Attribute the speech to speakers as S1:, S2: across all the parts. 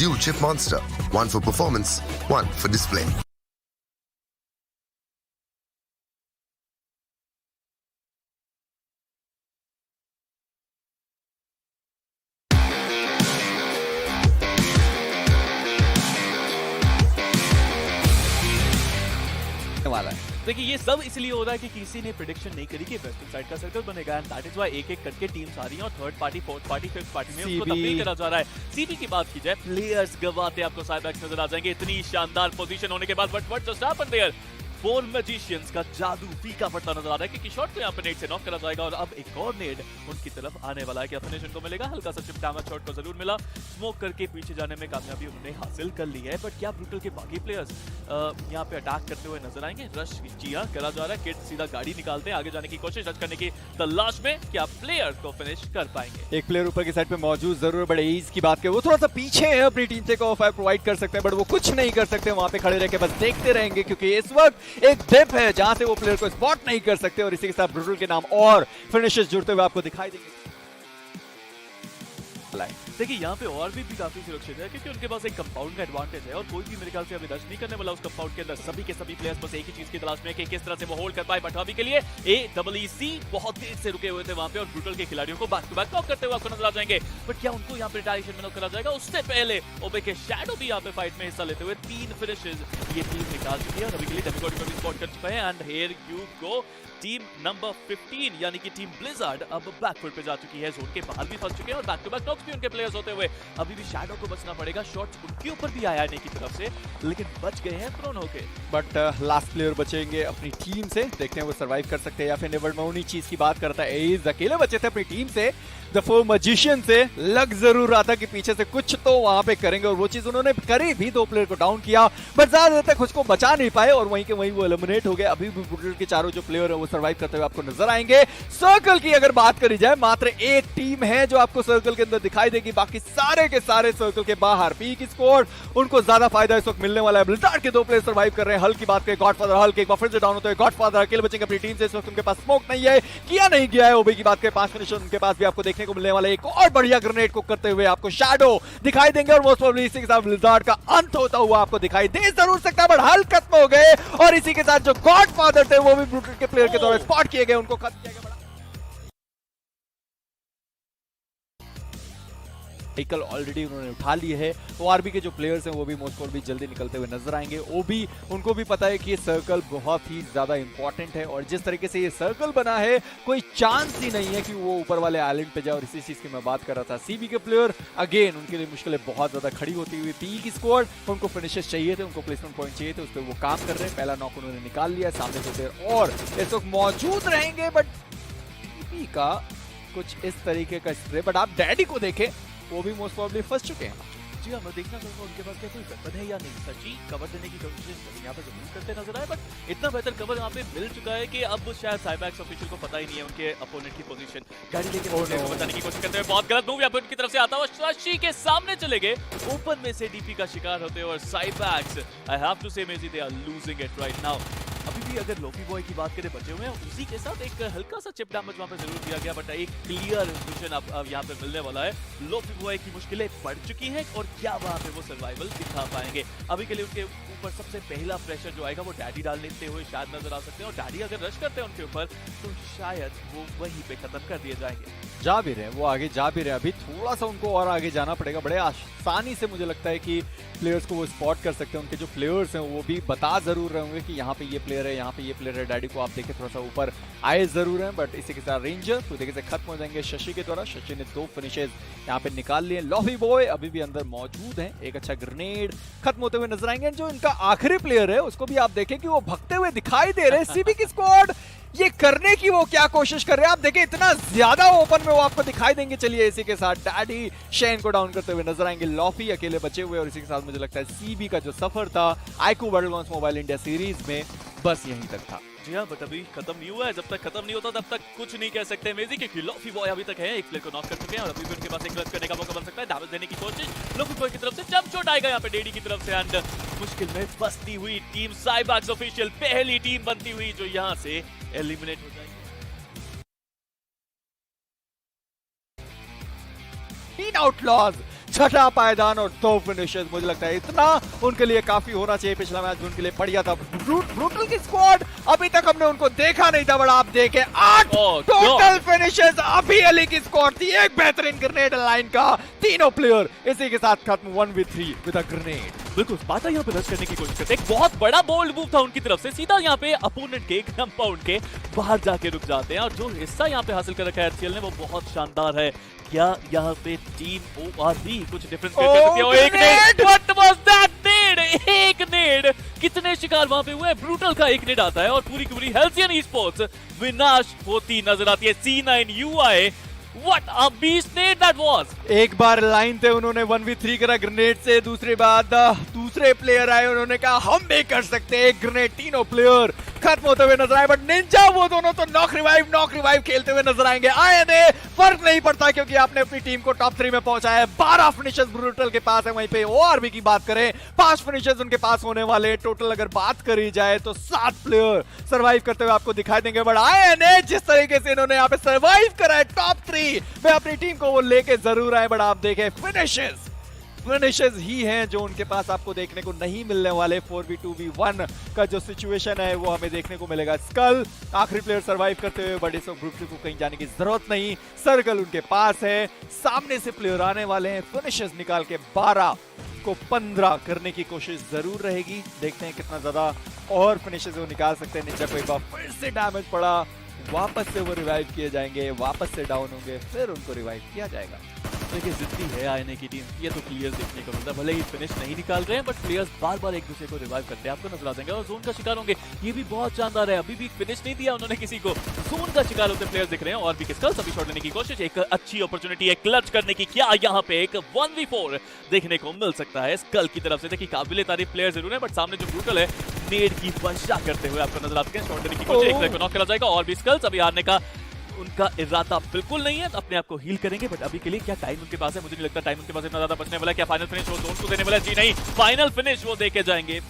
S1: dual chip monster, one for performance, one for display.
S2: वाला है। देखिए ये सब इसलिए हो रहा है कि किसी ने प्रेडिक्शन नहीं करी कि वेस्टर्न साइड का सर्कल बनेगा एंड दैट इज व्हाई एक-एक करके टीम्स आ रही हैं और third party, fourth party, fifth party में उसको तब्दील करा जा रहा है। सीबी की बात की जाए, प्लेयर्स गवाते आपको साइबैक्स नजर आ जाएंगे इतनी शानदार पोजीशन होने के बाद, but what just happened there? 4 magicians का जादू फीका पड़ता नजर आ रहा है क्योंकि शॉट को यहाँ पे नेट से नॉक करा जाएगा और अब एक और नेट उनकी तरफ आने वाला है। क्या फिनिश उनको मिलेगा? हल्का सा चिप डैमेज शॉट को जरूर मिला, स्मोक करके पीछे जाने में कामयाबी उन्होंने हासिल कर ली है। बट क्या ब्रूटल के बाकी प्लेयर्स यहाँ पे अटैक करते हुए नजर आएंगे? रश जिया करा जा रहा है, किड सीधा गाड़ी निकालते हैं आगे जाने की कोशिश, रश करने की तलाश में। क्या प्लेयर को फिनिश कर पाएंगे?
S3: एक प्लेयर ऊपर की साइड पे मौजूद जरूर है, बड़े ईज की बात करें वो थोड़ा सा पीछे है, अपनी टीम से फायर प्रोवाइड कर सकते हैं बट वो कुछ नहीं कर सकते, वहां पे खड़े रह के बस देखते रहेंगे क्योंकि इस वक्त एक डिप है जहां से वो प्लेयर को स्पॉट नहीं कर सकते और इसी के साथ ब्रूटल के नाम और फिनिशेस जुड़ते हुए आपको दिखाई देंगे।
S2: देखिए यहाँ पे और भी काफी सुरक्षित है क्योंकि उनके पास एक कंपाउंड का एडवांटेज है और कोई भी मेरे ख्याल से अभी रश नहीं करने वाला उस कंपाउंड के अंदर। सभी के सभी प्लेयर्स बस एक ही चीज की तलाश में कि किस तरह से वो होल्ड कर पाए। बट अभी के लिए AEC बहुत तेज से रुके हुए थे वहां पे और ब्रूटल के खिलाड़ियों को बैक टू बैक नॉक करते हुए आपको नजर आ जाएंगे। बट क्या उनको यहाँ पे रिटायरेशन में नॉक करा जाएगा? उससे पहले ओबे के शैडो भी यहाँ पे फाइट में हिस्सा लेते हुए 3 फिनिशेस ये टीम निकाल चुकी है और अभी के लिए डेमिगॉड को भी स्पॉट कर चुका है। And here you go, team number 15 यानी कि टीम ब्लिजार्ड अब बैकफुट पे जा चुकी है, जोन के बाहर भी फंस चुके हैं और बैक टू बैक नॉक्स भी उनके प्लेयर्स होते हुए अभी भी शैडो को बचना पड़ेगा। शॉट उनके ऊपर भी आया नहीं की तरफ से लेकिन बच गए हैं प्रोन होके।
S3: बट लास्ट प्लेयर बचेंगे अपनी टीम से, देखते हैं वो सरवाइव कर सकते हैं या फिर नेवर। मैं उन्हीं चीज की बात करता है, एज अकेले बचे थे अपनी टीम से, द 4 मैजिशियन से। लग जरूर रहा था कि पीछे से कुछ तो वहां पे करेंगे और वो चीज उन्होंने करी भी, 2 प्लेयर को डाउन किया बट ज्यादा देर तक उसको बचा नहीं पाए और वहीं के वहीं वो एलिमिनेट हो गए। अभी भी ब्रूटल के चारों जो प्लेयर है वो सर्वाइव करते हुए आपको नजर आएंगे। सर्कल की अगर बात करी जाए, मात्र एक टीम है जो आपको सर्कल के अंदर दिखाई देगी, बाकी सारे के सारे सर्कल के बाहर। पीक स्कोर उनको ज्यादा फायदा इस वक्त मिलने वाला है। ब्लिजार्ड के 2 प्लेयर सर्वाइव कर रहे हैं। हल्क की बात करें, गॉडफादर हल्क एक बार फिर से डाउन होते हैं। गॉडफादर अकेले बचेंगे अपनी टीम से, इस वक्त उनके पास स्मोक नहीं है, किया नहीं गया है। ओबे की बात करें, 5 फिनिशर उनके पास भी आपको देखने को मिलने वाला है। एक और बढ़िया ग्रेनेड को करते हुए आपको शैडो दिखाई देंगे और मोस्ट प्रोबेबली इसी के साथ ब्लिजार्ड का अंत होता हुआ आपको दिखाई दे जरूर सकता है बट हल्क खत्म हो गए और इसी के साथ जो गॉडफादर थे वो भी ब्रूटल के प्लेयर के द्वारा स्पॉट किए गए, उनको खत्म किया गया। व्हीकल ऑलरेडी उन्होंने उठा ली है तो आरबी के जो प्लेयर्स हैं वो भी मोस्ट प्रोबेबली जल्दी निकलते हुए नजर आएंगे। ओबी उनको भी पता है कि ये सर्कल बहुत ही ज्यादा इंपॉर्टेंट है और जिस तरीके से ये सर्कल बना है कोई चांस ही नहीं है कि वो ऊपर वाले आइलैंड पे जाए और इसी चीज की मैं बात कर रहा था। सीबी के प्लेयर अगेन उनके लिए मुश्किलें बहुत ज्यादा खड़ी होती हुई। पी की स्क्वाड उनको फिनिशेस चाहिए थे, उनको प्लेसमेंट पॉइंट चाहिए थे, उस पर वो काम कर रहे हैं। पहला नॉक उन्होंने निकाल लिया, सामने से प्लेयर और इस वक्त मौजूद रहेंगे बट सीबी का कुछ इस तरीके का स्प्रे। बट आप डैडी को देखें, वो भी मोस्ट प्रोबेबली फंस चुके हैं।
S2: जी हाँ, मैं देखना चाहूंगा उनके पास क्या कोई वेपन है या नहीं। सची कवर देने की कोशिश यहाँ पे जरूर करते नजर आए बट इतना बेहतर कवर यहाँ पे मिल चुका है कि अब शायद साइबैक्स ऑफिशियल को पता ही नहीं है उनके अपोनेंट की पोजीशन। गाड़ी लेके बचाने की कोशिश करते हुए बहुत गलत मूव यहाँ पे उनकी तरफ से आता हुआ शशि के सामने चले गए, ओपन में से डीपी का शिकार होते हुए। और साइबैक्स I have to say maybe they are losing it right now. अभी भी अगर लोफी बॉय की बात करें बचे हुए हैं, उसी के साथ एक हल्का सा चिप डैमेज वहां पे जरूर दिया गया बट एक क्लियर विजन अब यहाँ पे मिलने वाला है। लोफी बॉय की मुश्किलें बढ़ चुकी हैं और क्या वहां पे वो सर्वाइवल दिखा पाएंगे? अभी के लिए उनके ऊपर सबसे पहला प्रेशर जो आएगा वो डैडी डाल लेते हुए शायद नजर आ सकते हैं और डैडी अगर रश करते हैं उनके ऊपर तो शायद वो वहीं पे खत्म कर दिए जाएंगे।
S3: जा भी रहे वो आगे जा भी रहे, अभी थोड़ा सा उनको और आगे जाना पड़ेगा। बड़े आसानी से मुझे लगता है कि प्लेयर्स को वो स्पॉट कर सकते हैं। उनके जो प्लेयर्स हैं वो भी बता जरूर रहे होंगे कि यहाँ पे ये प्लेयर है, यहाँ पे ये प्लेयर है। डैडी को आप देखें थोड़ा सा ऊपर आए जरूर हैं बट इसी के साथ रेंजर तो देखिए से खत्म हो जाएंगे शशि के द्वारा। शशि ने 2 फिनिशेस यहाँ पे निकाल लिए। लॉफी बॉय अभी भी अंदर मौजूद हैं, एक अच्छा ग्रेनेड खत्म होते हुए नजर आएंगे। जो इनका आखिरी प्लेयर है उसको भी आप देखें कि वो भगते हुए दिखाई दे रहे हैं। सीबी की स्क्वाड ये करने की वो क्या कोशिश कर रहे हैं आप देखें, इतना ज्यादा ओपन में वो आपको दिखाई देंगे। चलिए इसी के साथ डैडी शेन को डाउन करते हुए नजर आएंगे। लॉफी अकेले बचे हुए और इसी के साथ मुझे लगता है सीबी का जो सफर था iQOO battlegrounds mobile India series में बस यहीं तक था।
S2: जी हाँ, बट अभी खत्म नहीं हुआ है। जब तक खत्म नहीं होता तब तक कुछ नहीं कह सकते मेजी, क्योंकि लॉफी बॉय अभी तक है, एक प्लेयर को नॉक कर चुके हैं और अभी भी उनके पास एक क्लच करने का मौका बन सकता है। डैमेज देने की कोशिश लॉफी बॉय की तरफ से, जंप शॉट आएगा यहाँ पे डेडी की तरफ से एंड मुश्किल में फंसती हुई टीम साइबैक्स ऑफिशियल पहली टीम बनती हुई जो यहाँ से एलिमिनेट हो जाएगी।
S3: तीन आउटलॉज छठा पायदान और 2 फिनिशेस। मुझे लगता है इतना उनके लिए काफी होना चाहिए। पिछला मैच भी उनके लिए बढ़िया था। ब्रूटल की स्क्वाड अभी तक हमने उनको देखा नहीं था, बट आप देखें 8 टोटल फिनिशेस अभी अली की स्क्वाड थी। एक बेहतरीन ग्रेनेड लाइन का, तीनों प्लेयर इसी के साथ खत्म 1v3 विद अ ग्रेनेड।
S2: बिल्कुल स्पार्टा यहाँ पे रश करने की कोशिश करते हैं। एक बहुत बड़ा बोल्ड मूव था उनकी तरफ से, सीधा यहाँ पे अपोनेंट के कंपाउंड के बाहर जाके रुक जाते हैं। और जो हिस्सा यहाँ पे हासिल कर रखा है एचसीएल ने वो बहुत शानदार है। क्या यहाँ पे टीम ओआरबी कुछ डिफरेंस कर सकती है? एक नेड, व्हाट वाज दैट नेड? एक नेड, कितने शिकार वहां पे हुए? ब्रूटल का एक नेड आता है और पूरी की पूरी हेल्सियन ई-स्पोर्ट्स विनाश होती नजर आती है। C9 UI, What a beast nade that was!
S3: एक बार लाइन थे, उन्होंने 1v3 करा ग्रेनेड से। दूसरी बात दूसरे प्लेयर आए, उन्होंने कहा हम भी कर सकते हैं। एक ग्रेनेड, तीनों प्लेयर खत्म होते हुए नजर आए। बट निंजा वो दोनों तो नॉक रिवाइव खेलते हुए नजर आएंगे। आईएनए फर्क नहीं पड़ता क्योंकि आपने अपनी टीम को टॉप 3 में पहुंचाया है। 12 फिनिशेस ब्रूटल के पास है। वहीं पे ओआरबी की बात करें, 5 फिनिशेस उनके पास होने वाले। टोटल अगर बात करी जाए तो 7 प्लेयर सर्वाइव करते हुए आपको दिखाई देंगे। बट आईएनए जिस तरीके से इन्होंने यहाँ पे सर्वाइव करा है टॉप 3 में अपनी टीम को, वो लेके जरूर आए। बट आप देखें फिनिशेस ही हैं जो उनके पास आपको देखने को नहीं मिलने वाले। 4v2v1 का जो सिचुएशन है वो हमें देखने को मिलेगा। स्कल आखिरी प्लेयर सर्वाइव करते हुए, बड़े सो ग्रुप को कहीं जाने की जरूरत नहीं। सर्कल उनके पास है, सामने से प्लेयर आने वाले हैं। फिनिशेस निकाल के 12 को 15 करने की कोशिश जरूर रहेगी। देखते हैं कितना ज्यादा और फिनिशेस वो निकाल सकते हैं। निंजा को एक बार फिर से डैमेज पड़ा, वापस से वो रिवाइव किए जाएंगे, वापस से डाउन होंगे, फिर उनको रिवाइव किया जाएगा।
S2: देखिए जितनी है आईएनए की टीम, ये तो क्लियर देखने को मिलता है। भले ही फिनिश नहीं निकाल रहे हैं बट प्लेयर्स बार बार एक दूसरे को रिवाइव करते हैं, आपको नजर आ जाएंगे और जोन का शिकार होंगे। ये भी बहुत शानदार है, अभी भी फिनिश नहीं दिया उन्होंने किसी को, जोन का शिकार होते प्लेयर्स दिख रहे हैं। और भी किसका सभी शॉट लेने की कोशिश, एक अच्छी अपॉर्चुनिटी है क्लच करने की। क्या यहाँ पे एक 1v4 देखने को मिल सकता है स्कल की तरफ से? देखिए काबिले तारीफ प्लेयर जरूर है बट सामने जो ब्रूटल है नेड की वर्षा करते हुए आपको नजर आते हैं। शॉट लेने की कोशिश, एक प्लेयर को नॉक करा जाएगा। और भी स्कल्स अभी हारने का उनका इरादा बिल्कुल नहीं है, अपने आप को हील करेंगे। बट अभी के लिए क्या टाइम उनके पास है? मुझे नहीं लगता टाइम उनके पास इतना ज्यादा बचने वाला है। क्या फाइनल फिनिश वो जोन को देने वाला है? जी नहीं, फाइनल फिनिश वो देके जाएंगे।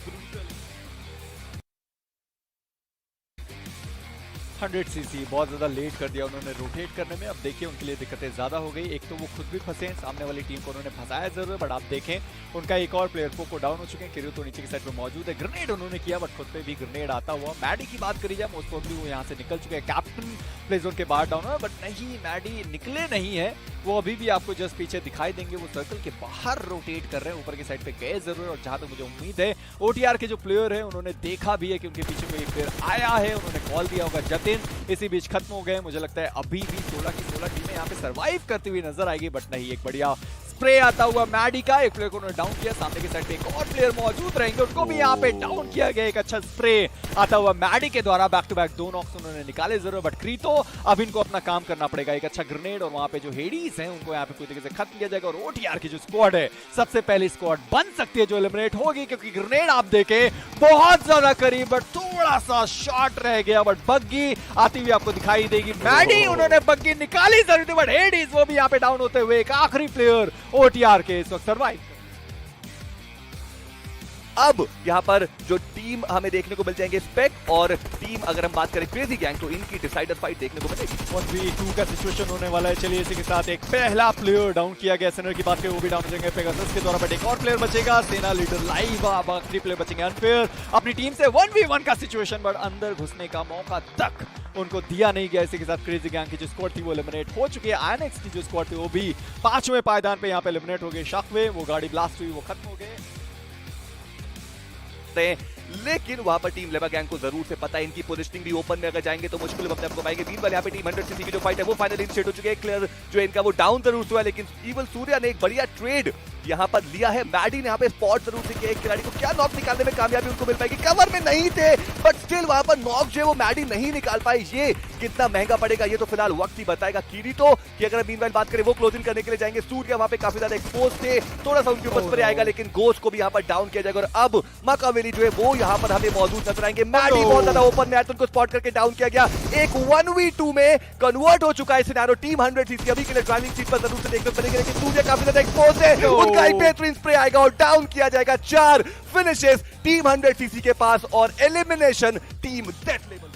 S3: 100 सीसी बहुत ज्यादा लेट कर दिया उन्होंने रोटेट करने में। अब देखिए उनके लिए दिक्कतें ज्यादा हो गई। एक तो वो खुद भी फंसे हैं, सामने वाली टीम को उन्होंने फंसाया जरूर। बट आप देखें उनका एक और प्लेयर को डाउन हो चुके हैं। किरू तो नीचे की साइड पे मौजूद है। ग्रेनेड उन्होंने किया बट खुद पे भी ग्रेनेड आता हुआ। मैडी की बात करी जाए, मोस्ट प्रोबेबली वो यहाँ से निकल चुके हैं। कैप्टन प्ले जोन के बाहर डाउन हुआ बट नहीं, मैडी निकले नहीं है। वो अभी भी आपको जस्ट पीछे दिखाई देंगे। वो सर्कल के बाहर रोटेट कर रहे हैं, ऊपर की साइड पे गए जरूर। और जहां तक मुझे उम्मीद है ओटीआर के जो प्लेयर है उन्होंने देखा भी है कि उनके पीछे कोई प्लेयर आया है, उन्होंने कॉल दिया होगा जतिन। इसी बीच खत्म हो गए। मुझे लगता है अभी भी 16 की 16 टीमें यहाँ पे सर्वाइव करती हुई नजर आएगी। बट नहीं, एक बढ़िया स्प्रे आता हुआ मैडी का, एक प्लेयर को उन्होंने डाउन किया। सामने की साइड पे एक और प्लेयर मौजूद रहेंगे, उनको भी यहाँ पे डाउन किया गया। एक अच्छा स्प्रे आता हुआ मैडी के द्वारा, बैक टू बैक 2 नॉक्स उन्होंने निकाले जरूर। बट क्रीतो अब इनको अपना काम करना पड़ेगा। एक अच्छा ग्रेनेड और वहां पे जो हेडीज हैं उनको यहाँ पे पूरी तरीके से खत्म किया जाएगा। और ओटीआर की जो स्क्वाड है सबसे पहली स्क्वाड बन सकती है जो एलिमिनेट होगी, क्योंकि ग्रेनेड आप देखें बहुत ज्यादा करीब बट थोड़ा सा शॉर्ट रह गया। बट बग्गी आती हुई आपको दिखाई देगी। मैडी उन्होंने बग्गी निकाली जरूर थी बट हेडीज वो भी यहाँ पे डाउन होते हुए। एक आखिरी प्लेयर ओटीआर के इस वक्त सर्वाइव।
S4: अब यहाँ पर जो टीम हमें देखने को मिल जाएंगे स्पेक और टीम, अगर हम बात करें क्रेजी गैंग, तो इनकी डिसाइडर फाइट देखने को मिलेगी।
S3: 1v2 का सिचुएशन होने वाला है। चलिए इसी के साथ एक पहला प्लेयर डाउन किया गया। सेनर की बात करें वो भी डाउन हो जाएंगे पेगासस के द्वारा। बट एक और प्लेयर बचेगा, सेना लीडर लाइव। बाकी प्लेयर बचेंगे अनफेयर अपनी टीम से। 1v1 का सिचुएशन बट अंदर घुसने का मौका तक उनको दिया नहीं गया। इसी के साथ क्रेजी गैंग की जो स्क्वाड थी वो एलिमिनेट हो चुकी है। आईएनएक्स की जो स्क्वाड थी वो भी 5वें पायदान पे यहाँ पे एलिमिनेट हो गए। शाकवे वो गाड़ी ब्लास्ट हुई, वो खत्म हो गए।
S4: लेकिन वहां पर टीम लेवा गैंग को जरूर से पता है इनकी पोजीशनिंग भी ओपन में अगर जाएंगे तो मुश्किल अपने आपको पाएंगे। बीच वाले यहाँ पे टीम 100 सीसी की जो फाइट है वो फाइनल इनिशिएट हो चुकी है। क्लियर जो इनका वो डाउन जरूर हुआ है, लेकिन इवल सूर्या ने एक बढ़िया ट्रेड यहाँ पर लिया है। मैडी ने यहाँ पे स्पॉट जरूर से किया। एक खिलाड़ी को क्या नॉक निकालने में कामयाबी उनको मिल पाएगी, कवर में नहीं थे बट स्टिल वहां पर नॉक जो है वो मैडी नहीं निकाल पाए। ये कितना महंगा पड़ेगा ये तो फिलहाल वक्त ही बताएगा। किरीटो की अगर मीनवाइल बात करें वो क्लोजिंग करने के लिए जाएंगे। सूर्या वहां पे काफी ज्यादा एक्सपोज थे, थोड़ा सा उनके ऊपर स्प्रे आएगा लेकिन गोस्ट को भी यहाँ पर डाउन किया जाएगा। और अब मकावेली जो है वो यहाँ पर हमें मौजूद नजर आएंगे। मैडी बहुत ज्यादा ओपन में आया तो उनको स्पॉट करके डाउन किया गया। एक 1v2 में कन्वर्ट हो चुका है सिनेरियो। टीम 100 सीसी अभी के लिए ड्राइविंग सीट पर जरूर से देखने को मिलेंगे, लेकिन सूर्या काफी ज्यादा एक्सपोज है, उनका एक बेहतरीन स्प्रे आएगा और डाउन किया जाएगा। 4 फिनिशेस टीम 100 सीसी के पास और एलिमिनेशन टीम डेथ लेवल।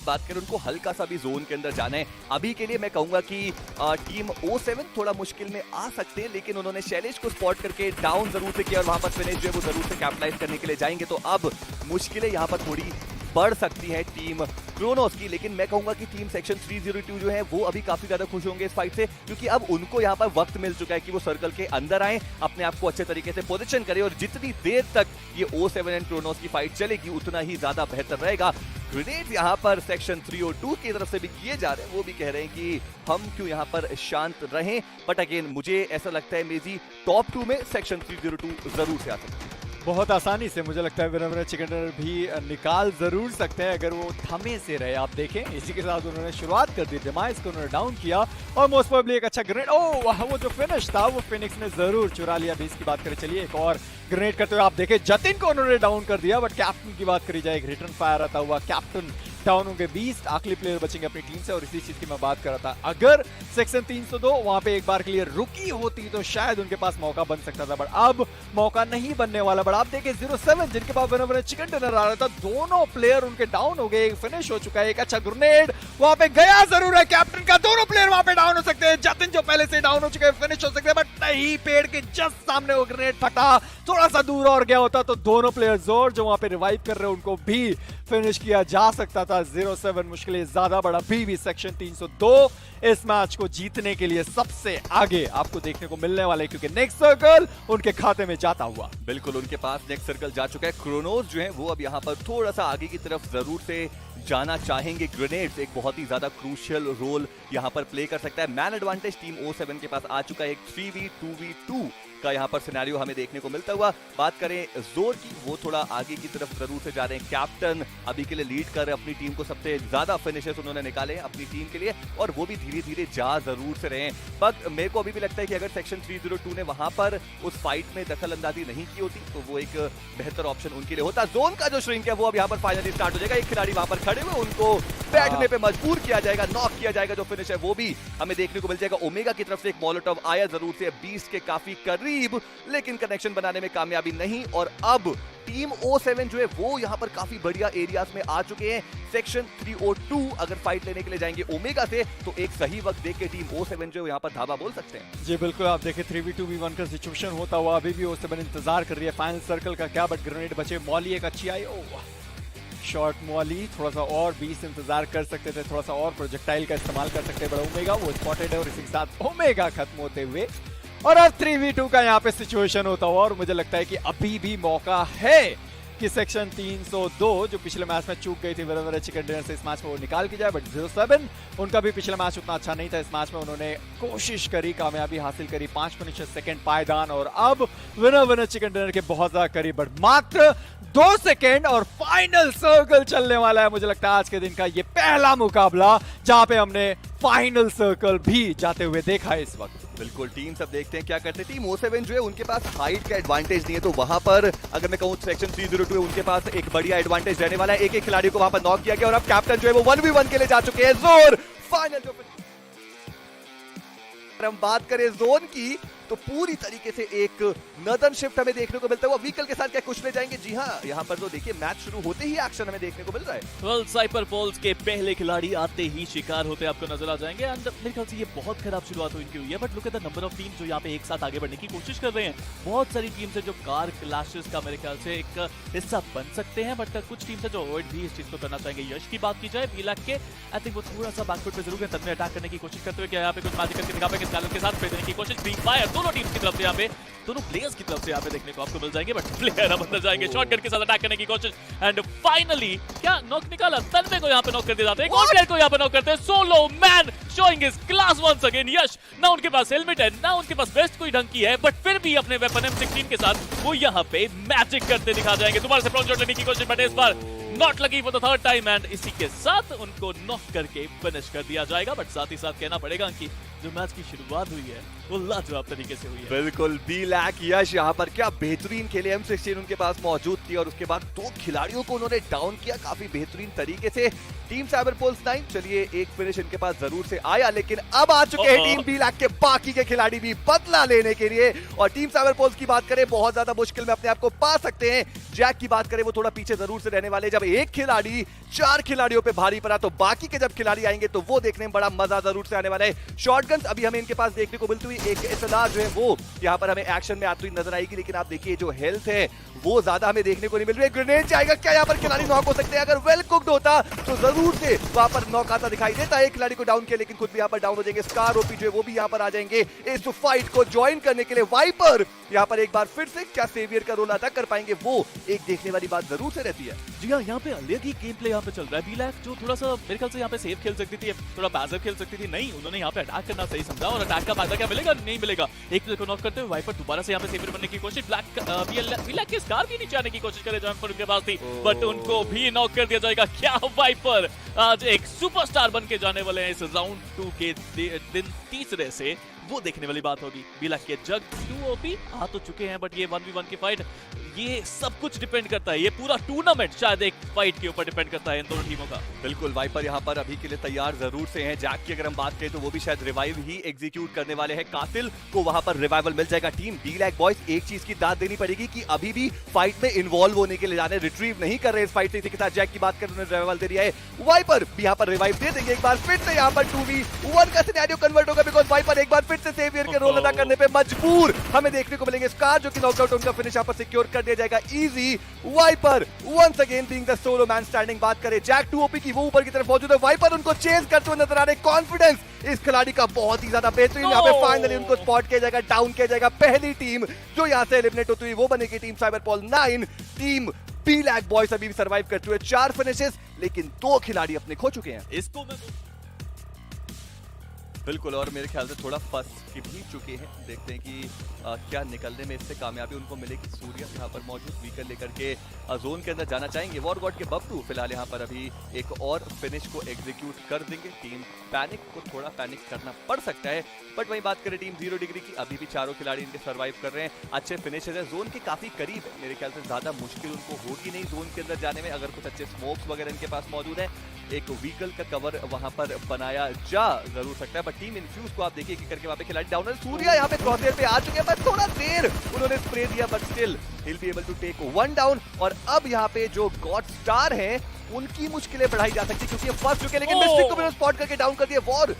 S4: बात करें उनको हल्का सा भी जोन के अंदर जाना है। अभी के लिए मैं कहूंगा कि टीम O7 थोड़ा मुश्किल में आ सकते हैं, लेकिन उन्होंने शैलेश को स्पॉट करके डाउन जरूर से किया और वहां पर फिनिश जो है वो जरूर से कैपिटलाइज करने के लिए जाएंगे। तो अब मुश्किलें यहाँ पर थोड़ी बढ़ सकती है टीम क्रोनोस की, लेकिन मैं कहूंगा कि टीम सेक्शन 302 जो है वो अभी काफी ज्यादा खुश होंगे इस फाइट से, क्योंकि अब उनको यहाँ पर वक्त मिल चुका है कि वो सर्कल के अंदर आए, अपने आप को अच्छे तरीके से पोजीशन करें, और जितनी देर तक ये O7 एंड क्रोनोस की फाइट चलेगी उतना ही ज्यादा बेहतर रहेगा। ग्रेनेड यहाँ पर सेक्शन 302 की तरफ से भी किए जा रहे हैं, वो भी कह रहे हैं कि हम क्यों यहाँ पर शांत रहें, बट अगेन मुझे ऐसा लगता है मेजी टॉप 2 में सेक्शन 302 जरूर से आ सकते हैं।
S3: बहुत आसानी से मुझे लगता है विनम्र चिकन डिनर भी निकाल जरूर सकते हैं अगर वो थमे से रहे। आप देखें इसी के साथ उन्होंने शुरुआत कर दी, डिमाइस को उन्होंने डाउन किया और मोस्ट प्रोबेबली एक अच्छा ग्रेनेड, ओह वो जो फिनिश था वो फिनिक्स ने जरूर चुरा लिया। भी इसकी बात करें, चलिए एक और ग्रेनेड करते हुए आप देखें जतिन को उन्होंने डाउन कर दिया, बट कैप्टन की बात करी जाए, एक रिटर्न फायर आता हुआ कैप्टन डाउन होंगे, 20 आखिरी प्लेयर बचेंगे अपनी टीम से। और इसी चीज की मैं बात कर रहा था, अगर सेक्शन 302 वहां पे एक बार के लिए रुकी होती तो शायद उनके पास मौका बन सकता था, बट अब मौका नहीं बनने वाला। बट आप देखें 07 जिनके पास बने चिकन डिनर आ रहा था, दोनों प्लेयर उनके डाउन हो गए, एक फिनिश हो चुका है, एक अच्छा ग्रेनेड वहां पे गया जरूर है कैप्टन का, दोनों प्लेयर वहां पे डाउन हो सकते हैं, जतिन जो पहले से डाउन हो चुके हैं फिनिश हो सकते हैं, बट नहीं, पेड़ के जस्ट सामने वो ग्रेनेड फटा, थोड़ा सा दूर और गया होता तो दोनों प्लेयर जोर जो वहां पे रिवाइव कर रहे हैं उनको भी फिनिश किया जा सकता था। 07 मुश्किलें ज्यादा बड़ा, भी सेक्शन 302 इस मैच को जीतने के लिए सबसे आगे आपको देखने को मिलने वाला है, क्योंकि नेक्स्ट सर्कल उनके खाते में जाता हुआ।
S4: बिल्कुल उनके पास नेक्स्ट सर्कल जा चुका है। क्रोनोस जो है वो अब यहाँ पर थोड़ा सा आगे की तरफ जरूर से जाना चाहेंगे। ग्रेनेड्स एक बहुत ही ज्यादा क्रूशियल रोल यहाँ पर प्ले कर सकता है। मैन एडवांटेज टीम O7 के पास आ चुका है, एक 3v2v2 का यहाँ पर सिनेरियो हमें देखने को मिलता हुआ। बात करें जोर की, वो थोड़ा आगे की तरफ जरूर से जा रहे हैं, कैप्टन अभी के लिए लीड कर रहे हैं अपनी टीम को, सबसे ज्यादा फिनिशेस उन्होंने निकाले हैं अपनी टीम के लिए, और वो भी धीरे धीरे जा जरूर से रहे हैं। बट मेरे को अभी भी लगता है कि अगर सेक्शन 302 ने वहां पर उस फाइट में दखल अंदाजी नहीं की होती तो वो एक बेहतर ऑप्शन उनके लिए होता। जोन का जो श्रिंक है वो अब यहाँ पर फाइनली स्टार्ट हो जाएगा, एक खिलाड़ी वहां पर खड़े हुए उनको बैठने पे मजबूर किया जाएगा, नॉक किया जाएगा, जो फिनिश है वो भी हमें देखने को मिल जाएगा। ओमेगा की तरफ से एक मॉलोटोव आया जरूर से 20 के काफी करीब, लेकिन कनेक्शन बनाने में कामयाबी नहीं, और अब टीम O7 जो है वो यहाँ पर काफी बढ़िया एरियाज में आ चुके हैं। सेक्शन 302 अगर फाइट लेने के लिए जाएंगे ओमेगा से तो एक सही वक्त देख के टीम O7 जो यहाँ पर धावा बोल सकते हैं।
S3: जी बिल्कुल, आप देखें 3v2v1 का सिचुएशन होता हुआ अभी भी O7 इंतजार कर रही है फाइनल सर्कल का, क्या बट ग्रेनेड बचे, मॉली एक अच्छी आई, शॉर्ट मॉली, थोड़ा सा और 20 इंतजार कर सकते थे, थोड़ा सा और प्रोजेक्टाइल का इस्तेमाल कर सकते हैं, बड़ा ओमेगा वो स्पॉटेड है और इसी के साथ ओमेगा खत्म होते हुए और अब 3v2 का यहाँ पे सिचुएशन होता हुआ, और मुझे लगता है कि अभी भी मौका है कि सेक्शन 302 जो पिछले मैच में चूक गई थी विनम्र चिकन डिनर से, इस मैच में वो निकाल के जाए। बट 07 उनका भी पिछला मैच उतना अच्छा नहीं था, इस मैच में उन्होंने कोशिश करी, कामयाबी हासिल करी, 5 फिनिशेस, सेकंड पायदान, और अब विनर चिकन डिनर के बहुत ज्यादा करीब, बट मात्र 2 सेकेंड और फाइनल सर्कल चलने वाला है। मुझे लगता है आज के दिन का ये पहला मुकाबला जहां पे हमने फाइनल सर्कल भी जाते हुए देखा है इस वक्त।
S4: बिल्कुल, टीम सब देखते हैं क्या करते हैं। टीम O7 जो है उनके पास हाइट का एडवांटेज नहीं है, तो वहां पर अगर मैं कहूं सेक्शन 302 है उनके पास एक बढ़िया एडवांटेज रहने वाला है। एक खिलाड़ी को वहां पर नॉक किया गया और अब कैप्टन जो है वो 1v1 के लिए जा चुके हैं। जोर फाइनल जो हम बात करें जोन की तो पूरी तरीके से एक नदन शिफ्ट हमें देखने को मिलता है। वो व्हीकल के साथ क्या कुछ ले जाएंगे? जी हाँ, यहाँ पर तो देखिए मैच शुरू होते ही एक्शन हमें देखने को मिल रहा है।
S2: वेल, साइपर फॉल्स के पहले खिलाड़ी आते ही शिकार होते आपको नजर आ जाएंगे, एंड मेरे ख्याल से ये बहुत खराब शुरुआत इनकी हुई है। But look at the number of team जो यहाँ पे एक साथ आगे बढ़ने की कोशिश कर रहे हैं। बहुत सारी टीम्स है जो कार क्लैशेस का मेरे ख्याल से एक हिस्सा बन सकते हैं, बट कुछ टीम्स है जो अवॉइड भी इस चीज को करना चाहेंगे। यश की बात की जाए, बीलैक के आई थिंक वो थोड़ा सा बैकफुट पे जरूर है, तब में अटैक करने की कोशिश करते हुए क्या यहाँ पे कुछ मैजिक करके दिखा पाएंगे, स्कैलर के साथ फेंकने की कोशिश, फ्री फायर दोनों टीम्स की तरफ से यहाँ पे दोनों प्लेयर्स की तरफ से यहाँ पे देखने को आपको मिल जाएंगे। बट प्लेयर अब अंदर जाएंगे, शॉटगन के साथ अटैक करने की कोशिश, एंड फाइनली क्या नॉक निकाला, तन्वे को यहाँ पे नॉक कर दिया जाता है, एक और प्लेयर को यहाँ पे नॉक करते हैं। Solo man showing his class once again. Yash ना उनके पास हेलमेट है ना उनके पास वेस्ट कोई ढंग की है, बट फिर भी अपने वेपन M16 के साथ वो यहाँ पे मैजिक करते दिखा जाएंगे। दोबारा से फ्रंट शॉट लेने की कोशिश, बट इस बार नॉट लगी for the third time, and इसी के साथ उनको नॉक करके फिनिश कर दिया जाएगा। बट साथ ही साथ कहना पड़ेगा कि जो मैच की शुरुआत हुई है वो लाजवाब तरीके से हुई है।
S4: बिल्कुल, B-Lack यश यहाँ पर क्या बेहतरीन खेले, M16 उनके पास मौजूद थी और उसके बाद 2 खिलाड़ियों को उन्होंने डाउन किया काफी बेहतरीन तरीके से। टीम साइबरपोल्स 9 चलिए एक फिनिश इनके पास जरूर से आया, लेकिन अब आ चुके हैं टीम B-Lack के बाकी के खिलाड़ी भी बदला लेने के लिए। और टीम साइबरपोल्स की बात करें, बहुत ज्यादा मुश्किल में अपने आप को पा सकते हैं। जैक की बात करें, वो थोड़ा पीछे जरूर से रहने वाले। जब एक खिलाड़ी 4 खिलाड़ियों पे भारी पड़ा तो बाकी के जब खिलाड़ी आएंगे तो वो देखने में बड़ा मजा जरूर से आने वाला है। शॉटगन्स अभी हमें इनके पास देखने को मिलती हुई, एक SLR जो है वो यहाँ पर हमें एक्शन में आती हुई नजर आएगी, लेकिन आप देखिए जो हेल्थ है वो ज्यादा हमें देखने को नहीं मिल रही है। ग्रेनेड जाएगा क्या, यहाँ पर खिलाड़ी नॉक हो सकते हैं। अगर वेल कुक्ड होता तो जरूर से वहां पर नॉक आता दिखाई देता है। एक खिलाड़ी को डाउन किया, लेकिन खुद भी यहाँ पर डाउन हो जाएंगे। स्कार ओपी जो है वो भी यहाँ पर आ जाएंगे इस फाइट को ज्वाइन करने के लिए। वाइपर यहाँ पर एक बार फिर से क्या सेवियर का रोल अदा कर पाएंगे, वो एक देखने वाली बात जरूर से रहती है।
S2: जी हाँ, यहाँ पे अलग ही गेम प्ले यहाँ पे चल रहा है। B-Lack जो थोड़ा सा मेरे ख्याल से यहाँ पे सेफ खेल सकती थी, थोड़ा पैसिव खेल सकती थी, नहीं उन्होंने यहाँ पे अटैक करना सही समझा और अटैक का फायदा क्या मिलेगा, नहीं मिलेगा। एक प्लेयर को नॉक करते हुए वाइपर दोबारा से यहाँ पे सेवियर बनने की कोशिश। B-Lack के स्कार भी नीचे आने की कोशिश करे जहां पर उनके पास थी, बट उनको भी नॉक कर दिया जाएगा। क्या वाइपर आज एक सुपरस्टार बन के जाने वाले हैं इस राउंड 2 के दिन तीसरे से, वो देखने वाली बात होगी। B-Lack के जग 2 ओपी आ तो चुके हैं, बट ये 1v1 की फाइट, ये सब कुछ डिपेंड करता है। ये पूरा टूर्नामेंट शायद एक फाइट के ऊपर डिपेंड करता है इन दोनों टीमों का।
S4: बिल्कुल, वाइपर यहाँ पर अभी के लिए तैयार जरूर से हैं। जैक की अगर हम बात करें तो वो भी शायद रिवाइव ही एग्जीक्यूट करने वाले हैं। कातिल को वहां पर रिवाइवल मिल जाएगा। टीम B-Lack बॉयज एक चीज की दाद देनी पड़ेगी कि अभी भी फाइट में इन्वॉल्व होने के लिए जाने, रिट्रीव नहीं कर रहे इस फाइट से। इसी के साथ जैक की बात करें, उन्होंने रिवाइवल दे दिया है। वाइपर भी यहाँ पर रिवाइव दे देंगे एक बार फिर से। यहाँ पर 2v1 का सिनेरियो कन्वर्ट होगा, बिकॉज वाइपर एक बार फिर से सेवियर के रोल अदा करने पे मजबूर हमें देखने को मिलेंगे। स्कार जो कि नॉकआउट, उनका फिनिश यहाँ पर सिक्योर कर दिया जाएगा easy. Viper once again being the solo man standing. बात करें जैक 2 ओपी की, वो ऊपर की तरफ मौजूद है। वाइपर उनको चेज करते हुए नजर आ रहे। कॉन्फिडेंस इस खिलाड़ी का बहुत ही ज्यादा बेहतरीन। यहाँ पे फाइनली उनको स्पॉट किया जाएगा, डाउन किया जाएगा। पहली टीम जो यहाँ से एलिमिनेट होती हुई वो बनेगी टीम साइबरपोल 9। टीम B-Lack बॉयज अभी भी सर्वाइव करते हुए 4 फिनिशेस, लेकिन 2 खिलाड़ी अपने खो चुके हैं।
S2: इसको मैं
S4: बिल्कुल, और मेरे ख्याल से थोड़ा फंस के भी चुके हैं। देखते हैं कि क्या निकलने में इससे कामयाबी उनको मिलेगी। सूर्य यहाँ पर मौजूद वीकर लेकर के जोन के अंदर जाना चाहेंगे। वॉर गॉड के बब्बू फिलहाल यहाँ पर अभी एक और फिनिश को एग्जीक्यूट कर देंगे। टीम पैनिक को थोड़ा पैनिक करना पड़ सकता है, बट वहीं बात करें टीम 0 डिग्री की, अभी भी चारों खिलाड़ी इनके सर्वाइव कर रहे हैं। अच्छे फिनिशेस है, जोन के काफी करीब है। मेरे ख्याल से ज्यादा मुश्किल उनको होगी नहीं जोन के अंदर जाने में, अगर कुछ अच्छे स्मोक्स वगैरह इनके पास मौजूद है। एक व्हीकल का कवर वहां पर बनाया जा जरूर सकता है, बट टीम इन्फ्यूज को आप देखिए कि करके वहां पे खिलाड़ी डाउन है। सूर्या यहाँ पे क्रॉसहेयर पे आ चुके हैं, बट थोड़ा देर उन्होंने स्प्रे दिया, but still he'll be able to take 1 down. और अब यहाँ पे जो गॉड स्टार हैं उनकी मुश्किलें बढ़ाई जा सकती, क्योंकि फर्स्ट चुके, लेकिन मिस्टिक को भी स्पॉट करके डाउन कर दिया। वॉर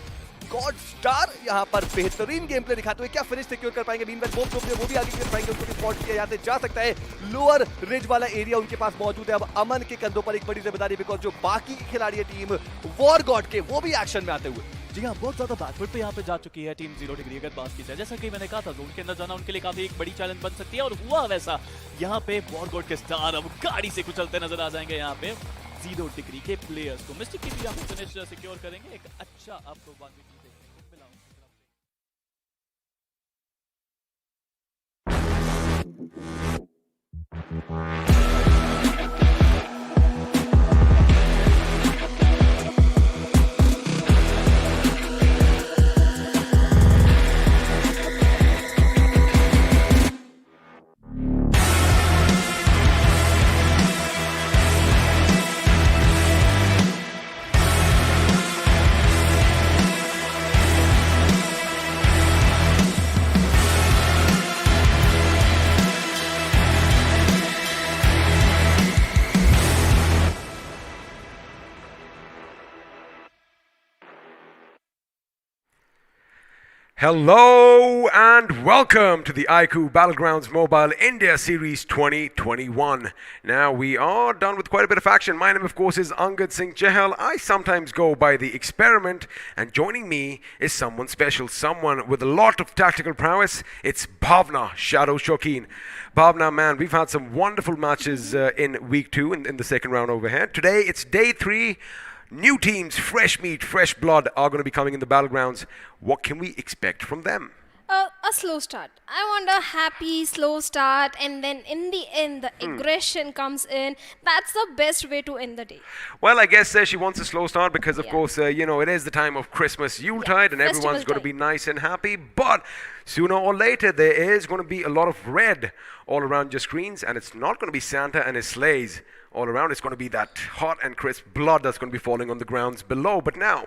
S4: गॉड स्टार यहाँ पर बेहतरीन गेम प्ले दिखाते हुए क्या फिनिश सिक्योर कर पाएंगे। मीनवाइल वो भी आगे कर पाएंगे, उसको भी स्पॉट किया यहाँ से जा सकता है। लोअर रिज वाला एरिया उनके पास मौजूद है। अब अमन के कंधों पर एक बड़ी जिम्मेदारी, बिकॉज जो बाकी की खिलाड़ी है टीम वॉर गॉड के, वो भी एक्शन में आते हुए।
S2: जी हाँ, बहुत ज्यादा बैकवर्ड पे यहाँ पे जा चुकी है टीम 0 डिग्री। अगर बात की जाए, जैसा कि मैंने कहा था, जोन के अंदर जाना उनके लिए काफी एक बड़ी चैलेंज बन सकती है, और हुआ वैसा। यहाँ पे वॉर गॉड के स्टार अब गाड़ी से कुचलते नजर आ जाएंगे यहाँ पे 0 डिग्री के प्लेयर्स को। मिस्टिक की भी यहाँ पे फिनिश सिक्योर करेंगे। एक अच्छा आपको 1v2 देखने को मिला उनकी तरफ से।
S5: Hello and welcome to the iQOO Battlegrounds Mobile India Series 2021. Now we are done with quite a bit of action. My name of course is Angad Singh Chahal. I sometimes go by the Experiment, and joining me is someone special, someone with a lot of tactical prowess. It's Bhavna Shadow Shokeen. Bhavna, man, we've had some wonderful matches in week 2 in the second round over here. Today it's day 3. New teams, fresh meat, fresh blood are going to be coming in the Battlegrounds. What can we expect from them?
S6: A a slow start. I want a happy, slow start, and then in the end, the aggression comes in. That's the best way to end the day.
S5: Well, I guess she wants a slow start because, of
S6: Yeah.
S5: course, it is the time of Christmas, Yuletide, and everyone's
S6: festival
S5: going to be
S6: time.
S5: nice and happy. But sooner or later, there is going to be a lot of red all around your screens, and it's not going to be Santa and his sleighs all around. It's going to be that hot and crisp blood that's going to be falling on the grounds below. But now,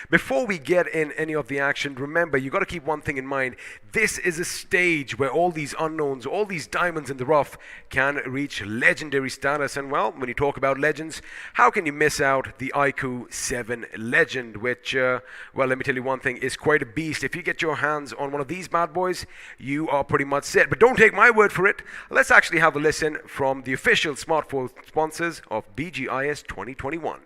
S5: before we get in any of the action, remember, you got to keep one thing in mind. This is a stage where all these unknowns, all these diamonds in the rough can reach legendary status. And well, when you talk about legends, how can you miss out the iQOO 7 legend, which, well, let me tell you one thing, is quite a beast. If you get your hands on one of these bad boys, you are pretty much set. But don't take my word for it. Let's actually have a listen from the official smartphone sponsors of BGIS 2021.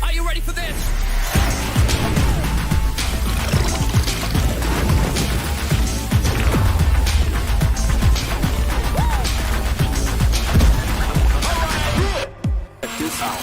S7: Are you ready for this? Check this out.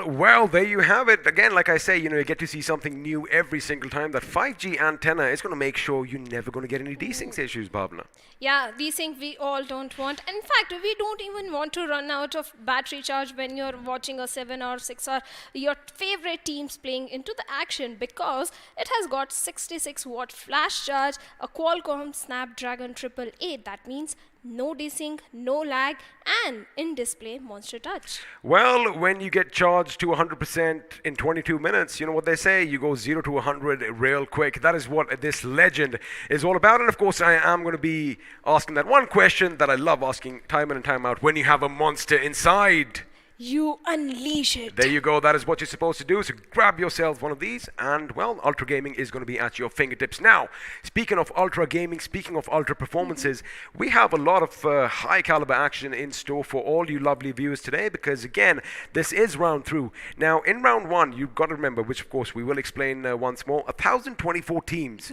S5: Well, there you have it. Again, like I say, you get to see something new every single time. That 5G antenna is going to make sure you're never going to get any desync issues, Bhavna.
S6: Yeah, these things we all don't want. In fact, we don't even want to run out of battery charge when you're watching a 7 or 6 or your favorite teams playing into the action, because it has got 66 watt flash charge, a Qualcomm Snapdragon 888. That means no desync, no lag, and in-display Monster Touch.
S5: Well, when you get charged to 100% in 22 minutes, you know what they say, you go 0 to 100 real quick. That is what this legend is all about. And of course, I am going to be asking that one question that I love asking time in and time out: when you have a monster inside,
S6: You unleash it.
S5: there you go. That is what you're supposed to do. So grab yourself one of these, and well, Ultra Gaming is going to be at your fingertips. Now, speaking of Ultra Gaming, speaking of Ultra Performances, we have a lot of high caliber action in store for all you lovely viewers today, because again, this is round through. Now, in round one, you've got to remember, which of course we will explain once more, 1,024 teams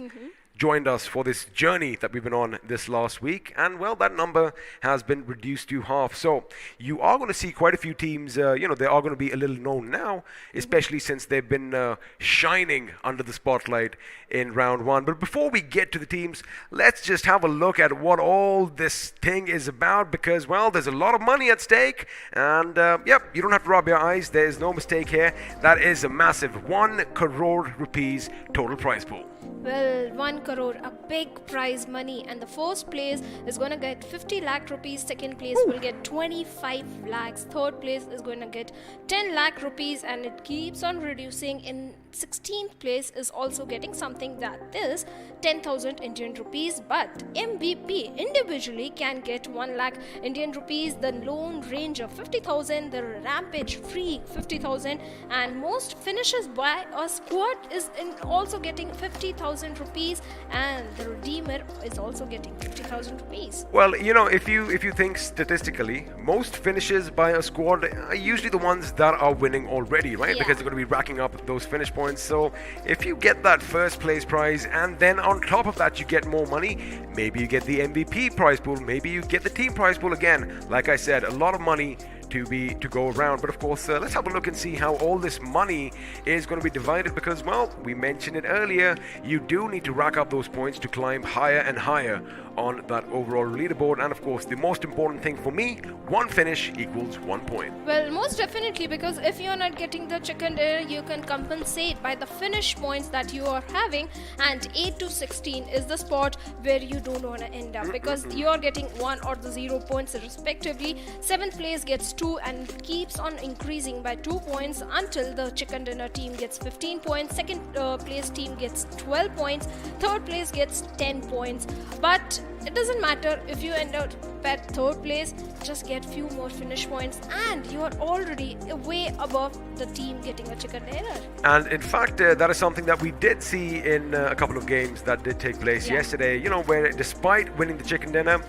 S5: joined us for this journey that we've been on this last week, and well, that number has been reduced to half. So you are going to see quite a few teams, they are going to be a little known now, especially since they've been shining under the spotlight in round one. But before we get to the teams, let's just have a look at what all this thing is about, because well, there's a lot of money at stake, and yep, you don't have to rub your eyes, there is no mistake here. That is a massive 1 crore rupees total prize pool.
S6: Well, 1 crore, a big prize money, and the first place is going to get 50 lakh rupees, second place will get 25 lakhs, third place is going to get 10 lakh rupees, and it keeps on reducing. In 16th place is also getting something that is 10,000 Indian rupees, but MVP individually can get 1 lakh Indian rupees, the Lone Ranger 50,000, the Rampage Freak 50,000, and most finishes by a squad is also getting 50,000 rupees, and the Redeemer is also getting 50,000 rupees.
S5: Well, if you think statistically, most finishes by a squad are usually the ones that are winning already, right?
S6: Yeah.
S5: Because they're going to be racking up those finish points. So if you get that first place prize, and then on top of that you get more money, maybe you get the MVP prize pool, maybe you get the team prize pool again. Like I said, a lot of money to go around. But of course, let's have a look and see how all this money is going to be divided, because well, we mentioned it earlier, you do need to rack up those points to climb higher and higher on that overall leaderboard. And of course, the most important thing for me, one finish equals 1 point.
S6: Well, most definitely, because if you're not getting the chicken dinner, you can compensate by the finish points that you are having, and 8 to 16 is the spot where you don't want to end up, because you're getting 1 or the 0 points respectively. 7th place gets 2 and keeps on increasing by 2 points until the chicken dinner team gets 15 points, second place team gets 12 points, third place gets 10 points. But it doesn't matter if you end up at third place, just get few more finish points, and you are already way above the team getting a chicken dinner.
S5: And in fact, that is something that we did see in a couple of games that did take place yesterday, you know, where despite winning the chicken dinner,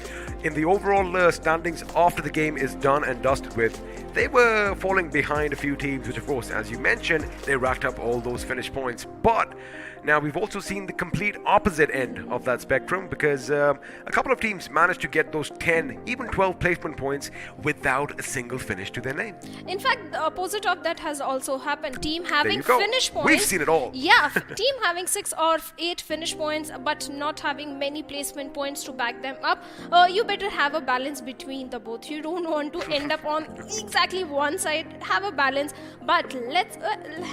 S5: in the overall standings after the game is done and dusted with, they were falling behind a few teams, which of course, as you mentioned, they racked up all those finish points. But now we've also seen the complete opposite end of that spectrum, because a couple of teams managed to get those 10, even 12 placement points without a single finish to their name.
S6: In fact, the opposite of that has also happened. Team having
S5: you go.
S6: finish points.
S5: We've seen it all.
S6: Yeah, team having 6 or 8 finish points, but not having many placement points to back them up. You better have a balance between the both. You don't want to end up on exactly one side. Have a balance. But let's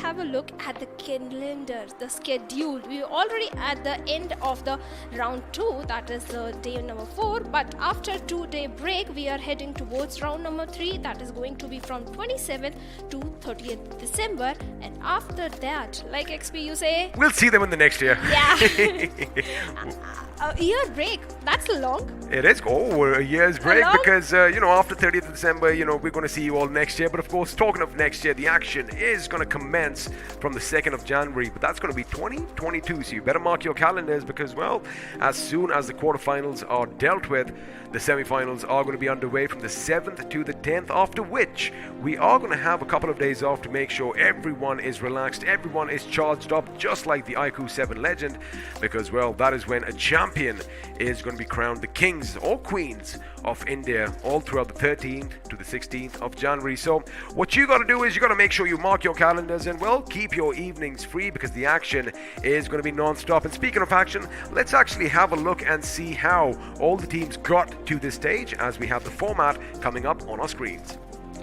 S6: have a look at the calendar, the schedule. We are already at the end of the round 2, that is day number 4. But after 2-day break, we are heading towards round number 3, that is going to be from 27th to 30th December. And after that, like XP, you say,
S5: We'll see them in the next year.
S6: yeah, a year break. That's long.
S5: It is. Oh, a year's break,
S6: Hello?
S5: because, you know, after 30th of December, you know, we're going to see you all next year. But of course, talking of next year, the action is going to commence from the 2nd of January. But that's going to be 2022. So you better mark your calendars, because, well, as soon as the quarterfinals are dealt with, the semifinals are going to be underway from the 7th to the 10th, after which we are going to have a couple of days off to make sure everyone is relaxed, everyone is charged up, just like the iQOO 7 legend, because, well, that is when a champion is going to be crowned the kings or queens of India all throughout the 13th to the 16th of January. So what you got to do is you got to make sure you mark your calendars and, well, keep your evenings free, because the action is going to be non-stop. And speaking of action, let's actually have a look and see how all the teams got to this stage, as we have the format coming up on our screens.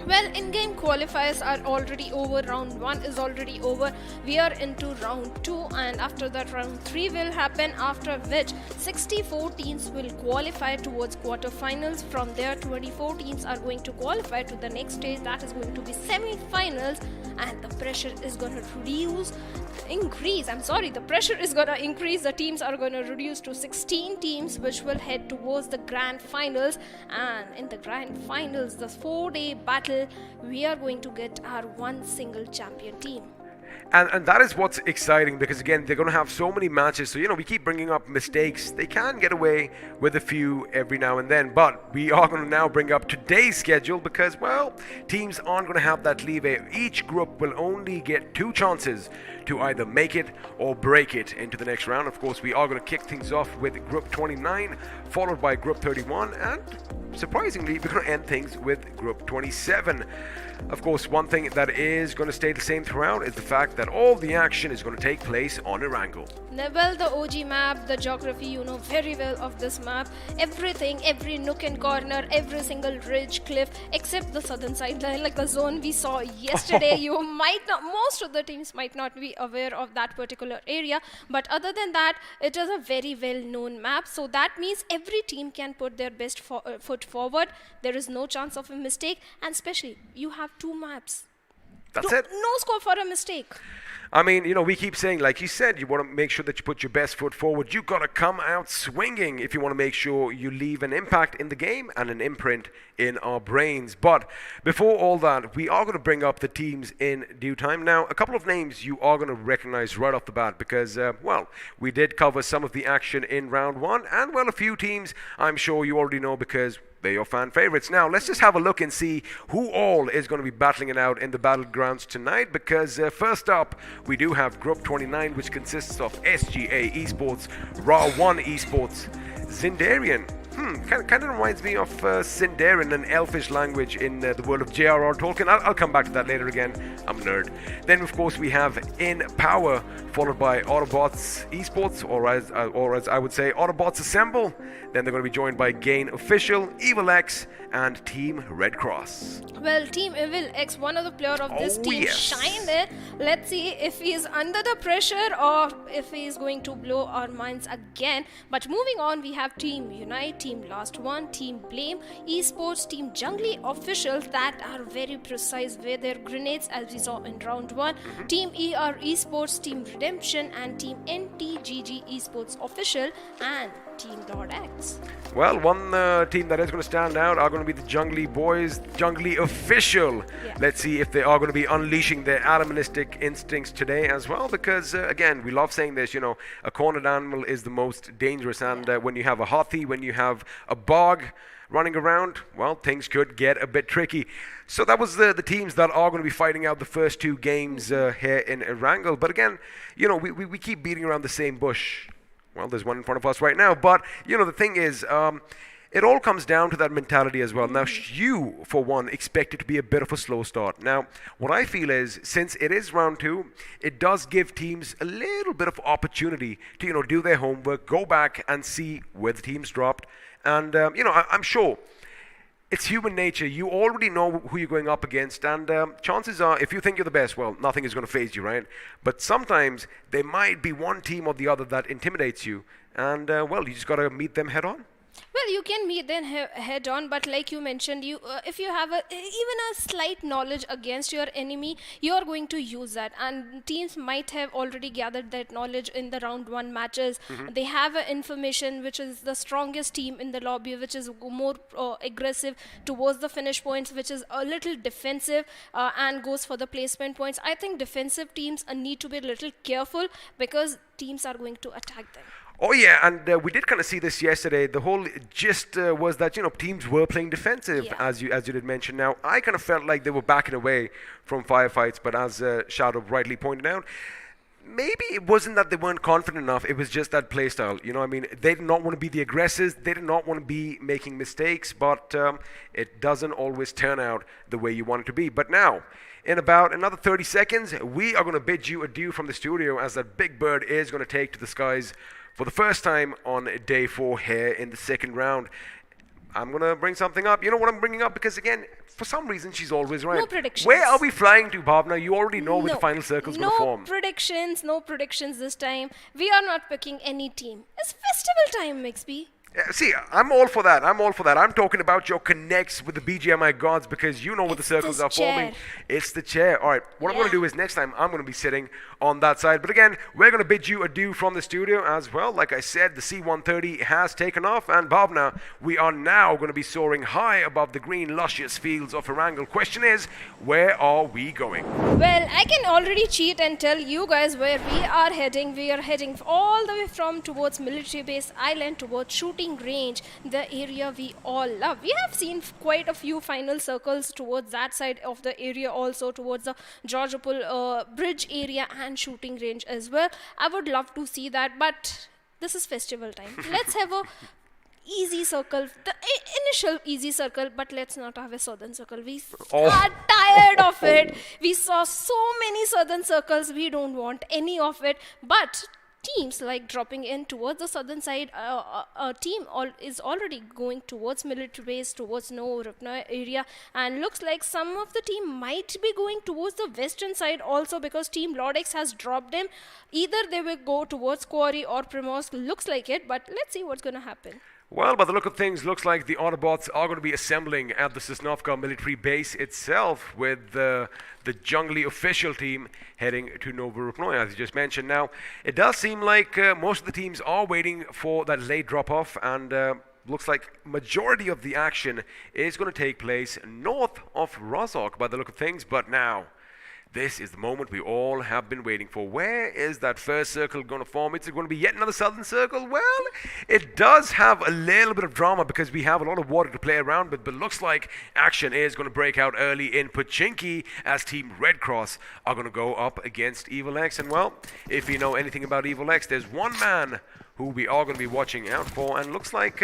S6: Well, in-game qualifiers are already over. Round 1 is already over. We are into round 2, and after that round 3 will happen, after which 64 teams will qualify towards quarterfinals. From there, 24 teams are going to qualify to the next stage, that is going to be semi-finals, and the pressure is going to the pressure is going to increase. The teams are going to reduce to 16 teams, which will head towards the grand finals. And in the grand finals, the 4-day battle, we are going to get our one single champion team.
S5: And that is what's exciting, because again, they're going to have so many matches. So, you know, we keep bringing up mistakes. They can get away with a few every now and then. But we are going to now bring up today's schedule, because, well, teams aren't going to have that leeway. Each group will only get 2 chances to either make it or break it into the next round. Of course, we are going to kick things off with Group 29, followed by Group 31, and surprisingly, we're going to end things with Group 27. Of course, one thing that is going to stay the same throughout is the fact that all the action is going to take place on Erangel.
S6: Well, the OG map, the geography, you know very well of this map. Everything, every nook and corner, every single ridge, cliff, except the southern sideline, like the zone we saw yesterday. You might not, most of the teams might not be aware of that particular area. But other than that, it is a very well-known map. So that means every team can put their best foot forward. There is no chance of a mistake. And especially, you have 2 maps.
S5: That's it.
S6: No scope for a mistake.
S5: I mean, you know, we keep saying, like you said, you want to make sure that you put your best foot forward. You got to come out swinging if you want to make sure you leave an impact in the game and an imprint in our brains. But before all that, we are going to bring up the teams in due time. Now, a couple of names you are going to recognize right off the bat, because, well, we did cover some of the action in round 1, and, well, a few teams I'm sure you already know, because they're your fan favorites. Now, let's just have a look and see who all is going to be battling it out in the Battlegrounds tonight, because first up, we do have Group 29, which consists of SGA Esports, Ra1 Esports, Zindarian. Kind of reminds me of Sindarin, an elfish language in the world of J.R.R. Tolkien. I'll come back to that later again. I'm a nerd. Then, of course, we have In Power, followed by Autobots Esports, or as I would say, Autobots Assemble. Then they're going to be joined by Gain Official, Evil X, and Team Red Cross.
S6: Well, Team Evil X, one of the players of this team,
S5: yes.
S6: shined it. Let's see if he's under the pressure or if he's going to blow our minds again. But moving on, we have Team Unite, Team Last One, Team Blame, Esports, Team Jungly officials that are very precise with their grenades as we saw in round 1, Team ER Esports, Team Redemption and Team NTGG Esports official and Team Lord X.
S5: Well, one team that is going to stand out are going to be the Jungly boys, Jungly official.
S6: Yeah.
S5: Let's see if they are going to be unleashing their animalistic instincts today as well, because again, we love saying this, you know, a cornered animal is the most dangerous, and when you have a Hathi, when you have a Bog running around, well, things could get a bit tricky. So that was the teams that are going to be fighting out the first 2 games here in Erangel. But again, you know, we keep beating around the same bush. Well, there's one in front of us right now. But, you know, the thing is, it all comes down to that mentality as well. Now, you, for one, expect it to be a bit of a slow start. Now, what I feel is, since it is round 2, it does give teams a little bit of opportunity to, you know, do their homework, go back and see where the teams dropped. And, you know, I'm sure it's human nature. You already know who you're going up against, and chances are, if you think you're the best, well, nothing is going to faze you, right? But sometimes there might be one team or the other that intimidates you, and well, you just got to meet them head on.
S6: Well, you can meet them head on, but like you mentioned, if you have even a slight knowledge against your enemy, you are going to use that. And teams might have already gathered that knowledge in the round 1 matches. They have information which is the strongest team in the lobby, which is more aggressive towards the finish points, which is a little defensive and goes for the placement points. I think defensive teams need to be a little careful because teams are going to attack them.
S5: Oh yeah, and we did kind of see this yesterday. The whole gist was that, you know, teams were playing defensive, as you did mention. Now, I kind of felt like they were backing away from firefights, but as Shadow rightly pointed out, maybe it wasn't that they weren't confident enough. It was just that playstyle. You know, I mean, they did not want to be the aggressors. They did not want to be making mistakes, but it doesn't always turn out the way you want it to be. But now, in about another 30 seconds, we are going to bid you adieu from the studio, as that big bird is going to take to the skies for the first time on day 4 here in the second round. I'm going to bring something up. You know what I'm bringing up? Because again, for some reason, she's always right.
S6: No predictions.
S5: Where are we flying to, Bhavna? You already know where the final circle's going to form.
S6: No predictions this time. We are not picking any team. It's festival time, Mixby.
S5: See, I'm all for that. I'm talking about your connects with the BGMI gods, because you know what the circles are forming. It's the chair. All right, what I'm going to do is next time I'm going to be sitting on that side. But again, we're going to bid you adieu from the studio as well. Like I said, the C-130 has taken off. And Bhavna, we are now going to be soaring high above the green, luscious fields of Erangel. Question is, where are we going?
S6: Well, I can already cheat and tell you guys where we are heading. We are heading all the way from towards military base island, towards shooting range, the area we all love. We have seen quite a few final circles towards that side of the area, also towards the Georgopol bridge area and shooting range as well. I would love to see that, but this is festival time. Let's have a easy circle, the initial easy circle, but let's not have a southern circle. We are tired of it. We saw so many southern circles. We don't want any of it, but teams like dropping in towards the southern side. A team is already going towards military base, towards Rupna area, and looks like some of the team might be going towards the western side also, because team Lord X has dropped in. Either they will go towards Quarry or Primorsk, looks like it, but let's see what's going to happen.
S5: Well, by the look of things, looks like the Autobots are going to be assembling at the Sosnovka military base itself, with the Jungly official team heading to Novorupnoye, as you just mentioned. Now, it does seem like most of the teams are waiting for that late drop-off, and looks like majority of the action is going to take place north of Rozhok, by the look of things. But now, this is the moment we all have been waiting for. Where is that first circle going to form? Is it going to be yet another southern circle? Well, it does have a little bit of drama because we have a lot of water to play around with, but looks like action is going to break out early in Pochinki as Team Red Cross are going to go up against Evil X. And well, if you know anything about Evil X, there's one man who we are going to be watching out for, and looks like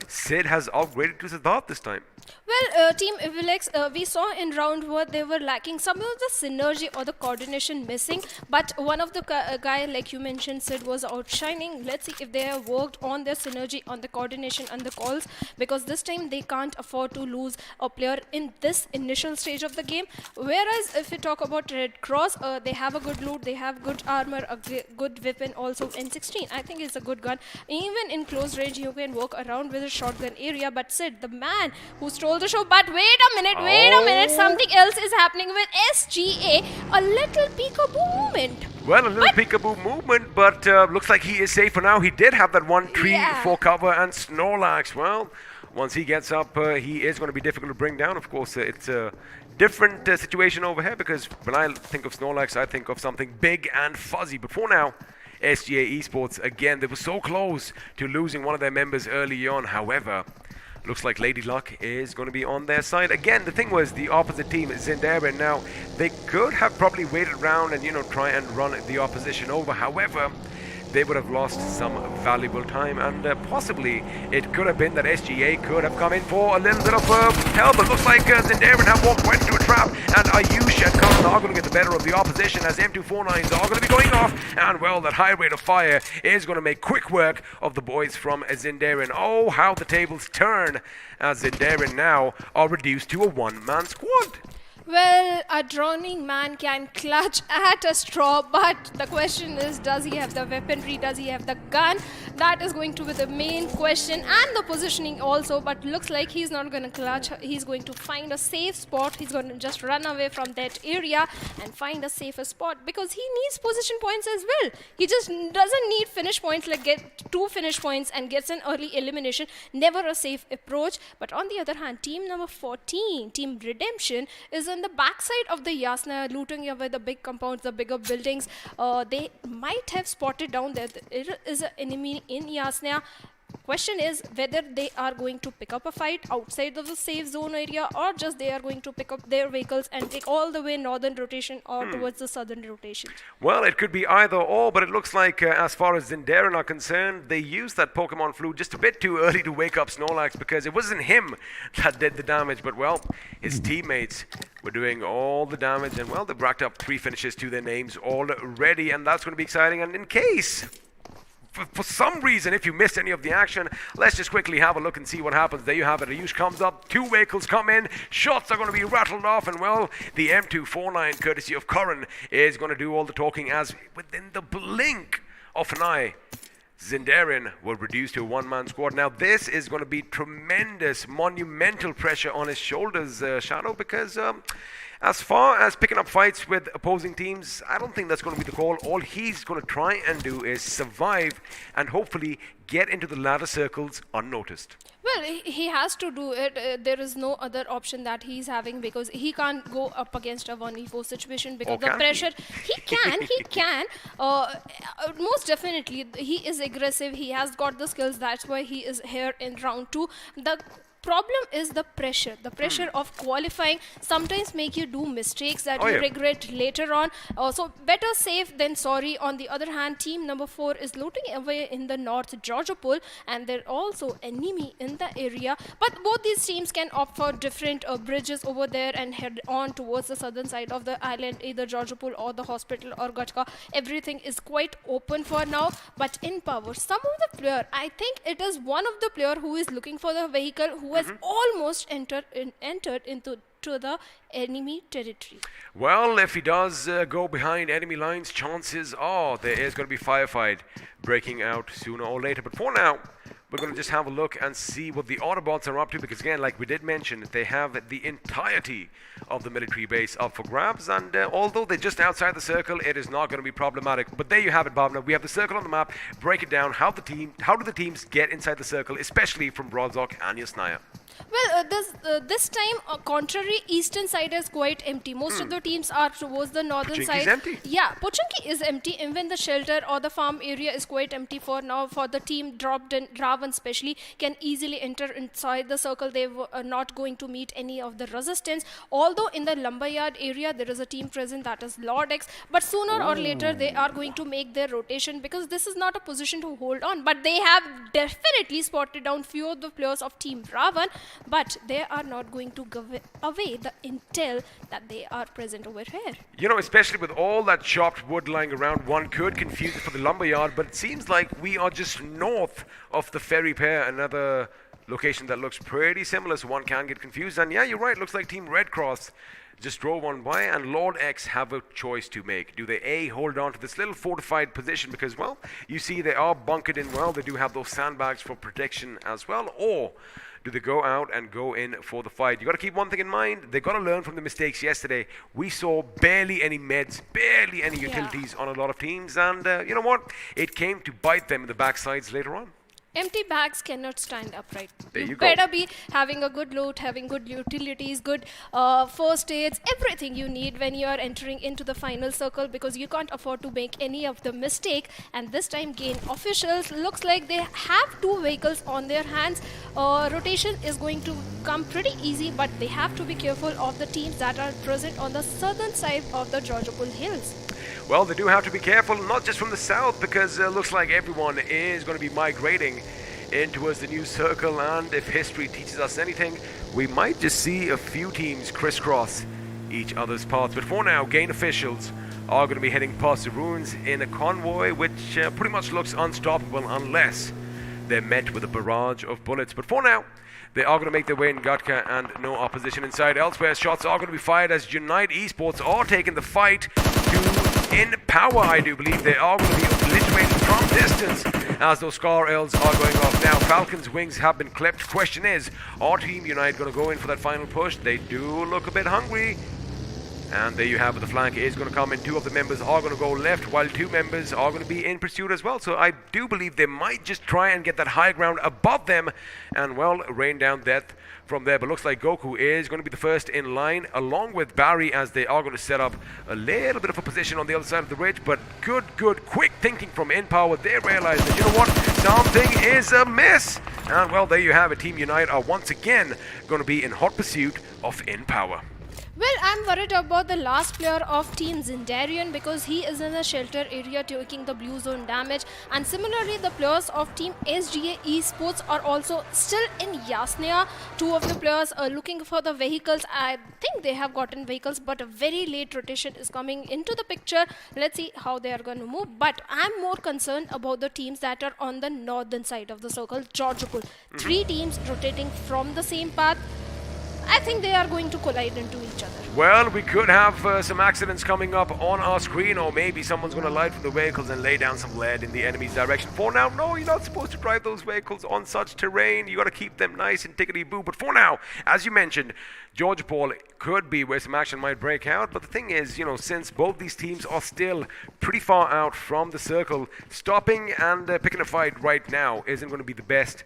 S5: Sid has upgraded to Siddharth this time.
S6: Well, Team Evil X, we saw in round 1 they were lacking some of the synergy or the coordination missing, but one of the guy, like you mentioned, Sid, was outshining. Let's see if they have worked on their synergy, on the coordination and the calls, because this time they can't afford to lose a player in this initial stage of the game. Whereas if we talk about Red Cross, they have a good loot, they have good armor, a good weapon, also N16. I think it's a good good gun. Even in close range, you can walk around with a shotgun area. But Sid, the man who stole the show. But wait a minute, something else is happening with SGA. A little peekaboo moment.
S5: Well, a little peekaboo movement, but looks like he is safe for now. He did have that one tree for cover, and Snorlax, well, once he gets up, he is going to be difficult to bring down. Of course, it's a different situation over here, because when I think of Snorlax, I think of something big and fuzzy. But for now, SGA Esports, again, they were so close to losing one of their members early on. However, looks like Lady Luck is going to be on their side. Again, the thing was, the opposite team, Zendaren, now, they could have probably waited around and, try and run the opposition over. However, they would have lost some valuable time, and possibly it could have been that SGA could have come in for a little bit of help. But looks like Zendaren have walked right into a trap, and iQOO and Karan are going to get the better of the opposition, as M249s are going to be going off, and well, that high rate of fire is going to make quick work of the boys from Zendaren. Oh, how the tables turn, as Zendaren now are reduced to a one-man squad.
S6: Well, a drowning man can clutch at a straw, but the question is, does he have the weaponry? Does he have the gun? That is going to be the main question, and the positioning also. But looks like he's not going to clutch. He's going to find a safe spot. He's going to just run away from that area and find a safer spot, because he needs position points as well. He just doesn't need finish points, like get 2 finish points and gets an early elimination. Never a safe approach. But on the other hand, team number 14, Team Redemption, is in the backside of the Yasna, looting away the big compounds, the bigger buildings. They might have spotted down that there is an enemy in Yasna. Question is whether they are going to pick up a fight outside of the safe zone area, or just they are going to pick up their vehicles and take all the way northern rotation or towards the southern rotation.
S5: Well, it could be either or, but it looks like as far as Zendaren are concerned, they used that Pokemon Flu just a bit too early to wake up Snorlax, because it wasn't him that did the damage, but well, his teammates were doing all the damage, and well, they've racked up 3 finishes to their names already, and that's going to be exciting. And in case for some reason, if you missed any of the action, let's just quickly have a look and see what happens. There you have it. Ayush comes up, 2 vehicles come in, shots are going to be rattled off, and well, the M249, courtesy of Karan, is going to do all the talking, as within the blink of an eye, Zendaren will reduce to a one-man squad. Now, this is going to be tremendous, monumental pressure on his shoulders, Shadow, because as far as picking up fights with opposing teams, I don't think that's going to be the call. All he's going to try and do is survive and hopefully get into the ladder circles unnoticed.
S6: Well, he has to do it. There is no other option that he's having, because he can't go up against a 1v4 situation because the pressure. He can. Most definitely, he is aggressive. He has got the skills. That's why he is here in round 2. The problem is the pressure of qualifying sometimes make you do mistakes that you regret later on. So better safe than sorry. On the other hand, team number 4 is looting away in the north Georgopol, and there also enemy in the area, but both these teams can opt for different bridges over there and head on towards the southern side of the island, either Georgopol or the hospital or Gachka. Everything is quite open for now, but in power, some of the player, I think it is one of the player who is looking for the vehicle, who has almost entered into the enemy territory.
S5: Well, if he does go behind enemy lines, chances are there is going to be firefight breaking out sooner or later. But for now, we're going to just have a look and see what the Autobots are up to, because again, like we did mention, they have the entirety of the military base up for grabs, and although they're just outside the circle, it is not going to be problematic. But there you have it, Bhavna. We have the circle on the map. Break it down. How do the teams get inside the circle, especially from Brodzok and Yasnaya?
S6: Well, this time, contrary, eastern side is quite empty. Most of the teams are towards the northern
S5: Pochinki
S6: side.
S5: is empty.
S6: Yeah, Pochinki is empty. Even the shelter or the farm area is quite empty for now. For the team dropped in, Ravan especially, can easily enter inside the circle. They are not going to meet any of the resistance. Although in the Lumberyard area, there is a team present, that is Lord X. But sooner or later, they are going to make their rotation, because this is not a position to hold on. But they have definitely spotted down few of the players of Team Ravan, but they are not going to give away the intel that they are present over here.
S5: You know, especially with all that chopped wood lying around, one could confuse it for the lumberyard, but it seems like we are just north of the ferry pair, another location that looks pretty similar, so one can get confused. And yeah, you're right, looks like Team Red Cross just drove on by, and Lord X have a choice to make. Do they A, hold on to this little fortified position because, well, you see they are bunkered in well, they do have those sandbags for protection as well, or do they go out and go in for the fight? You got to keep one thing in mind. They got to learn from the mistakes yesterday. We saw barely any meds, barely any utilities on a lot of teams, and you know what? It came to bite them in the backsides later on.
S6: Empty bags cannot stand upright.
S5: There you go.
S6: Better be having a good loot, having good utilities, good first aids, everything you need when you are entering into the final circle, because you can't afford to make any of the mistake. And this time Gain officials looks like they have 2 vehicles on their hands. Rotation is going to come pretty easy, but they have to be careful of the teams that are present on the southern side of the Georgiapol Hills.
S5: Well, they do have to be careful, not just from the south, because it looks like everyone is going to be migrating in towards the new circle, and if history teaches us anything, we might just see a few teams crisscross each other's paths. But for now, Gain officials are going to be heading past the ruins in a convoy which pretty much looks unstoppable unless they're met with a barrage of bullets. But for now, they are going to make their way in Gatka and no opposition inside. Elsewhere, shots are going to be fired as Unite Esports are taking the fight to in power. I do believe they are going to be obliterated from distance as those Scar Elves are going off. Now, Falcon's wings have been clipped. Question is, are Team Unite going to go in for that final push? They do look a bit hungry. And there you have it, the flank is going to come in. 2 of the members are going to go left, while 2 members are going to be in pursuit as well. So I do believe they might just try and get that high ground above them and, well, rain down death from there. But looks like Goku is going to be the first in line, along with Barry, as they are going to set up a little bit of a position on the other side of the ridge. But good, quick thinking from InPower. They realize that, you know what, something is amiss. And, well, there you have it. Team Unite are once again going to be in hot pursuit of InPower.
S6: Well, I'm worried about the last player of Team Zindarian because he is in a shelter area taking the blue zone damage, and similarly the players of Team SGA Esports are also still in Yasnaya. 2 of the players are looking for the vehicles. I think they have gotten vehicles, but a very late rotation is coming into the picture. Let's see how they are going to move, but I'm more concerned about the teams that are on the northern side of the circle, Georgiapol. 3 teams rotating from the same path. I think they are going to collide into each other.
S5: Well, we could have some accidents coming up on our screen, or maybe someone's going to light from the vehicles and lay down some lead in the enemy's direction. For now, no, you're not supposed to drive those vehicles on such terrain. You got to keep them nice and tickety-boo. But for now, as you mentioned, Georgiapol could be where some action might break out. But the thing is, you know, since both these teams are still pretty far out from the circle, stopping and picking a fight right now isn't going to be the best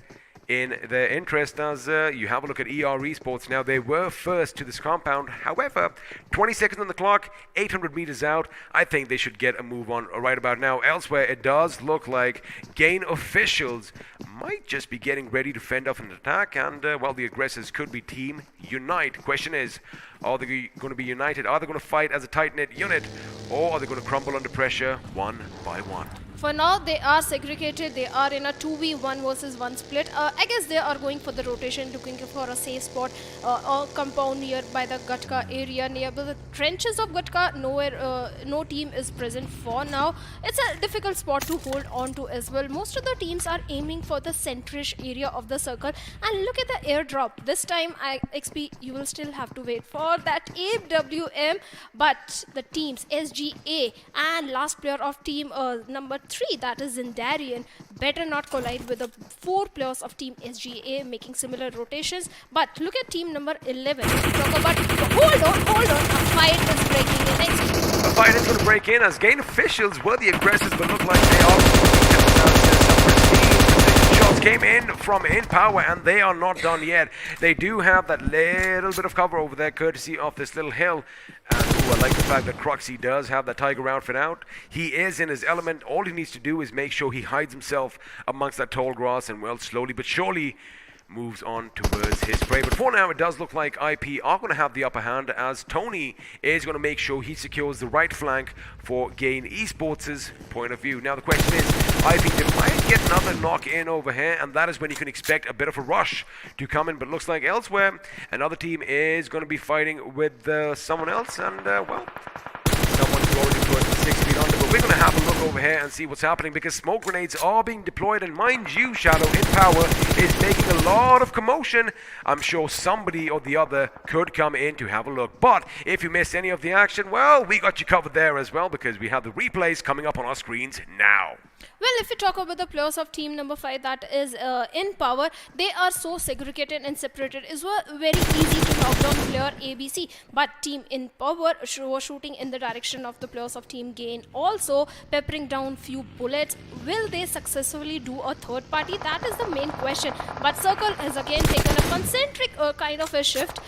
S5: in their interest, as you have a look at ER Esports. Now, they were first to this compound. However, 20 seconds on the clock, 800 meters out. I think they should get a move on right about now. Elsewhere, it does look like Gain officials might just be getting ready to fend off an attack, and, well, the aggressors could be Team Unite. Question is, are they going to be united? Are they going to fight as a tight-knit unit, or are they going to crumble under pressure one by one?
S6: For now, they are segregated. They are in a 2v1 versus 1 split. I guess they are going for the rotation, looking for a safe spot or compound nearby the Gatka area. Near the trenches of Gatka, nowhere, no team is present for now. It's a difficult spot to hold on to as well. Most of the teams are aiming for the centrish area of the circle. And look at the airdrop. This time, XP, you will still have to wait for that AWM. But the teams, SGA and last player of team number 3, that is Zindarian, better not collide with the 4 players of Team SGA making similar rotations. But look at team number 11. Talk about, hold on, a fight is breaking in. Next.
S5: A fight is going to break in as Gain officials were the aggressors, but look like they are. Shots came in from InPower, and they are not done yet. They do have that little bit of cover over there, courtesy of this little hill. And I like the fact that Croxy does have that Tiger outfit out. He is in his element. All he needs to do is make sure he hides himself amongst that tall grass and, well, slowly but surely moves on towards his prey. But for now, it does look like IP are going to have the upper hand, as Tony is going to make sure he secures the right flank for Gain Esports' point of view. Now, the question is, IP, they might get another knock in over here, and that is when you can expect a bit of a rush to come in. But looks like elsewhere, another team is going to be fighting with someone else, and, well, someone's already put 6 feet under. But we're going to have a look over here and see what's happening, because smoke grenades are being deployed, and mind you, Shadow in power is making a lot of commotion. I'm sure somebody or the other could come in to have a look. But if you missed any of the action, well, we got you covered there as well, because we have the replays coming up on our screens now.
S6: Well, if we talk about the players of team number 5, that is in power, they are so segregated and separated. It was very easy to knock down player ABC, but team in power was shooting in the direction of the players of team gain, also peppering down few bullets. Will they successfully do a third party? That is the main question. But Circle has again taken a concentric kind of a shift.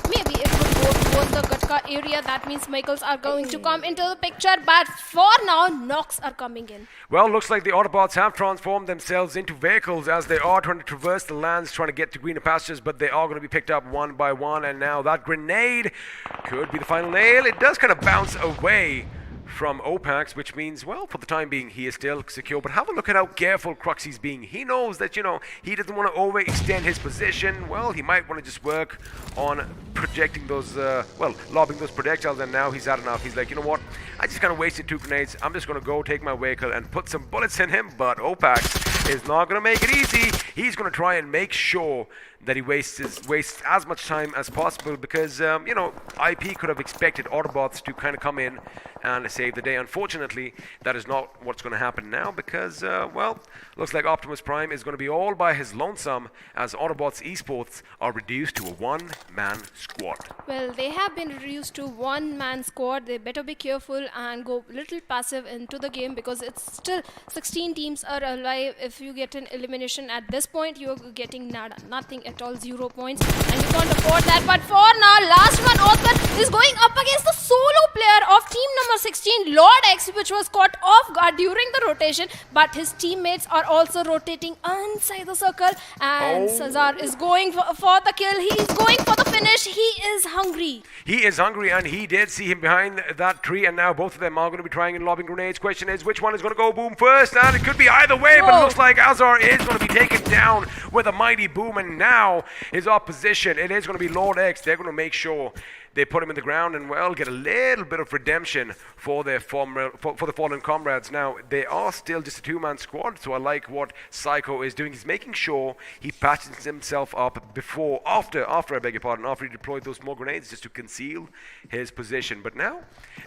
S6: Maybe it would go towards the Gatka area. That means Michaels are going to come into the picture, but for now, knocks are coming in.
S5: Well, looks like the Autobots have transformed themselves into vehicles as they are trying to traverse the lands, trying to get to greener pastures, but they are going to be picked up one by one, and now that grenade could be the final nail. It does kind of bounce away from Opax, which means, well, for the time being, he is still secure. But have a look at how careful Cruxy's being. He knows that, he doesn't want to overextend his position. Well, he might want to just work on projecting those, lobbing those projectiles, and now he's had enough. He's like, you know what? I just kind of wasted 2 grenades. I'm just going to go take my vehicle and put some bullets in him. But Opax is not going to make it easy. He's going to try and make sure that he wastes as much time as possible, because IP could have expected Autobots to kind of come in and save the day. Unfortunately, that is not what's going to happen now, because looks like Optimus Prime is going to be all by his lonesome as Autobots esports are reduced to a one-man squad.
S6: Well, they have been reduced to one-man squad. They better be careful and go a little passive into the game, because it's still 16 teams are alive. If you get an elimination at this point, you're getting nothing at all, 0 points, and you can't afford that. But for now, last one, Oscar is going up against the solo player of team number 16, Lord X, which was caught off guard during the rotation, but his teammates are also rotating inside the circle, and Cesar is going for the kill. He is going for the finish. He is hungry.
S5: He is hungry, and he did see him behind that tree, and now both of them are going to be trying and lobbing grenades. Question is, which one is going to go boom first? And it could be either way, but it looks like Azar is going to be taken down with a mighty boom, and now his opposition, it is going to be Lord X. They're going to make sure they put him in the ground and, well, get a little bit of redemption for their for the fallen comrades. Now, they are still just a 2-man squad, so I like what Psycho is doing. He's making sure he patches himself up after he deployed those small grenades, just to conceal his position. But now,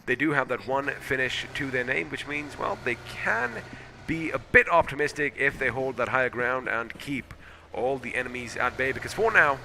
S5: they do have that one finish to their name, which means, well, they can be a bit optimistic if they hold that higher ground and keep all the enemies at bay, because for now,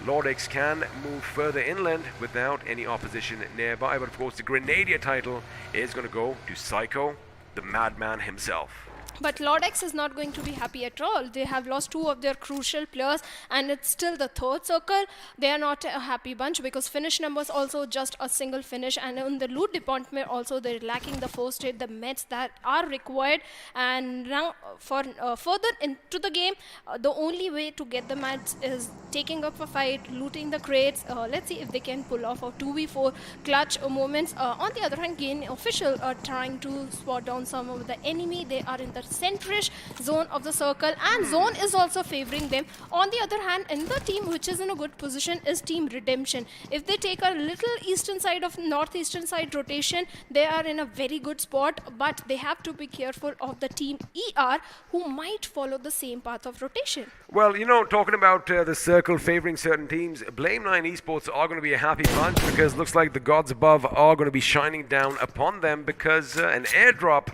S5: Lord X can move further inland without any opposition nearby. But of course, the Grenadier title is going to go to Psycho, the madman himself.
S6: But Lord X is not going to be happy at all. They have lost 2 of their crucial players, and it's still the 3rd circle. They are not a happy bunch, because finish numbers also just a single finish, and in the loot department also they're lacking the first aid, the meds that are required. And now for further into the game, the only way to get the meds is taking up a fight, looting the crates. Let's see if they can pull off a 2v4 clutch moments. On the other hand, Gain Official are trying to spot down some of the enemy. They are in the centrish zone of the circle, and zone is also favoring them. On the other hand, in the team which is in a good position is Team Redemption. If they take a little eastern side of northeastern side rotation, they are in a very good spot, but they have to be careful of the Team ER, who might follow the same path of rotation.
S5: Well, talking about the circle favoring certain teams, Blame 9 Esports are going to be a happy bunch, because looks like the gods above are going to be shining down upon them, because an airdrop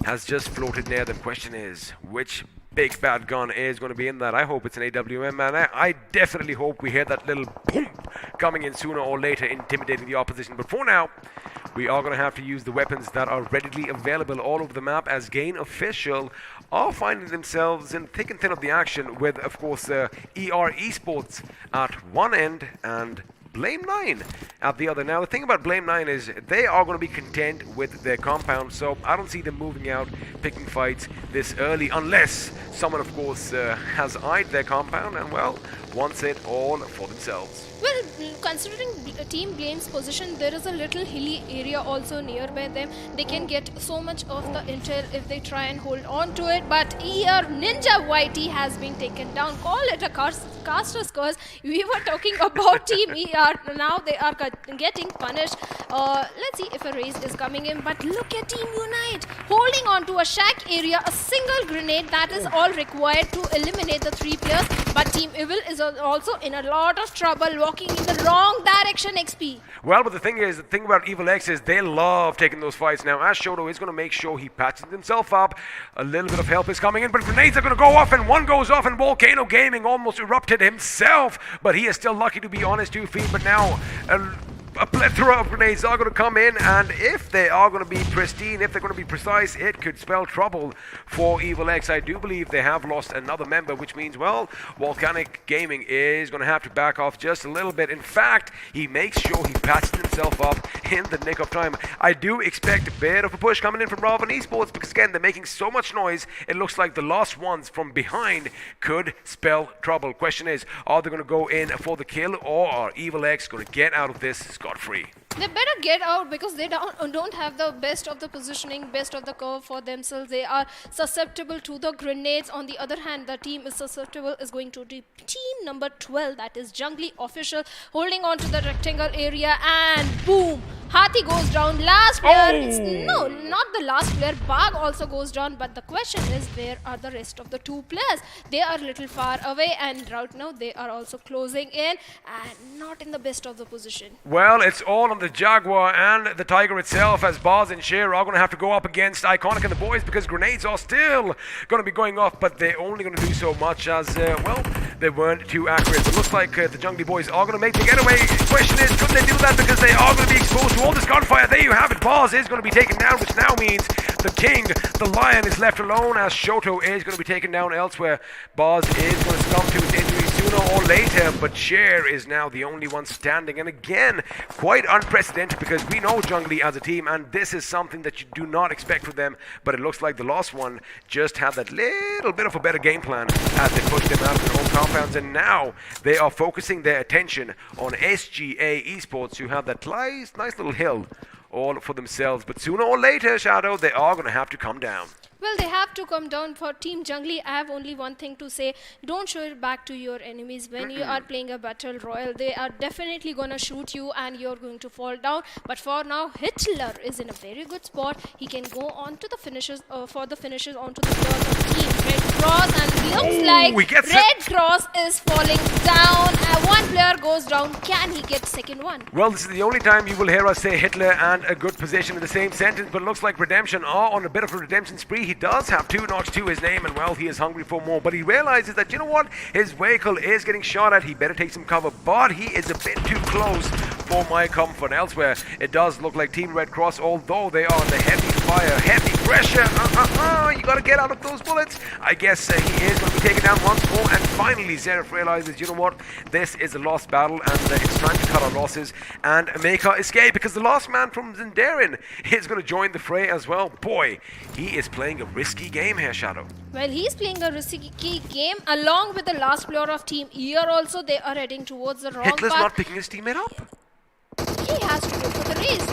S5: has just floated near them. Question is, which big bad gun is going to be in that? I hope it's an AWM, man. I definitely hope we hear that little boom coming in sooner or later, intimidating the opposition. But for now, we are going to have to use the weapons that are readily available all over the map, as Gain Official are finding themselves in thick and thin of the action, with, of course, ER Esports at one end and Blame 9 at the other. Now, the thing about Blame 9 is they are going to be content with their compound, so I don't see them moving out, picking fights this early, unless someone, of course, has eyed their compound and, well, wants it all for themselves.
S6: Well, considering Team Blame's position, there is a little hilly area also nearby them. They can get so much of the intel if they try and hold on to it. But here, Ninja YT has been taken down. Call it a caster's curse. We were talking about Team ER. Now they are getting punished. Let's see if a raise is coming in. But look at Team Unite holding on to a shack area, a single grenade that is all required to eliminate the 3 players. But Team Evil is also in a lot of trouble, walking in the wrong direction, XP.
S5: Well, but the thing about Evil X is they love taking those fights. Now, as Shoto is going to make sure he patches himself up. A little bit of help is coming in, but grenades are going to go off, and one goes off, and Volcano Gaming almost erupted himself. But he is still lucky to be on his 2 feet, but now a plethora of grenades are going to come in, and if they are going to be pristine, if they're going to be precise, it could spell trouble for Evil X. I do believe they have lost another member, which means, well, Volcanic Gaming is going to have to back off just a little bit. In fact, he makes sure he patches himself up in the nick of time. I do expect a bit of a push coming in from Raven Esports, because again, they're making so much noise, it looks like the last ones from behind could spell trouble. Question is, are they going to go in for the kill, or are Evil X going to get out of this scot-free?
S6: They better get out, because they don't have the best of the positioning, best of the curve for themselves. They are susceptible to the grenades. On the other hand, the team is susceptible is going to be team number 12, that is Jungly Official, holding on to the rectangle area, and boom! Hathi goes down. Last player, no, not the last player. Bag also goes down, but the question is, where are the rest of the 2 players? They are a little far away, and right now they are also closing in and not in the best of the position.
S5: Well, it's all on the Jaguar and the Tiger itself, as Baz and Cher are going to have to go up against Iconic and the boys, because grenades are still going to be going off, but they're only going to do so much as, well, they weren't too accurate. It looks like the Jungly boys are going to make the getaway. The question is, could they do that, because they are going to be exposed to all this gunfire? There you have it. Baz is going to be taken down, which now means the king, the lion, is left alone, as Shoto is going to be taken down elsewhere. Baz is going to succumb to his injury sooner or later, but Cher is now the only one standing, and again, quite unprecedented, because we know Jungly as a team, and this is something that you do not expect from them, but it looks like the last one just had that little bit of a better game plan as they pushed them out of their own compounds, and now they are focusing their attention on SGA Esports, who have that nice little hill all for themselves. But sooner or later, Shadow, they are going to have to come down.
S6: Well, they have to come down. For Team Jungly, I have only one thing to say. Don't show it back to your enemies. When you are playing a battle royal, they are definitely going to shoot you and you're going to fall down. But for now, Hitler is in a very good spot. He can go on to the finishes, for the finishes onto the third of Team Red Cross. And looks like Red Cross is falling down. One player goes down. Can he get second one?
S5: Well, this is the only time you will hear us say Hitler and a good position in the same sentence, but it looks like Redemption are on a bit of a redemption spree. He does have 2 knocks to his name, and well, he is hungry for more, but he realizes that, you know what, his vehicle is getting shot at. He better take some cover, but he is a bit too close for my comfort. Elsewhere, it does look like Team Red Cross, although they are under heavy fire, heavy pressure. You gotta get out of those bullets. I guess he is going to be taken down once more, and finally Zeref realizes, you know what, this is a lost battle, and it's time to cut our losses and make our escape, because the last man from Zendaren is going to join the fray as well. Boy, he is playing a risky game here, Shadow.
S6: Well, he's playing a risky game along with the last player of Team ER also. They are heading towards the wrong
S5: Hitler's
S6: path.
S5: not picking his teammate up.
S6: He has to go for the race.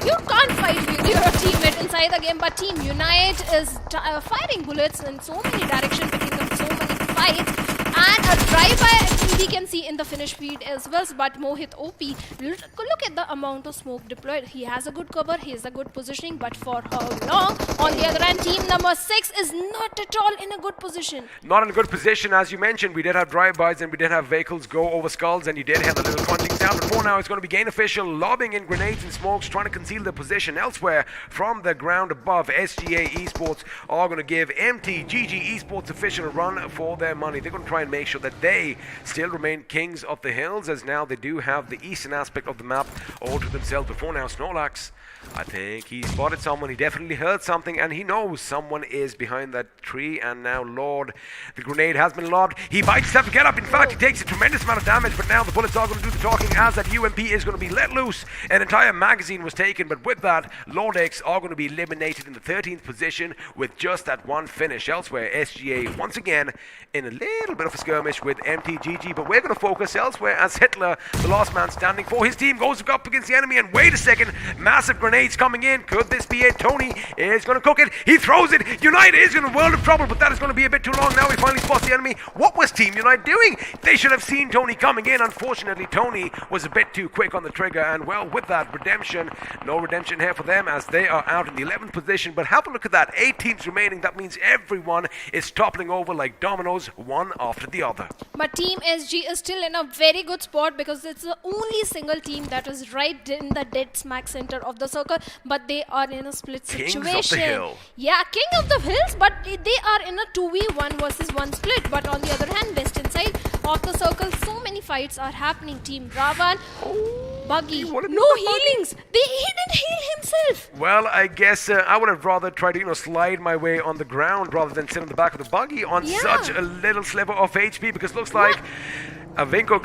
S6: You can't fight with your teammate inside the game, but Team Unite is firing bullets in so many directions, picking up so many fights. And a drive-by we can see in the finish feed as well, but Mohit OP, look at the amount of smoke deployed. He has a good cover, he has a good positioning, but for how long? On the other hand, team number 6 is not at all in a good position.
S5: Not in a good position, as you mentioned. We did have drive-bys and we did have vehicles go over skulls, and you did have the little crunching sound. But for now, it's going to be Gain Official lobbing in grenades and smokes, trying to conceal their position elsewhere from the ground above. SGA Esports are going to give MTGG Esports Official a run for their money. They're going to try and make sure that they still remain kings of the hills, as now they do have the eastern aspect of the map all to themselves. Before now, Snorlax, I think he spotted someone. He definitely heard something, and he knows someone is behind that tree. And now Lord, the grenade has been lobbed. He bites himself to get up. In fact, he takes a tremendous amount of damage, but now the bullets are going to do the talking, as that UMP is going to be let loose. An entire magazine was taken, but with that, Lord X are going to be eliminated in the 13th position with just that one finish. Elsewhere, SGA once again in a little bit of a skirmish with MTGG, but we're going to focus elsewhere as Hitler, the last man standing for his team, goes up against the enemy, and wait a second, massive grenades coming in. Could this be it? Tony is going to cook it. He throws it. Unite is in a world of trouble, but that is going to be a bit too long. Now he finally spots the enemy. What was Team Unite doing? They should have seen Tony coming in. Unfortunately, Tony was a bit too quick on the trigger, and well, with that, redemption. No redemption here for them as they are out in the 11th position, but have a look at that. 8 teams remaining. That means everyone is toppling over like dominoes, one after the other.
S6: But Team SG is still in a very good spot because it's the only single team that is right in the dead smack center of the circle, but they are in a split situation.
S5: Kings of the Hill.
S6: Yeah, King of the Hills, but they are in a 2v1 versus 1 split. But on the other hand, western side of the circle, so many fights are happening. Team Ravan, Buggy, no healings. He didn't heal himself.
S5: Well, I guess I would have rather tried to, slide my way on the ground rather than sit on the back of the buggy on such a little sliver of HP, because looks like Vanko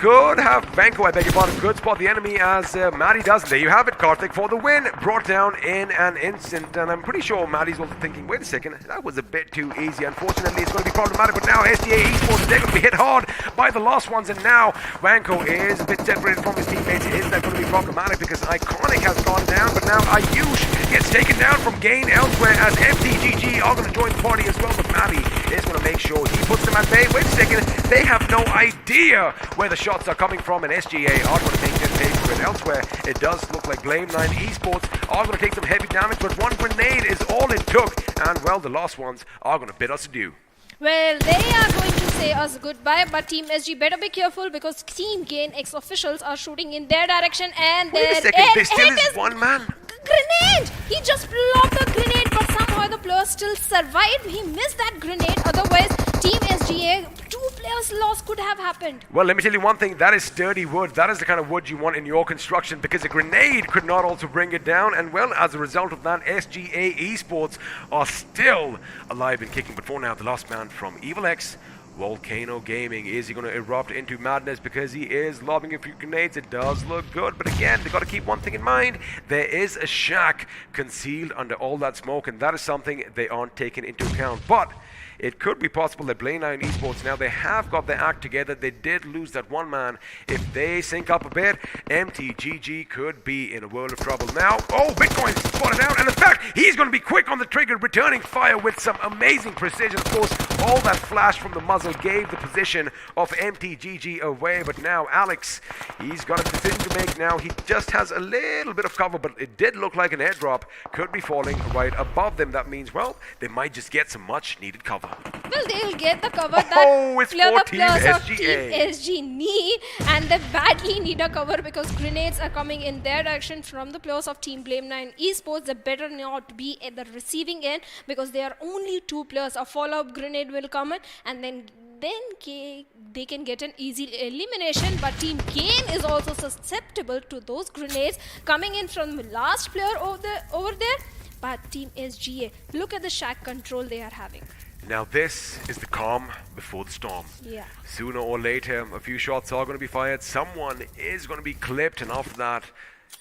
S5: could spot the enemy as Maddie does. There you have it, Karthik for the win, brought down in an instant, and I'm pretty sure Maddie's also thinking, wait a second, that was a bit too easy. Unfortunately, it's going to be problematic, but now SGA Esports, they're going to be hit hard by the last ones, and now Vanko is a bit separated from his teammates. Is that going to be problematic because Iconic has gone down, but now Ayush gets taken down from Gain elsewhere as MTGG are going to join the party as well, but Maddie is going to make sure he puts them at bay. Wait a second, they have no idea where the shots are coming from, and SGA are going to make their pay for it. Elsewhere, it does look like Blame9 Esports are going to take some heavy damage, but one grenade is all it took, and well, the last ones are going to bid us adieu.
S6: Well, they are going to say us goodbye, but Team SG better be careful because Team Gain ex-officials are shooting in their direction, and
S5: Wait a second, there still is one man.
S6: Grenade! He just lobbed a grenade, but somehow the player still survived. He missed that grenade, otherwise Team SGA, 2 players lost could have happened.
S5: Well, let me tell you one thing, that is sturdy wood. That is the kind of wood you want in your construction, because a grenade could not also bring it down, and well, as a result of that, SGA Esports are still alive and kicking. But for now, the last man from Evil X, Volcano Gaming, is he going to erupt into madness because he is lobbing a few grenades? It does look good, but again, they got to keep one thing in mind. There is a shack concealed under all that smoke, and that is something they aren't taking into account. But it could be possible that Blame9 Esports, now they have got their act together. They did lose that one man. If they sync up a bit, MTGG could be in a world of trouble. Now, Bitcoin spotted out, and in fact, he's going to be quick on the trigger, returning fire with some amazing precision. Of course, all that flash from the muzzle gave the position of MTGG away, but now Alex, he's got a decision to make now. He just has a little bit of cover, but it did look like an airdrop could be falling right above them. That means, well, they might just get some much needed cover.
S6: Well, they'll get the cover that
S5: it's for Team
S6: Team
S5: SGA.
S6: SG need, and they badly need a cover because grenades are coming in their direction from the players of Team Blame9 Esports. They better not be at the receiving end because there are only 2 players. A follow-up grenade will come in, and then they can get an easy elimination. But Team Gain is also susceptible to those grenades coming in from the last player over there. But Team SGA, look at the shack control they are having.
S5: Now this is the calm before the storm.
S6: Yeah.
S5: Sooner or later, a few shots are going to be fired. Someone is going to be clipped, and after that,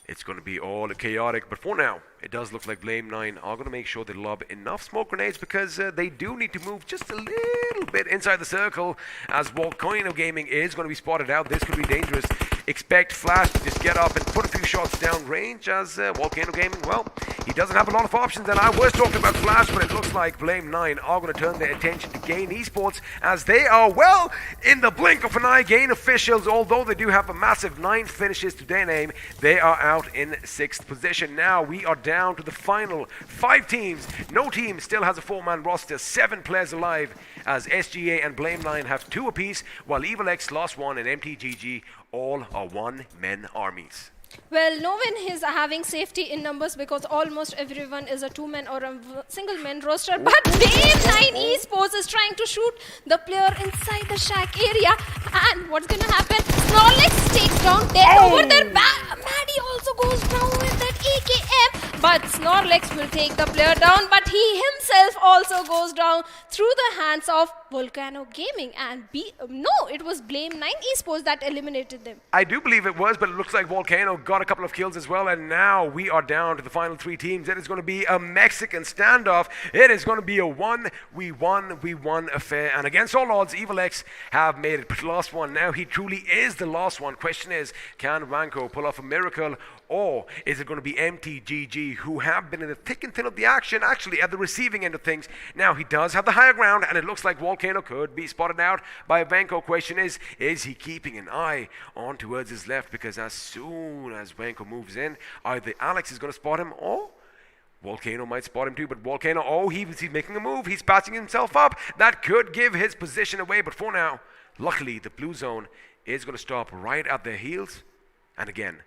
S5: it's going to be all chaotic. But for now, it does look like Blame9 are going to make sure they lob enough smoke grenades because they do need to move just a little bit inside the circle as Volcano Gaming is going to be spotted out. This could be dangerous. Expect Flash to just get up and put a few shots down range as Volcano Gaming, well, he doesn't have a lot of options, and I was talking about Flash, but it looks like Blame9 are going to turn their attention to Gain Esports as they are, well, in the blink of an eye. Gain officials, although they do have a massive 9 finishes to their name, they are out in 6th position. Now we are down to the final 5 teams. No team still has a 4-man roster, 7 players alive as SGA and Blame9 have 2 apiece, while Evil X, Lost One, and MTGG all are 1-man armies.
S6: Well, no one is having safety in numbers because almost everyone is a 2-man or a single-man roster. But Blame9 Esports is trying to shoot the player inside the shack area. And what's going to happen? Snorlax takes down dead over there. Maddie also goes down with that AKM. But Snorlax will take the player down. But he he himself also goes down through the hands of Volcano Gaming. And no, it was Blame 9 Esports that eliminated them.
S5: I do believe it was, but it looks like Volcano got a couple of kills as well, and now we are down to the final 3 teams. It is going to be a Mexican standoff. It is going to be a 1v1 affair, and against all odds, Evil X have made it. But last one, now he truly is the last one. Question is, can Vanko pull off a miracle, or is it going to be MTGG, who have been in the thick and thin of the action, actually at the receiving end of things? Now, he does have the higher ground, and it looks like Volcano could be spotted out by Vanko. Question is he keeping an eye on towards his left? Because as soon as Vanko moves in, either Alex is going to spot him, or Volcano might spot him too. But Volcano, he's making a move. He's patching himself up. That could give his position away. But for now, luckily, the blue zone is going to stop right at their heels. And again,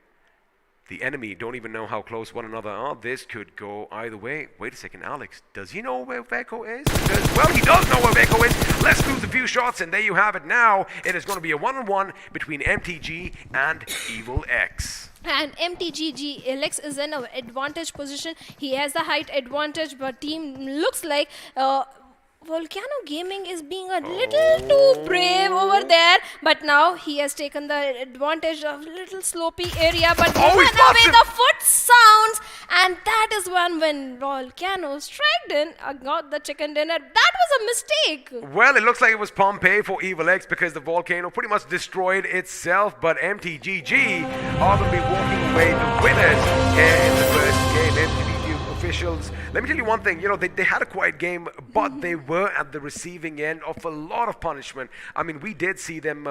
S5: the enemy don't even know how close one another are. This could go either way. Wait a second, Alex, does he know where Veko is? Because, well, he does know where Veko is. Let's lose a few shots, and there you have it. Now, it is going to be a 1-on-1 between MTG and Evil X.
S6: And MTGG, Alex is in an advantage position. He has the height advantage, but team looks like Volcano Gaming is being a little too brave over there. But now he has taken the advantage of little slopey area. But given away the foot sounds, and that is when Volcano striked in, got the chicken dinner. That was a mistake.
S5: Well, it looks like it was Pompeii for Evil X, because the Volcano pretty much destroyed itself. But MTGG are going to be walking away the winners in the first game. MTGG officials, let me tell you one thing, they had a quiet game, but they were at the receiving end of a lot of punishment. I mean, we did see them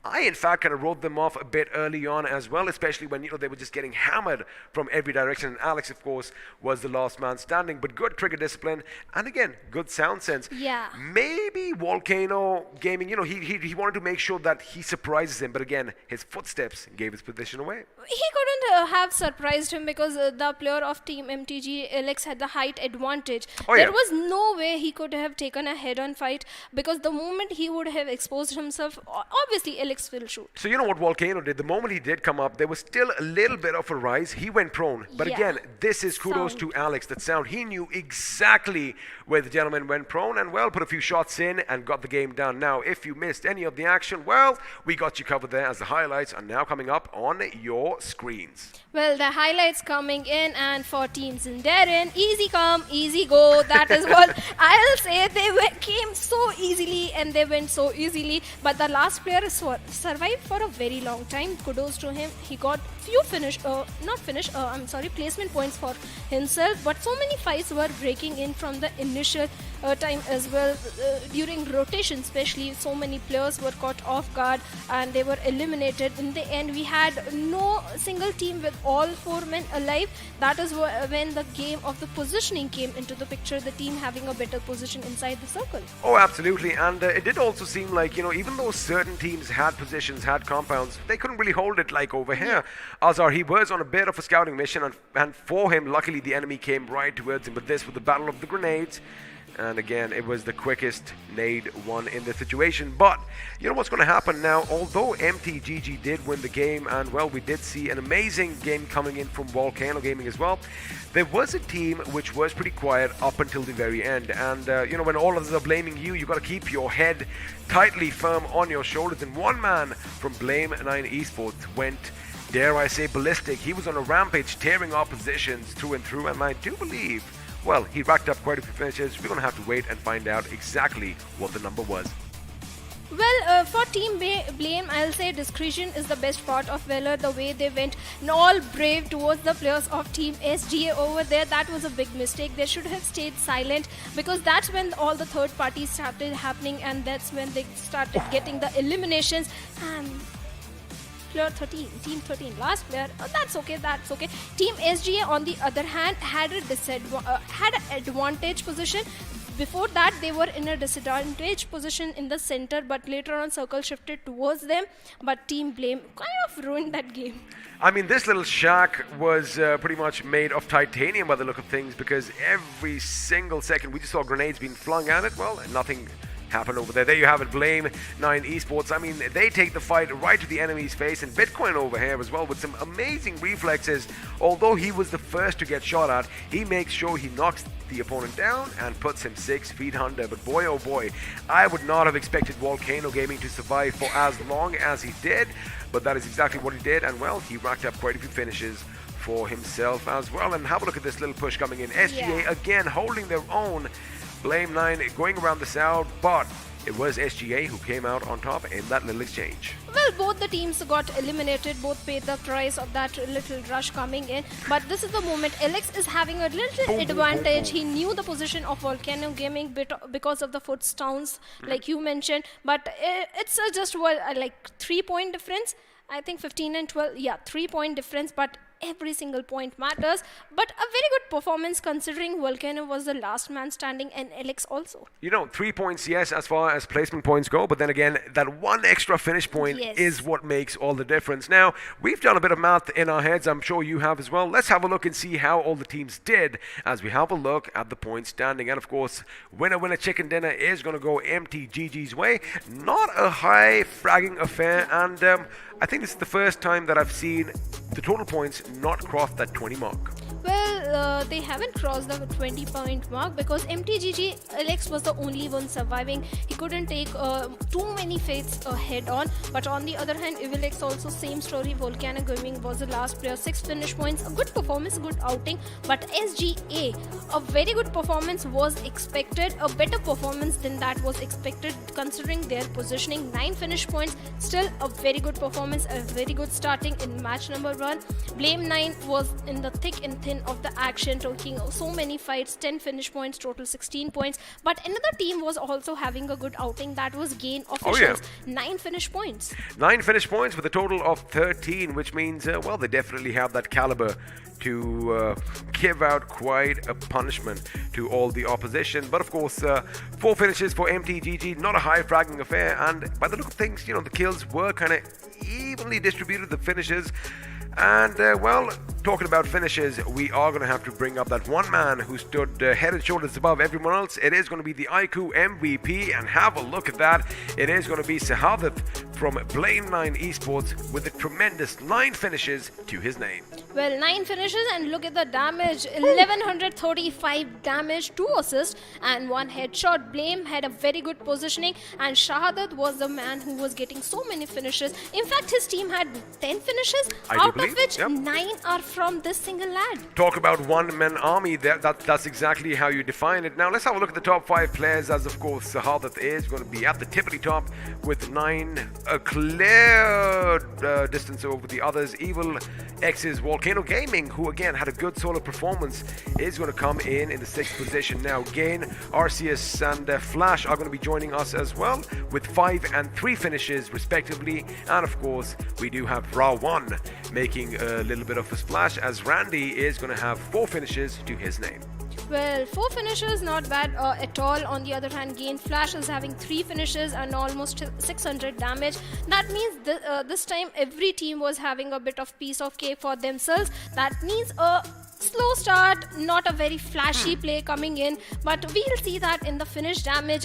S5: I, in fact, kind of wrote them off a bit early on as well, especially when, they were just getting hammered from every direction. And Alex, of course, was the last man standing. But good trigger discipline, and again, good sound sense.
S6: Yeah.
S5: Maybe Volcano Gaming, he wanted to make sure that he surprises him. But again, his footsteps gave his position away.
S6: He couldn't have surprised him, because the player of Team MTG, Alex, had the height advantage. There was no way he could have taken a head-on fight, because the moment he would have exposed himself, obviously Alex will shoot.
S5: So you know what Volcano did? The moment he did come up, there was still a little bit of a rise. He went prone. But again, this is kudos to Alex. That sound. He knew exactly where the gentleman went prone, and well, put a few shots in and got the game done. Now, if you missed any of the action, well, we got you covered there, as the highlights are now coming up on your screens.
S6: Well, the highlights coming in, and for teams in Darren, easy come, easy go. That is what I'll say. They came so easily, and they went so easily. But the last player survived for a very long time. Kudos to him. He got few placement points for himself. But so many fights were breaking in from the initial time as well. During rotation, especially, so many players were caught off guard, and they were eliminated. In the end, we had no single team with all 4 men alive. That is when the game of the positioning came into the picture, the team having a better position inside the circle.
S5: Oh, absolutely. And it did also seem like, even though certain teams had positions, had compounds, they couldn't really hold it like over here. Azar, he was on a bit of a scouting mission, and for him, luckily, the enemy came right towards him. But this was the battle of the grenades. And again, it was the quickest nade one in the situation. But you know what's going to happen now? Although MTGG did win the game, and well, we did see an amazing game coming in from Volcano Gaming as well, there was a team which was pretty quiet up until the very end. And when all others are blaming you, you got to keep your head tightly firm on your shoulders. And one man from Blame 9 Esports went, dare I say, ballistic. He was on a rampage, tearing oppositions through and through. And I do believe, well, he racked up quite a few finishes. We're going to have to wait and find out exactly what the number was.
S6: Well, for Team Blame, I'll say discretion is the best part of Valor. The way they went all brave towards the players of Team SGA over there, that was a big mistake. They should have stayed silent, because that's when all the third parties started happening, and that's when they started getting the eliminations. And player 13, Team 13, last player, that's okay. Team SGA, on the other hand, had an advantage position. Before that, they were in a disadvantaged position in the center, but later on, circle shifted towards them. But Team Blame kind of ruined that game.
S5: I mean, this little shack was pretty much made of titanium by the look of things, because every single second we just saw grenades being flung at it. Well, nothing happen over there. There you have it, Blame 9 Esports. I mean, they take the fight right to the enemy's face, and Bitcoin over here as well with some amazing reflexes. Although he was the first to get shot at, he makes sure he knocks the opponent down and puts him 6 feet under. But boy, oh boy, I would not have expected Volcano Gaming to survive for as long as he did, but that is exactly what he did, and well, he racked up quite a few finishes for himself as well. And have a look at this little push coming in. SGA again holding their own. Blame 9 going around the south, but it was SGA who came out on top in that little exchange.
S6: Well, both the teams got eliminated, both paid the price of that little rush coming in. But this is the moment Alex is having a little advantage. He knew the position of Volcano Gaming because of the footstones, like you mentioned. But it's just like 3-point difference. I think 15 and 12, yeah, 3-point difference. But every single point matters, but a very good performance considering Volcano was the last man standing and Alex also.
S5: You know, 3 points, yes, as far as placement points go, but then again, that one extra finish point is what makes all the difference. Now, we've done a bit of math in our heads, I'm sure you have as well. Let's have a look and see how all the teams did as we have a look at the point standing. And of course, winner chicken dinner is going to go MTGG's way. Not a high fragging affair, and I think this is the first time that I've seen the total points not cross that 20 mark.
S6: Well, they haven't crossed the 20-point mark because MTGG Alex was the only one surviving. He couldn't take too many fates head on. But on the other hand, Evilex also same story. Volcano Gaming was the last player, 6 finish points. A good performance, good outing. But SGA, a very good performance was expected. A better performance than that was expected considering their positioning. 9 finish points, still a very good performance, a very good starting in match number 1. Blame 9 was in the thick and thin of the action, taking so many fights, 10 finish points, total 16 points. But another team was also having a good outing, that was Gain Officials, 9 finish points.
S5: 9 finish points with a total of 13, which means, well, they definitely have that caliber to give out quite a punishment to all the opposition. But of course, 4 finishes for MTGG, not a high fragging affair, and by the look of things, you know, the kills were kind of evenly distributed, the finishes. And well, talking about finishes, we are going to have to bring up that one man who stood head and shoulders above everyone else. It is going to be the iQOO MVP, and have a look at that. It is going to be Sahadat from Blame 9 Esports with a tremendous 9 finishes to his name.
S6: Well, 9 finishes, and look at the damage, 1135 damage, 2 assists and 1 headshot. Blame had a very good positioning, and Shahadat was the man who was getting so many finishes. In fact, his team had 10 finishes, out of which 9 are from this single lad.
S5: Talk about one-man army, that's exactly how you define it. Now let's have a look at the top 5 players, as of course Sahadat is going to be at the tippity top with 9, a clear distance over the others. Evil X's Volcano Gaming, who again had a good solo performance, is going to come in the 6th position. Now Gain, Arceus and Flash are going to be joining us as well with 5 and 3 finishes respectively. And of course we do have Ra1 making a little bit of a splash, as Randy is going to have 4 finishes to his name.
S6: Well, 4 finishes, not bad at all. On the other hand, Gain Flash is having 3 finishes and almost 600 damage. That means this time every team was having a bit of piece of cake for themselves. That means a slow start, not a very flashy play coming in, but we'll see that in the finish damage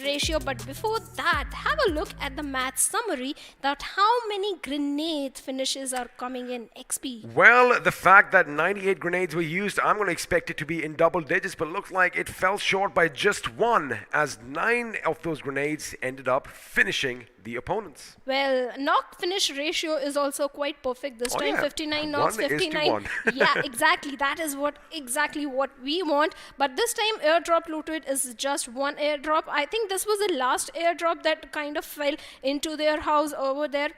S6: ratio. But before that, have a look at the match summary, that how many grenade finishes are coming in XP.
S5: Well, the fact that 98 grenades were used, I'm going to expect it to be in double digits, but looks like it fell short by just 1, as 9 of those grenades ended up finishing the opponents.
S6: Well, knock finish ratio is also quite perfect this time. 59 knocks,
S5: 59.
S6: Yeah, exactly. That is exactly what we want. But this time airdrop looted is just 1 airdrop. I think this was the last airdrop that kind of fell into their house over there.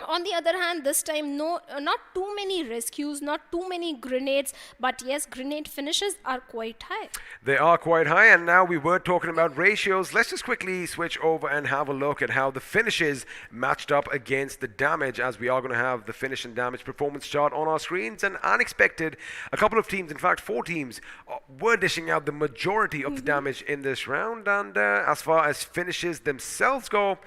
S6: On the other hand, this time not too many rescues, not too many grenades, but yes, grenade finishes are quite high.
S5: They are quite high, and now we were talking about ratios. Let's just quickly switch over and have a look at how the finishes matched up against the damage, as we are going to have the finish and damage performance chart on our screens. And unexpected, a couple of teams, in fact 4 teams, were dishing out the majority of the damage in this round. And as far as finishes themselves go,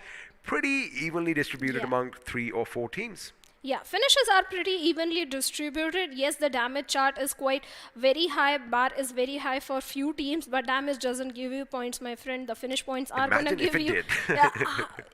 S5: pretty evenly distributed among 3 or 4 teams.
S6: Yeah, finishes are pretty evenly distributed. Yes, the damage chart is quite very high. Bar is very high for few teams, but damage doesn't give you points, my friend. The finish points are gonna
S5: Imagine if
S6: give
S5: it
S6: you.
S5: did.
S6: Yeah,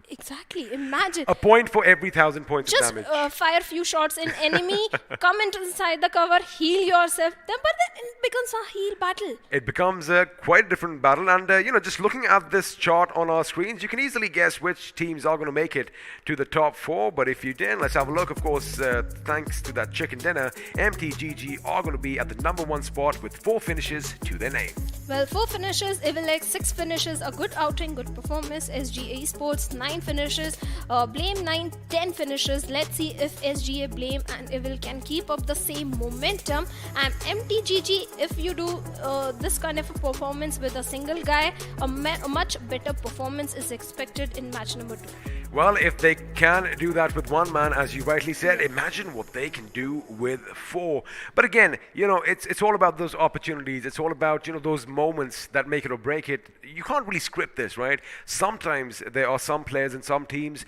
S6: exactly. Imagine.
S5: A point for every 1,000 points
S6: Just
S5: of damage.
S6: fire few shots in enemy, come inside the cover, heal yourself. But then it becomes a heal battle.
S5: It becomes quite a different battle, and just looking at this chart on our screens, you can easily guess which teams are going to make it to the top 4. But if you didn't, let's have a look. Of course, thanks to that chicken dinner, MTGG are going to be at the #1 spot with 4 finishes to their name.
S6: Well, 4 finishes, Evil X 6 finishes, a good outing, good performance. SGA Sports 9 finishes, Blame 9, 10 finishes. Let's see if SGA, Blame and Evil can keep up the same momentum. And MTGG, if you do this kind of a performance with a single guy, a much better performance is expected in match number 2.
S5: Well, if they can do that with one man, as you rightly said, imagine what they can do with 4. But again, it's all about those opportunities. It's all about, those moments that make it or break it. You can't really script this, right? Sometimes there are some players and some teams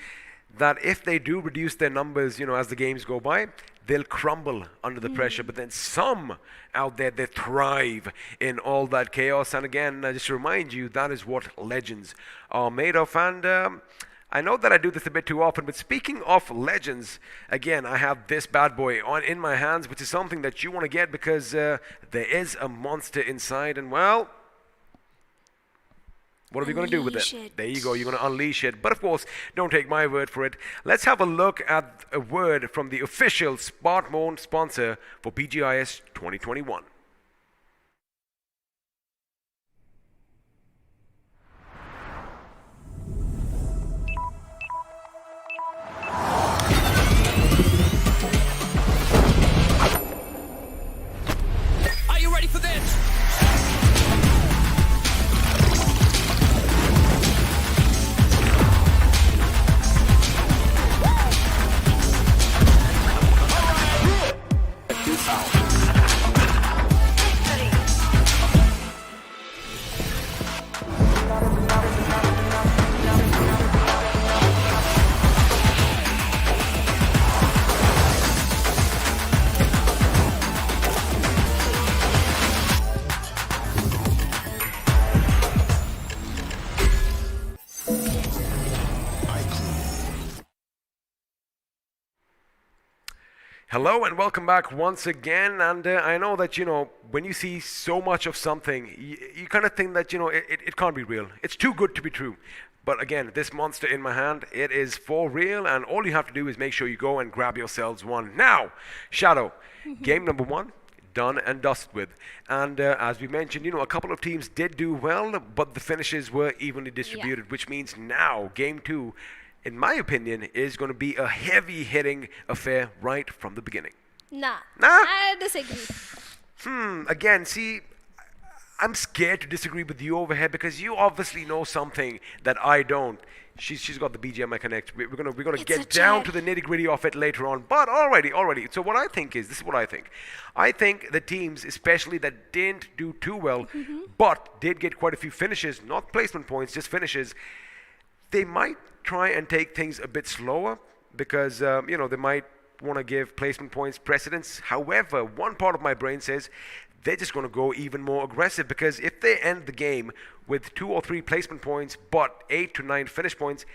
S5: that if they do reduce their numbers, as the games go by, they'll crumble under the pressure. But then some out there, they thrive in all that chaos. And again, just to remind you, that is what legends are made of. And I know that I do this a bit too often, but speaking of legends, again, I have this bad boy in my hands, which is something that you want to get because there is a monster inside. And well, what are we going to do with it? There you go, you're going to unleash it. But of course, don't take my word for it. Let's have a look at a word from the official smartphone sponsor for BGIS 2021.
S7: Are you ready for this?
S5: Hello and welcome back once again. And I know that, when you see so much of something, you kind of think that, it can't be real. It's too good to be true. But again, this monster in my hand, it is for real. And all you have to do is make sure you go and grab yourselves one. Now, Shadow, game number 1, done and dusted with. And as we mentioned, a couple of teams did do well, but the finishes were evenly distributed, which means now game 2, in my opinion, is going to be a heavy-hitting affair right from the beginning.
S6: Nah,
S5: Nah?
S6: I disagree.
S5: Again, see, I'm scared to disagree with you over here because you obviously know something that I don't. She's got the BGMI Connect. We're gonna get down to the nitty-gritty of it later on. But already. So what I think is, this is what I think. I think the teams, especially that didn't do too well, but did get quite a few finishes, not placement points, just finishes, they might try and take things a bit slower because, they might want to give placement points precedence. However, one part of my brain says they're just going to go even more aggressive because if they end the game with 2 or 3 placement points but 8 to 9 finish points,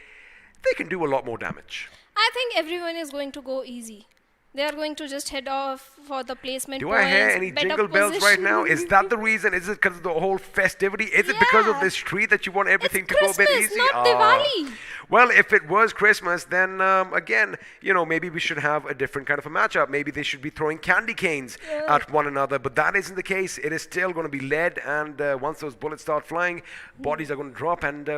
S5: they can do a lot more damage.
S6: I think everyone is going to go easy. They are going to just head off for the placement
S5: Do
S6: points.
S5: I hear any
S6: better
S5: jingle bells right now?
S6: position.
S5: Is that the reason? Is it because of the whole festivity? Is it because of
S6: Yeah.
S5: this tree that you want everything
S6: It's
S5: to go a bit
S6: Christmas,
S5: easy?
S6: not Diwali.
S5: Well, if it was Christmas, then again, maybe we should have a different kind of a matchup. Maybe they should be throwing candy canes at one another. But that isn't the case. It is still going to be lead. And once those bullets start flying, bodies are going to drop. And,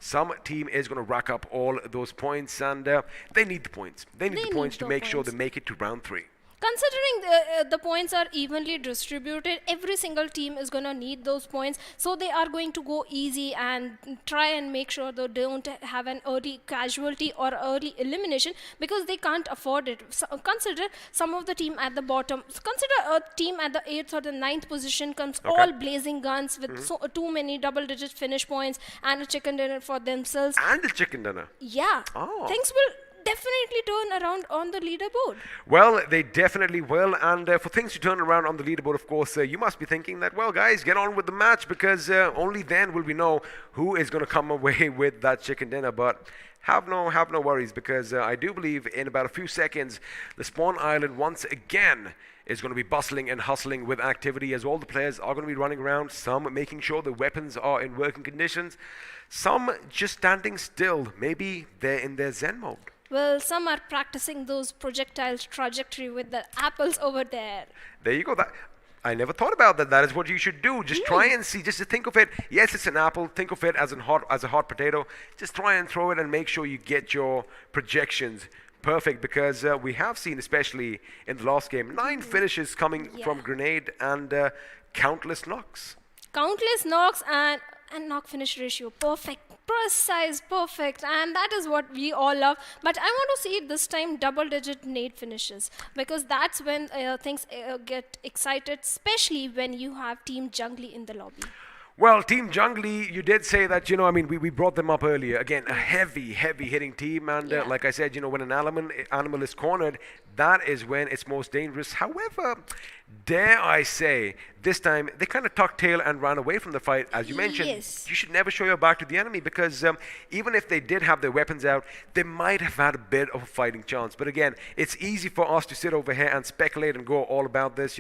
S5: some team is going to rack up all those points. And they need the points. They need the points to make sure they make it to round 3.
S6: Considering the points are evenly distributed, every single team is going to need those points. So they are going to go easy and try and make sure they don't have an early casualty or early elimination because they can't afford it. So consider some of the team at the bottom. Consider a team at the 8th or the 9th position comes all blazing guns with too many double-digit finish points and a chicken dinner for themselves.
S5: And a chicken dinner.
S6: Yeah.
S5: Oh.
S6: Things will definitely turn around on the leaderboard.
S5: Well, they definitely will. And for things to turn around on the leaderboard, of course, you must be thinking that, well, guys, get on with the match, because only then will we know who is going to come away with that chicken dinner. But have no worries, because I do believe in about a few seconds, the spawn island once again is going to be bustling and hustling with activity, as all the players are going to be running around, some making sure the weapons are in working conditions, some just standing still. Maybe they're in their zen mode.
S6: Well, some are practicing those projectiles trajectory with the apples over there.
S5: There you go. That I never thought about that. That is what you should do. Just try and see. Just to think of it. Yes, it's an apple. Think of it as a hot potato. Just try and throw it and make sure you get your projections perfect, because we have seen, especially in the last game, 9 finishes coming from grenade and countless knocks.
S6: Countless knocks and knock finish ratio perfect, precise, perfect, and that is what we all love. But I want to see it this time double digit nade finishes, because that's when things get excited, especially when you have Team Jungly in the lobby.
S5: Well, Team Jungly, you did say that, we brought them up earlier. Again, a heavy hitting team. And like I said, when an animal is cornered, that is when it's most dangerous. However, dare I say, this time they kind of tucked tail and ran away from the fight. As you mentioned, you should never show your back to the enemy, because even if they did have their weapons out, they might have had a bit of a fighting chance. But again, it's easy for us to sit over here and speculate and go all about this.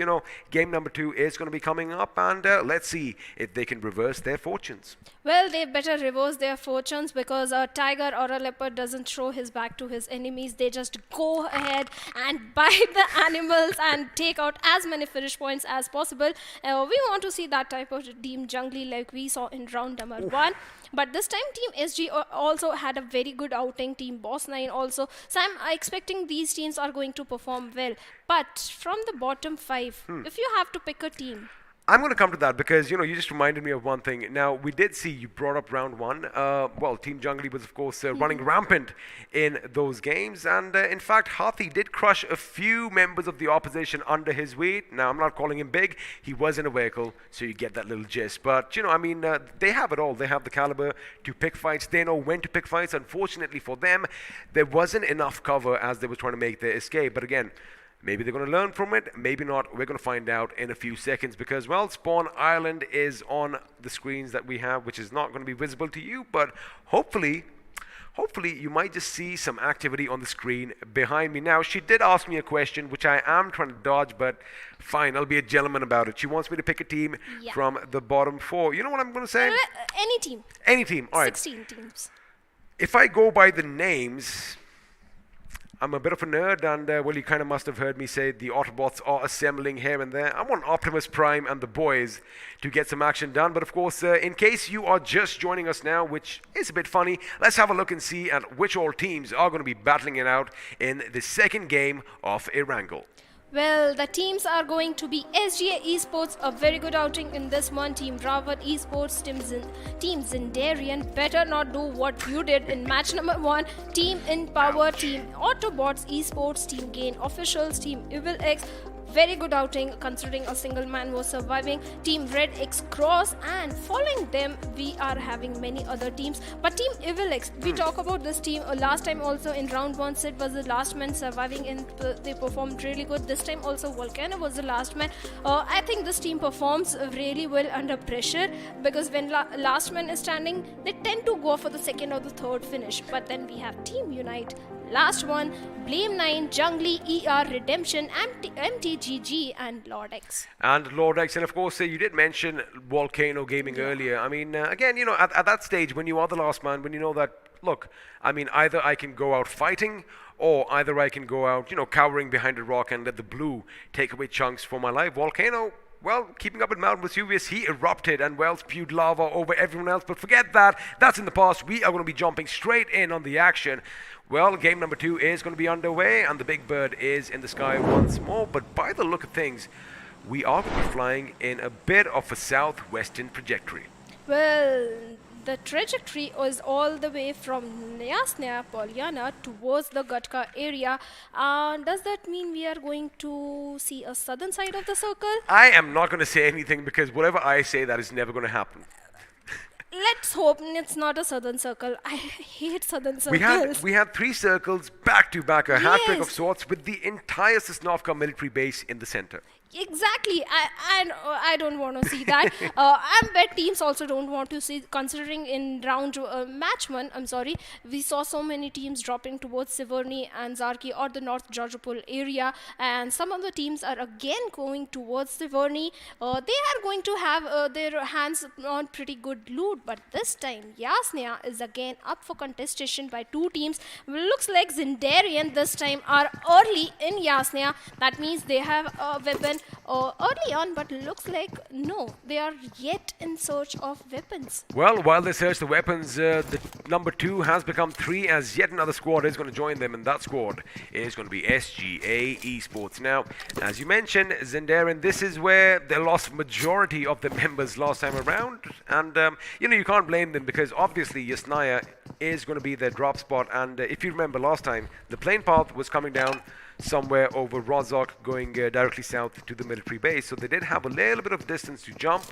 S5: Game number 2 is going to be coming up, and let's see if they can reverse their fortunes.
S6: Well, they better reverse their fortunes, because a tiger or a leopard doesn't throw his back to his enemies. They just go ahead and bite the animals and take out as many finish points as possible. We want to see that type of Team Jungly like we saw in round number 1. But this time Team SG also had a very good outing, Team Boss 9 also. So I'm expecting these teams are going to perform well. But from the bottom 5, if you have to pick a team,
S5: I'm going to come to that, because, you just reminded me of one thing. Now, we did see, you brought up round 1. Well, Team Jungly was, of course, running rampant in those games. And, in fact, Hathi did crush a few members of the opposition under his weight. Now, I'm not calling him big. He was in a vehicle, so you get that little gist. But, they have it all. They have the caliber to pick fights. They know when to pick fights. Unfortunately for them, there wasn't enough cover as they were trying to make their escape. But, again, maybe they're going to learn from it, maybe not. We're going to find out in a few seconds, because, well, Spawn Island is on the screens that we have, which is not going to be visible to you, but hopefully you might just see some activity on the screen behind me. Now, she did ask me a question, which I am trying to dodge, but fine, I'll be a gentleman about it. She wants me to pick a team from the bottom 4. You know what I'm going to say?
S6: any team.
S5: Any team, all right.
S6: 16 teams.
S5: If I go by the names, I'm a bit of a nerd, and well, you kind of must have heard me say the Autobots are assembling here and there. I want Optimus Prime and the boys to get some action done. But of course, in case you are just joining us now, which is a bit funny, let's have a look and see at which all teams are going to be battling it out in the second game of Erangel.
S6: Well, the teams are going to be SGA Esports, a very good outing in this one. Team Rawat Esports, Team Zindarian, better not do what you did in match number 1. Team In Power, Team Autobots Esports, Team Gain Officials, Team Evil X. Very good outing considering a single man was surviving. Team Red X Cross, and following them we are having many other teams. But Team Evil X, we talk about this team last time also in round 1. Sid was the last man surviving and they performed really good. This time also Volcano was the last man. I think this team performs really well under pressure, because when last man is standing, they tend to go for the second or the third finish. But then we have Team Unite, last one, Blame 9, Jungly, ER, Redemption, MTGG, and Lord X.
S5: And Lord X, and of course, you did mention Volcano Gaming earlier. I mean, again, at that stage, when you are the last man, when you know that, look, I mean, either I can go out fighting, or either I can go out, cowering behind a rock and let the blue take away chunks for my life. Volcano, well, keeping up with Mount Vesuvius, he erupted and, well, spewed lava over everyone else. But forget that. That's in the past. We are going to be jumping straight in on the action. Well, game number 2 is going to be underway, and the big bird is in the sky once more. But by the look of things, we are going to be flying in a bit of a southwestern trajectory.
S6: Well, the trajectory is all the way from Nyasnya, Polyana towards the Gatka area. Does that mean we are going to see a southern side of the circle?
S5: I am not going to say anything, because whatever I say, that is never going to happen.
S6: let's hope it's not a southern circle. I hate southern circles.
S5: We had 3 circles back to back, a hat trick of
S6: Yes.
S5: sorts, with the entire Sosnovka military base in the center.
S6: Exactly. I don't want to see that. I bet teams also don't want to see, considering in round match 1, I'm sorry, we saw so many teams dropping towards Siverny and Zarki or the North Georgopol area, and some of the teams are again going towards Siverny. They are going to have their hands on pretty good loot, but this time Yasnia is again up for contestation by 2 teams. Looks like Zindarian this time are early in Yasnia. That means they have a weapon early on, but looks like no, they are yet in search of weapons.
S5: Well, while they search the weapons, the number 2 has become 3, as yet another squad is going to join them, and that squad is going to be SGA Esports. Now, as you mentioned, Zendaren, this is where they lost majority of the members last time around, and you can't blame them, because obviously Yasnaya is going to be their drop spot, and if you remember last time, the plane path was coming down somewhere over Rozhok, going directly south to the military base, so they did have a little bit of distance to jump.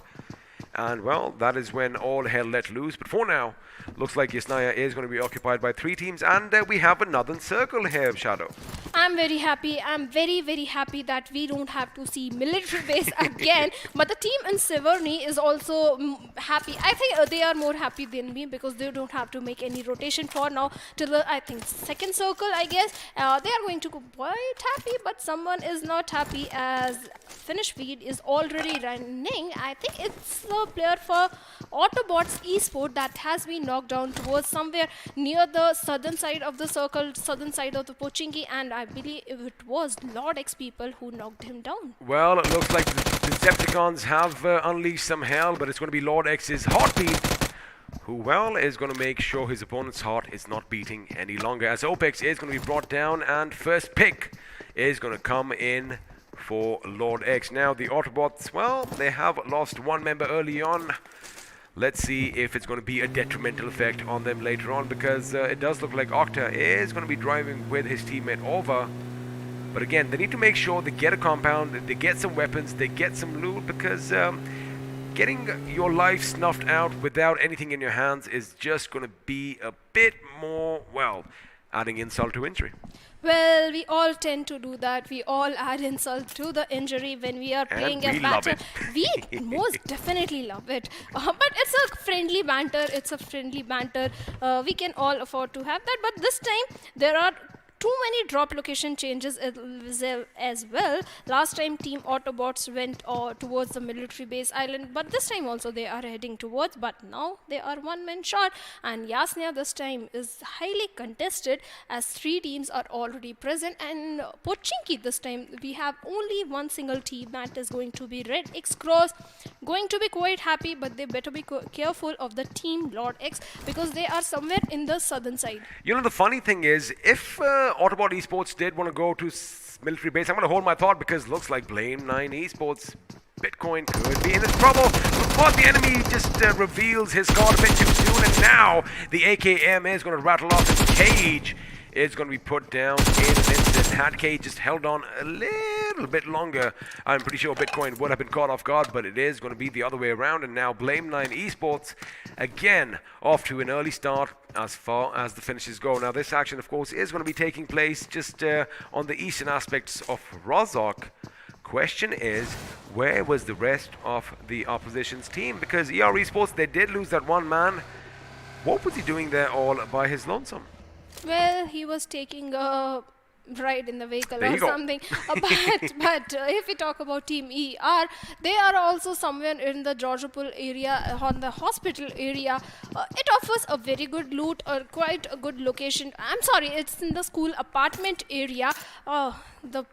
S5: And well, that is when all hell let loose. But for now, looks like Yasnaya is going to be occupied by 3 teams, and we have a northern circle here, Shadow.
S6: I'm very happy. I'm very, very happy that we don't have to see military base again. But the team in Siverny is also happy. I think they are more happy than me, because they don't have to make any rotation for now till the, I think, second circle, I guess. They are going to go quite happy, but someone is not happy, as finish feed is already running. I think it's the player for Autobots Esport that has been knocked down towards somewhere near the southern side of the circle, southern side of the Pochinki, and I believe it was Lord X people who knocked him down.
S5: Well, it looks like the Decepticons have unleashed some hell, but it's going to be Lord X's heartbeat, who, well, is going to make sure his opponent's heart is not beating any longer, as OPEX is going to be brought down, and first pick is going to come in for Lord X. Now, the Autobots, well, they have lost 1 member early on. Let's see if it's going to be a detrimental effect on them later on, because it does look like Octa is going to be driving with his teammate over. But again, they need to make sure they get a compound, they get some weapons, they get some loot, because getting your life snuffed out without anything in your hands is just going to be a bit more, well, adding insult to injury.
S6: Well, we all tend to do that. We all add insult to the injury when we are playing
S5: we
S6: a
S5: love
S6: battle. We most definitely love it. But it's a friendly banter. It's a friendly banter. We can all afford to have that. But this time, there are too many drop location changes as well. Last time Team Autobots went towards the military base island, but this time also they are heading towards, but now they are 1-man short, and Yasnia this time is highly contested, as 3 teams are already present, and Pochinki this time we have only 1 single team, that is going to be Red X Cross, going to be quite happy, but they better be careful of the team Lord X, because they are somewhere in the southern side.
S5: You know, the funny thing is, if Autobot Esports did want to go to military base, I'm going to hold my thought, because looks like Blame 9 Esports Bitcoin could be in its trouble, but the enemy just reveals his card a bit too soon, and now the AKM is going to rattle off his cage. Is going to be put down in an instant. Hat cage just held on a little bit longer. I'm pretty sure Bitcoin would have been caught off guard, but it is going to be the other way around, and now Blame 9 Esports again off to an early start as far as the finishes go. Now this action, of course, is going to be taking place just on the eastern aspects of Rozhok. Question is, where was the rest of the opposition's team? Because ER Esports, they did lose that 1 man. What was he doing there all by his lonesome?
S6: Well, he was taking a ride in the vehicle
S5: There
S6: or
S5: you go.
S6: something. But if we talk about Team ER, they are also somewhere in the Georgopol area, on the hospital area. It offers a very good loot, or quite a good location. I'm sorry, it's in the school apartment area. The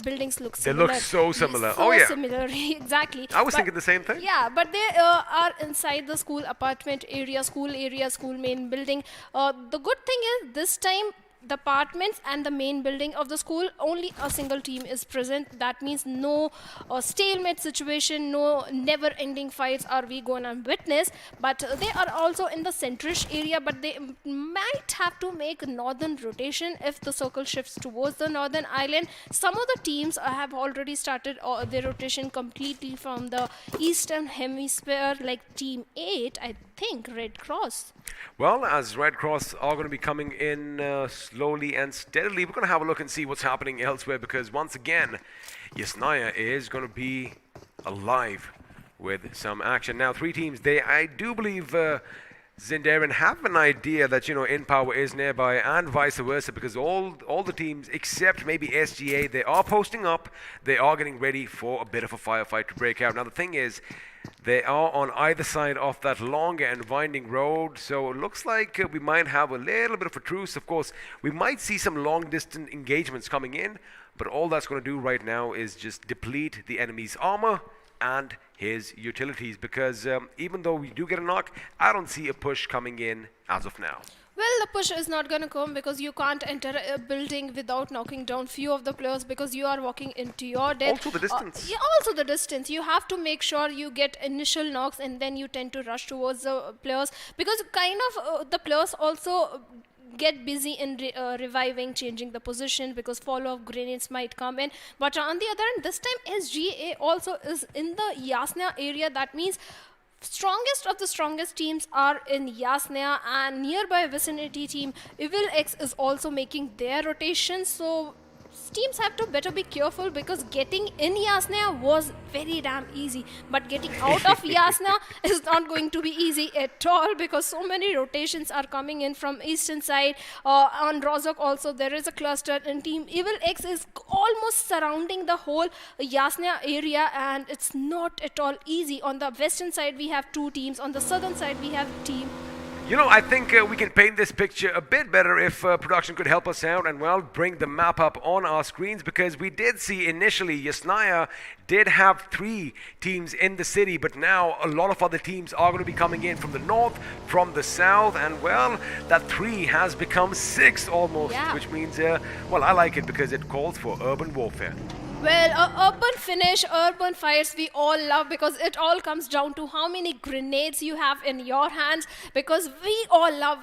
S6: buildings look
S5: They
S6: similar.
S5: look so similar.
S6: So
S5: Oh, yeah.
S6: similar, exactly.
S5: I was
S6: But-
S5: thinking the same thing.
S6: Yeah, but they are inside the school apartment area, school main building. The good thing is this time the apartments and the main building of the school, only a single team is present. That means no stalemate situation, no never ending fights are we gonna witness. But they are also in the centrish area, but they might have to make northern rotation if the circle shifts towards the northern island. Some of the teams have already started their rotation completely from the eastern hemisphere, like team 8, I think, Red Cross.
S5: Well, as Red Cross are going to be coming in slowly and steadily, we're going to have a look and see what's happening elsewhere, because once again, Yasnaya is going to be alive with some action. Now, 3 teams, I do believe Zindarin have an idea that, In Power is nearby, and vice versa, because all the teams except maybe SGA, they are posting up, they are getting ready for a bit of a firefight to break out. Now, the thing is, they are on either side of that longer and winding road, so it looks like we might have a little bit of a truce. Of course, we might see some long-distance engagements coming in, but all that's going to do right now is just deplete the enemy's armor and his utilities, because even though we do get a knock, I don't see a push coming in as of now.
S6: Well, the push is not going to come because you can't enter a building without knocking down few of the players, because you are walking into your death.
S5: Also the distance.
S6: Yeah, also the distance. You have to make sure you get initial knocks, and then you tend to rush towards the players, because kind of the players also get busy in reviving, changing the position, because follow-up grenades might come in. But on the other hand, this time SGA also is in the Yasna area. That means strongest of the strongest teams are in Yasna, and nearby vicinity team Evil X is also making their rotation. So teams have to better be careful, because getting in Yasna was very damn easy, but getting out of Yasna is not going to be easy at all, because so many rotations are coming in from eastern side. On Rozok also there is a cluster, and team Evil X is almost surrounding the whole Yasna area, and it's not at all easy. On the western side we have 2 teams, on the southern side we have team.
S5: I think we can paint this picture a bit better if production could help us out and, well, bring the map up on our screens, because we did see initially Yasnaya did have 3 teams in the city, but now a lot of other teams are going to be coming in from the north, from the south, and, well, that 3 has become 6 almost, which means, well, I like it because it calls for urban warfare.
S6: Well, urban finish, urban fires, we all love, because it all comes down to how many grenades you have in your hands, because we all love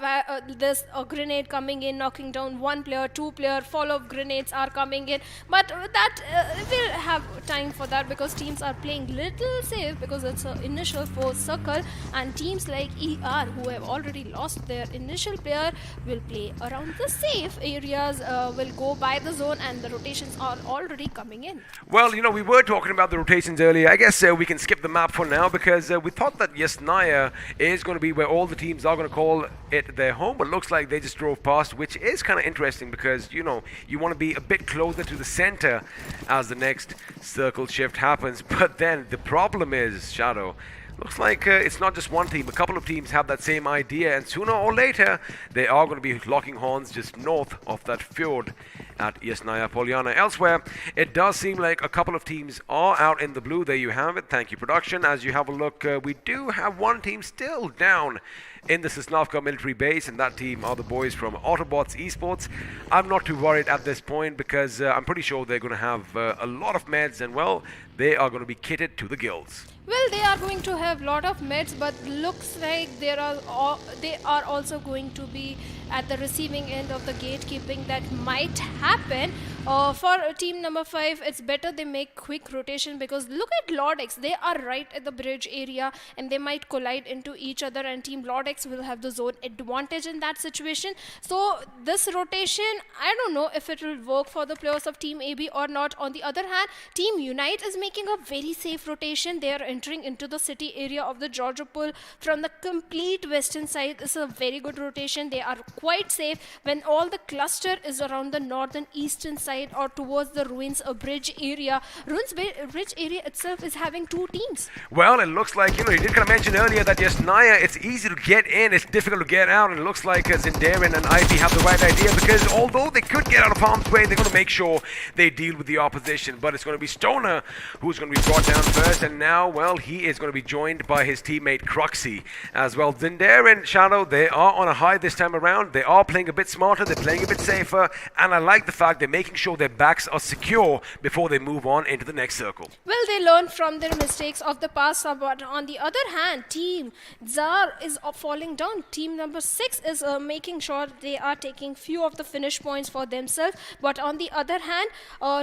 S6: this grenade coming in, knocking down 1 player, 2 player, follow-up grenades are coming in. But that we'll have time for that, because teams are playing little safe, because it's an initial 4 circle, and teams like ER, who have already lost their initial player, will play around the safe areas, will go by the zone, and the rotations are already coming in.
S5: Well, we were talking about the rotations earlier. I guess we can skip the map for now, because we thought that Yasnaya is going to be where all the teams are going to call it their home, but looks like they just drove past, which is kind of interesting, because, you want to be a bit closer to the center as the next circle shift happens. But then the problem is, Shadow, looks like it's not just one team. A couple of teams have that same idea, and sooner or later they are going to be locking horns just north of that fjord at Yasnaya Polyana. Elsewhere, it does seem like a couple of teams are out in the blue. There you have it. Thank you, production. As you have a look, we do have one team still down in the Sosnovka military base, and that team are the boys from Autobots Esports. I'm not too worried at this point, because I'm pretty sure they're going to have a lot of meds, and, well, they are going to be kitted to the gills.
S6: Well, they are going to have lot of meds, but looks like they are also going to be at the receiving end of the gatekeeping that might happen. For team number 5, it's better they make quick rotation, because look at Lord X. They are right at the bridge area, and they might collide into each other, and team Lord X will have the zone advantage in that situation. So this rotation, I don't know if it will work for the players of team AB or not. On the other hand, team Unite is making a very safe rotation. They are entering into the city area of the Georgopol from the complete western side. It's a very good rotation. They are quite safe when all the cluster is around the northern eastern side. side or towards the ruins bridge area. Bridge area itself is having 2 teams.
S5: Well, it looks like, you did kind of mention earlier that yes, Naya, it's easy to get in, it's difficult to get out, and it looks like Zendarian and IP have the right idea, because although they could get out of harm's way, they're going to make sure they deal with the opposition. But it's going to be Stoner who's going to be brought down first, and now, well, he is going to be joined by his teammate Cruxy as well. Zendarian, Shadow, they are on a high this time around. They are playing a bit smarter, they're playing a bit safer, and I like the fact they're making sure their backs are secure before they move on into the next circle.
S6: Well, they learned from their mistakes of the past, but on the other hand, Team Zar is falling down. Team number 6 is making sure they are taking few of the finish points for themselves. But on the other hand,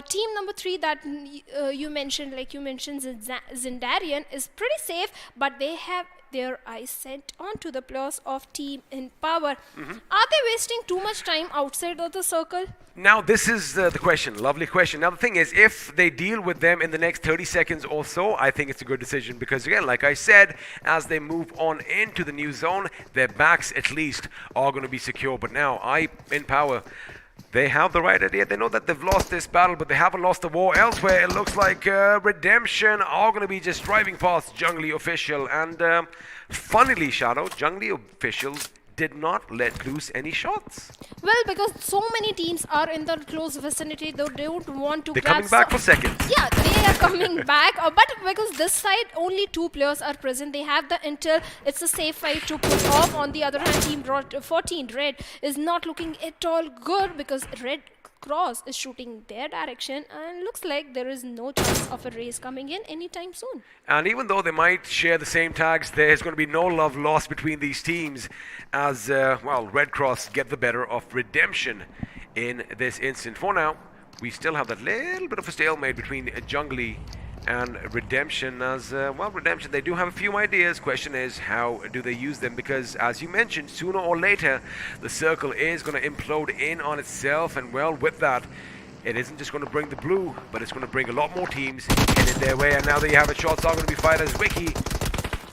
S6: team number 3 that you mentioned, Zendarian, is pretty safe, but they have their eyes set onto the players of Team in Power. Are they wasting too much time outside of the circle?
S5: Now, this is the question. Lovely question. Now, the thing is, if they deal with them in the next 30 seconds or so, I think it's a good decision because, again, like I said, as they move on into the new zone, their backs, at least, are going to be secure. But now, in Power, they have the right idea. They know that they've lost this battle, but they haven't lost the war elsewhere. It looks like Redemption are going to be just driving past Jungly Official. And funnily, Shadow, Jungly Officials did not let loose any shots.
S6: Well, because so many teams are in the close vicinity, they don't want to.
S5: They're coming back for seconds.
S6: Yeah, they are coming back. But because this side only 2 players are present, they have the intel. It's a safe fight to pull off. On the other hand, Team 14 Red is not looking at all good because Red Cross is shooting their direction, and looks like there is no chance of a race coming in anytime soon.
S5: And even though they might share the same tags, there's going to be no love lost between these teams as, Red Cross get the better of Redemption in this instant. For now, we still have that little bit of a stalemate between Jungly and Redemption as, Redemption, they do have a few ideas. Question is, how do they use them? Because, as you mentioned, sooner or later, the circle is going to implode in on itself. And, well, with that, it isn't just going to bring the blue, but it's going to bring a lot more teams headed their way. And now that you have it, shots are going to be fired as Wiki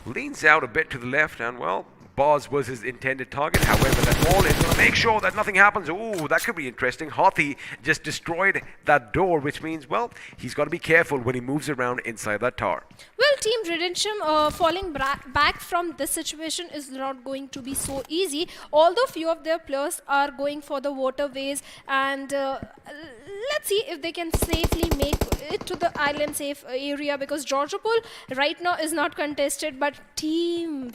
S5: leans out a bit to the left. And, well, Boz was his intended target. However, that wall is going to make sure that nothing happens. Ooh, that could be interesting. Hothi just destroyed that door, which means, well, he's got to be careful when he moves around inside that tower.
S6: Well, Team Redemption falling back from this situation is not going to be so easy. Although few of their players are going for the waterways, and let's see if they can safely make it to the island safe area, because Georgiopol right now is not contested, but Team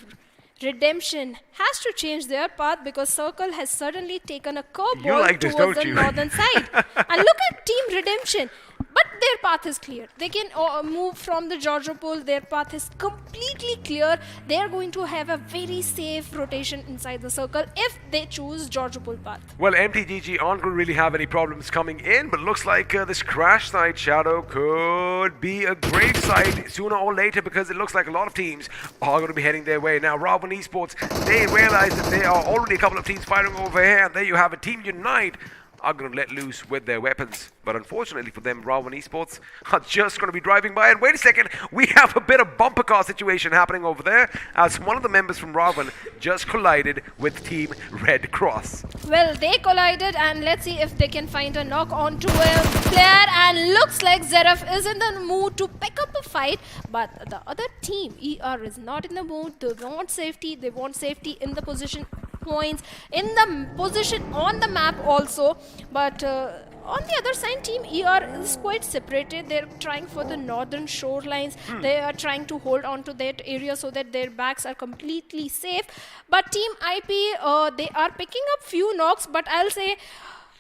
S6: Redemption has to change their path because Circle has suddenly taken a curveball towards the northern side. And look at Team Redemption. But their path is clear. They can move from the Georgiopol. Their path is completely clear. They are going to have a very safe rotation inside the circle if they choose Georgiopol path.
S5: Well, MTGG aren't going to really have any problems coming in, but looks like this crash site, Shadow, could be a great site sooner or later, because it looks like a lot of teams are going to be heading their way. Now, Raven Esports, they realize that there are already a couple of teams fighting over here, and there you have it. Team Unite are going to let loose with their weapons. But unfortunately for them, Raven Esports are just going to be driving by. And wait a second, we have a bit of bumper car situation happening over there, as one of the members from Raven just collided with Team Red Cross.
S6: Well, they collided, and let's see if they can find a knock onto a player. And looks like Zeref is in the mood to pick up a fight, but the other team, ER, is not in the mood. They want safety. They want safety in the position points, in the position on the map also. But on the other side, Team ER is quite separated. They're trying for the northern shorelines. They are trying to hold on to that area so that their backs are completely safe. But Team IP, they are picking up few knocks, but I'll say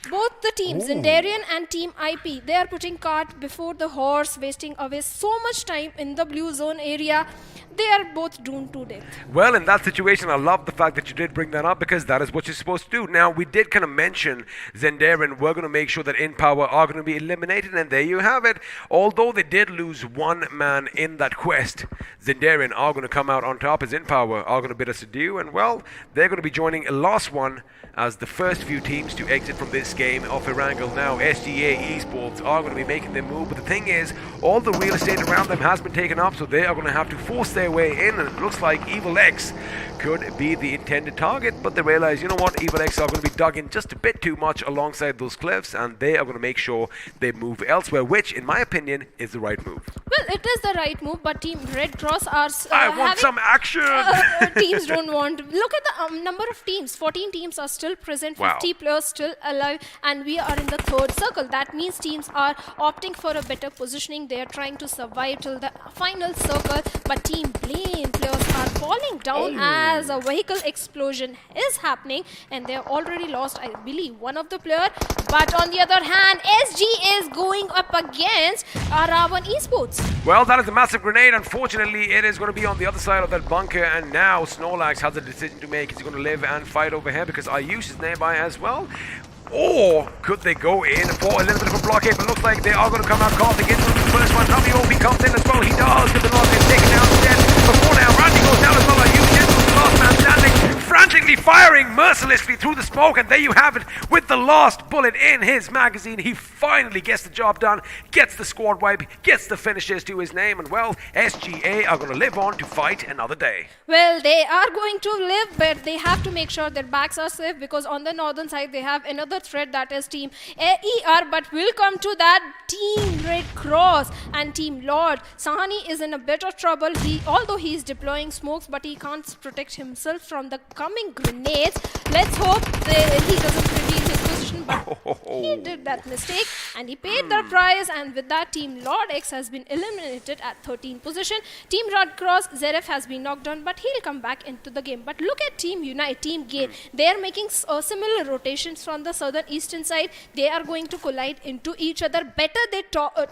S6: both the teams, Zendarian and Team IP, they are putting cart before the horse, wasting away so much time in the blue zone area. They are both doomed to death.
S5: Well, in that situation, I love the fact that you did bring that up, because that is what you're supposed to do. Now, we did kind of mention Zendarian. We're going to make sure that In Power are going to be eliminated, and there you have it. Although they did lose one man in that quest, Zendarian are going to come out on top, as In Power are going to bid us adieu. And, well, they're going to be joining a last one as the first few teams to exit from this this game of Erangel now. SGA Esports are going to be making their move, but the thing is, all the real estate around them has been taken up, so they are going to have to force their way in, and it looks like Evil X could be the intended target, but they realize, you know what, Evil X are going to be dug in just a bit too much alongside those cliffs, and they are going to make sure they move elsewhere, which, in my opinion, is the right move.
S6: Well, it is the right move, but Team Red Cross are
S5: I want some action!
S6: teams don't want. Look at the number of teams. 14 teams are still present, 50 players still alive, and we are in the third circle. That means teams are opting for a better positioning. They are trying to survive till the final circle, but Team Blame players are falling down as a vehicle explosion is happening, and they have already lost, I believe, one of the player. But on the other hand, SG is going up against Aravan Esports.
S5: Well, that is a massive grenade. Unfortunately, it is going to be on the other side of that bunker, and now Snorlax has a decision to make. Is he going to live and fight over here because iQOO is nearby as well? Or could they go in for a little bit of a blockade? But it looks like they are going to come out coughing into the first one. WOB comes in as well. He does get the knock and taken down instead. Before now, Randy goes down as well. iQOO gets the last man standing, frantically firing mercilessly through the smoke. And there you have it with the last bullet in his magazine. He finally gets the job done, gets the squad wipe, gets the finishes to his name. And well, SGA are going to live on to fight another day.
S6: Well, they are going to live, but they have to make sure their backs are safe, because on the northern side they have another threat, that is Team ER. But we'll come to that. Team Red Cross and Team Lord. Sahani is in a bit of trouble. Although he is deploying smokes, but he can't protect himself from the coming grenades. Let's hope he doesn't reveal his position, but he did that mistake and he paid the price, and with that Team Lord X has been eliminated at 13th position. Team Red Cross, Zeref has been knocked down, but he'll come back into the game. But look at Team Unite, Team Gain. They are making similar rotations from the southern eastern side. They are going to collide into each other. Better they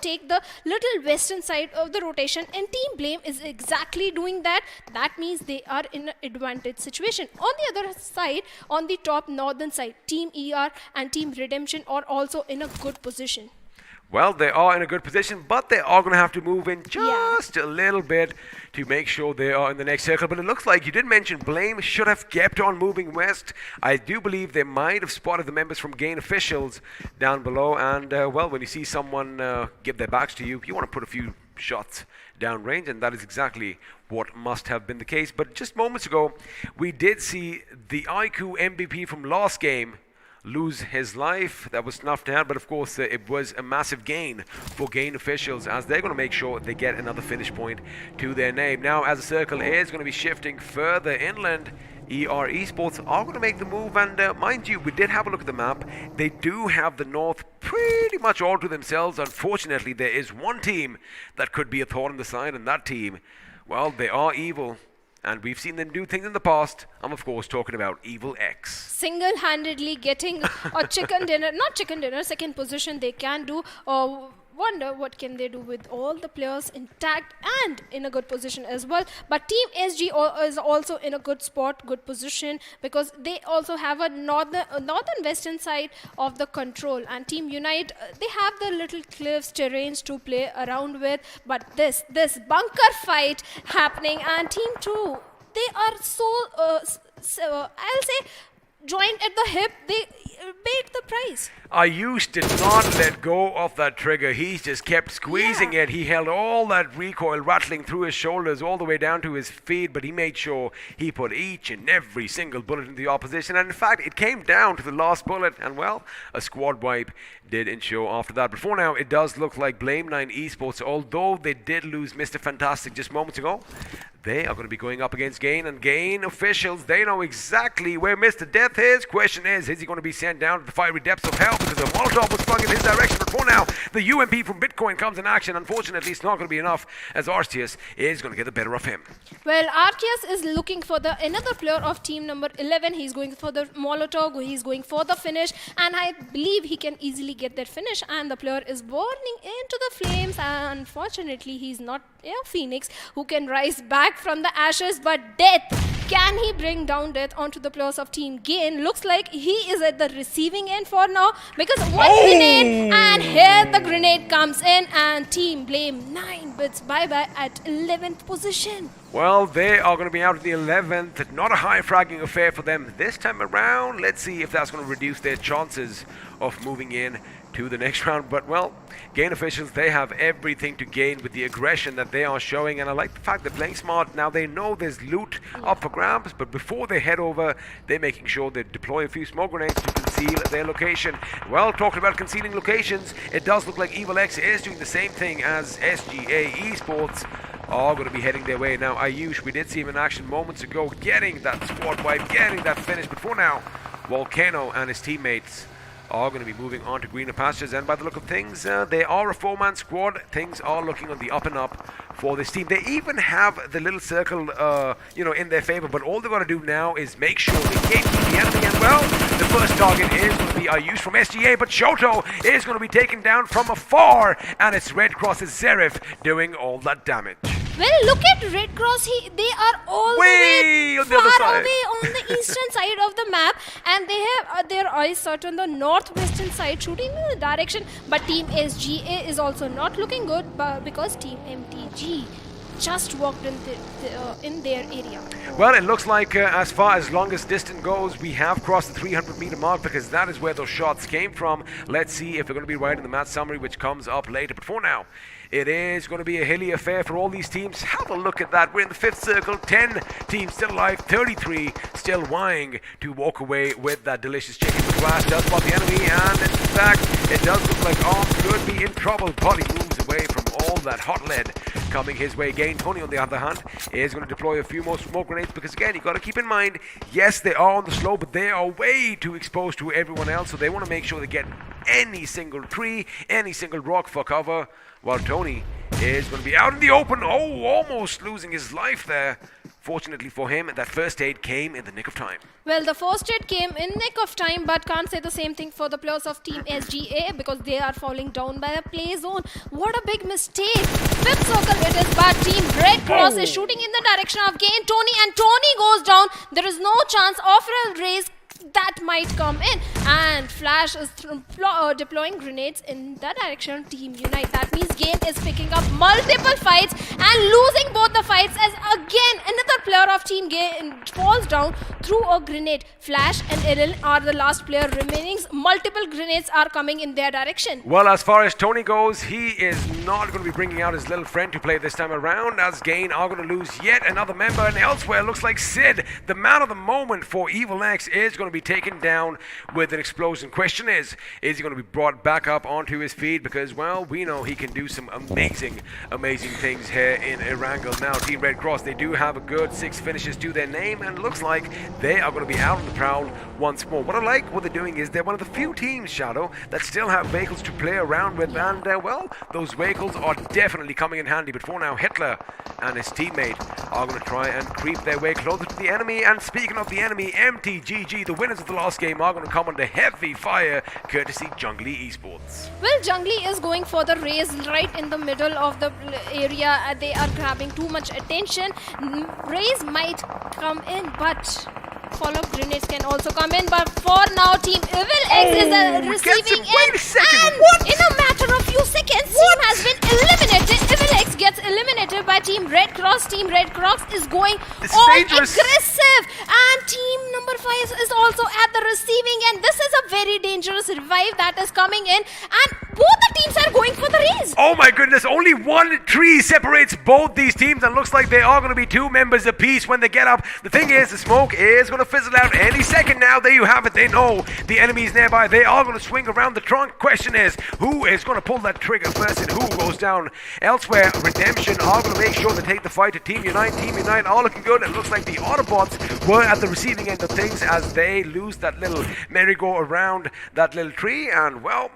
S6: take the little western side of the rotation, and Team Blame is exactly doing that. That means they are in an advantage situation. On the other side, on the top northern side, Team ER and Team Redemption are also in a good position.
S5: Well, they are in a good position, but they are going to have to move in just a little bit to make sure they are in the next circle. But it looks like you did mention Blame should have kept on moving west. I do believe they might have spotted the members from Gain officials down below. And, well, when you see someone give their backs to you, you want to put a few shots downrange, and that is exactly what must have been the case. But just moments ago, we did see the iQOO MVP from last game lose his life. That was snuffed out, but of course it was a massive gain for Gain officials, as they're going to make sure they get another finish point to their name. Now, as the circle is going to be shifting further inland, ER Esports are going to make the move, and mind you, we did have a look at the map. They do have the north pretty much all to themselves. Unfortunately, there is one team that could be a thorn in the side, and that team, well, they are evil. And we've seen them do things in the past. I'm, of course, talking about Evil X.
S6: Single-handedly getting a chicken dinner, not chicken dinner, second position they can do. Wonder what can they do with all the players intact and in a good position as well. But Team SG is also in a good spot, good position, because they also have a northern western side of the control. And Team Unite, they have the little cliffs, terrains to play around with. But this bunker fight happening, and Team 2, they are so I'll say joined at the hip. They paid the price.
S5: iQOO did not let go of that trigger. He just kept squeezing it. He held all that recoil rattling through his shoulders all the way down to his feet, but he made sure he put each and every single bullet in the opposition. And in fact, it came down to the last bullet, and well, a squad wipe did ensure after that. But for now, it does look like Blame 9 Esports, although they did lose Mr. Fantastic just moments ago, they are going to be going up against Gain, and Gain officials, they know exactly where Mr. Death is. Question is he going to be sent down to the fiery depths of hell because a Molotov was flung in his direction? But for now, the UMP from Bitcoin comes in action. Unfortunately, it's not going to be enough, as Arceus is going to get the better of him.
S6: Well, Arceus is looking for another player of team number 11. He's going for the Molotov, he's going for the finish, and I believe he can easily get that finish, and the player is burning into the flames, and unfortunately, he's not Phoenix who can rise back from the ashes, but Death Can he bring down death onto the players of Team Gain? Looks like he is at the receiving end for now because one grenade and here the grenade comes in and Team Blame 9 bits bye-bye at 11th position.
S5: Well, they are going to be out at the 11th. Not a high fragging affair for them this time around. Let's see if that's going to reduce their chances of moving in to the next round. But, well, Gain officials, they have everything to gain with the aggression that they are showing. And I like the fact they're playing smart. Now, they know there's loot up for grabs. But before they head over, they're making sure they deploy a few smoke grenades to conceal their location. Well, talking about concealing locations, it does look like Evil X is doing the same thing as SGA Esports. Are going to be heading their way. Now, iQOO, we did see him in action moments ago, getting that squad wipe, getting that finish. But for now, Volcano and his teammates are going to be moving on to greener pastures. And by the look of things, they are a 4-man squad. Things are looking on the up and up for this team. They even have the little circle, in their favor. But all they've got to do now is make sure they gatekeep the enemy. And well, the first target is going to be iQOO from SGA. But Shoto is going to be taken down from afar. And it's Red Cross's Zerif doing all that damage.
S6: Well, look at Red Cross. They are all the way
S5: on the other
S6: far
S5: side.
S6: away on the eastern side of the map, and they have their eyes set on the northwestern side, shooting in the direction. But Team SGA is also not looking good, because Team MTG just walked in their area.
S5: Well, it looks like as far as longest distance goes, we have crossed the 300-meter mark because that is where those shots came from. Let's see if we're going to be right in the match summary, which comes up later. But for now, it is going to be a hilly affair for all these teams. Have a look at that. We're in the 5th circle. 10 teams still alive. 33 still vying to walk away with that delicious chicken. The glass does spot the enemy, and in fact, it does look like Arms could be in trouble. But he moves away from all that hot lead coming his way. Gain Tony, on the other hand, is going to deploy a few more smoke grenades because, again, you got to keep in mind, yes, they are on the slope, but they are way too exposed to everyone else, so they want to make sure they get any single tree, any single rock for cover, while Tony is going to be out in the open. Oh, almost losing his life there. Fortunately for him, that first aid came in the nick of time.
S6: Well, the first aid came in nick of time, but can't say the same thing for the players of Team SGA because they are falling down by a play zone. What a big mistake. 5th circle it is, but Team Red Cross is shooting in the direction of Gain Tony, and Tony goes down. There is no chance of a raise that might come in, and Flash is deploying grenades in the direction of Team Unite. That means Gain is picking up multiple fights and losing both the fights, as again another player of Team Gain falls down through a grenade. Flash and Erangel are the last player remaining. Multiple grenades are coming in their direction.
S5: Well, as far as Tony goes, he is not going to be bringing out his little friend to play this time around, as Gain are going to lose yet another member. And elsewhere, looks like Sid, the man of the moment for Evil X, is going to be taken down with an explosion. Question is he going to be brought back up onto his feet? Because, well, we know he can do some amazing things here in Erangel. Now, Team Red Cross, they do have a good 6 finishes to their name, and it looks like they are going to be out on the prowl once more. What I like what they're doing is they're one of the few teams, Shadow, that still have vehicles to play around with, and, well, those vehicles are definitely coming in handy. But for now, Hitler and his teammate are going to try and creep their way closer to the enemy. And speaking of the enemy, MTGG, the winners of the last game, are going to come under heavy fire, courtesy Jungly Esports.
S6: Well, Jungly is going for the raise right in the middle of the area. They are grabbing too much attention. Raise might come in, but follow-up grenades can also come in. But for now, Team Evil X is receiving in. And in a matter of few seconds, team has been eliminated. Evil X gets eliminated by Team Red Cross. Team Red Cross is going all aggressive. And Team number 5 is also at the receiving end. This is a very dangerous revive that is coming in. And both the teams are going for the raise.
S5: Oh my goodness, only one tree separates both these teams, and looks like they are going to be 2 members apiece when they get up. The thing is, the smoke is going to fizzle out any second now. There you have it. They know the enemy is nearby. They are going to swing around the trunk. Question is, who is going to pull that trigger first and who goes down elsewhere? Redemption are going to make sure they take the fight to Team Unite. Team Unite are looking good. It looks like the Autobots were at the receiving end of things as they lose that little merry-go-around that little tree. And, well,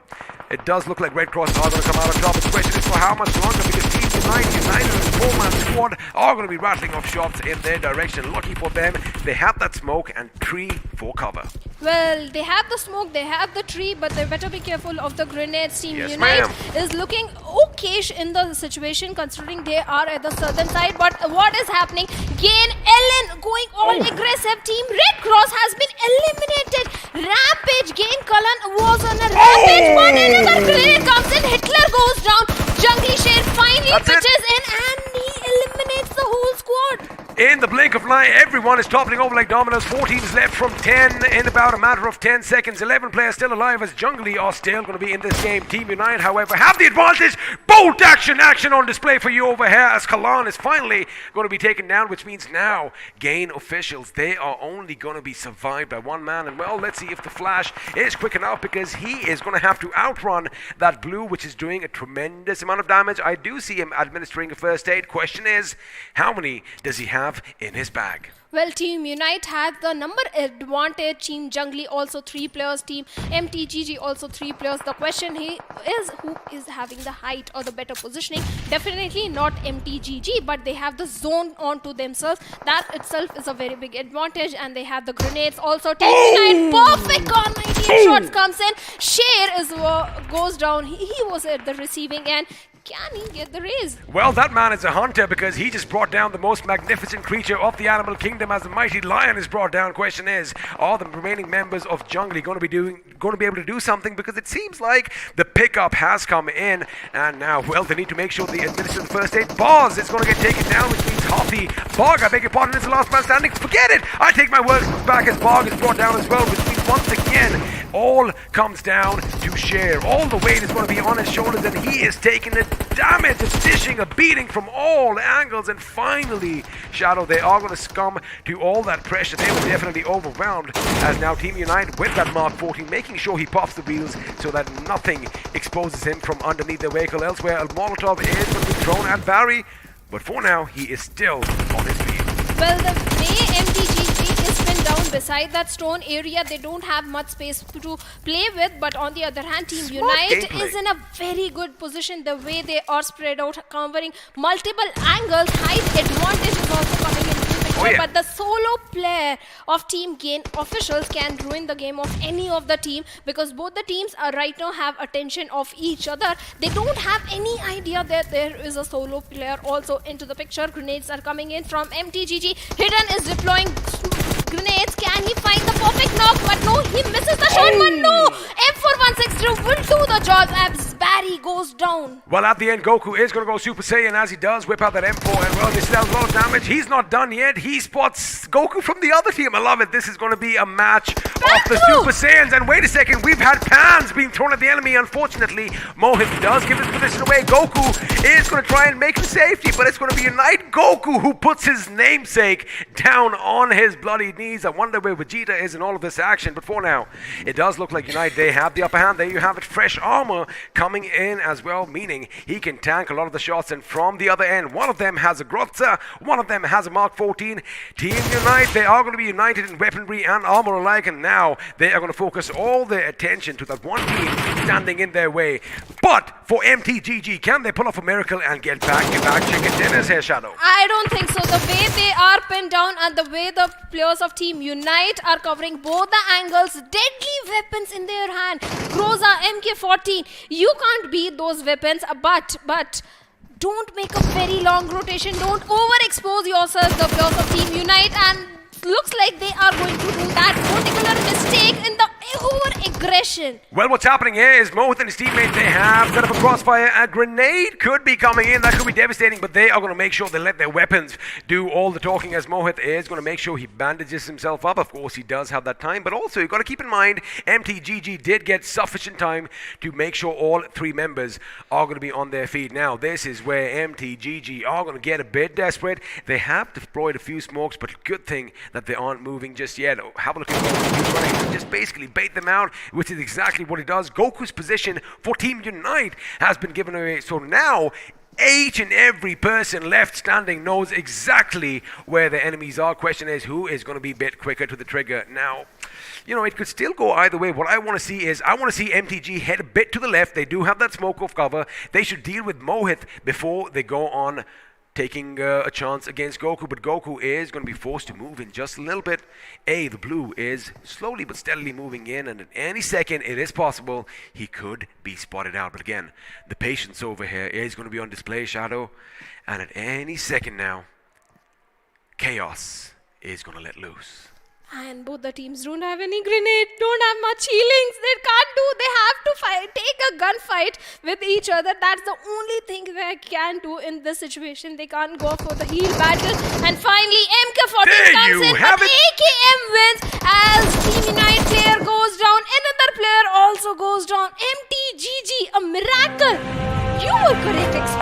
S5: it does look like Red Cross are going to come out on top. The question is for how much longer, because Team Unite, United and the 4-man squad are going to be rattling off shots in their direction. Lucky for them, they have that smoke and tree for cover.
S6: Well, they have the smoke, they have the tree, but they better be careful of the grenades. Team
S5: Yes,
S6: Unite
S5: ma'am.
S6: is looking okay in the situation considering they are at the southern side. But what is happening? Gain, Ellen going all aggressive. Team Red Cross has been eliminated. Rampage, Gain Cullen was on a rampage. But another grenade comes in. Hitler goes down. Jungly Shade finally pitches in and he eliminates the whole squad.
S5: In the blink of an eye, everyone is toppling over like dominoes. 4 teams left from 10 in about a matter of 10 seconds. 11 players still alive as Jungly are still going to be in this game. Team Unite, however, have the advantage. Bolt action on display for you over here as Kalan is finally going to be taken down, which means now Gain officials, they are only going to be survived by one man. And well, let's see if the Flash is quick enough because he is going to have to outrun that blue, which is doing a tremendous amount of damage. I do see him administering a first aid. Question is, how many does he have in his bag?
S6: Well, Team Unite had the number advantage. Team Jungly also 3 players. Team MTGG also 3 players. The question here is who is having the height or the better positioning. Definitely not MTGG, but they have the zone onto themselves. That itself is a very big advantage, and they have the grenades also. Team Unite, perfect on 98 shots comes in. Share is goes down. He was at the receiving end. Can he get the raise?
S5: Well, that man is a hunter because he just brought down the most magnificent creature of the animal kingdom as the mighty lion is brought down. Question is, are the remaining members of Jungly going to be able to do something? Because it seems like the pickup has come in, and now, well, they need to make sure they administer the first aid. Boz is going to get taken down, which means Hoppy. Bog, I beg your pardon, is the last man standing. Forget it! I take my words back as Bog is brought down as well, which means once again, all comes down to Share. All the weight is going to be on his shoulders, and he is taking the damage, a dishing, a beating from all angles. And finally, Shadow, they are going to succumb to all that pressure. They were definitely overwhelmed as now Team Unite with that Mark 14, making sure he pops the wheels so that nothing exposes him from underneath their vehicle. Elsewhere, a Molotov is going to be thrown at Barry, but for now, he is still on his feet.
S6: Well, the way MTGG is pinned down beside that stone area, they don't have much space to play with. But on the other hand, Team Unite is in a very good position. The way they are spread out, covering multiple angles, height advantage is also coming into the picture. But the solo player of Team Gain officials can ruin the game of any of the team, because both the teams are right now have attention of each other. They don't have any idea that there is a solo player also into the picture. Grenades are coming in from MTGG. Hidden is deploying grenades. Can he find the perfect knock? But no, he misses the shot. But no, M4160 will do the job as Barry goes down.
S5: Well, at the end, Goku is going to go Super Saiyan as he does whip out that M4, and well, this does a lot of damage. He's not done yet. He spots Goku from the other team. I love it. This is going to be a match of the Super Saiyans. And wait a second, we've had pans being thrown at the enemy. Unfortunately, Mohit does give his position away. Goku is going to try and make him safety, but it's going to be Unite Goku who puts his namesake down on his bloody knees. I wonder where Vegeta is in all of this action, but for now, it does look like Unite, they have the upper hand. There you have it, fresh armor coming in as well, meaning he can tank a lot of the shots. And from the other end, one of them has a Grotza, one of them has a Mark 14. Team Unite, they are going to be united in weaponry and armor alike, and now they are going to focus all their attention to that one team standing in their way. But for MTGG, can they pull off a miracle and get back chicken dinners here, Shadow?
S6: I don't think so. The way they are pinned down and the way the players of Team Unite are covering both the angles, deadly weapons in their hand. Groza, MK14, you can't beat those weapons, but don't make a very long rotation. Don't overexpose yourself, the players of Team Unite, and looks like they are going to do that particular mistake in the over-aggression.
S5: Well, what's happening here is Mohit and his teammates, they have set up a crossfire. A grenade could be coming in. That could be devastating, but they are going to make sure they let their weapons do all the talking, as Mohit is going to make sure he bandages himself up. Of course, he does have that time, but also you've got to keep in mind, MTGG did get sufficient time to make sure all 3 members are going to be on their feet. Now, this is where MTGG are going to get a bit desperate. They have deployed a few smokes, but good thing that they aren't moving just yet. Have a look at Goku. He's running to just basically bait them out, which is exactly what he does. Goku's position for Team Unite has been given away. So now, each and every person left standing knows exactly where the enemies are. Question is, who is going to be a bit quicker to the trigger? Now, you know, it could still go either way. What I want to see is, I want to see MTG head a bit to the left. They do have that smoke off cover. They should deal with Mohit before they go on taking a chance against Goku, but Goku is going to be forced to move in just a little bit. The blue is slowly but steadily moving in, and at any second it is possible he could be spotted out. But again, the patience over here is going to be on display, Shadow, and at any second now, chaos is going to let loose.
S6: And both the teams don't have any grenade, don't have much healings. They can't do. They have to fight, take a gunfight with each other. That's the only thing they can do in this situation. They can't go for the heal battle. And finally, MK14
S5: There
S6: comes
S5: you
S6: in,
S5: have
S6: but
S5: it.
S6: AKM wins as Team Unite player goes down. Another player also goes down. MTGG, a miracle. You were correct, XP.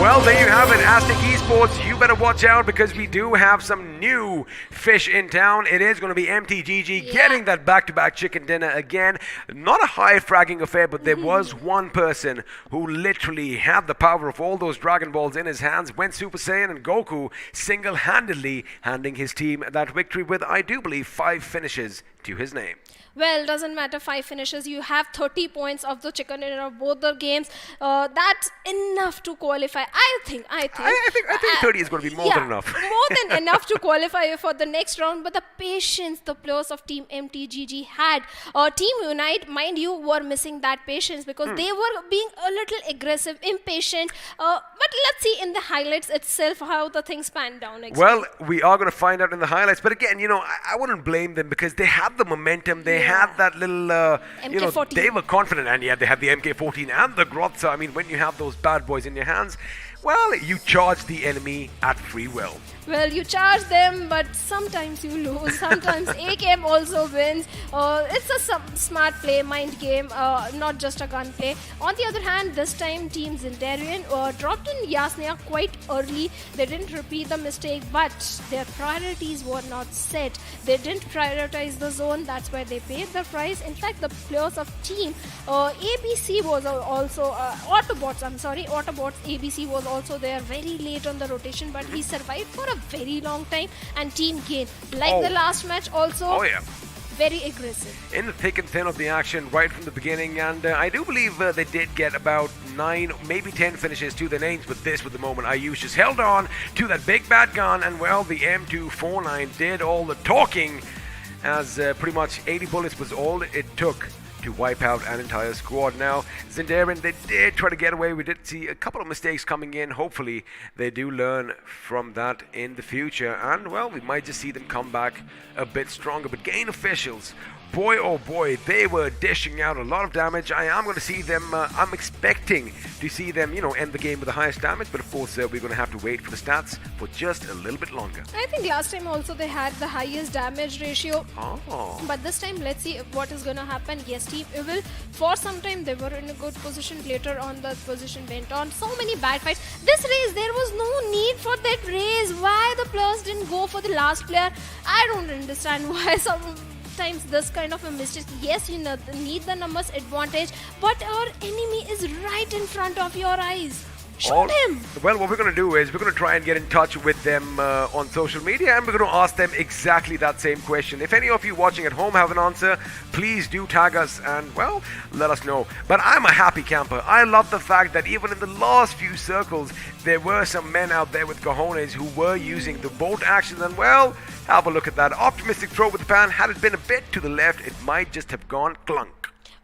S5: Well, there you have it, Aztec Esports. You better watch out because we do have some new fish in town. It is going to be MTGG getting that back-to-back chicken dinner again. Not a high fragging affair, but there was one person who literally had the power of all those Dragon Balls in his hands, went Super Saiyan, and Goku single-handedly handing his team that victory with, I do believe, 5 finishes to his name.
S6: Well, doesn't matter, 5 finishes. You have 30 points of the chicken dinner of both the games. That's enough to qualify. I think
S5: I think 30 is going to be more than enough.
S6: More than enough to qualify for the next round. But the patience the players of Team MTGG had, Team Unite, mind you, were missing that patience because they were being a little aggressive, impatient. But let's see in the highlights itself how the things panned down.
S5: Well, we are going to find out in the highlights. But again, you know, I wouldn't blame them because they had the momentum. They had that little, you know,
S6: MK14.
S5: they were confident, and yeah, they had the MK14 and the Grotza. I mean, when you have those bad boys in your hands, well, you charge the enemy at free will.
S6: Well, you charge them, but sometimes you lose. Sometimes AKM also wins. It's a smart play, mind game, not just a gun play. On the other hand, this time Team Zindarian dropped in Yasnia quite early. They didn't repeat the mistake, but their priorities were not set. They didn't prioritize the zone. That's why they paid the price. In fact, the players of Team ABC was also Autobots. Autobots ABC was also there very late on the rotation, but he survived for a very long time, and Team Gain, like the last match, also very aggressive.
S5: In the thick and thin of the action right from the beginning, and I do believe they did get about 9, maybe 10 finishes to their names, but this was the moment iQOO just held on to that big bad gun, and well, the M249 did all the talking, as pretty much 80 bullets was all it took to wipe out an entire squad. Now, Zindarian, they did try to get away. We did see a couple of mistakes coming in. Hopefully, they do learn from that in the future. And, well, we might just see them come back a bit stronger. But Gain officials, boy, oh boy, they were dishing out a lot of damage. I am going to see them, I'm expecting to see them, you know, end the game with the highest damage. But, of course, we're going to have to wait for the stats for just a little bit longer.
S6: I think last time also they had the highest damage ratio. But this time, let's see what is going to happen. Yes, Team Evil, for some time they were in a good position. Later on, the position went on. So many bad fights. This race, there was no need for that race. Why the players didn't go for the last player? I don't understand why sometimes this kind of a mistake. Yes, you need the numbers advantage, but our enemy is right in front of your eyes. Shoot him!
S5: Well, what we're going to do is we're going to try and get in touch with them on social media, and we're going to ask them exactly that same question. If any of you watching at home have an answer, please do tag us and, well, let us know. But I'm a happy camper. I love the fact that even in the last few circles, there were some men out there with cojones who were using the bolt action, and, well, have a look at that. Optimistic throw with the pan. Had it been a bit to the left, it might just have gone clunk.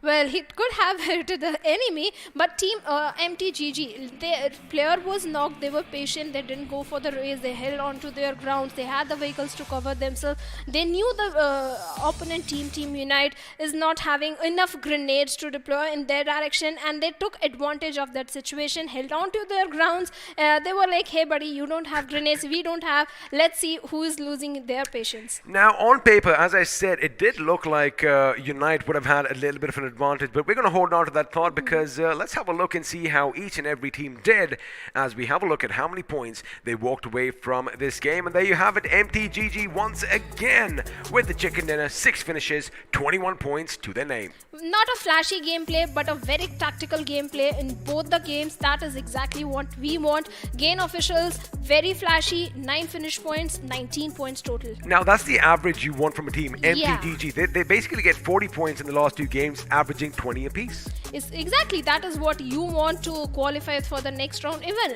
S6: Well, he could have hit the enemy, but Team MTGG, their player was knocked. They were patient. They didn't go for the race. They held on to their grounds. They had the vehicles to cover themselves. They knew the opponent Team Unite is not having enough grenades to deploy in their direction, and they took advantage of that situation, held on to their grounds. They were like, hey, buddy, you don't have grenades. We don't have. Let's see who is losing their patience.
S5: Now, on paper, as I said, it did look like Unite would have had a little bit of an advantage, but we're going to hold on to that thought because let's have a look and see how each and every team did as we have a look at how many points they walked away from this game. And there you have it, MTGG once again with the chicken dinner, 6 finishes, 21 points to their name.
S6: Not a flashy gameplay, but a very tactical gameplay in both the games. That is exactly what we want. Gain officials, very flashy, 9 finish points, 19 points total.
S5: Now, that's the average you want from a team, MTGG. They basically get 40 points in the last 2 games, averaging 20 apiece.
S6: It's exactly that is what you want to qualify for the next round, even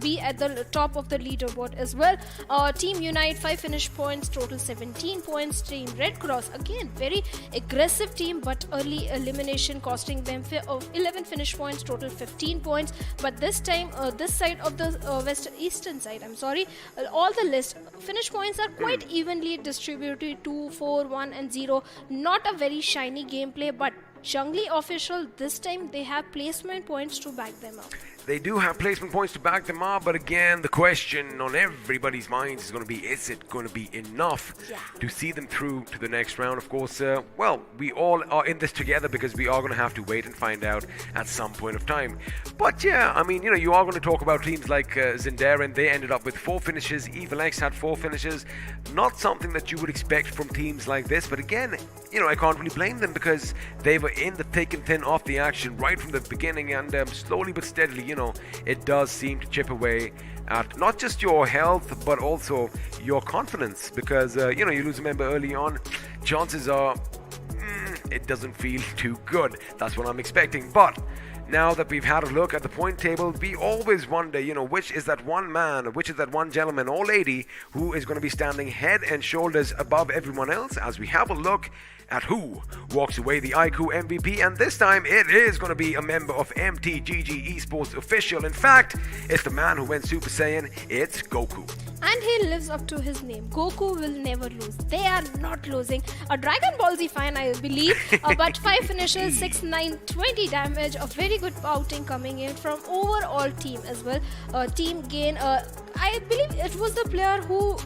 S6: be at the top of the leaderboard as well. Team Unite 5 finish points, total 17 points. Team Red Cross again very aggressive team, but early elimination costing them 11 finish points, total 15 points. But this time this side of the eastern side, I'm sorry, all the list finish points are quite evenly distributed, 2, 4, 1 and 0. Not a very shiny gameplay, but Jungly official this time they have placement points to back them up.
S5: They do have placement points to back them up, but again, the question on everybody's minds is going to be, is it going to be enough to see them through to the next round? Of course, well, we all are in this together because we are going to have to wait and find out at some point of time. But yeah, I mean, you are going to talk about teams like Zendara, and they ended up with 4 finishes. Evil X had 4 finishes. Not something that you would expect from teams like this, but again, I can't really blame them because they were in the thick and thin of the action right from the beginning, and slowly but steadily, it does seem to chip away at not just your health but also your confidence, because you lose a member early on, chances are it doesn't feel too good. That's what I'm expecting. But now that we've had a look at the point table, we always wonder, which is that one man, which is that one gentleman or lady who is going to be standing head and shoulders above everyone else, as we have a look at who walks away the iQOO MVP. And this time it is going to be a member of MTGG Esports official. In fact, it's the man who went Super Saiyan. It's Goku.
S6: And he lives up to his name. Goku will never lose. They are not losing. A Dragon Ball Z fan, I believe. But 5 finishes, 6, 9, 20 damage. A very good outing coming in from overall team as well. Team gain. I believe it was the player who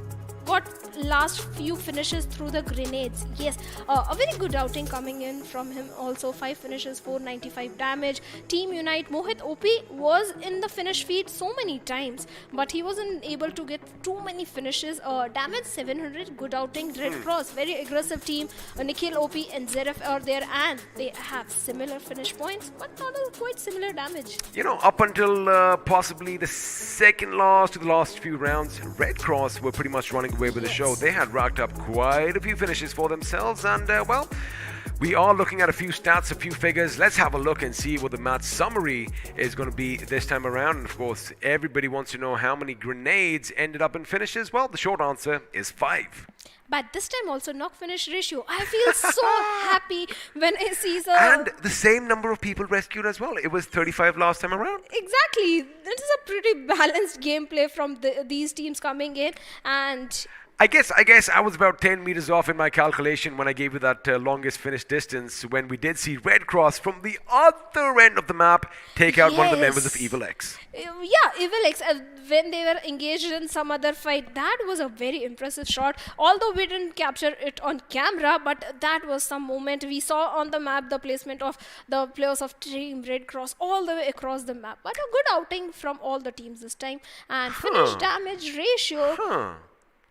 S6: got last few finishes through the grenades. Yes, a very good outing coming in from him also. 5 finishes, 495 damage. Team Unite, Mohit OP was in the finish feed so many times, but he wasn't able to get too many finishes. Damage 700, good outing. Red Cross, very aggressive team. Nikhil OP and Zeref are there, and they have similar finish points, but not quite similar damage.
S5: Up until possibly the second last to the last few rounds, Red Cross were pretty much running away with the show. They had racked up quite a few finishes for themselves, and well, we are looking at a few stats, a few figures. Let's have a look and see what the match summary is going to be this time around. And of course, everybody wants to know how many grenades ended up in finishes. Well, the short answer is 5.
S6: But this time also knock finish ratio. I feel so happy when I see the...
S5: And the same number of people rescued as well. It was 35 last time around.
S6: Exactly. This is a pretty balanced gameplay from these teams coming in. And
S5: I guess I was about 10 meters off in my calculation when I gave you that longest finish distance, when we did see Red Cross from the other end of the map take out one of the members of Evil X.
S6: Yeah, Evil X, when they were engaged in some other fight, that was a very impressive shot. Although we didn't capture it on camera, but that was some moment. We saw on the map the placement of the players of Team Red Cross all the way across the map. But a good outing from all the teams this time. And finish damage ratio...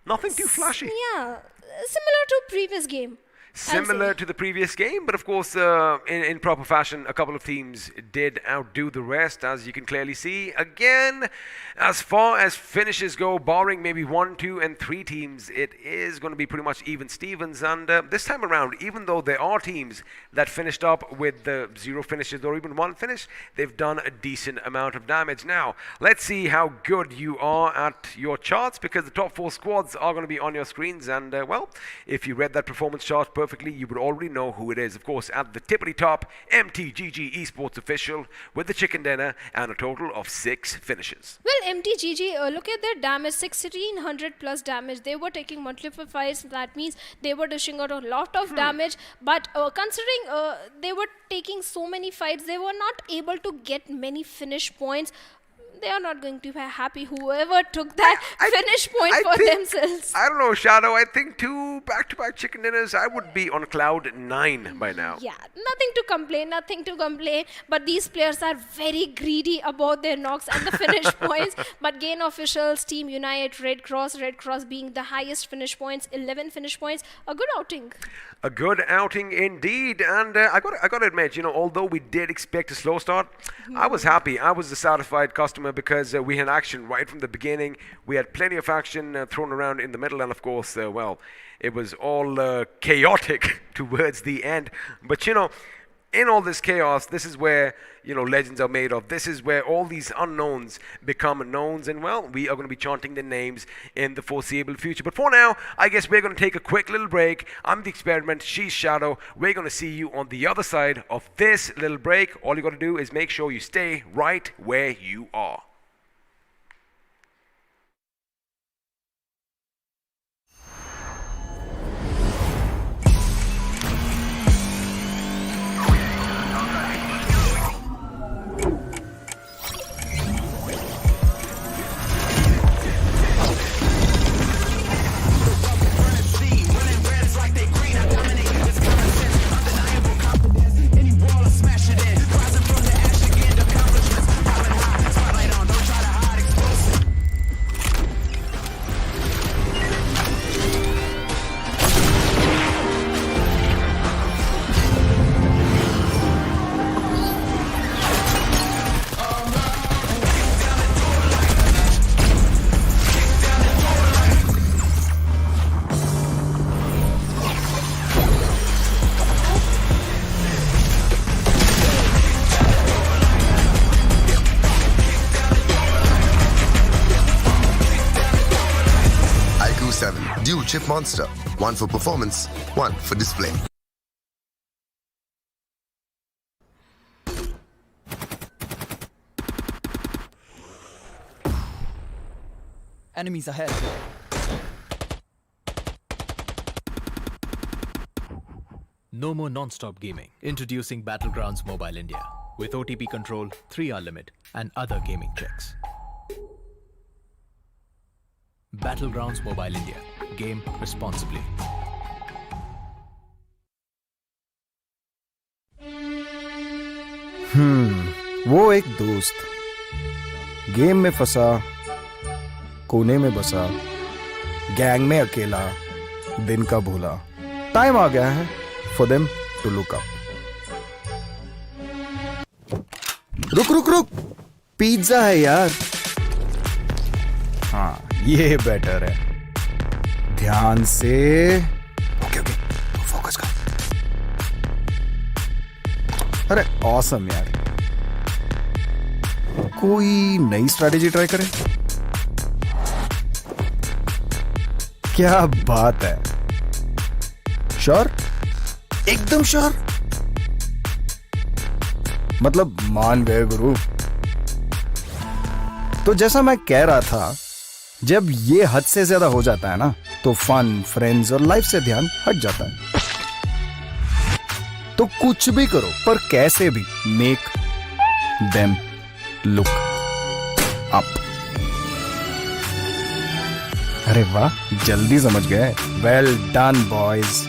S5: Nothing too flashy.
S6: Yeah, similar to previous game.
S5: Similar to the previous game, but of course, in proper fashion, a couple of teams did outdo the rest, as you can clearly see. Again, as far as finishes go, barring maybe 1, 2, and 3 teams, it is going to be pretty much even Stevens. And this time around, even though there are teams that finished up with 0 finishes or even 1 finish, they've done a decent amount of damage. Now, let's see how good you are at your charts, because the top 4 squads are going to be on your screens. And well, if you read that performance chart perfectly, you would already know who it is. Of course, at the tippity top, MTGG Esports official with the chicken dinner and a total of 6 finishes.
S6: Well, MTGG, look at their damage, 1600 plus damage. They were taking multiple fights. That means they were dishing out a lot of damage. But considering they were taking so many fights, they were not able to get many finish points. They are not going to be happy, whoever took that finish point for themselves.
S5: I don't know, Shadow. I think 2 back-to-back chicken dinners, I would be on cloud 9 by now.
S6: Yeah, nothing to complain. But these players are very greedy about their knocks and the finish points. But gain officials, Team Unite, Red Cross being the highest finish points, 11 finish points. A good outing.
S5: A good outing indeed. And I got to admit, although we did expect a slow start, I was happy. I was a satisfied customer, because we had action right from the beginning. We had plenty of action thrown around in the middle, and of course, well, it was all chaotic towards the end. But in all this chaos, this is where, legends are made of. This is where all these unknowns become knowns. And, well, we are going to be chanting their names in the foreseeable future. But for now, I guess we're going to take a quick little break. I'm The Experiment. She's Shadow. We're going to see you on the other side of this little break. All you got to do is make sure you stay right where you are.
S1: Dual chip monster. One for performance, one for display.
S7: Enemies ahead.
S8: No more non-stop gaming. Introducing Battlegrounds Mobile India with OTP control, 3-hour limit, and other gaming tricks. Battlegrounds Mobile India. Game responsibly.
S9: वो एक दोस्त game में फंसा, कोने में बसा, gang में अकेला, दिन का भूला. टाइम आ गया है for them to look up. रुक रुक रुक, पिज्जा है यार. हाँ, ये बेटर है. ध्यान से. ओके ओके, फोकस कर. अरे ऑसम यार. कोई नई स्ट्रैटेजी ट्राई करें. क्या बात है. श्योर, एकदम श्योर. मतलब मान गए गुरु. तो जैसा मैं कह रहा था, जब ये हद से ज्यादा हो जाता है ना, तो फन, फ्रेंड्स और लाइफ से ध्यान हट जाता है. तो कुछ भी करो, पर कैसे भी मेक देम लुक अप. अरे वाह, जल्दी समझ गए. Well done boys.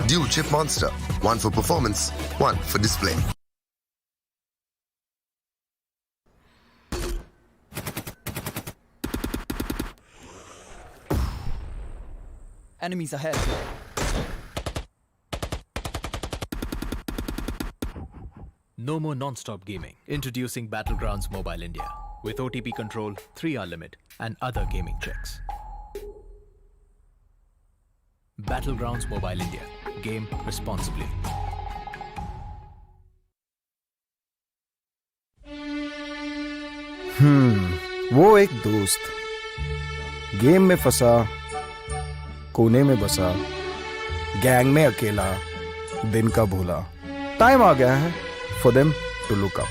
S1: Dual chip monster. One for performance, one for display.
S7: Enemies ahead.
S8: No more non-stop gaming. Introducing Battlegrounds Mobile India with OTP control, 3-hour limit, and other gaming tricks. Battlegrounds Mobile India. Game responsibly.
S9: वो एक दोस्त game में फंसा, कोने में बसा, gang में अकेला, दिन का भूला. टाइम आ गया है for them to look up.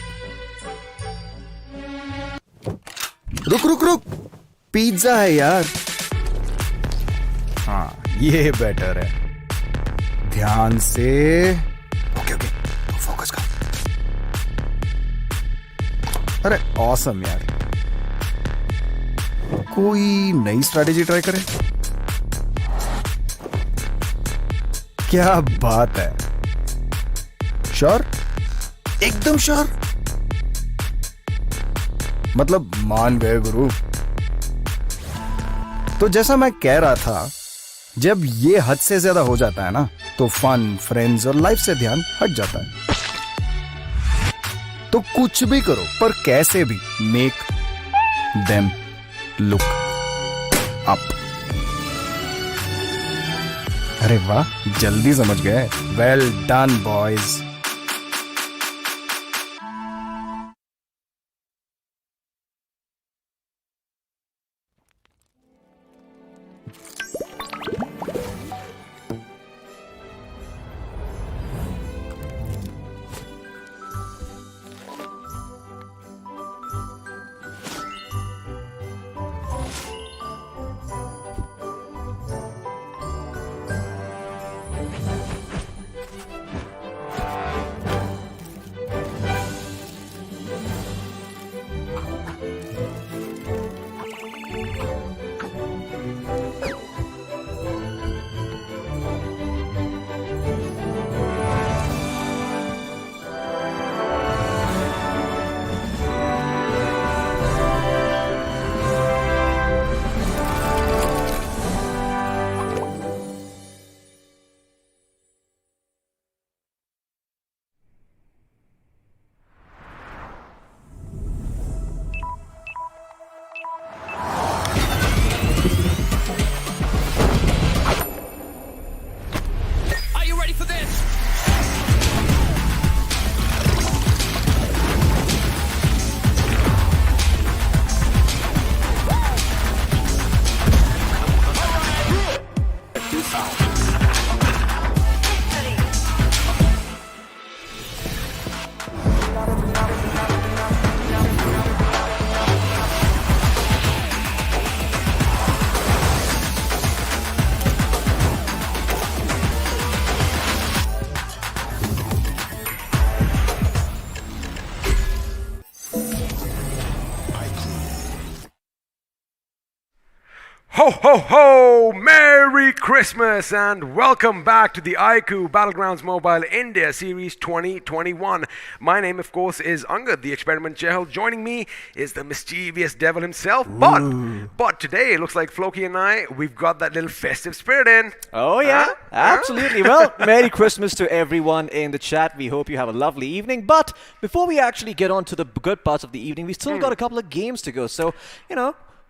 S9: रुक रुक रुक, पिज्जा है यार. हाँ, ये बेटर है. ध्यान से. ओके, फोकस कर. अरे ऑसम यार. कोई नई स्ट्रैटेजी ट्राई करें? क्या बात है. श्योर? एकदम श्योर. मतलब मान गए गुरु. तो जैसा मैं कह रहा था, जब ये हद से ज्यादा हो जाता है ना, तो फन, फ्रेंड्स और लाइफ से ध्यान हट जाता है. तो कुछ भी करो, पर कैसे भी मेक देम लुक अप. अरे वाह, जल्दी समझ गए. Well done boys.
S5: Ho ho ho! Merry Christmas and welcome back to the iQOO Battlegrounds Mobile India Series 2021. My name, of course, is Angad, the Experiment Chehal. Joining me is the mischievous devil himself. But today, it looks like Floki and I, we've got that little festive spirit in.
S10: Oh yeah, absolutely. Well, Merry Christmas to everyone in the chat. We hope you have a lovely evening. But before we actually get on to the good parts of the evening, we still got a couple of games to go. So,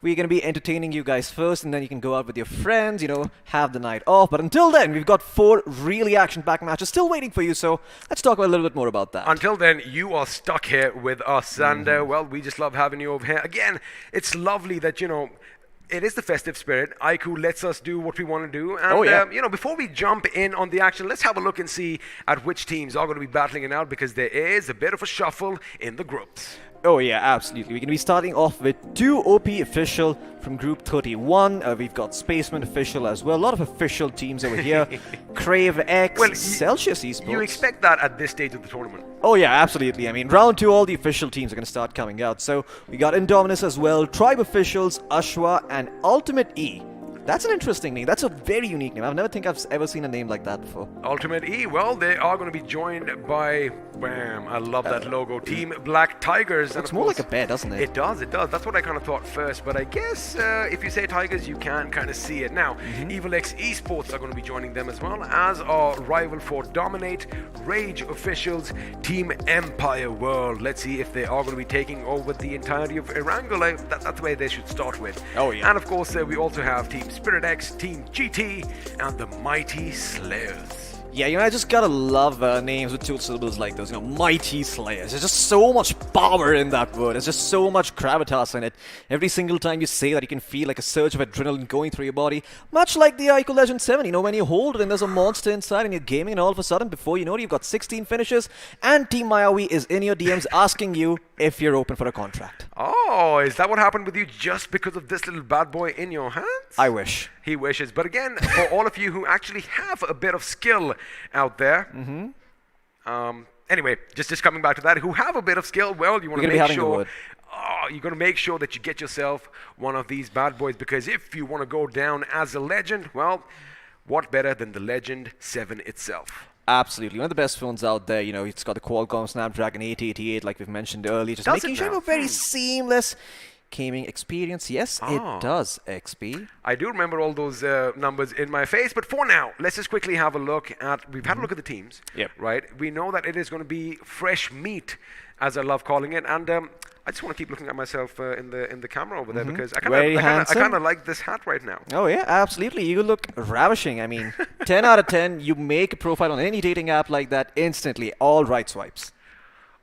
S10: we're going to be entertaining you guys first, and then you can go out with your friends, have the night off. But until then, we've got 4 really action-packed matches still waiting for you, so let's talk a little bit more about that.
S5: Until then, you are stuck here with us, and, well, we just love having you over here. Again, it's lovely that, it is the festive spirit. iQOO lets us do what we want to do. And, before we jump in on the action, let's have a look and see at which teams are going to be battling it out, because there is a bit of a shuffle in the groups.
S10: Oh yeah, absolutely. We're going to be starting off with 2 OP official from Group 31. We've got Spaceman official as well. A lot of official teams over here. Crave X, Celsius Esports.
S5: You expect that at this stage of the tournament.
S10: Oh yeah, absolutely. I mean, round 2, all the official teams are going to start coming out. So we got Indominus as well, Tribe officials, Ashwa, and Ultimate E. That's an interesting name. That's a very unique name. I've ever seen a name like that before.
S5: Ultimate E, well, they are going to be joined by, bam, I love that logo, Team Black Tigers.
S10: It's more like a bear, doesn't it?
S5: It does. That's what I kind of thought first, but I guess if you say Tigers, you can kind of see it. Now, Evil X Esports are going to be joining them as well, as our rival for Dominate, Rage Officials, Team Empire World. Let's see if they are going to be taking over the entirety of Erangel. That's where they should start with.
S10: Oh, yeah.
S5: And of course, we also have Team Spirit X, Team GT, and the Mighty Slayers.
S10: Yeah, I just gotta love names with 2 syllables like those, Mighty Slayers. There's just so much power in that word. There's just so much gravitas in it. Every single time you say that, you can feel like a surge of adrenaline going through your body. Much like the iQOO Legend 7, when you hold it and there's a monster inside and you're gaming, and all of a sudden, before you know it, you've got 16 finishes, and Team Mayawi is in your DMs asking you if you're open for a contract.
S5: Oh, is that what happened with you just because of this little bad boy in your hands?
S10: I wish.
S5: He wishes. But again, for all of you who actually have a bit of skill out there, anyway, just coming back to that, who have a bit of skill, well, you want to make sure, you're going to make sure that you get yourself one of these bad boys, because if you want to go down as a legend, well, what better than the Legend 7 itself?
S10: Absolutely. One of the best phones out there. It's got the Qualcomm Snapdragon 888, like we've mentioned earlier. Just making sure you have a very seamless gaming experience. Yes, it does, XP.
S5: I do remember all those numbers in my face, but for now, let's just quickly have a look at, we've had a look at the teams, right? We know that it is going to be fresh meat, as I love calling it, and I just want to keep looking at myself in the camera over there, because I kind of like this hat right now.
S10: Oh yeah, absolutely. You look ravishing. I mean, 10 out of 10. You make a profile on any dating app like that instantly. All right swipes.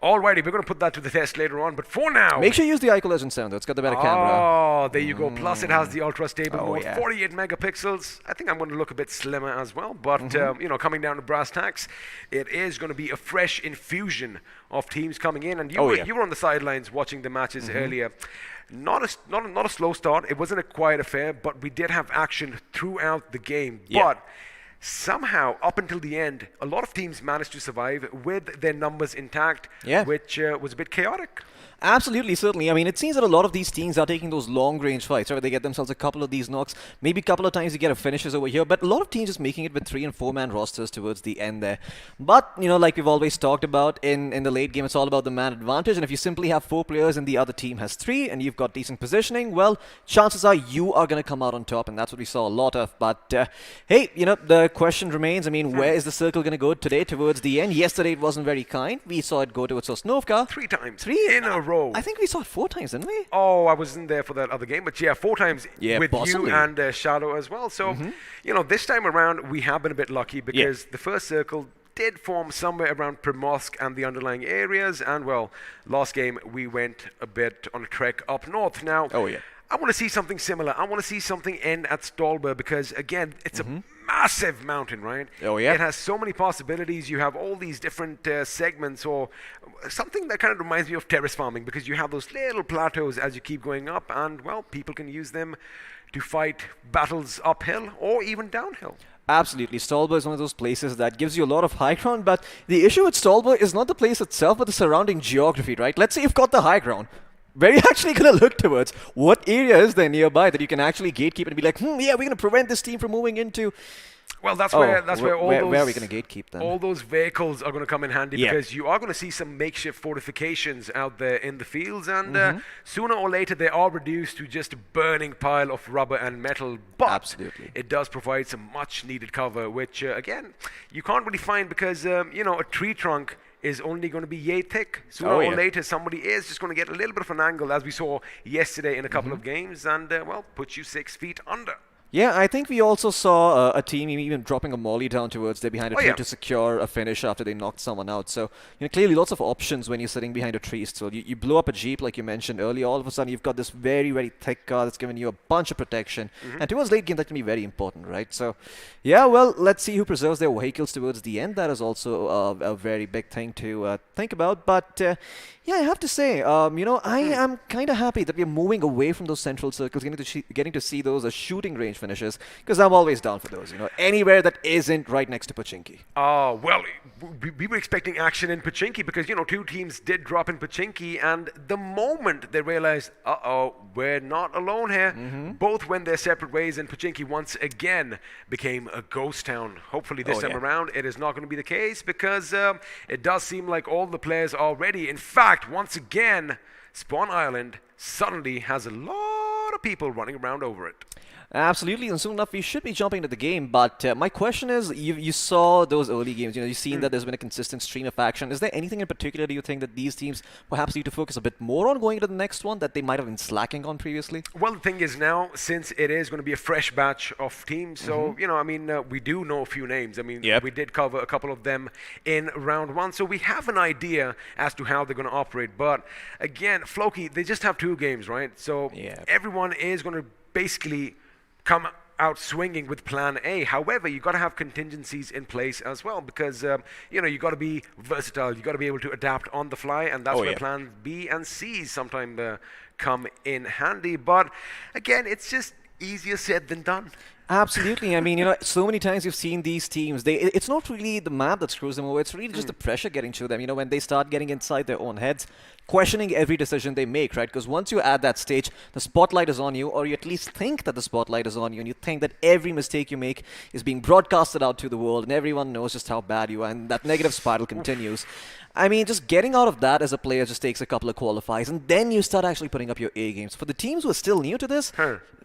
S5: Alrighty, we're going to put that to the test later on, but for now...
S10: Make sure you use the iQOO Legend 7, though. It's got the better camera.
S5: Oh, there you go. Plus, it has the ultra-stable mode,
S10: yeah.
S5: 48 megapixels. I think I'm going to look a bit slimmer as well, but, coming down to brass tacks, it is going to be a fresh infusion of teams coming in, and you were on the sidelines watching the matches earlier. Not a slow start. It wasn't a quiet affair, but we did have action throughout the game.
S10: Yeah.
S5: But somehow, up until the end, a lot of teams managed to survive with their numbers intact, which was a bit chaotic.
S10: Absolutely, certainly. I mean, it seems that a lot of these teams are taking those long-range fights, right? They get themselves a couple of these knocks, maybe a couple of times you get a finishes over here, but a lot of teams just making it with 3- and 4-man rosters towards the end there. But, like we've always talked about, in the late game, it's all about the man advantage, and if you simply have 4 players and the other team has 3, and you've got decent positioning, well, chances are you are going to come out on top, and that's what we saw a lot of. But, hey, the question remains, I mean, where is the circle going to go today towards the end? Yesterday it wasn't very kind. We saw it go towards Sosnovka.
S5: 3 times.
S10: 3
S5: in a row.
S10: I think we saw it 4 times, didn't we?
S5: Oh, I wasn't there for that other game, but 4 times with
S10: possibly.
S5: you and Shadow as well. So, this time around, we have been a bit lucky because the first circle did form somewhere around Primorsk and the underlying areas, and well, last game we went a bit on a trek up north. Now, I want to see something similar. I want to see something end at Stolberg because, again, it's a massive mountain, right?
S10: Oh, yeah.
S5: It has so many possibilities. You have all these different segments, or something that kind of reminds me of terrace farming, because you have those little plateaus as you keep going up, and, well, people can use them to fight battles uphill or even downhill.
S10: Absolutely. Stolberg is one of those places that gives you a lot of high ground, but the issue with Stolberg is not the place itself, but the surrounding geography, right? Let's say you've got the high ground. Where are you actually going to look towards? What area is there nearby that you can actually gatekeep and be like, we're going to prevent this team from moving into...
S5: Well, that's where all those...
S10: Where are we going to gatekeep them?
S5: All those vehicles are going to come in handy because you are going to see some makeshift fortifications out there in the fields, and sooner or later they are reduced to just a burning pile of rubber and metal. But it does provide some much-needed cover, which, again, you can't really find because, a tree trunk is only going to be yay thick. Sooner or later, somebody is just going to get a little bit of an angle, as we saw yesterday in a couple of games, and, put you 6 feet under.
S10: Yeah, I think we also saw a team even dropping a molly down towards there behind a tree to secure a finish after they knocked someone out. So, clearly lots of options when you're sitting behind a tree still. You blow up a Jeep, like you mentioned earlier, all of a sudden you've got this very, very thick car that's giving you a bunch of protection. And towards late game, that can be very important, right? So, yeah, well, let's see who preserves their vehicles towards the end. That is also a very big thing to think about. But, yeah, I have to say, I am kind of happy that we're moving away from those central circles, getting to see those shooting range finishes, because I'm always down for those, you know, anywhere that isn't right next to Pochinki.
S5: Well, we were expecting action in Pochinki because, you know, two teams did drop in Pochinki, and the moment they realized, uh-oh, we're not alone here, both went their separate ways, and Pochinki once again became a ghost town. Hopefully this time around it is not going to be the case, because it does seem like all the players are ready. In fact, once again, Spawn Island suddenly has a lot of people running around over it.
S10: Absolutely, and soon enough we should be jumping into the game, but my question is, you saw those early games, you know, you've seen that there's been a consistent stream of action. Is there anything in particular, do you think, that these teams perhaps need to focus a bit more on going into the next one that they might have been slacking on previously?
S5: Well, the thing is now, since it is going to be a fresh batch of teams, so, you know, I mean, we do know a few names. I mean, we did cover a couple of them in round one, so we have an idea as to how they're going to operate. But again, Floki, they just have 2 games, right? So everyone is going to basically come out swinging with plan A. However, you got to have contingencies in place as well, because you know, you got to be versatile, you got to be able to adapt on the fly, and that's where plan B and C sometimes come in handy. But again, it's just easier said than done.
S10: Absolutely. I mean, you know, so many times you've seen these teams, it's not really the map that screws them over, it's really just the pressure getting to them, you know, when they start getting inside their own heads, questioning every decision they make, right? Because once you're at that stage, the spotlight is on you, or you at least think that the spotlight is on you, and you think that every mistake you make is being broadcasted out to the world, and everyone knows just how bad you are, and that negative spiral continues. I mean, just getting out of that as a player just takes a couple of qualifiers, and then you start actually putting up your A games. For the teams who are still new to this,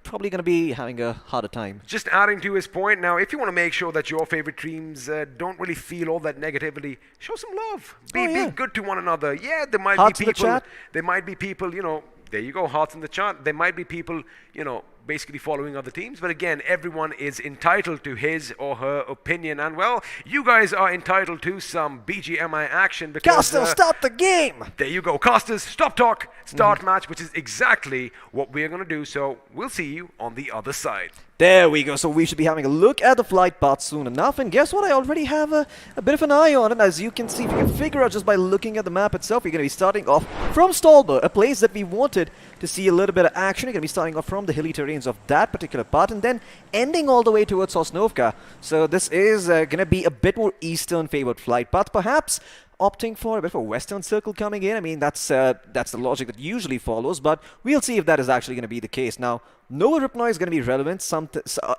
S10: probably going to be having a harder time.
S5: Just adding to his point, now, if you want to make sure that your favorite teams don't really feel all that negativity, show some love. Be good to one another. Yeah, there might
S10: Hearts
S5: be
S10: in the
S5: people.
S10: chat.
S5: There might be people, you know. There you go, hearts in the chat. There might be people, you know, basically following other teams. But again, everyone is entitled to his or her opinion. And, well, you guys are entitled to some BGMI action because...
S10: Caster, start the game!
S5: There you go. Casters, stop talk, start match, which is exactly what we're going to do. So we'll see you on the other side.
S10: There we go. So we should be having a look at the flight path soon enough. And guess what? I already have a bit of an eye on it. As you can see, if you can figure out just by looking at the map itself, we're going to be starting off from Stolberg, a place that we wanted to see a little bit of action. We're going to be starting off from the hilly terrains of that particular part and then ending all the way towards Sosnovka. So this is going to be a bit more eastern favored flight path, perhaps opting for a bit of a western circle coming in. I mean, that's the logic that usually follows, but we'll see if that is actually going to be the case. Now, Nova Ripnoy is going to be relevant,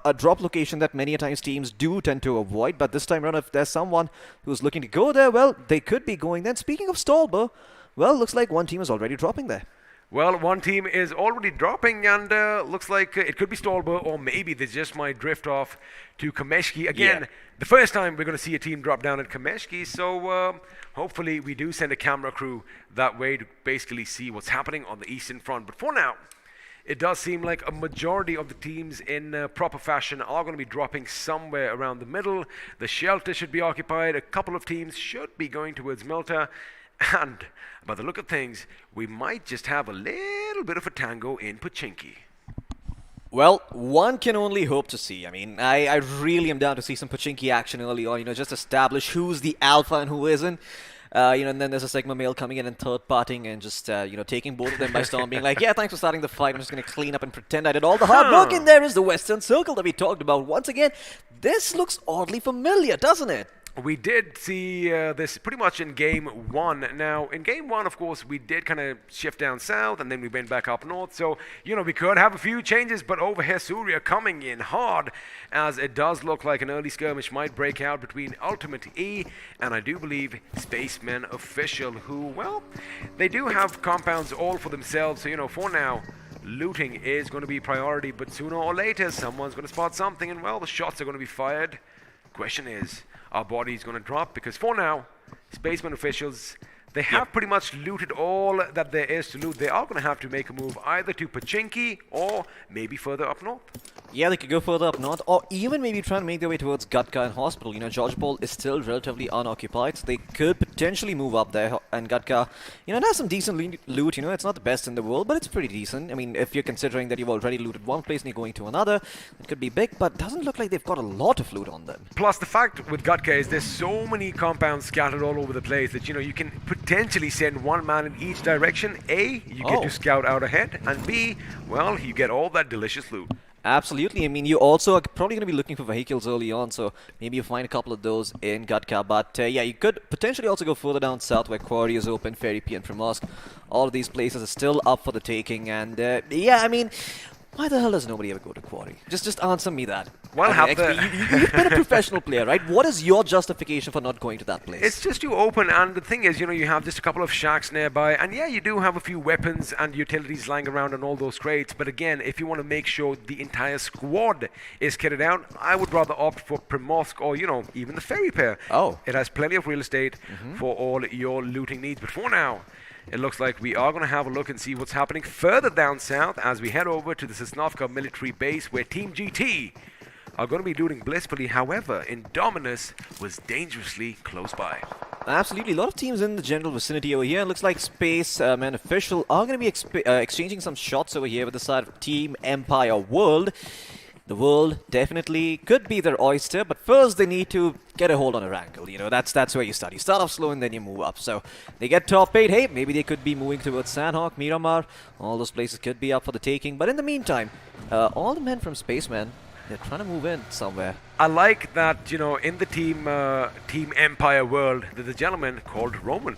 S10: a drop location that many a times teams do tend to avoid, but this time around, if there's someone who's looking to go there, well, they could be going there. And speaking of Stolberg, well, looks like one team is already dropping there.
S5: Well, one team is already dropping, and looks like it could be Stolberg, or maybe they just might drift off to Kameshki. Again, the first time we're going to see a team drop down at Kameshki, so hopefully we do send a camera crew that way to basically see what's happening on the Eastern Front. But for now, it does seem like a majority of the teams in proper fashion are going to be dropping somewhere around the middle. The shelter should be occupied. A couple of teams should be going towards Milta. And by the look of things, we might just have a little bit of a tango in Pochinki.
S10: Well, one can only hope to see. I mean, I really am down to see some Pochinki action early on, you know, just establish who's the alpha and who isn't. You know, and then there's a Sigma male coming in and third-parting and just, you know, taking both of them by storm, being like, yeah, thanks for starting the fight. I'm just going to clean up and pretend I did all the hard work. And there is the Western Circle that we talked about. Once again, this looks oddly familiar, doesn't it?
S5: We did see this pretty much in Game 1. Now, in Game 1, of course, we did kind of shift down south, and then we went back up north. So, you know, we could have a few changes, but over here, Surya coming in hard, as it does look like an early skirmish might break out between Ultimate E and I do believe Spaceman Official, who, well, they do have compounds all for themselves. So, you know, for now, looting is going to be priority, but sooner or later, someone's going to spot something, and, well, the shots are going to be fired. Question is, our body is going to drop, because for now, Spaceman Officials, they have pretty much looted all that there is to loot. They are going to have to make a move either to Pochinki or maybe further up north.
S10: Yeah, they could go further up north, or even maybe try and make their way towards Gatka and Hospital. You know, George Paul is still relatively unoccupied, so they could potentially move up there. And Gatka, you know, it has some decent loot. You know, it's not the best in the world, but it's pretty decent. I mean, if you're considering that you've already looted one place and you're going to another, it could be big, but doesn't look like they've got a lot of loot on them.
S5: Plus, the fact with Gatka is there's so many compounds scattered all over the place that, you know, you can potentially send one man in each direction. A, you get to scout out ahead, and B, well, you get all that delicious loot.
S10: Absolutely. I mean, you also are probably going to be looking for vehicles early on, so maybe you find a couple of those in Gatka. But yeah, you could potentially also go further down south where Quarry is open, Ferry P and Primorsk. All of these places are still up for the taking. And yeah, I mean, why the hell does nobody ever go to Quarry? Just answer me that.
S5: Well,
S10: I mean, you've been a professional player, right? What is your justification for not going to that place?
S5: It's just too open, and the thing is, you have just a couple of shacks nearby, and yeah, you do have a few weapons and utilities lying around on all those crates, but again, if you want to make sure the entire squad is kitted out, I would rather opt for Primorsk or, even the Ferry Pair.
S10: Oh.
S5: It has plenty of real estate for all your looting needs, but for now, it looks like we are going to have a look and see what's happening further down south as we head over to the Sosnovka military base where Team GT are going to be looting blissfully. However, Indominus was dangerously close by.
S10: Absolutely. A lot of teams in the general vicinity over here. It looks like Spaceman Official are going to be exchanging some shots over here with the side of Team Empire World. The world definitely could be their oyster, but first they need to get a hold on Erangel. That's where you start. You start off slow and then you move up. So they get top 8. Hey, maybe they could be moving towards Sandhawk, Miramar. All those places could be up for the taking. But in the meantime, all the men from Spaceman, they're trying to move in somewhere.
S5: I like that, in the Team Empire World, there's a gentleman called Roman.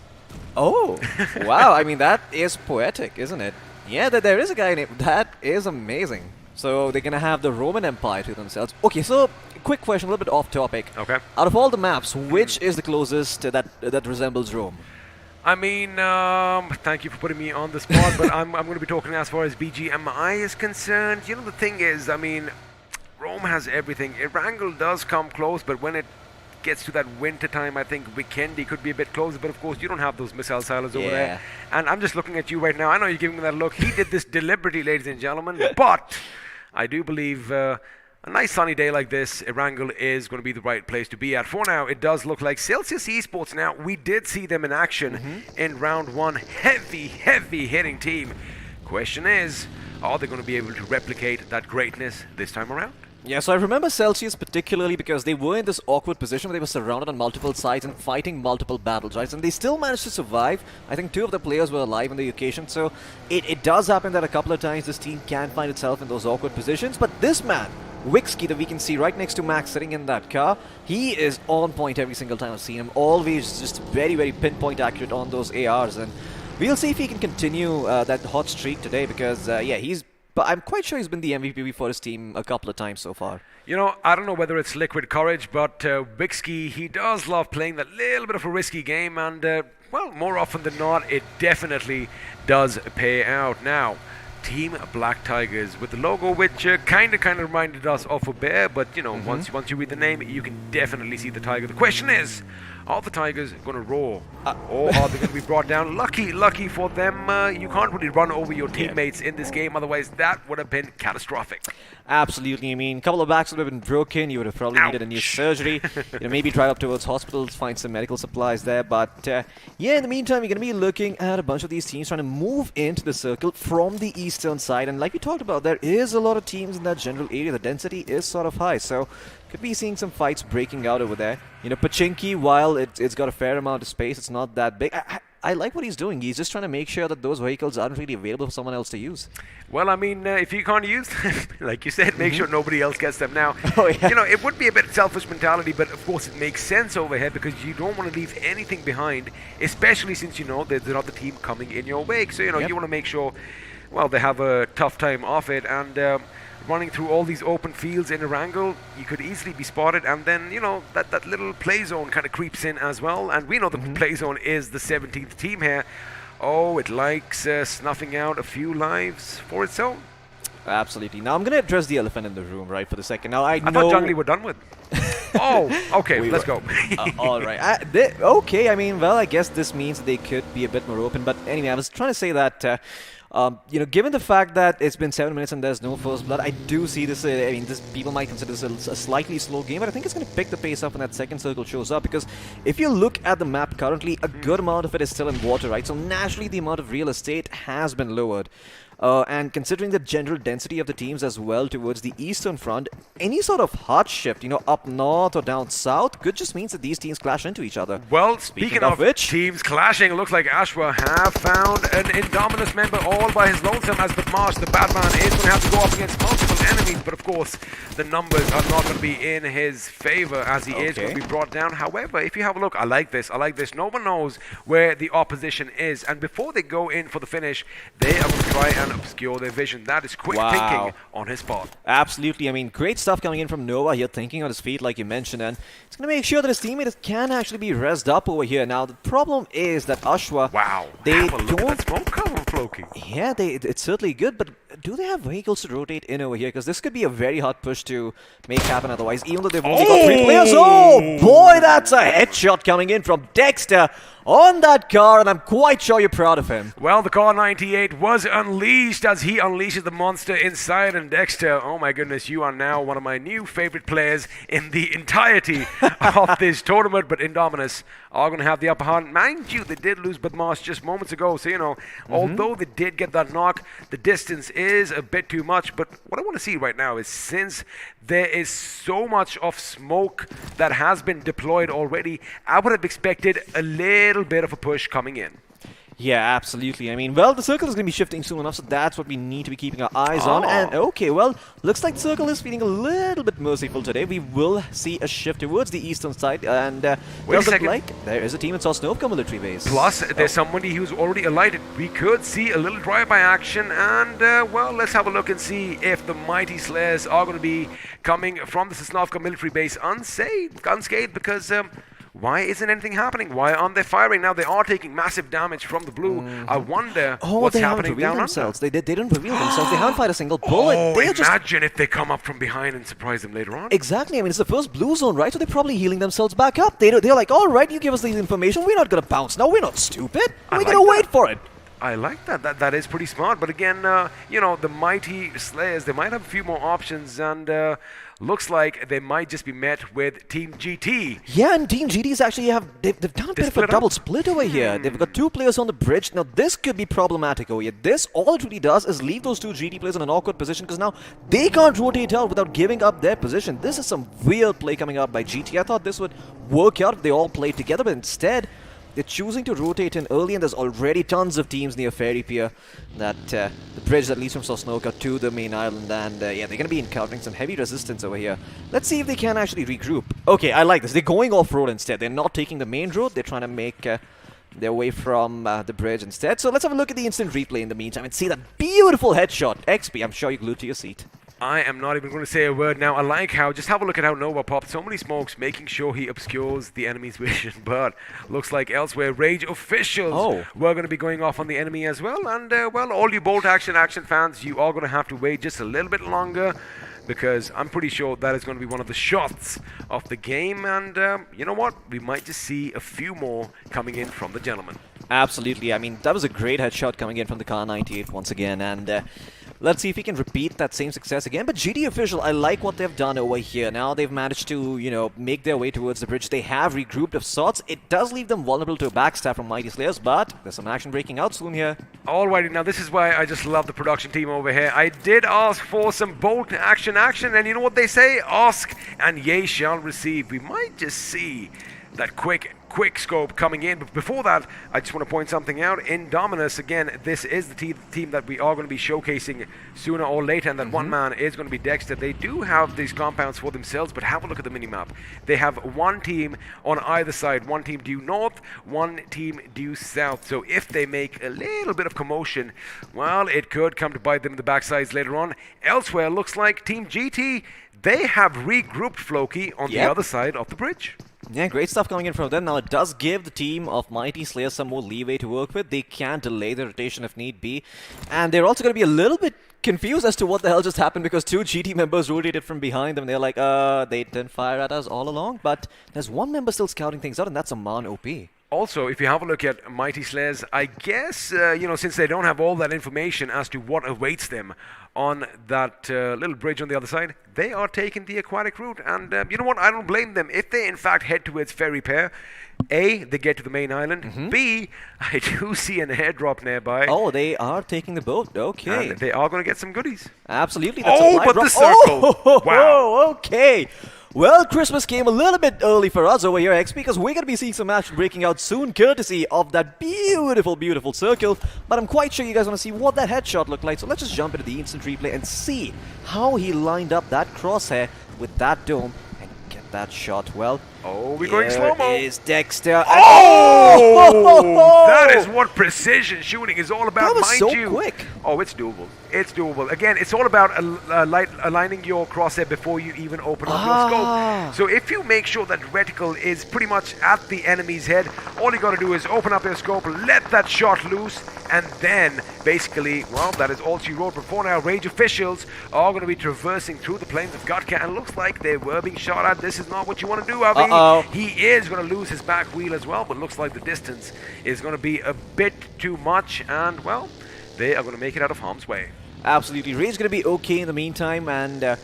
S10: Oh, wow. I mean, that is poetic, isn't it? Yeah, there is a guy named... That is amazing. So they're going to have the Roman Empire to themselves. Okay, so quick question, a little bit off topic.
S5: Okay.
S10: Out of all the maps, which is the closest that resembles Rome?
S5: I mean, thank you for putting me on the spot, but I'm going to be talking as far as BGMI is concerned. The thing is, I mean, Rome has everything. Erangel does come close, but when it gets to that winter time, I think Vikendi could be a bit closer, but of course you don't have those missile silos over there. And I'm just looking at you right now. I know you're giving me that look. He did this deliberately, ladies and gentlemen, but I do believe a nice sunny day like this, Erangel is going to be the right place to be at. For now, it does look like Celsius Esports now, we did see them in action in round 1. Heavy hitting team. Question is, are they going to be able to replicate that greatness this time around?
S10: Yeah, so I remember Celsius particularly because they were in this awkward position where they were surrounded on multiple sides and fighting multiple battles, right? And they still managed to survive. I think 2 of the players were alive on the occasion, so it does happen that a couple of times this team can find itself in those awkward positions. But this man, Wixky, that we can see right next to Max sitting in that car, he is on point every single time I've seen him. Always just very pinpoint accurate on those ARs. And we'll see if he can continue that hot streak today because, yeah, but I'm quite sure he's been the MVP for his team a couple of times so far.
S5: I don't know whether it's liquid courage, but Wixky, he does love playing that little bit of a risky game, and, well, more often than not, it definitely does pay out. Now, Team Black Tigers with the logo, which kind of reminded us of a bear, but, once you read the name, you can definitely see the tiger. The question is, are the Tigers going to roar? Or are they going to be brought down? Lucky for them, you can't really run over your teammates in this game, otherwise that would have been catastrophic.
S10: Absolutely. I mean, a couple of backs would have been broken. You would have probably needed a new surgery. Maybe drive up towards hospitals, find some medical supplies there. But yeah, in the meantime, you're going to be looking at a bunch of these teams trying to move into the circle from the eastern side. And like we talked about, there is a lot of teams in that general area. The density is sort of high. So could be seeing some fights breaking out over there. Pachinki, while it's got a fair amount of space, it's not that big. I like what he's doing. He's just trying to make sure that those vehicles aren't really available for someone else to use.
S5: Well, I mean, if you can't use them, like you said, make sure nobody else gets them. Now,
S10: oh, yeah.
S5: It would be a bit selfish mentality, but of course it makes sense over here because you don't want to leave anything behind, especially since there's another team coming in your wake. So, you want to make sure, well, they have a tough time off it, and running through all these open fields in Erangel, you could easily be spotted, and then, that little play zone kind of creeps in as well, and we know the play zone is the 17th team here. Oh, it likes snuffing out a few lives for its own.
S10: Absolutely. Now, I'm going to address the elephant in the room, right, for the second. Now, I
S5: thought Jungly were done with. Oh, okay, let's go.
S10: All right. Okay, I mean, well, I guess this means they could be a bit more open, but anyway, I was trying to say that... given the fact that it's been 7 minutes and there's no first blood, I do see this, people might consider this a slightly slow game, but I think it's going to pick the pace up when that second circle shows up, because if you look at the map currently, a good amount of it is still in water, right? So naturally the amount of real estate has been lowered. and considering the general density of the teams as well towards the eastern front, any sort of hard shift, up north or down south, could just means that these teams clash into each other.
S5: Well, speaking of
S10: which,
S5: teams clashing, it looks like Ashwa have found an Indominus member all by his lonesome, as Badmash, the Batman, is going to have to go up against multiple enemies, but of course, the numbers are not going to be in his favor as he is going to be brought down. However, if you have a look, I like this. No one knows where the opposition is, and before they go in for the finish, they are going to try and obscure their vision. That is quick thinking on his part.
S10: Absolutely. I mean, great stuff coming in from Nova here, thinking on his feet like you mentioned, and it's going to make sure that his teammate can actually be rezzed up over here. Now, the problem is that Ashwa, they
S5: have a look
S10: don't...
S5: at that smoke cover, Floki.
S10: Yeah, it's certainly good, but do they have vehicles to rotate in over here? Because this could be a very hard push to make happen otherwise, even though they've only got 3 players. Oh, boy, that's a headshot coming in from Dexter on that car, and I'm quite sure you're proud of him.
S5: Well, the car 98 was unleashed as he unleashes the monster inside, and Dexter, oh my goodness, you are now one of my new favorite players in the entirety of this tournament, but Indominus are going to have the upper hand. Mind you, they did lose Badmash just moments ago, so, although they did get that knock, the distance is a bit too much, but what I want to see right now is, since there is so much of smoke that has been deployed already, I would have expected a little bit of a push coming in.
S10: Yeah, absolutely. I mean, well, the circle is going to be shifting soon enough, so that's what we need to be keeping our eyes on. And okay, well, looks like the circle is feeling a little bit merciful today. We will see a shift towards the eastern side, and does look like there is a team in Sosnovka military base.
S5: Plus, there's somebody who's already alighted. We could see a little drive-by action, and well, let's have a look and see if the Mighty Slayers are going to be coming from the Sosnovka military base unscathed, because why isn't anything happening? Why aren't they firing? Now, they are taking massive damage from the blue. I wonder what's happening down
S10: themselves. They didn't reveal themselves. They haven't fired a single bullet.
S5: Imagine if they come up from behind and surprise them later on.
S10: Exactly. I mean, it's the first blue zone, right? So they're probably healing themselves back up. They're like, all right, you give us the information. We're not going to bounce. No, we're not stupid. We're going to wait for it.
S5: I like that. That is pretty smart. But again, the Mighty Slayers, they might have a few more options, and looks like they might just be met with Team GT.
S10: Yeah, and Team GT's actually they've done a bit of a double split over here. They've got 2 players on the bridge. Now, this could be problematic over here. This, all it really does is leave those 2 GT players in an awkward position, because now they can't rotate out without giving up their position. This is some weird play coming out by GT. I thought this would work out if they all played together, but instead, they're choosing to rotate in early, and there's already tons of teams near Ferry Pier, the bridge that leads from Sosnovka to the main island, and yeah, they're going to be encountering some heavy resistance over here. Let's see if they can actually regroup. Okay, I like this. They're going off-road instead. They're not taking the main road. They're trying to make their way from the bridge instead. So let's have a look at the instant replay in the meantime and see that beautiful headshot. XP, I'm sure you're glued to your seat.
S5: I am not even going to say a word now. I like how, just have a look at how Nova popped so many smokes, making sure he obscures the enemy's vision. But looks like elsewhere, Rage officials were going to be going off on the enemy as well. And, well, all you Bolt Action fans, you are going to have to wait just a little bit longer, because I'm pretty sure that is going to be one of the shots of the game. And you know what? We might just see a few more coming in from the gentleman.
S10: Absolutely. I mean, that was a great headshot coming in from the Car 98 once again. And let's see if he can repeat that same success again. But GT official, I like what they've done over here. Now they've managed to, make their way towards the bridge. They have regrouped of sorts. It does leave them vulnerable to a backstab from Mighty Slayers, but there's some action breaking out soon here.
S5: Alrighty, now this is why I just love the production team over here. I did ask for some Bolt action, and you know what they say? Ask and ye shall receive. We might just see that quick scope coming in, but before that, I just want to point something out. Indominus, again, this is the team that we are going to be showcasing sooner or later, and that one man is going to be Dexter. They do have these compounds for themselves, but have a look at the minimap. They have one team on either side, one team due north, one team due south. So if they make a little bit of commotion, well, it could come to bite them in the backsides later on. Elsewhere, looks like Team GT, they have regrouped Floki on the other side of the bridge.
S10: Yeah, great stuff coming in from them. Now, it does give the team of Mighty Slayers some more leeway to work with. They can delay the rotation if need be. And they're also going to be a little bit confused as to what the hell just happened, because 2 GT members rotated from behind them. They're like, they didn't fire at us all along. But there's one member still scouting things out, and that's Aman OP.
S5: Also, if you have a look at Mighty Slayers, I guess, since they don't have all that information as to what awaits them on that little bridge on the other side, they are taking the aquatic route. And you know what? I don't blame them. If they, in fact, head towards Ferry Pier, A, they get to the main island. B, I do see an airdrop nearby.
S10: Oh, they are taking the boat. Okay.
S5: And they are going to get some goodies.
S10: Absolutely. That's a
S5: Oh,
S10: live
S5: but
S10: drop.
S5: the circle. Wow.
S10: Okay. Well, Christmas came a little bit early for us over here, X, because we're going to be seeing some action breaking out soon, courtesy of that beautiful, beautiful circle. But I'm quite sure you guys want to see what that headshot looked like. So let's just jump into the instant replay and see how he lined up that crosshair with that dome and get that shot. Well,
S5: Oh, we're going slow-mo.
S10: Here is Dexter.
S5: Oh! That is what precision shooting is all about,
S10: That was
S5: mind
S10: so
S5: you.
S10: quick.
S5: Oh, it's doable. It's doable. Again, it's all about aligning your crosshair before you even open up your scope. So if you make sure that reticle is pretty much at the enemy's head, all you got to do is open up your scope, let that shot loose, and then basically, well, that is all she wrote. But for now, Rage officials are going to be traversing through the plains of Gatka, and looks like they were being shot at. This is not what you want to do, Avi. He is going to lose his back wheel as well, but looks like the distance is going to be a bit too much, and, well, they are going to make it out of harm's way.
S10: Absolutely. Ray's going to be okay in the meantime, and,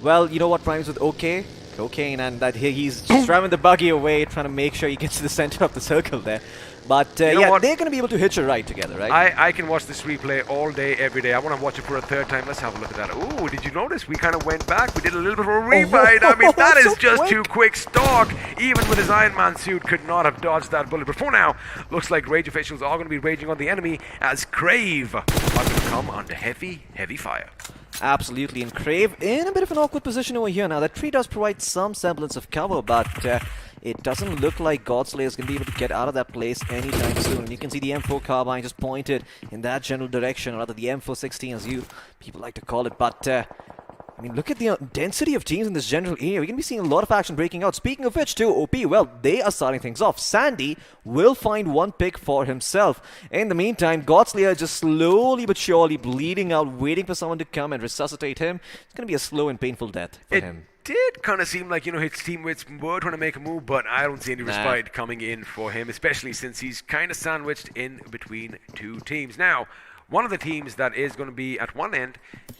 S10: well, you know what rhymes with okay? Cocaine, and that he's just driving the buggy away, trying to make sure he gets to the center of the circle there. But,
S5: You know
S10: yeah,
S5: what?
S10: they're going to be able to hitch a ride together, right?
S5: I can watch this replay all day, every day. I want to watch it for a third time. Let's have a look at that. Ooh, did you notice? We kind of went back. We did a little bit of a rewind. I mean, that is
S10: so
S5: just
S10: quick.
S5: too quick. Stark, even with his Iron Man suit, could not have dodged that bullet. But for now, looks like Rage officials are going to be raging on the enemy as Crave are going to come under heavy, heavy fire.
S10: Absolutely, and Crave in a bit of an awkward position over here now. That tree does provide some semblance of cover, but it doesn't look like Godslayer is going to be able to get out of that place anytime soon. And you can see the M4 carbine just pointed in that general direction, or rather the M416 as you people like to call it. But I mean, look at the density of teams in this general area. We're going to be seeing a lot of action breaking out. Speaking of which, too, OP, well, they are starting things off. Sandy will find one pick for himself. In the meantime, Godslayer just slowly but surely bleeding out, waiting for someone to come and resuscitate him. It's going to be a slow and painful death for him.
S5: Did kind of seem like, you know, his teammates were trying to make a move, but I don't see any respite coming in for him, especially since he's kind of sandwiched in between two teams. Now, one of the teams that is going to be at one end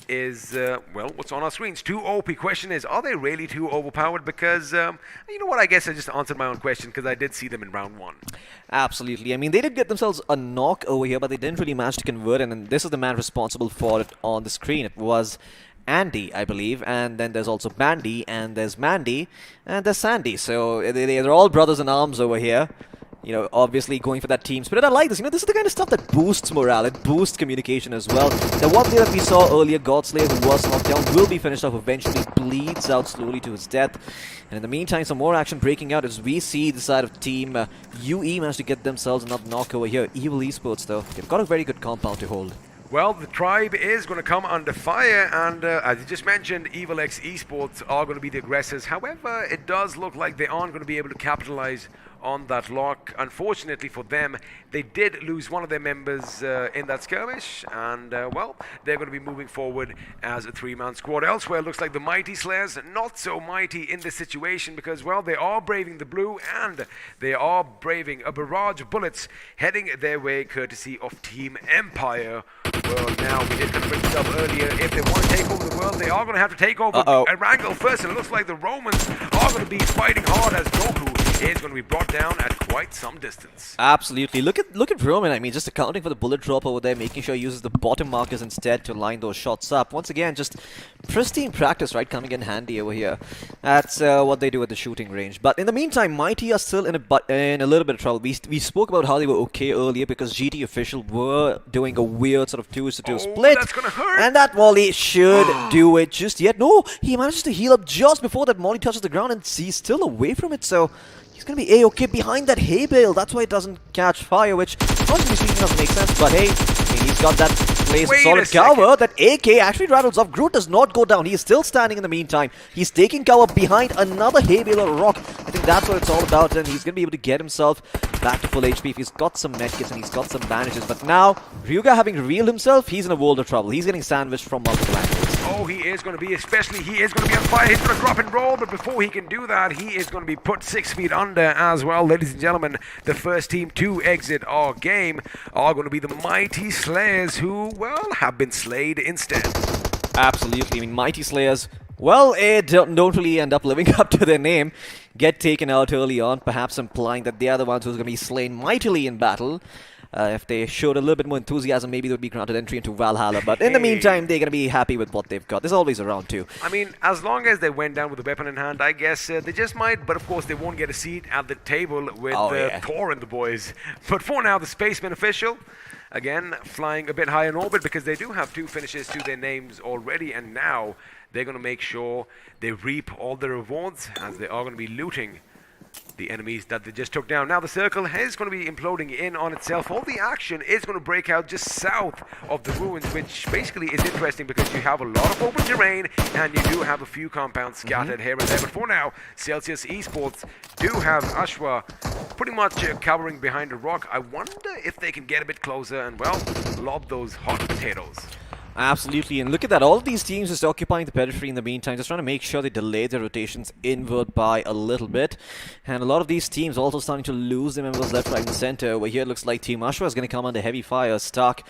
S5: is, well, what's on our screens? Too OP. Question is, are they really too overpowered? Because, you know what, I guess I just answered my own question because I did see them in round one.
S10: Absolutely. I mean, they did get themselves a knock over here, but they didn't really manage to convert, and this is the man responsible for it on the screen. It was Andy, I believe, and then there's also Bandy, and there's Mandy, and there's Sandy. So they're all brothers in arms over here. You know, obviously going for that team spirit. I like this. You know, this is the kind of stuff that boosts morale. It boosts communication as well. The one player that we saw earlier, Godslayer, who was knocked down, will be finished off eventually, bleeds out slowly to his death. And in the meantime, some more action breaking out as we see the side of team UE manage to get themselves another knock over here. Evil Esports, though, they've got a very good compound to hold.
S5: Well, the tribe is going to come under fire, and as you just mentioned, Evil X Esports are going to be the aggressors. However, it does look like they aren't going to be able to capitalize on that lock. Unfortunately for them, they did lose one of their members in that skirmish, and well, they're going to be moving forward as a three-man squad. Elsewhere, it looks like the Mighty Slayers, not so mighty in this situation because, well, they are braving the blue and they are braving a barrage of bullets heading their way courtesy of Team Empire. Well, now, we did kind of bring this up earlier. If they want to take over the world, they are going to have to take over Erangel first, and it looks like the Romans are going to be fighting hard as Goku is going to be brought down at quite some distance.
S10: Absolutely. Look at Roman. I mean, just accounting for the bullet drop over there, making sure he uses the bottom markers instead to line those shots up. Once again, just pristine practice, right, coming in handy over here. That's what they do at the shooting range. But in the meantime, Mighty are still in a little bit of trouble. We spoke about how they were okay earlier because GT official were doing a weird sort of 2-2 split.
S5: That's gonna hurt.
S10: And that volley should do it just yet. No, he manages to heal up just before that volley touches the ground, and he's still away from it. So he's going to be A-okay behind that hay bale. That's why it doesn't catch fire, which, honestly speaking, doesn't make sense. But hey, I mean, he's got that place of solid cover. That AK actually rattles off. Groot does not go down. He is still standing in the meantime. He's taking cover behind another hay bale or rock. I think that's what it's all about, and he's going to be able to get himself back to full HP if he's got some medkits and he's got some bandages. But now, Ryuga having revealed himself, he's in a world of trouble. He's getting sandwiched from multiple angles.
S5: Oh, he is going to be, especially he is going to be on fire. He's going to drop and roll, but before he can do that, he is going to be put 6 feet under as well. Ladies and gentlemen, the first team to exit our game are going to be the Mighty Slayers, who, well, have been slayed instead.
S10: Absolutely. I mean, Mighty Slayers Well, it don't really end up living up to their name. Get taken out early on, perhaps implying that they are the ones who's going to be slain mightily in battle. If they showed a little bit more enthusiasm, maybe they would be granted entry into Valhalla. But in the meantime, they're going to be happy with what they've got. There's always a round two.
S5: I mean, as long as they went down with a weapon in hand, I guess they just might. But of course, they won't get a seat at the table with Thor and the boys. But for now, the Spaceman official, again, flying a bit high in orbit because they do have 2 finishes to their names already. And now they're going to make sure they reap all the rewards as they are going to be looting the enemies that they just took down. Now the circle is going to be imploding in on itself. All the action is going to break out just south of the ruins, which basically is interesting because you have a lot of open terrain and you do have a few compounds scattered here and there. But for now, Celsius Esports do have Ashwa pretty much cowering behind a rock. I wonder if they can get a bit closer and, well, lob those hot potatoes.
S10: Absolutely, and look at that. All of these teams just occupying the periphery in the meantime, just trying to make sure they delay their rotations inward by a little bit. And a lot of these teams also starting to lose their members left, right, and center. Over here, it looks like Team Ashwa is going to come under heavy fire. Stark,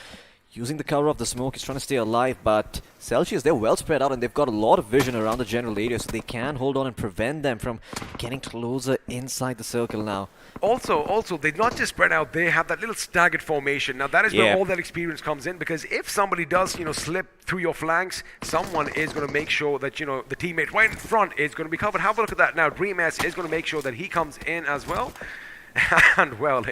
S10: using the cover of the smoke, is trying to stay alive, but Celsius, they're well spread out and they've got a lot of vision around the general area, so they can hold on and prevent them from getting closer inside the circle now.
S5: Also, they're not just spread out, they have that little staggered formation. Now that is where all that experience comes in, because if somebody does, slip through your flanks, someone is going to make sure that, the teammate right in front is going to be covered. Have a look at that now. Dream S is going to make sure that he comes in as well. And, well,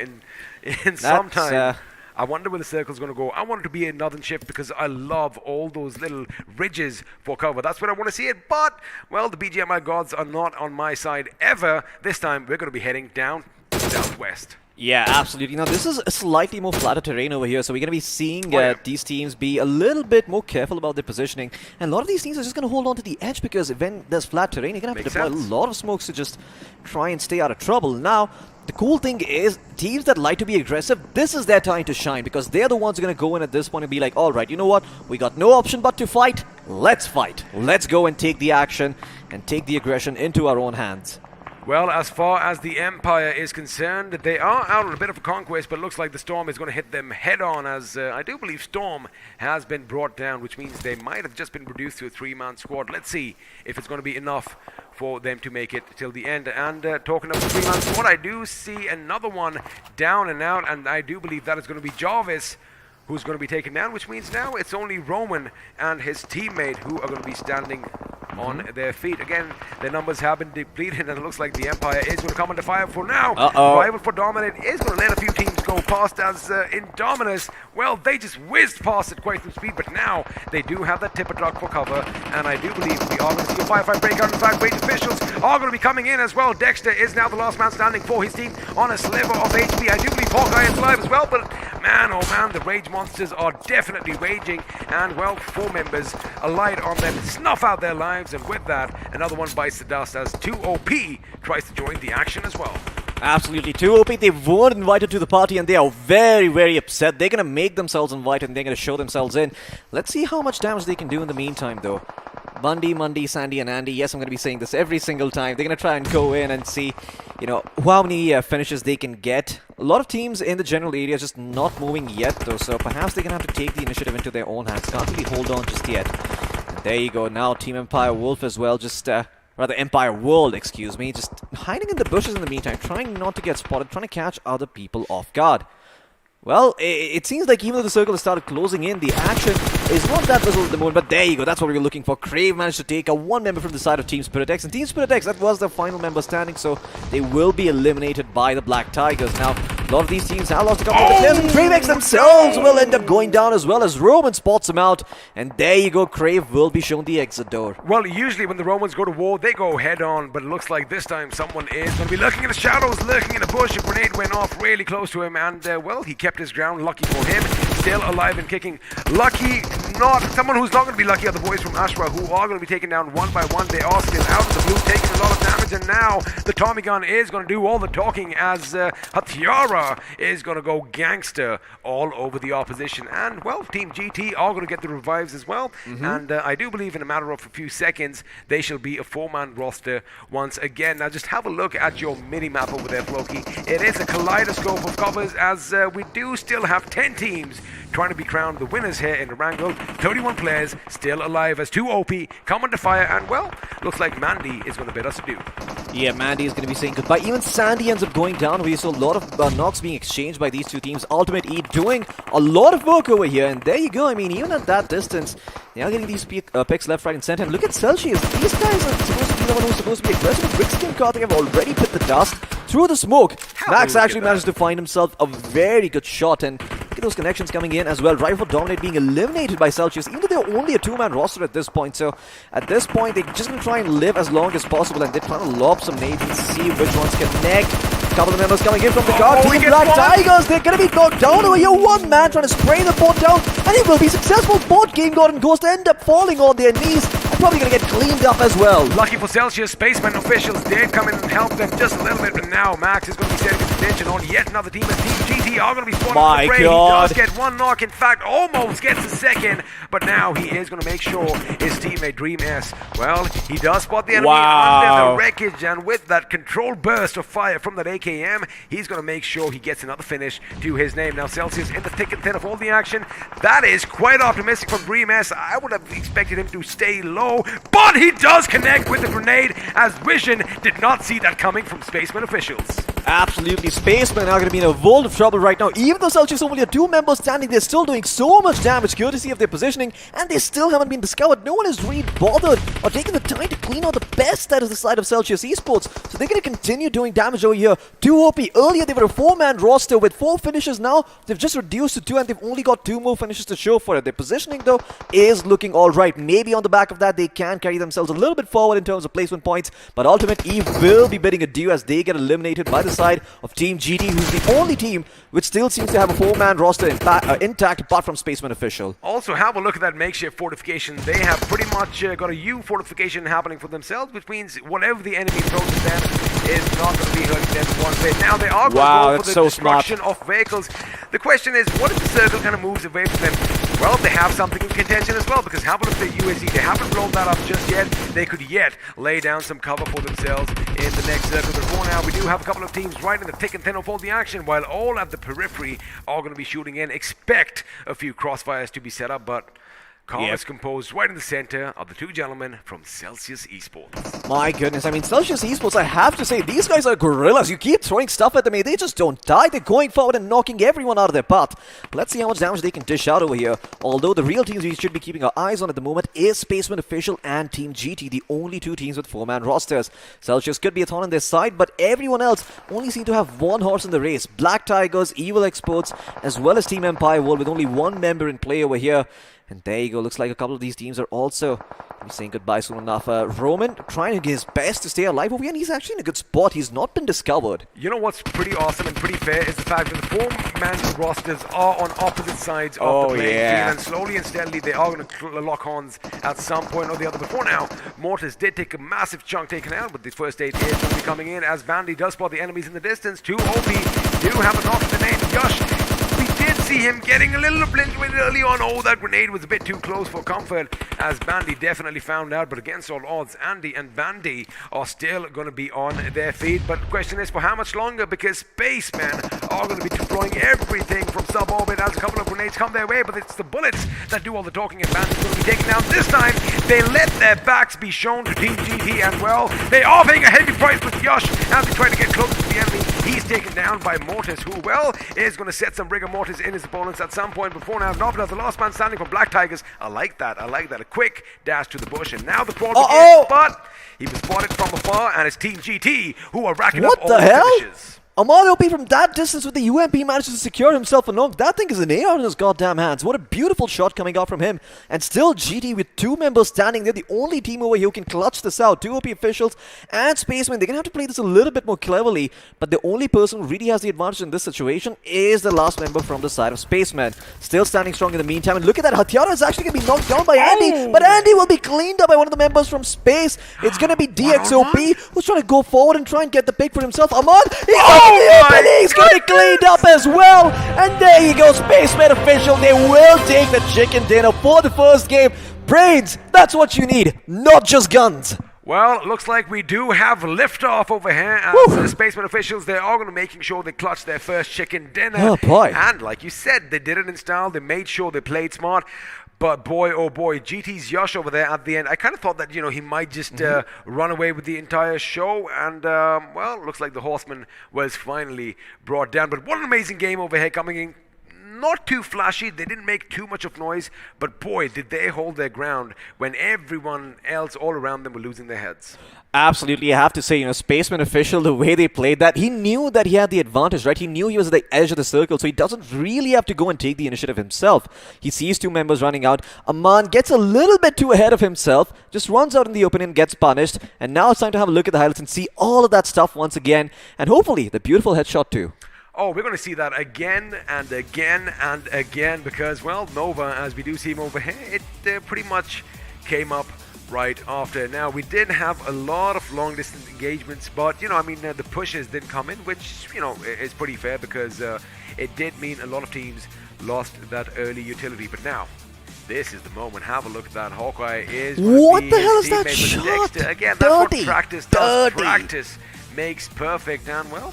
S5: in some time, I wonder where the circle's going to go. I want it to be a northern shift because I love all those little ridges for cover. That's where I want to see it. But, well, the BGMI gods are not on my side ever. This time, we're going to be heading down southwest.
S10: Yeah, absolutely. Now, this is a slightly more flatter terrain over here, so we're going to be seeing these teams be a little bit more careful about their positioning. And a lot of these teams are just going to hold on to the edge because when there's flat terrain, you're going to have to deploy a lot of smokes to just try and stay out of trouble. Now, the cool thing is, teams that like to be aggressive, this is their time to shine because they're the ones who are going to go in at this point and be like, all right, you know what? We got no option but to fight. Let's fight. Let's go and take the action and take the aggression into our own hands.
S5: Well, as far as the Empire is concerned, they are out on a bit of a conquest, but it looks like the Storm is going to hit them head-on, as I do believe Storm has been brought down, which means they might have just been reduced to a 3-man squad. Let's see if it's going to be enough for them to make it till the end. And talking of the 3-man squad, I do see another one down and out, and I do believe that is going to be Jarvis, who's going to be taken down, which means now it's only Roman and his teammate who are going to be standing on their feet. Again, their numbers have been depleted, and it looks like the Empire is going to come under fire for now. Rival for Dominate is going to let a few teams go past, as Indominus, well, they just whizzed past at quite some speed, but now they do have that tipper truck for cover, and I do believe we are going to see a firefight break out. In fact, range officials are going to be coming in as well. Dexter is now the last man standing for his team on a sliver of HP. I do believe Hawkeye is alive as well, but man, oh man, the rage monsters are definitely raging, and well, 4 members alight on them, snuff out their lives. And with that, another one bites the dust as 2OP tries to join the action as well.
S10: Absolutely. 2OP, they weren't invited to the party and they are very, very upset. They're going to make themselves invited and they're going to show themselves in. Let's see how much damage they can do in the meantime, though. Bundy, Mundy, Sandy, and Andy. Yes, I'm going to be saying this every single time. They're going to try and go in and see, how many finishes they can get. A lot of teams in the general area just not moving yet, though, so perhaps they're going to have to take the initiative into their own hands. Can't really hold on just yet. There you go. Now Team Empire Wolf as well, just rather Empire World, excuse me, just hiding in the bushes in the meantime, trying not to get spotted, trying to catch other people off guard. Well, it seems like even though the circle has started closing in, the action is not that visible at the moment, but there you go, that's what we were looking for. Crave managed to take a 1 member from the side of Team Spirit X, and Team Spirit X, that was the final member standing, so they will be eliminated by the Black Tigers. Now, a lot of these teams have lost a couple of players, and Crave X themselves will end up going down as well as Roman spots him out, and there you go, Crave will be shown the exit door.
S5: Well, usually when the Romans go to war, they go head-on, but it looks like this time someone is going to be lurking in the shadows, lurking in a bush. A grenade went off really close to him, and, well, he kept his ground. Lucky for him, still alive and kicking. Lucky not. Someone who's not going to be lucky are the boys from Ashwa, who are going to be taken down one by one. They are still out of the blue, taking a lot of damage, and now the Tommy gun is going to do all the talking as Hatiara is going to go gangster all over the opposition. And, well, Team GT are going to get the revives as well. And I do believe in a matter of a few seconds, they shall be a 4-man roster once again. Now, just have a look at your mini-map over there, Floki. It is a kaleidoscope of covers, as we do still have 10 teams trying to be crowned the winners here in Erangel. 31 players still alive as 2 OP come under fire, and well, looks like Mandy is going to bid us adieu.
S10: Yeah, Mandy is going to be saying goodbye. Even Sandy ends up going down. We saw a lot of knocks being exchanged by these two teams. Ultimate E doing a lot of work over here, and there you go. I mean, even at that distance, they are getting these picks left, right, and center. And look at Celsius. These guys are supposed to be the one who's supposed to be aggressive. Rixky and Karthik have already put the dust through the smoke. Max actually managed to find himself a very good shot, and look at those connections coming in as well. Rifle Dominate being eliminated by Celsius, even though they're only a 2-man roster at this point. So at this point, they're just going to try and live as long as possible, and they're trying to lob some nades and see which ones connect. A couple of members coming in from the guard. Team Black Tigers, they're going to be knocked down over here. One man trying to spray the boat down, and it will be successful. Both Game God and Ghost end up falling on their knees and probably going to get cleaned up as well.
S5: Lucky for Celsius, Spaceman officials did come in and help them just a little bit, but now Max is going to be setting his attention on yet another team, as Team GT are going to be spawning on the fray. He does get one knock, in fact, almost gets a second, but now he is going to make sure his teammate Dream S, well, he does spot the enemy under the wreckage, and with that controlled burst of fire from that AKM, he's going to make sure he gets another finish to his name. Now Celsius in the thick and thin of all the action. That is quite optimistic from Dream S. I would have expected him to stay low, but he does connect with the grenade, as Vision did not see that coming from Spaceman officials.
S10: Absolutely, Spacemen are going to be in a world of trouble right now. Even though Celsius only a 2 members standing, they're still doing so much damage courtesy of their positioning, and they still haven't been discovered. No one has really bothered or taken the time to clean out the best that is the side of Celsius Esports, so they're going to continue doing damage over here. 2 OP. Earlier they were a 4-man roster with 4 finishes. Now they've just reduced to 2, and they've only got 2 more finishes to show for it. Their positioning though is looking alright. Maybe on the back of that they can carry themselves a little bit forward in terms of placement points, but Ultimate Eve will be bidding adieu as they get eliminated by the side of Team GT, who's the only team which still seems to have a 4-man roster intact apart from Spaceman Official.
S5: Also, have a look at that makeshift fortification. They have pretty much got a U fortification happening for themselves, which means whatever the enemy throws at them is not going to be hurting them one bit. Now they are going to go for the destruction of vehicles. The question is, what if the circle kind of moves away from them? Well, they have something in contention as well, because have a look at the UAC. They haven't blown that up just yet. They could yet lay down some cover for themselves in the next circle. But for now, we do have a couple of teams right in the thick and thin of all the action, while all at the periphery are going to be shooting in. Expect a few crossfires to be set up, but calm is composed right in the center of the 2 gentlemen from Celsius Esports.
S10: My goodness, I mean, Celsius Esports, I have to say, these guys are gorillas. You keep throwing stuff at them, they just don't die. They're going forward and knocking everyone out of their path. Let's see how much damage they can dish out over here. Although the real teams we should be keeping our eyes on at the moment is Spaceman Official and Team GT, the only 2 teams with 4-man rosters. Celsius could be a thorn on their side, but everyone else only seem to have 1 horse in the race. Black Tigers, Evil Exports, as well as Team Empire World with only 1 member in play over here. And there you go, looks like a couple of these teams are also saying goodbye soon enough. Roman trying to get his best to stay alive over here, and he's actually in a good spot. He's not been discovered.
S5: You know what's pretty awesome and pretty fair is the fact that the 4-man rosters are on opposite sides of the playing field, and slowly and steadily they are going to lock horns at some point or the other. Before now, Mortis did take a massive chunk taken out, but the first aid is going to be coming in as Vandy does spot the enemies in the distance. 2 OP do have a knock to the name Yush. See him getting a little blind with it early on. Oh, that grenade was a bit too close for comfort, as Bandy definitely found out. But against all odds, Andy and Bandy are still going to be on their feet. But the question is, for how much longer? Because Spacemen are going to be deploying everything from suborbit as a couple of grenades come their way. But it's the bullets that do all the talking, and Bandy's going to be taken down. This time, they let their backs be shown to Team GT, and well, they are paying a heavy price with Yush as they try to get closer to the enemy. He's taken down by Mortis, who, well, is going to set some rigor mortis in his opponents at some point. Before now, Novna, the last man standing for Black Tigers. I like that. A quick dash to the bush, and now the crawl begins, but he was spotted from afar, and it's Team GT who are racking up all the finishes.
S10: Ahmad OP from that distance with the UMP manages to secure himself a knock. That thing is an AR in his goddamn hands. What a beautiful shot coming out from him. And still GT with 2 members standing there. The only team over here who can clutch this out. 2 OP officials and Spaceman. They're going to have to play this a little bit more cleverly. But the only person who really has the advantage in this situation is the last member from the side of Spaceman. Still standing strong in the meantime. And look at that. Hatiara is actually going to be knocked down by Andy. But Andy will be cleaned up by one of the members from Space. It's going to be DXOP who's trying to go forward and try and get the pick for himself. Ahmad, he's going to be cleaned up as well. And there you go, Spaceman Official. They will take the chicken dinner for the first game. Brains, that's what you need, not just guns.
S5: Well, looks like we do have liftoff over here as the spaceman officials, they are going to making sure they clutch their first chicken dinner.
S10: Oh, boy.
S5: And like you said, they did it in style. They made sure they played smart. But boy, oh boy, GT's Yash over there at the end, I kind of thought that, he might just run away with the entire show. And, well, looks like the Horseman was finally brought down. But what an amazing game over here coming in. Not too flashy, they didn't make too much of noise, but boy, did they hold their ground when everyone else all around them were losing their heads.
S10: Absolutely, I have to say, Spaceman official, the way they played that, he knew that he had the advantage, right? He knew he was at the edge of the circle, so he doesn't really have to go and take the initiative himself. He sees two members running out. Aman gets a little bit too ahead of himself, just runs out in the open and gets punished. And now it's time to have a look at the highlights and see all of that stuff once again. And hopefully, the beautiful headshot too.
S5: Oh, we're going to see that again and again and again because, well, Nova, as we do see him over here, it pretty much came up right after. Now, we did have a lot of long-distance engagements, but, the pushes didn't come in, which, is pretty fair because it did mean a lot of teams lost that early utility. But now, this is the moment. Have a look at that. Hawkeye is...
S10: What the hell is that shot?
S5: Dexter. Again, that's what practice does. Practice makes perfect. And, well...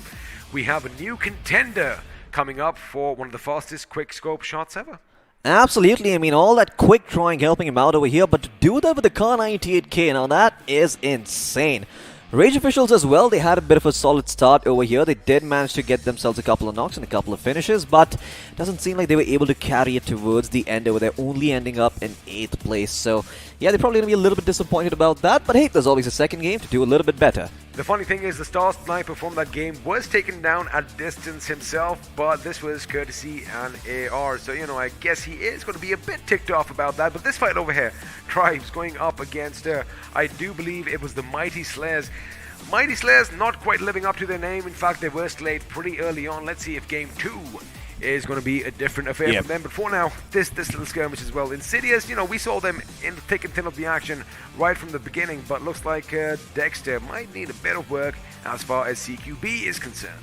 S5: we have a new contender coming up for one of the fastest quick scope shots ever.
S10: Absolutely, all that quick drawing helping him out over here, but to do that with the Car 98K, now that is insane. Rage officials as well, they had a bit of a solid start over here. They did manage to get themselves a couple of knocks and a couple of finishes, but it doesn't seem like they were able to carry it towards the end over there, only ending up in 8th place. So, yeah, they're probably going to be a little bit disappointed about that, but hey, there's always a second game to do a little bit better.
S5: The funny thing is the star sniper from that game was taken down at distance himself, but this was courtesy an AR. So, I guess he is going to be a bit ticked off about that. But this fight over here, Tribes going up against, I do believe it was the Mighty Slayers. Mighty Slayers not quite living up to their name. In fact, they were slayed pretty early on. Let's see if game 2 is going to be a different affair for them. But for now, this little skirmish as well. Insidious, we saw them in the thick and thin of the action right from the beginning, but looks like Dexter might need a bit of work as far as CQB is concerned.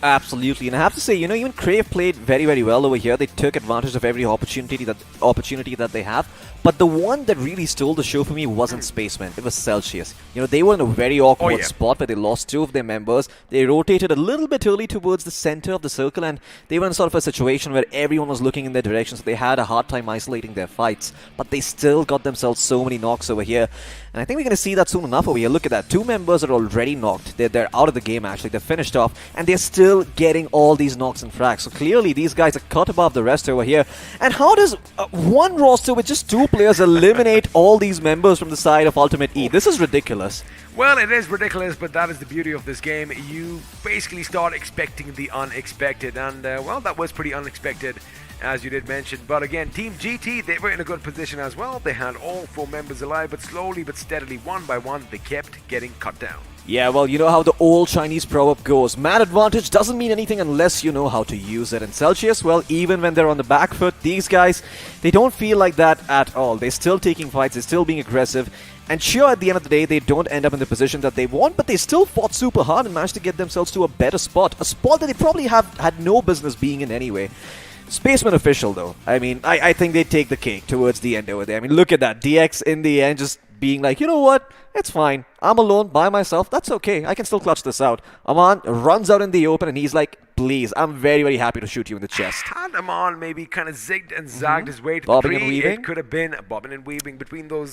S10: Absolutely, and I have to say, even Crave played very, very well over here. They took advantage of every opportunity that they have. But the one that really stole the show for me wasn't Spaceman. It was Celsius. They were in a very awkward spot where they lost 2 of their members. They rotated a little bit early towards the center of the circle, and they were in sort of a situation where everyone was looking in their direction, so they had a hard time isolating their fights. But they still got themselves so many knocks over here. And I think we're going to see that soon enough over here. Look at that. 2 members are already knocked. They're out of the game, actually. They're finished off. And they're still getting all these knocks and frags. So clearly, these guys are cut above the rest over here. And how does one roster with just 2 players eliminate all these members from the side of Ultimate E? This is ridiculous.
S5: Well, it is ridiculous, but that is the beauty of this game. You basically start expecting the unexpected. And, well, that was pretty unexpected, as you did mention. But again, Team GT, they were in a good position as well. They had all 4 members alive, but slowly but steadily, one by one, they kept getting cut down.
S10: Yeah, well, you know how the old Chinese proverb goes. Man advantage doesn't mean anything unless you know how to use it. And Celsius, well, even when they're on the back foot, these guys, they don't feel like that at all. They're still taking fights, they're still being aggressive. And sure, at the end of the day, they don't end up in the position that they want, but they still fought super hard and managed to get themselves to a better spot. A spot that they probably had no business being in anyway. Spaceman official, though. I think they take the cake towards the end over there. Look at that. DX in the end just being like, you know what? It's fine. I'm alone by myself. That's okay. I can still clutch this out. Aman runs out in the open and he's like, please, I'm very, very happy to shoot you in the chest.
S5: Had Aman maybe kind of zigged and zagged his way to
S10: bobbing
S5: the 3,
S10: and weaving.
S5: it could have been bobbing and weaving between those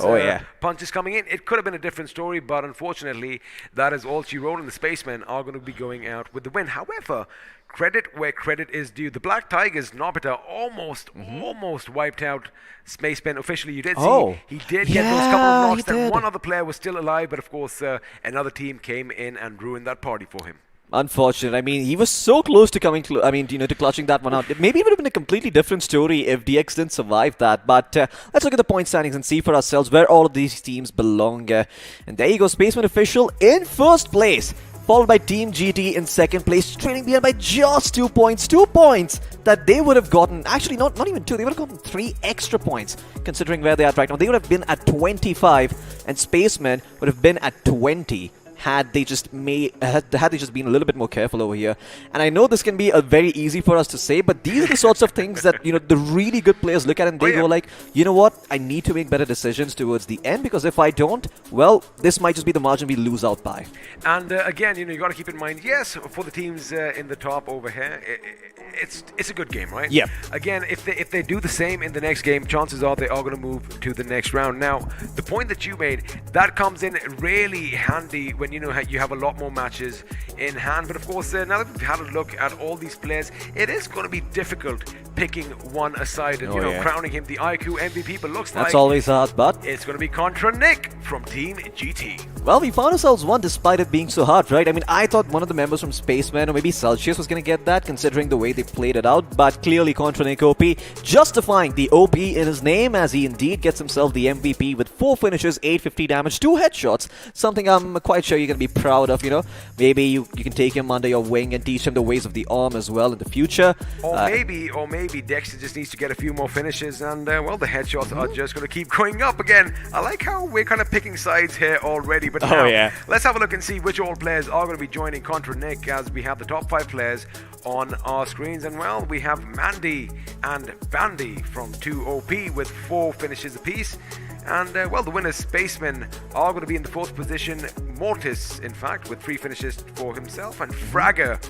S5: punches coming in. It could have been a different story, but unfortunately, that is all she wrote, and the Spacemen are going to be going out with the win. However, credit where credit is due. The Black Tigers, Nobita, almost wiped out Spaceman. Officially, you did see he did get those couple of knocks, and one other player was still alive, but of course, another team came in and ruined that party for him.
S10: Unfortunate. He was so close to coming, to clutching that one out. Maybe it would have been a completely different story if DX didn't survive that. But let's look at the point standings and see for ourselves where all of these teams belong. And there you go, Spaceman Official in first place, followed by Team GT in second place, trailing behind by just 2 points. 2 points that they would have gotten. Actually, not even 2. They would have gotten 3 extra points, considering where they are right now. They would have been at 25, and Spaceman would have been at 20. had they just been a little bit more careful over here. And I know this can be very easy for us to say, but these are the sorts of things that the really good players look at and they go like, you know what, I need to make better decisions towards the end, because if I don't, well, this might just be the margin we lose out by.
S5: And again, you got to keep in mind, yes, for the teams in the top over here, it's a good game, right?
S10: Yeah.
S5: Again, if they do the same in the next game, chances are they are going to move to the next round. Now, the point that you made, that comes in really handy when you have a lot more matches in hand. But of course, now that we've had a look at all these players, it is going to be difficult picking one aside and crowning him the iQOO MVP. But looks like
S10: that's always hard, but
S5: it's going to be contra Nick from Team GT.
S10: Well, we found ourselves one despite it being so hard, right? I mean, I thought one of the members from Spaceman or maybe Celsius was going to get that, considering the way they played it out, but clearly contra Nick OP, justifying the OP in his name, as he indeed gets himself the MVP with 4 finishes, 850 damage, 2 headshots, something I'm quite sure you're going to be proud of, Maybe you can take him under your wing and teach him the ways of the arm as well in the future.
S5: Or maybe Dexter just needs to get a few more finishes, and well, the headshots are just going to keep going up again. I like how we're kind of picking sides here already, but now let's have a look and see which all players are going to be joining contra Nick, as we have the top 5 players on our screens. And well, we have Mandy and Vandy from 2OP with 4 finishes apiece. And well, the winners, Spacemen, are going to be in the 4th position. Mortis, in fact, with 3 finishes for himself. And Fragger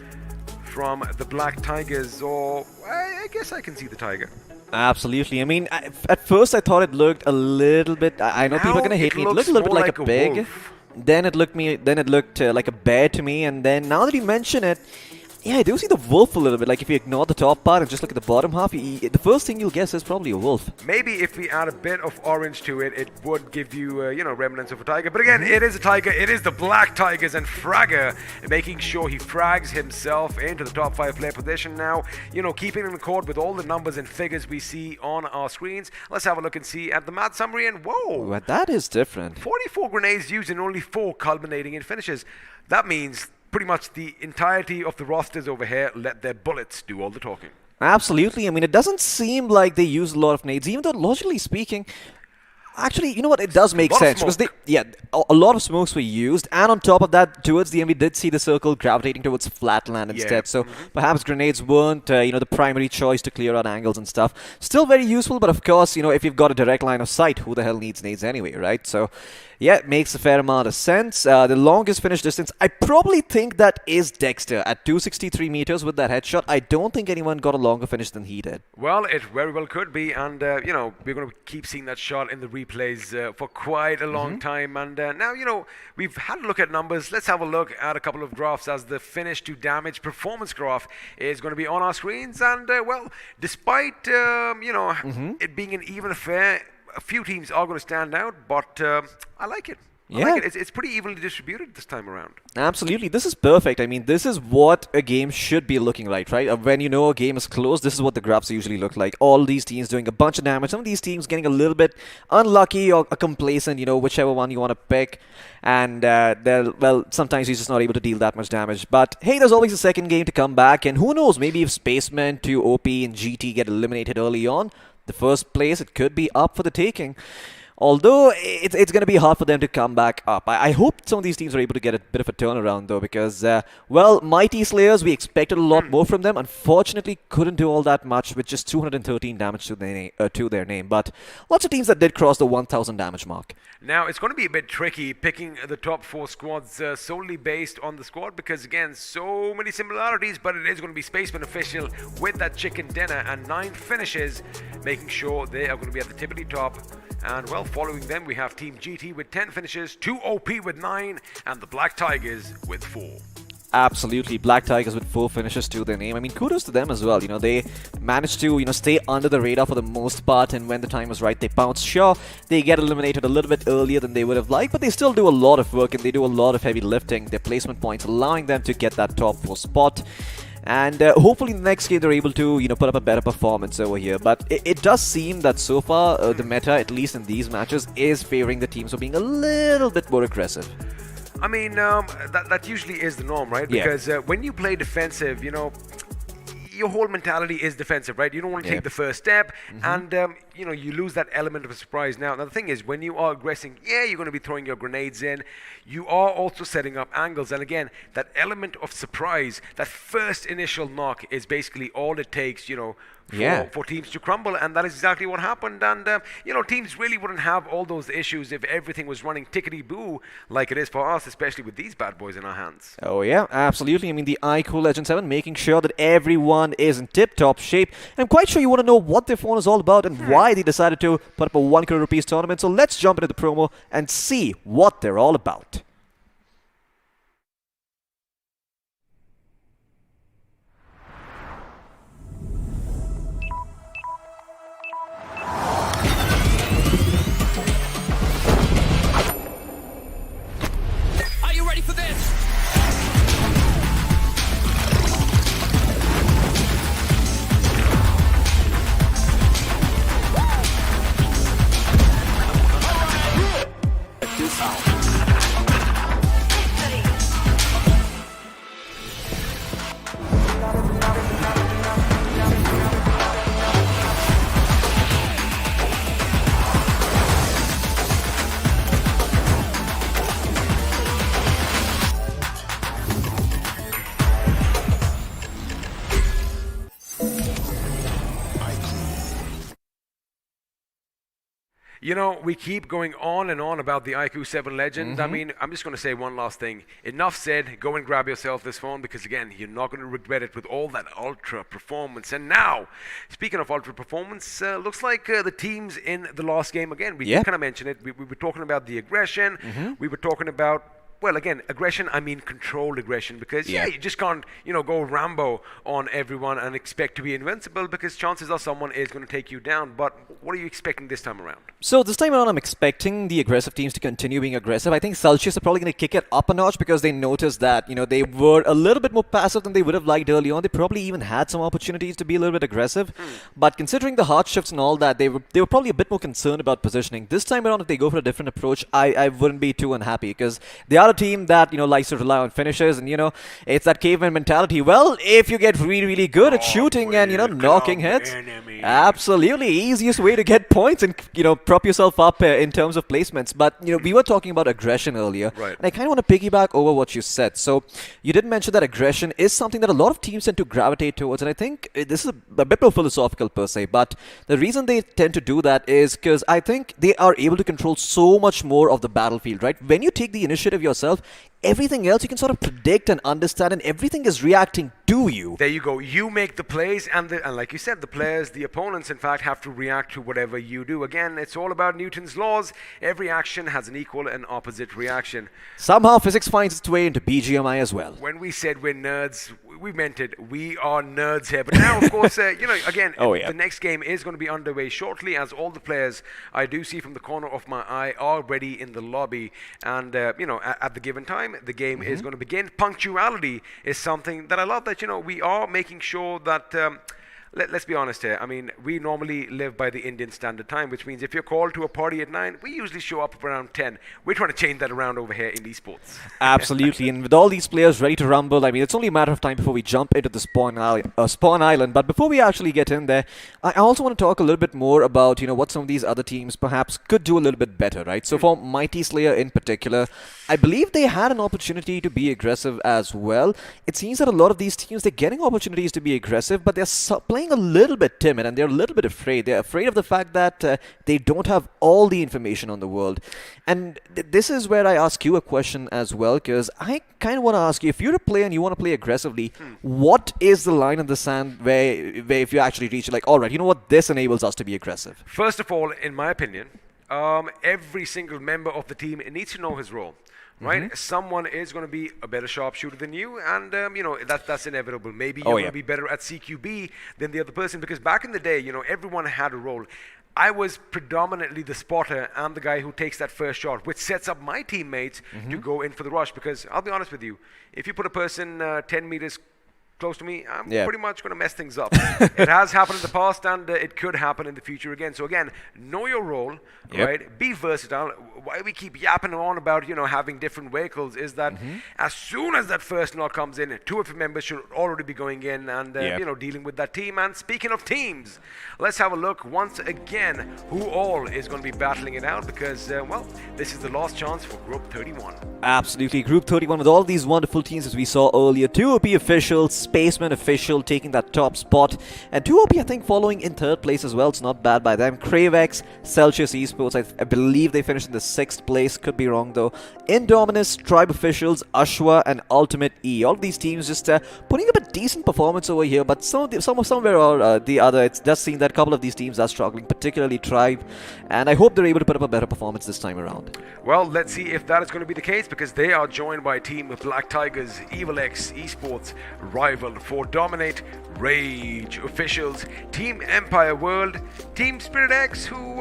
S5: from the Black Tigers, or I guess I can see the Tiger.
S10: Absolutely. I mean, at first I thought it looked a little bit, I know people are going to hate me, it looked a little bit like a pig.
S5: Wolf.
S10: Then it looked like a bear to me, and then now that you mention it, yeah, I do see the wolf a little bit. Like if you ignore the top part and just look at the bottom half, the first thing you'll guess is probably a wolf.
S5: Maybe if we add a bit of orange to it, it would give you, remnants of a tiger. But again, it is a tiger. It is the Black Tigers, and Fragger making sure he frags himself into the top 5 player position now. Keeping in accord with all the numbers and figures we see on our screens. Let's have a look and see at the match summary. And whoa,
S10: well, that is different.
S5: 44 grenades used and only 4 culminating in finishes. That means pretty much the entirety of the rosters over here let their bullets do all the talking.
S10: Absolutely. I mean, it doesn't seem like they use a lot of nades, even though logically speaking, actually, you know what? It does make sense because a lot of smokes were used, and on top of that, towards the end, we did see the circle gravitating towards flatland instead. So perhaps grenades weren't, the primary choice to clear out angles and stuff. Still very useful, but of course, if you've got a direct line of sight, who the hell needs nades anyway, right? So. Yeah, it makes a fair amount of sense. The longest finish distance, I probably think that is Dexter at 263 meters with that headshot. I don't think anyone got a longer finish than he did.
S5: Well, it very well could be, and we're going to keep seeing that shot in the replays for quite a long time. And now, we've had a look at numbers. Let's have a look at a couple of graphs, as the finish to damage performance graph is going to be on our screens. And well, despite it being an even affair, a few teams are going to stand out, but I like it. I like it. It's pretty evenly distributed this time around.
S10: Absolutely. This is perfect. I mean, this is what a game should be looking like, right? When a game is close, this is what the graphs usually look like. All these teams doing a bunch of damage. Some of these teams getting a little bit unlucky or complacent, whichever one you want to pick. And, sometimes you're just not able to deal that much damage. But, hey, there's always a second game to come back. And who knows, maybe if Spaceman, 2OP, and GT get eliminated early on, the first place, it could be up for the taking. Although it's going to be hard for them to come back up. I hope some of these teams are able to get a bit of a turnaround, though, because, Mighty Slayers, we expected a lot more from them. Unfortunately, couldn't do all that much with just 213 damage to their name. But lots of teams that did cross the 1,000 damage mark.
S5: Now, it's going to be a bit tricky picking the top 4 squads solely based on the squad, because, again, so many similarities, but it is going to be Spaceman official with that chicken dinner and 9 finishes, making sure they are going to be at the tippity top. And, well, following them, we have Team GT with 10 finishes, 2OP with 9, and the Black Tigers with 4.
S10: Absolutely. Black Tigers with 4 finishes to their name. I mean, kudos to them as well. They managed to, stay under the radar for the most part, and when the time was right, they bounced. Sure, they get eliminated a little bit earlier than they would have liked, but they still do a lot of work, and they do a lot of heavy lifting. Their placement points allowing them to get that top 4 spot. And hopefully in the next game they're able to, put up a better performance over here. But it does seem that so far the meta, at least in these matches, is favoring the teams for being a little bit more aggressive.
S5: I mean, that usually is the norm, right? Because when you play defensive, your whole mentality is defensive, right? You don't want to take the first step, and you lose that element of a surprise. Now the thing is, when you are aggressing, you're going to be throwing your grenades in. You are also setting up angles, and again, that element of surprise, that first initial knock, is basically all it takes, for teams to crumble, and that is exactly what happened. And teams really wouldn't have all those issues if everything was running tickety-boo like it is for us, especially with these bad boys in our hands.
S10: Oh yeah, absolutely. I mean, the iQOO Legend 7 making sure that everyone is in tip-top shape. I'm quite sure you want to know what their phone is all about and why they decided to put up a 1 crore rupees tournament. So let's jump into the promo and see what they're all about.
S5: We keep going on and on about the iQOO 7 Legend. I mean, I'm just going to say one last thing. Enough said. Go and grab yourself this phone, because again, you're not going to regret it with all that ultra performance. And now, speaking of ultra performance, looks like the teams in the last game, again, we kind of mentioned it. We were talking about the aggression. We were talking about, well, again, aggression, I mean controlled aggression, because you just can't, go Rambo on everyone and expect to be invincible, because chances are someone is going to take you down. But what are you expecting this time around?
S10: So this time around, I'm expecting the aggressive teams to continue being aggressive. I think Celsius are probably going to kick it up a notch, because they noticed that, they were a little bit more passive than they would have liked early on. They probably even had some opportunities to be a little bit aggressive. But considering the hard shifts and all that, they were probably a bit more concerned about positioning. This time around, if they go for a different approach, I wouldn't be too unhappy, because they are a team that, likes to rely on finishes, and, it's that caveman mentality. Well, if you get really, really good at shooting and, knocking heads, absolutely, easiest way to get points and, prop yourself up in terms of placements. But, we were talking about aggression earlier,
S5: right,
S10: and I kind of want to piggyback over what you said. So, you did mention that aggression is something that a lot of teams tend to gravitate towards, and I think this is a bit more philosophical per se, but the reason they tend to do that is because I think they are able to control so much more of the battlefield, right? When you take the initiative yourself, everything else you can sort of predict and understand, and everything is reacting to you.
S5: There you go. You make the plays, and like you said, the players, the opponents, in fact, have to react to whatever you do. Again, it's all about Newton's laws. Every action has an equal and opposite reaction.
S10: Somehow physics finds its way into BGMI as well.
S5: When we said we're nerds, we meant it. We are nerds here. But now, of course, again, the next game is going to be underway shortly, as all the players I do see from the corner of my eye are ready in the lobby. And, at the given time, the game is going to begin. Punctuality is something that I love, that, we are making sure that let's be honest here. I mean, we normally live by the Indian Standard Time, which means if you're called to a party at 9, we usually show up around 10. We're trying to change that around over here in esports.
S10: Absolutely, and with all these players ready to rumble, I mean, it's only a matter of time before we jump into the spawn island. But before we actually get in there, I also want to talk a little bit more about, what some of these other teams perhaps could do a little bit better, right? So for Mighty Slayer in particular, I believe they had an opportunity to be aggressive as well. It seems that a lot of these teams, they're getting opportunities to be aggressive, but they're playing a little bit timid, and they're a little bit afraid. They're afraid of the fact that they don't have all the information on the world. And this is where I ask you a question as well, because I kind of want to ask you, if you're a player and you want to play aggressively, what is the line in the sand where if you actually reach it, like, all right, you know what, this enables us to be aggressive?
S5: First of all, in my opinion, every single member of the team needs to know his role. Right? Someone is going to be a better sharpshooter than you, and that's inevitable. Maybe you're going to be better at CQB than the other person, because back in the day, everyone had a role. I was predominantly the spotter and the guy who takes that first shot, which sets up my teammates to go in for the rush, because I'll be honest with you, if you put a person 10 meters close to me, I'm
S10: Yeah.
S5: pretty much going to mess things up. It has happened in the past, and it could happen in the future again. So again, know your role,
S10: Yep.
S5: right? Be versatile. Why we keep yapping on about having different vehicles is that as soon as that first knot comes in, 2 of your members should already be going in and
S10: Yep.
S5: dealing with that team. And speaking of teams, let's have a look once again who all is going to be battling it out because this is the last chance for Group 31.
S10: Absolutely. Group 31 with all these wonderful teams as we saw earlier. 2OP official, Spaceman official taking that top spot. And 2OP, I think, following in third place as well. It's not bad by them. Cravex, Celsius Esports, I believe they finished in the 6th place. Could be wrong though. Indominus, Tribe officials, Ashwa and Ultimate E. All of these teams just putting up a decent performance over here. But somewhere or the other, it's just seen that a couple of these teams are struggling, particularly Tribe. And I hope they're able to put up a better performance this time around.
S5: Well, let's see if that is going to be the case because they are joined by a team with Black Tigers, Evil X, Esports, Rival, for Dominate, Rage, Officials, Team Empire World, Team Spirit X, who,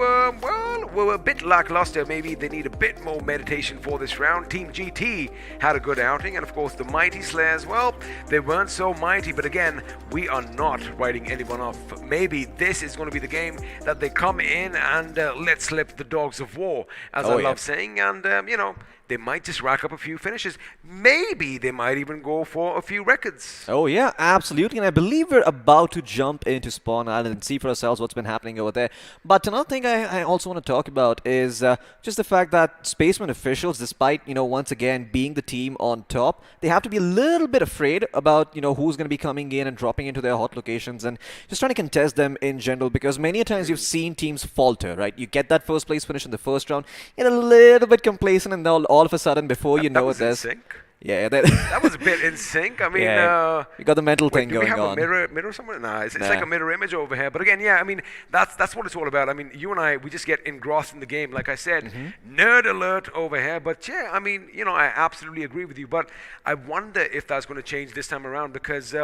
S5: were a bit lackluster. Maybe they need a bit more meditation for this round. Team GT had a good outing, and of course the Mighty Slayers, well, they weren't so mighty, but again, we are not writing anyone off. Maybe this is going to be the game that they come in and let slip the dogs of war, as I love saying, and, they might just rack up a few finishes. Maybe they might even go for a few records.
S10: Oh yeah, absolutely. And I believe we're about to jump into Spawn Island and see for ourselves what's been happening over there. But another thing I also want to talk about is just the fact that Spaceman officials, despite, once again being the team on top, they have to be a little bit afraid about, who's going to be coming in and dropping into their hot locations and just trying to contest them in general, because many a times you've seen teams falter, right? You get that first place finish in the first round, you're a little bit complacent, and all of a sudden, before you know it, there's... Yeah,
S5: that was a bit in sync. I mean,
S10: you got the mental thing
S5: do we
S10: going
S5: have
S10: on.
S5: a mirror somewhere? Nah, it's like a mirror image over here. But again, I mean, that's what it's all about. I mean, you and I, we just get engrossed in the game. Like I said, nerd alert over here. But yeah, I mean, I absolutely agree with you. But I wonder if that's going to change this time around because.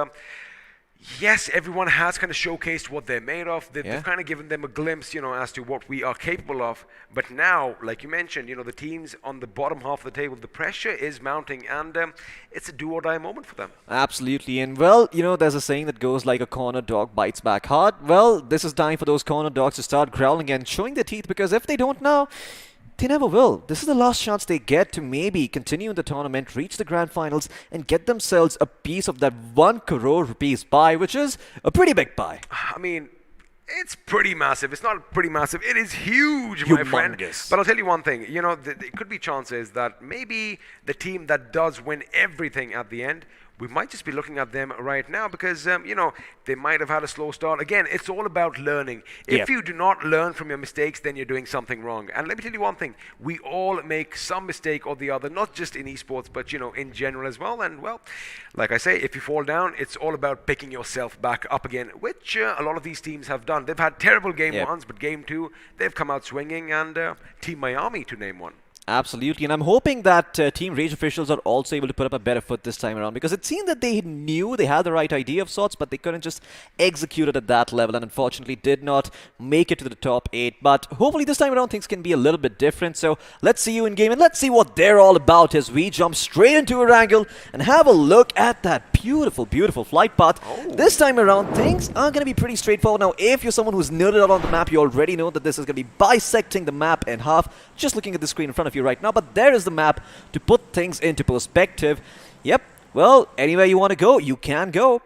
S5: Yes, everyone has kind of showcased what they're made of. They've kind of given them a glimpse, as to what we are capable of. But now, like you mentioned, the teams on the bottom half of the table, the pressure is mounting, and it's a do-or-die moment for them.
S10: Absolutely. And, well, there's a saying that goes like a corner dog bites back hard. Well, this is time for those corner dogs to start growling and showing their teeth, because if they don't now, they never will. This is the last chance they get to maybe continue in the tournament, reach the grand finals, and get themselves a piece of that 1 crore rupees pie, which is a pretty big pie.
S5: I mean, it's pretty massive. It's not pretty massive. It is huge, my friend. But I'll tell you one thing. There could be chances that maybe the team that does win everything at the end, we might just be looking at them right now because, they might have had a slow start. Again, it's all about learning. If you do not learn from your mistakes, then you're doing something wrong. And let me tell you one thing. We all make some mistake or the other, not just in esports, but, in general as well. And, well, like I say, if you fall down, it's all about picking yourself back up again, which a lot of these teams have done. They've had terrible game ones, but game 2, they've come out swinging, and Team Miami, to name one.
S10: Absolutely, and I'm hoping that Team Rage officials are also able to put up a better foot this time around, because it seemed that they knew they had the right idea of sorts, but they couldn't just execute it at that level, and unfortunately did not make it to the top 8. But hopefully this time around things can be a little bit different, so let's see you in game, and let's see what they're all about as we jump straight into Erangel and have a look at that beautiful, beautiful flight path. This time around, things are going to be pretty straightforward. Now, if you're someone who's nerded out on the map, you already know that this is going to be bisecting the map in half, just looking at the screen in front of you right now, but there is the map to put things into perspective. Yep, well, anywhere you want to go, you can go.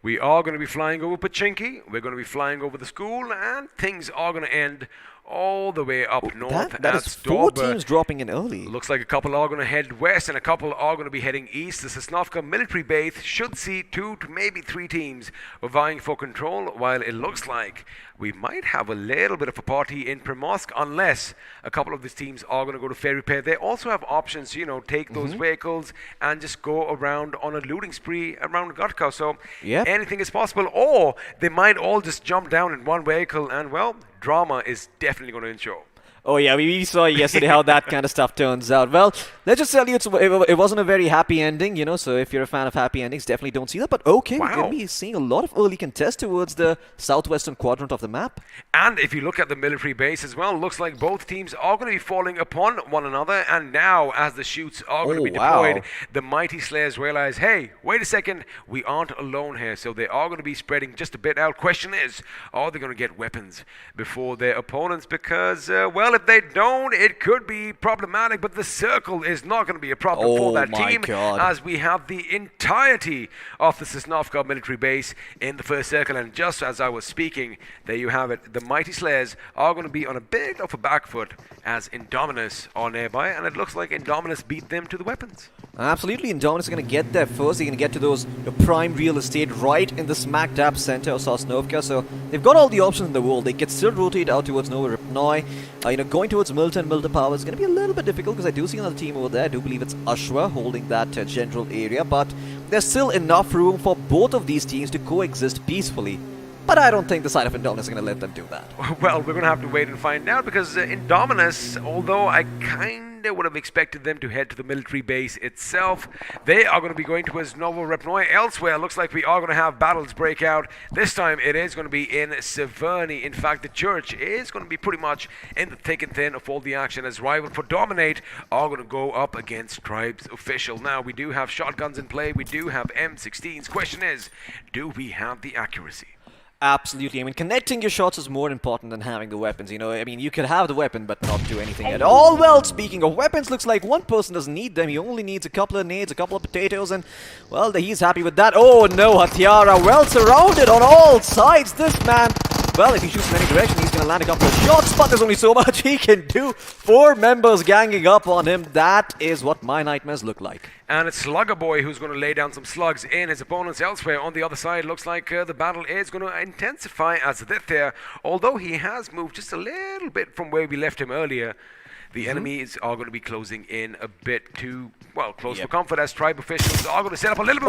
S5: We are going to be flying over Pachinki, we're going to be flying over the school, and things are going to end all the way up north.
S10: That is 4 teams dropping in early.
S5: Looks like a couple are going to head west and a couple are going to be heading east. The Sosnovka military base should see 2 to maybe 3 teams vying for control, while it looks like we might have a little bit of a party in Primorsk, unless a couple of these teams are going to go to fair repair. They also have options, take those vehicles and just go around on a looting spree around Gatka. So anything is possible, or they might all just jump down in one vehicle, and, well, drama is definitely going to ensure.
S10: Oh yeah, we saw yesterday how that kind of stuff turns out. Well, let's just tell you, it wasn't a very happy ending, you know, so if you're a fan of happy endings, definitely don't see that. But okay, we're going to be seeing a lot of early contests towards the southwestern quadrant of the map.
S5: And if you look at the military base as well, looks like both teams are going to be falling upon one another. And now, as the shoots are going to be deployed, the mighty Slayers realize, hey, wait a second, we aren't alone here. So they are going to be spreading just a bit out. Question is, are they going to get weapons before their opponents? Because, well, if they don't, it could be problematic. But the circle is not going to be a problem for that team, as we have the entirety of the Sosnovka military base in the first circle. And just as I was speaking, there you have it. The mighty Slayers are going to be on a bit of a back foot as Indominus are nearby, and it looks like Indominus beat them to the weapons.
S10: Absolutely, Indominus are going to get there first. They're going to get to those prime real estate right in the smack dab center of Sosnovka. So they've got all the options in the world. They can still rotate out towards Nova Ripnoi. Going towards Milton Power is going to be a little bit difficult because I do see another team over there. I do believe it's Ashwa holding that general area, but there's still enough room for both of these teams to coexist peacefully. But I don't think the side of Indominus is going to let them do that.
S5: Well, we're going to have to wait and find out, because Indominus, although I kind of would have expected them to head to the military base itself, they are going to be going towards Novo Repnoi. Elsewhere, looks like we are going to have battles break out. This time it is going to be in Severny. In fact, the church is going to be pretty much in the thick and thin of all the action, as Rival for Dominate are going to go up against Tribes Official. Now, we do have shotguns in play. We do have M16s. Question is, do we have the accuracy?
S10: Absolutely. I mean, connecting your shots is more important than having the weapons, you know. I mean, you could have the weapon but not do anything at all. Well, speaking of weapons, looks like one person doesn't need them. He only needs a couple of nades, a couple of potatoes, and, well, he's happy with that. Oh, no, Hatiara, well surrounded on all sides. This man, well, if he shoots in any direction, he's going to land a couple of shots, but there's only so much he can do. 4 members ganging up on him. That is what my nightmares look like.
S5: And it's Slugger Boy who's going to lay down some slugs in his opponents elsewhere. On the other side, looks like the battle is going to intensify as Aditya, although he has moved just a little bit from where we left him earlier. The enemies are going to be closing in a bit too, well, close for comfort, as Tribe officials are going to set up a little bit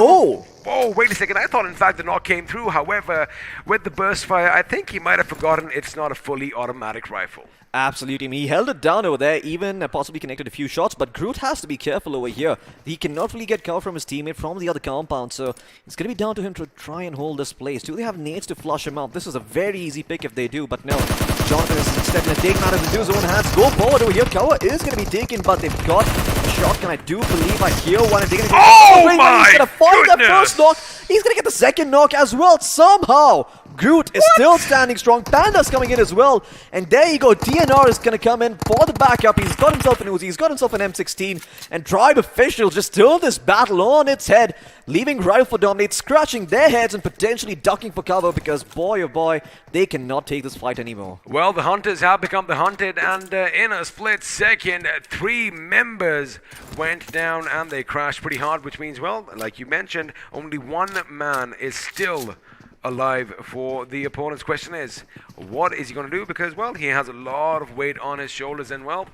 S5: Oh, wait a second. I thought, in fact, the knock came through. However, with the burst fire, I think he might have forgotten it's not a fully automatic rifle.
S10: Absolutely. I mean, he held it down over there, even possibly connected a few shots, but Groot has to be careful over here. He cannot really get cover from his teammate from the other compound, so it's going to be down to him to try and hold this place. Do they have nades to flush him out? This is a very easy pick if they do, but no. Jonathan is instead going to take matters into his own hands. Go forward over here. Cover is going to be taken, but they've got a shotgun. I do believe I hear one. And they're going to he's going to find that first knock. He's going to get the second knock as well, somehow. Groot is still standing strong. Panda's coming in as well. And there you go. DNR is going to come in for the backup. He's got himself an Uzi. He's got himself an M16. And Tribe Official just turned this battle on its head, leaving Rival for Dominate scratching their heads and potentially ducking for cover, because boy oh boy, they cannot take this fight anymore.
S5: Well, the Hunters have become the Hunted, and in a split second, 3 members went down and they crashed pretty hard, which means, well, like you mentioned, only 1 man is still alive for the opponent's. Question is, what is he going to do? Because, well, he has a lot of weight on his shoulders, and, well,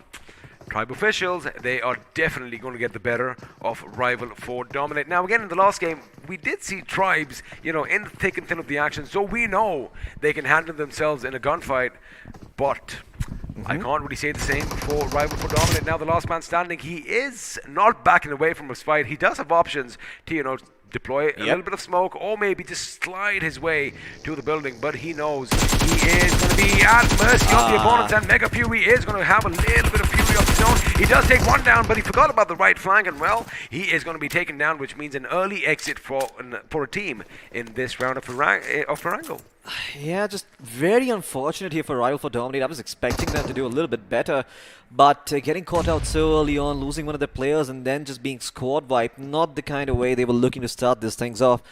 S5: Tribe officials, they are definitely going to get the better of Rival for Dominate. Now, again, in the last game, we did see Tribes, you know, in the thick and thin of the action, so we know they can handle themselves in a gunfight, but I can't really say the same for Rival for Dominate. Now, the last man standing, he is not backing away from his fight. He does have options to, you know, deploy a little bit of smoke, or maybe just slide his way to the building, but he knows he is going to be at mercy of the opponents, and Mega Fury is going to have a little bit of fury of his own. He does take 1 down, but he forgot about the right flank, and, well, he is going to be taken down, which means an early exit for a team in this round of Erangel.
S10: Yeah, just very unfortunate here for Rival for Dominate. I was expecting them to do a little bit better, but getting caught out so early on, losing one of their players, and then just being squad wiped, not the kind of way they were looking to start these things off.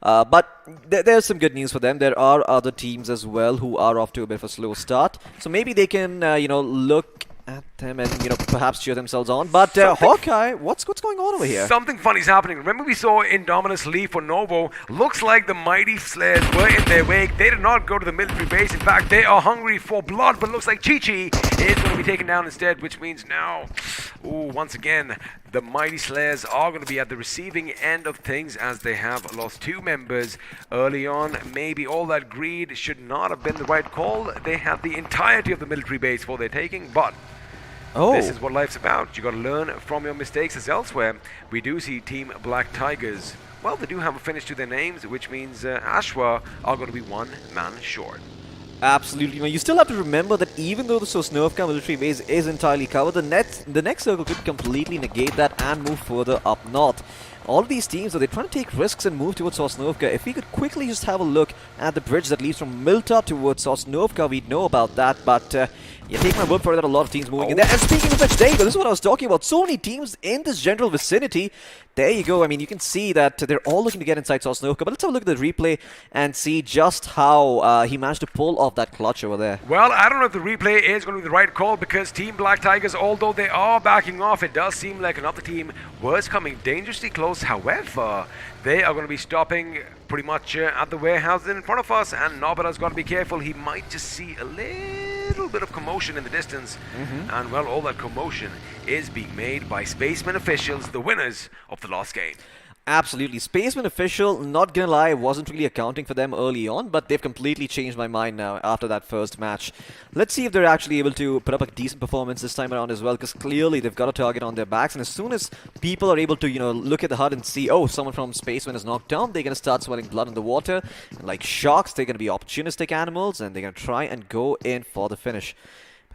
S10: But there's some good news for them. There are other teams as well who are off to a bit of a slow start, so maybe they can, you know, look at them and, perhaps cheer themselves on. But Hawkeye, what's going on over here?
S5: Something funny's happening. Remember we saw Indominus leave for Novo. Looks like the mighty Slayers were in their wake. They did not go to the military base. In fact, they are hungry for blood, but looks like Chi-Chi is going to be taken down instead, which means now, once again, the mighty Slayers are going to be at the receiving end of things as they have lost 2 members early on. Maybe all that greed should not have been the right call. They had the entirety of the military base for their taking, but this is what life's about. You got to learn from your mistakes. As elsewhere, we do see Team Black Tigers. Well, they do have a finish to their names, which means Ashwa are going to be 1 man short.
S10: Absolutely. You still have to remember that even though the Sosnovka military base is entirely covered, the next circle could completely negate that and move further up north. All of these teams, they're trying to take risks and move towards Sosnovka. If we could quickly just have a look at the bridge that leads from Milta towards Sosnovka, we'd know about that. But you take my word for it that a lot of teams moving in there. And speaking of which, Dave, this is what I was talking about. So many teams in this general vicinity. There you go. I mean, you can see that they're all looking to get inside Sosnovka. But let's have a look at the replay and see just how he managed to pull off that clutch over there.
S5: Well, I don't know if the replay is going to be the right call because Team Black Tigers, although they are backing off, it does seem like another team was coming dangerously close. However, they are going to be stopping pretty much at the warehouse in front of us, and Nobara's got to be careful. He might just see a little bit of commotion in the distance, and well, all that commotion is being made by Spaceman officials, the winners of the last game.
S10: Absolutely. Spaceman official, not gonna lie, wasn't really accounting for them early on, but they've completely changed my mind now after that first match. Let's see if they're actually able to put up a decent performance this time around as well, because clearly they've got a target on their backs, and as soon as people are able to, look at the HUD and see, oh, someone from Spaceman is knocked down, they're gonna start swelling blood in the water, and like sharks, they're gonna be opportunistic animals, and they're gonna try and go in for the finish.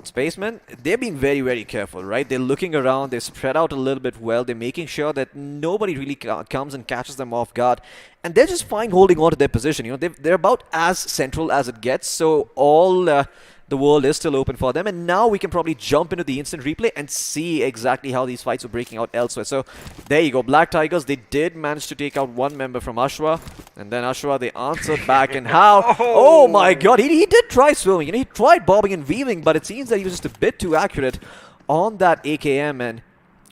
S10: Spacemen, they're being very, very careful, right? They're looking around, they're spread out a little bit well, they're making sure that nobody really comes and catches them off guard, and they're just fine holding on to their position. They're about as central as it gets, so all the world is still open for them, and now we can probably jump into the instant replay and see exactly how these fights are breaking out elsewhere. So there you go, Black Tigers, they did manage to take out 1 member from Ashwa, and then Ashwa, they answered back, and how? Oh my god, he did try swimming, he tried bobbing and weaving, but it seems that he was just a bit too accurate on that AKM, and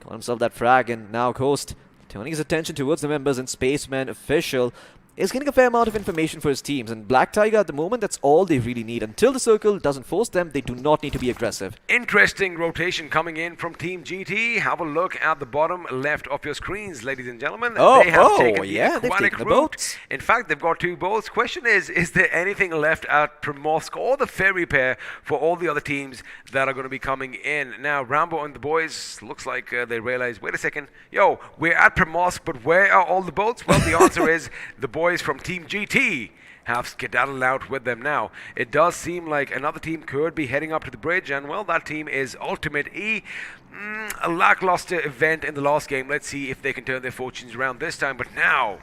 S10: got himself that frag, and now Ghost turning his attention towards the members, and Spaceman official is getting a fair amount of information for his teams, and Black Tiger at the moment, that's all they really need. Until the circle doesn't force them, they do not need to be aggressive.
S5: Interesting rotation coming in from Team GT. Have a look at the bottom left of your screens, ladies and gentlemen. They have taken the aquatic route. In fact, they've got 2 boats. Question is there anything left at Primorsk or the ferry pair for all the other teams that are going to be coming in? Now, Rambo and the boys, looks like they realize, wait a second, we're at Primorsk, but where are all the boats? Well, the answer is the boys from Team GT have skedaddled out with them now. It does seem like another team could be heading up to the bridge, and well, that team is Ultimate E. A lackluster event in the last game. Let's see if they can turn their fortunes around this time. But now,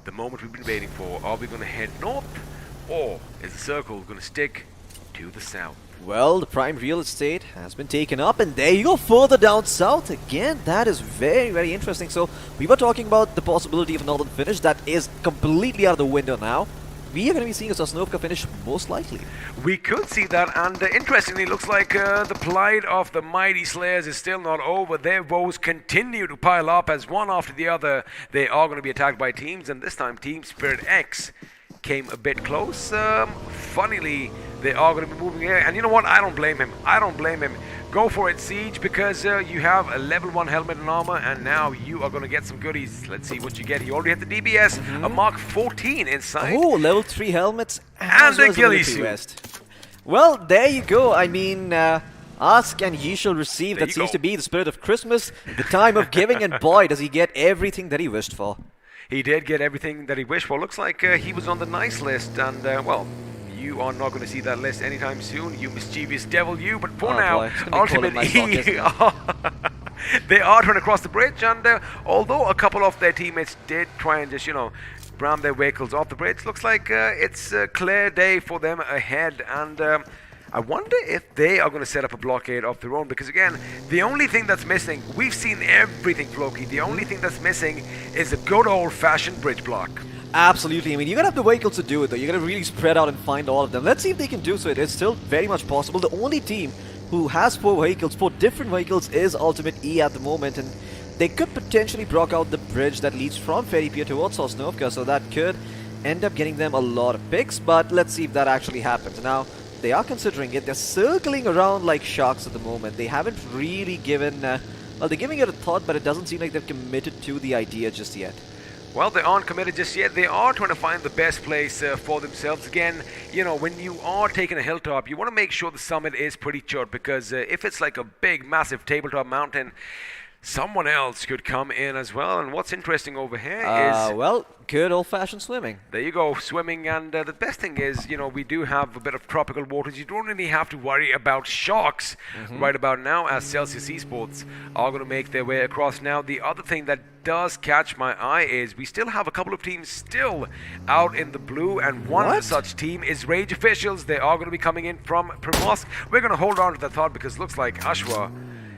S5: the moment we've been waiting for. Are we going to head north, or is the circle going to stick to the south?
S10: Well, the prime real estate has been taken up, and there you go, further down south. Again, that is very, very interesting. So, we were talking about the possibility of a northern finish. That is completely out of the window now. We are going to be seeing a Sosnovka finish, most likely.
S5: We could see that, and interestingly, looks like the plight of the mighty Slayers is still not over. Their woes continue to pile up as one after the other. They are going to be attacked by teams, and this time Team Spirit X came a bit close. Funnily, they are going to be moving here, and you know what? I don't blame him. Go for it, Siege, because you have a level 1 helmet and armor, and now you are going to get some goodies. Let's see what you get. You already have the DBS, a Mark 14 inside.
S10: Oh, level 3 helmets
S5: and the ghillie suit.
S10: Well, there you go. I mean, ask and ye shall receive. That seems to be the spirit of Christmas, the time of giving, and boy, does he get everything that he wished for.
S5: He did get everything that he wished for. Looks like he was on the nice list, and well, you are not going to see that list anytime soon, you mischievous devil, you. But for now, Ultimate E, they are trying to cross the bridge, and although a couple of their teammates did try and just, ram their vehicles off the bridge, looks like it's a clear day for them ahead, and I wonder if they are going to set up a blockade of their own, because again, the only thing that's missing, we've seen everything, Floki, the only thing that's missing is a good old-fashioned bridge block.
S10: Absolutely. I mean, you're going to have the vehicles to do it, though. You're going to really spread out and find all of them. Let's see if they can do so. It is still very much possible. The only team who has 4 vehicles, 4 different vehicles, is Ultimate E at the moment, and they could potentially block out the bridge that leads from Ferry Pier towards Sosnovka, so that could end up getting them a lot of picks, but let's see if that actually happens. Now, they are considering it. They're circling around like sharks at the moment. They haven't really given... well, they're giving it a thought, but it doesn't seem like they've committed to the idea just yet.
S5: Well, they aren't committed just yet. They are trying to find the best place for themselves. Again, you know, when you are taking a hilltop, you want to make sure the summit is pretty short, because if it's like a big, massive tabletop mountain, someone else could come in as well. And what's interesting over here is...
S10: well, good old-fashioned swimming.
S5: There you go, swimming. And the best thing is, you know, we do have a bit of tropical waters. You don't really have to worry about sharks right about now, as Celsius Esports are going to make their way across. Now, the other thing that does catch my eye is we still have a couple of teams still out in the blue, and one such team is Rage Officials. They are going to be coming in from Primosk. We're going to hold on to that thought, because it looks like Ashwa,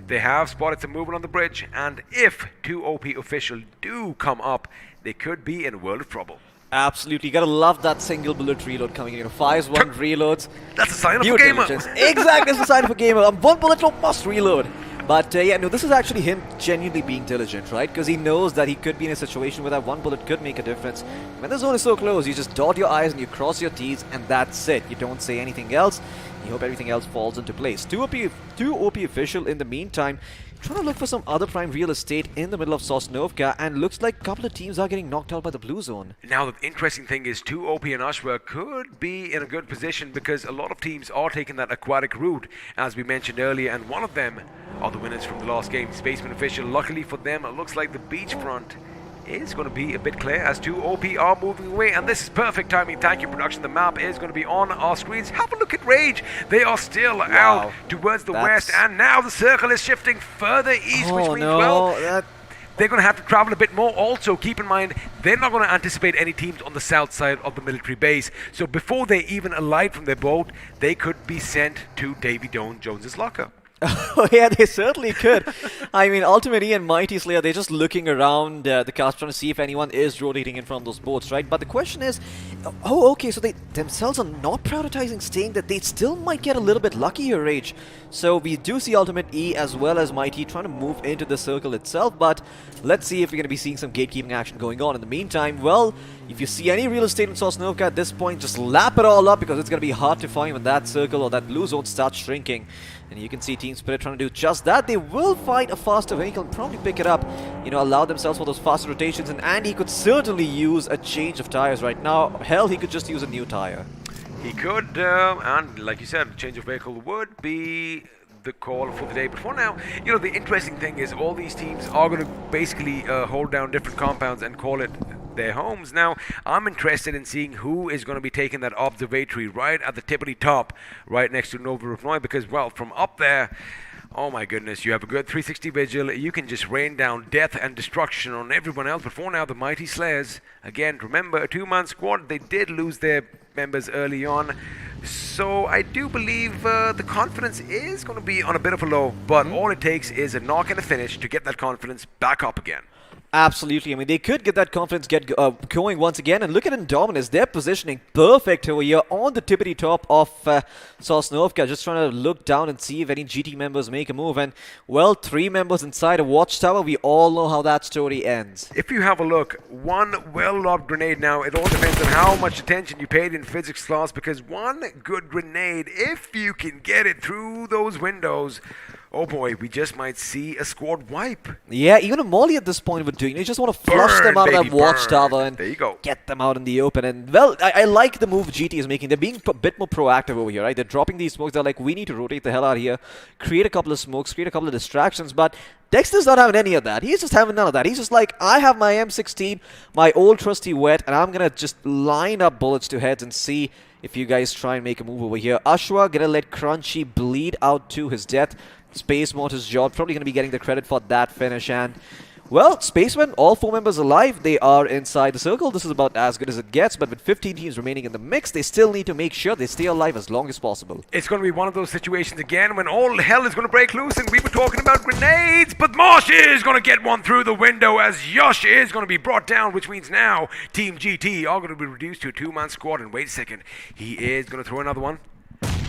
S5: they have spotted some movement on the bridge, and if 2 OP official do come up, they could be in a world of trouble.
S10: Absolutely, you gotta love that single bullet reload coming in. You know, fires 1 reloads.
S5: That's a sign of a gamer.
S10: Exactly, it's a sign of a gamer. 1 bullet must reload. But yeah, no, this is actually him genuinely being diligent, right? Because he knows that he could be in a situation where that 1 bullet could make a difference. When the zone is so close, you just dot your I's and you cross your T's, and that's it. You don't say anything else. You hope everything else falls into place. 2 OP official in the meantime, trying to look for some other prime real estate in the middle of Sosnovka, and looks like a couple of teams are getting knocked out by the blue zone.
S5: Now, the interesting thing is 2 OP and Ashwa could be in a good position, because a lot of teams are taking that aquatic route, as we mentioned earlier, and one of them are the winners from the last game, Spaceman Official. Luckily for them, it looks like the beachfront is going to be a bit clear as 2 OP are moving away, and this is perfect timing. Thank you, production. The map is going to be on our screens. Have a look at Rage. They are still out towards the west, and now the circle is shifting further east, which means, they're going to have to travel a bit more. Also, keep in mind, they're not going to anticipate any teams on the south side of the military base. So before they even alight from their boat, they could be sent to Davy Jones's locker.
S10: Oh yeah, they certainly could. I mean, Ultimate E and Mighty Slayer, they're just looking around the cast trying to see if anyone is rotating in from those boats, right? But the question is, oh, okay, so they themselves are not prioritizing staying, that they still might get a little bit lucky here, Rage. So we do see Ultimate E as well as Mighty trying to move into the circle itself, but let's see if we're going to be seeing some gatekeeping action going on. In the meantime, well, if you see any real estate in Sosnovka at this point, just lap it all up, because it's going to be hard to find when that circle or that blue zone starts shrinking. And you can see Team Spirit trying to do just that. They will find a faster vehicle and probably pick it up, you know, allow themselves for those faster rotations. And Andy could certainly use a change of tires right now. Hell, he could just use a new tire.
S5: He could, and like you said, change of vehicle would be the call for the day. But for now, you know, the interesting thing is all these teams are going to basically hold down different compounds and call it their homes. Now, I'm interested in seeing who is going to be taking that observatory right at the tippity top, right next to Nova Rivnoy, because, well, from up there, oh my goodness, you have a good 360 vigil. You can just rain down death and destruction on everyone else. But for now, the Mighty Slayers, again, remember, a 2-man squad, they did lose their members early on. So I do believe the confidence is going to be on a bit of a low, but all it takes is a knock and a finish to get that confidence back up again.
S10: Absolutely. I mean, they could get that confidence going once again. And look at Indominus. They're positioning perfect over here on the tippity top of Sosnovka. Just trying to look down and see if any GT members make a move. And, well, 3 members inside a watchtower. We all know how that story ends.
S5: If you have a look, one well-lobbed grenade now, it all depends on how much attention you paid in physics class, because one good grenade, if you can get it through those windows, oh boy, we just might see a squad wipe.
S10: Yeah, even a Molly at this point would do. You just want to flush them out of that watchtower and
S5: there you go.
S10: Get them out in the open. And, well, I like the move GT is making. They're being a bit more proactive over here, right? They're dropping these smokes. They're like, we need to rotate the hell out of here, create a couple of smokes, create a couple of distractions. But Dexter's not having any of that. He's just having none of that. He's just like, I have my M16, my old trusty wet, and I'm going to just line up bullets to heads and see if you guys try and make a move over here. Ashwa going to let Crunchy bleed out to his death. Space Mortar's job, probably going to be getting the credit for that finish. And, well, Spacemen, all 4 members alive. They are inside the circle. This is about as good as it gets, but with 15 teams remaining in the mix, they still need to make sure they stay alive as long as possible.
S5: It's going to be one of those situations again when all hell is going to break loose, and we were talking about grenades, but Mosh is going to get one through the window as Yosh is going to be brought down, which means now Team GT are going to be reduced to a 2-man squad. And wait a second, he is going to throw another one.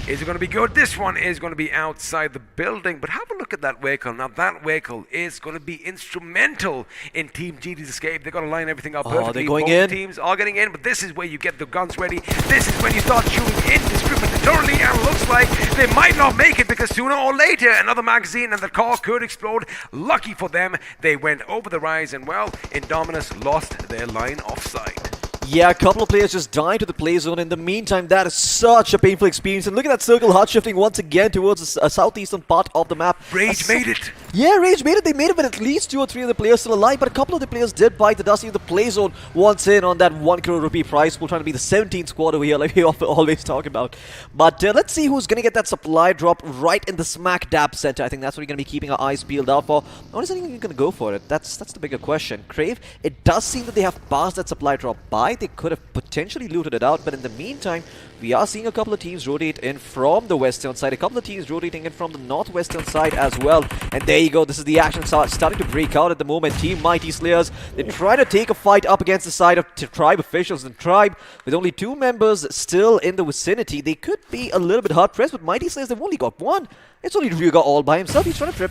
S5: Is it going to be good? This one is going to be outside the building, but have a look at that vehicle. Now that vehicle is going to be instrumental in Team GD's escape. They're going to line everything up perfectly.
S10: They're going
S5: Both
S10: in.
S5: teams are getting in, but this is where you get the guns ready. This is when you start shooting indiscriminately, and it looks like they might not make it because sooner or later another magazine and the car could explode. Lucky for them, they went over the rise, and well, Indominus lost their line of sight.
S10: Yeah, a couple of players just died to the play zone. In the meantime, that is such a painful experience. And look at that circle hard shifting once again towards the southeastern part of the map.
S5: Rage made it.
S10: Yeah, Rage made it. They made it with at least 2 or 3 of the players still alive. But a couple of the players did bite the dust. Even the play zone once in on that 1 crore rupee prize pool, trying to be the 17th squad over here, like we always talk about. But let's see who's going to get that supply drop right in the smack dab center. I think that's what we're going to be keeping our eyes peeled out for. Or is anyone going to go for it? That's the bigger question. Crave, it does seem that they have passed that supply drop by. They could have potentially looted it out, but in the meantime, we are seeing a couple of teams rotate in from the western side, a couple of teams rotating in from the northwestern side as well. And there you go, this is the action starting to break out at the moment. Team Mighty Slayers, they try to take a fight up against the side of Tribe officials, and Tribe, with only 2 members still in the vicinity, they could be a little bit hard-pressed, but Mighty Slayers, they've only got 1. It's only Ryuga all by himself. He's trying to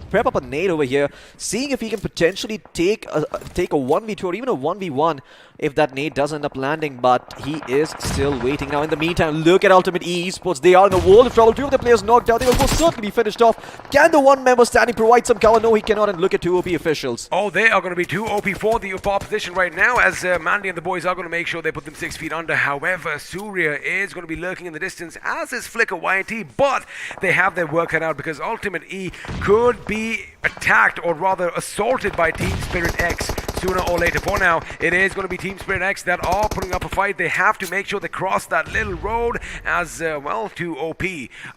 S10: prep up a nade over here, seeing if he can potentially take a 1v2 or even a 1v1 if that nade does end up landing, but he is still waiting. Now, in the meantime, look at Ultimate E Esports. They are in a world of trouble. 2 of the players knocked out. They will most certainly be finished off. Can the 1 member standing provide some cover? No, he cannot, and look at 2 OP officials.
S5: Oh, they are going to be too OP for the opposition right now, as Mandy and the boys are going to make sure they put them 6 feet under. However, Surya is going to be lurking in the distance, as is Flicker YT, but they have their work cut out because Ultimate E could be attacked, or rather assaulted, by Team Spirit X sooner or later. For now, it is going to be Team Spirit X that are putting up a fight. They have to make sure they cross that little road, as well, 2 OP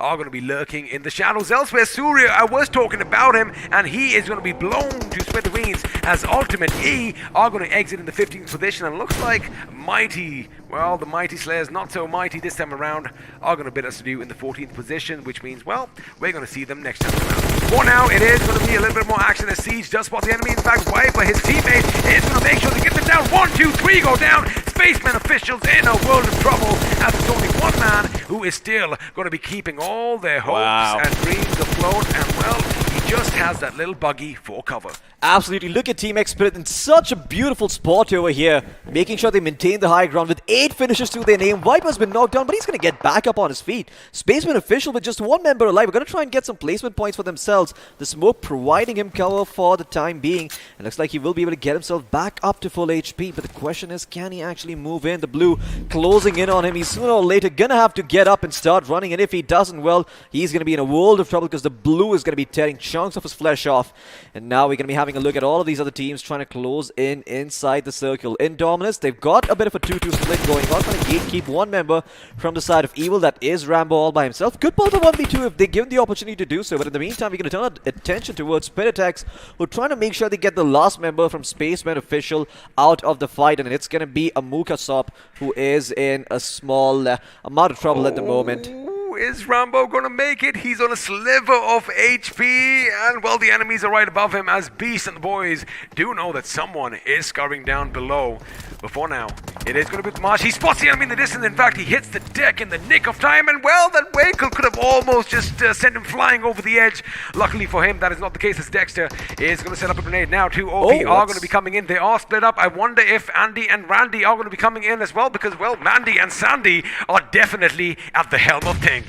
S5: are going to be lurking in the shadows. Elsewhere, Surya, I was talking about him, and he is going to be blown to smithereens as Ultimate E are going to exit in the 15th position, and looks like Mighty, well, the Mighty Slayers, not so mighty this time around, are going to bid us adieu in the 14th position, which means, well, we're going to see them next time around. For now, it is going to be a little bit more action as Siege does spot the enemy. In fact, Viper, his teammate, is going to make sure to get them down. 1, 2, 3 go down. Spaceman officials in a world of trouble, as it's only 1 man who is still going to be keeping all their hopes and dreams afloat, and well, he just has that little buggy for cover.
S10: Absolutely. Look at Team X Spirit in such a beautiful spot over here, making sure they maintain the high ground with 8 finishes to their name. Viper's been knocked down, but he's going to get back up on his feet. Spaceman official with just 1 member alive. We're going to try and get some placement points for themselves. The smoke providing him cover for the time being. It looks like he will be able to get himself back up to full HP, but the question is, can he actually move in? The blue closing in on him. He's sooner or later going to have to get up and start running, and if he doesn't, well, he's going to be in a world of trouble because the blue is going to be tearing chunks of his flesh off. And now we're going to be having a look at all of these other teams trying to close in inside the circle. Indominus, they've got a bit of a 2-2 split going on, trying to gatekeep 1 member from the side of Evil. That is Rambo all by himself. Could pull the 1v2 if they give him the opportunity to do so, but in the meantime, we're going to turn our attention towards Spirit X, who are trying to make sure they get the last member from Spaceman official out of the fight, and it's going to be a Mukasop, who is in a small amount of trouble at the moment.
S5: Is Rambo going to make it? He's on a sliver of HP, and well, the enemies are right above him, as Beast and the boys do know that someone is scurrying down below. But for now, it is going to be Marsh. He spots the enemy in the distance. In fact, he hits the deck in the nick of time, and well, that vehicle could have almost just sent him flying over the edge. Luckily for him, that is not the case, as Dexter is going to set up a grenade. Now 2 OP are going to be coming in. They are split up. I wonder if Andy and Randy are going to be coming in as well, because, well, Mandy and Sandy are definitely at the helm of things.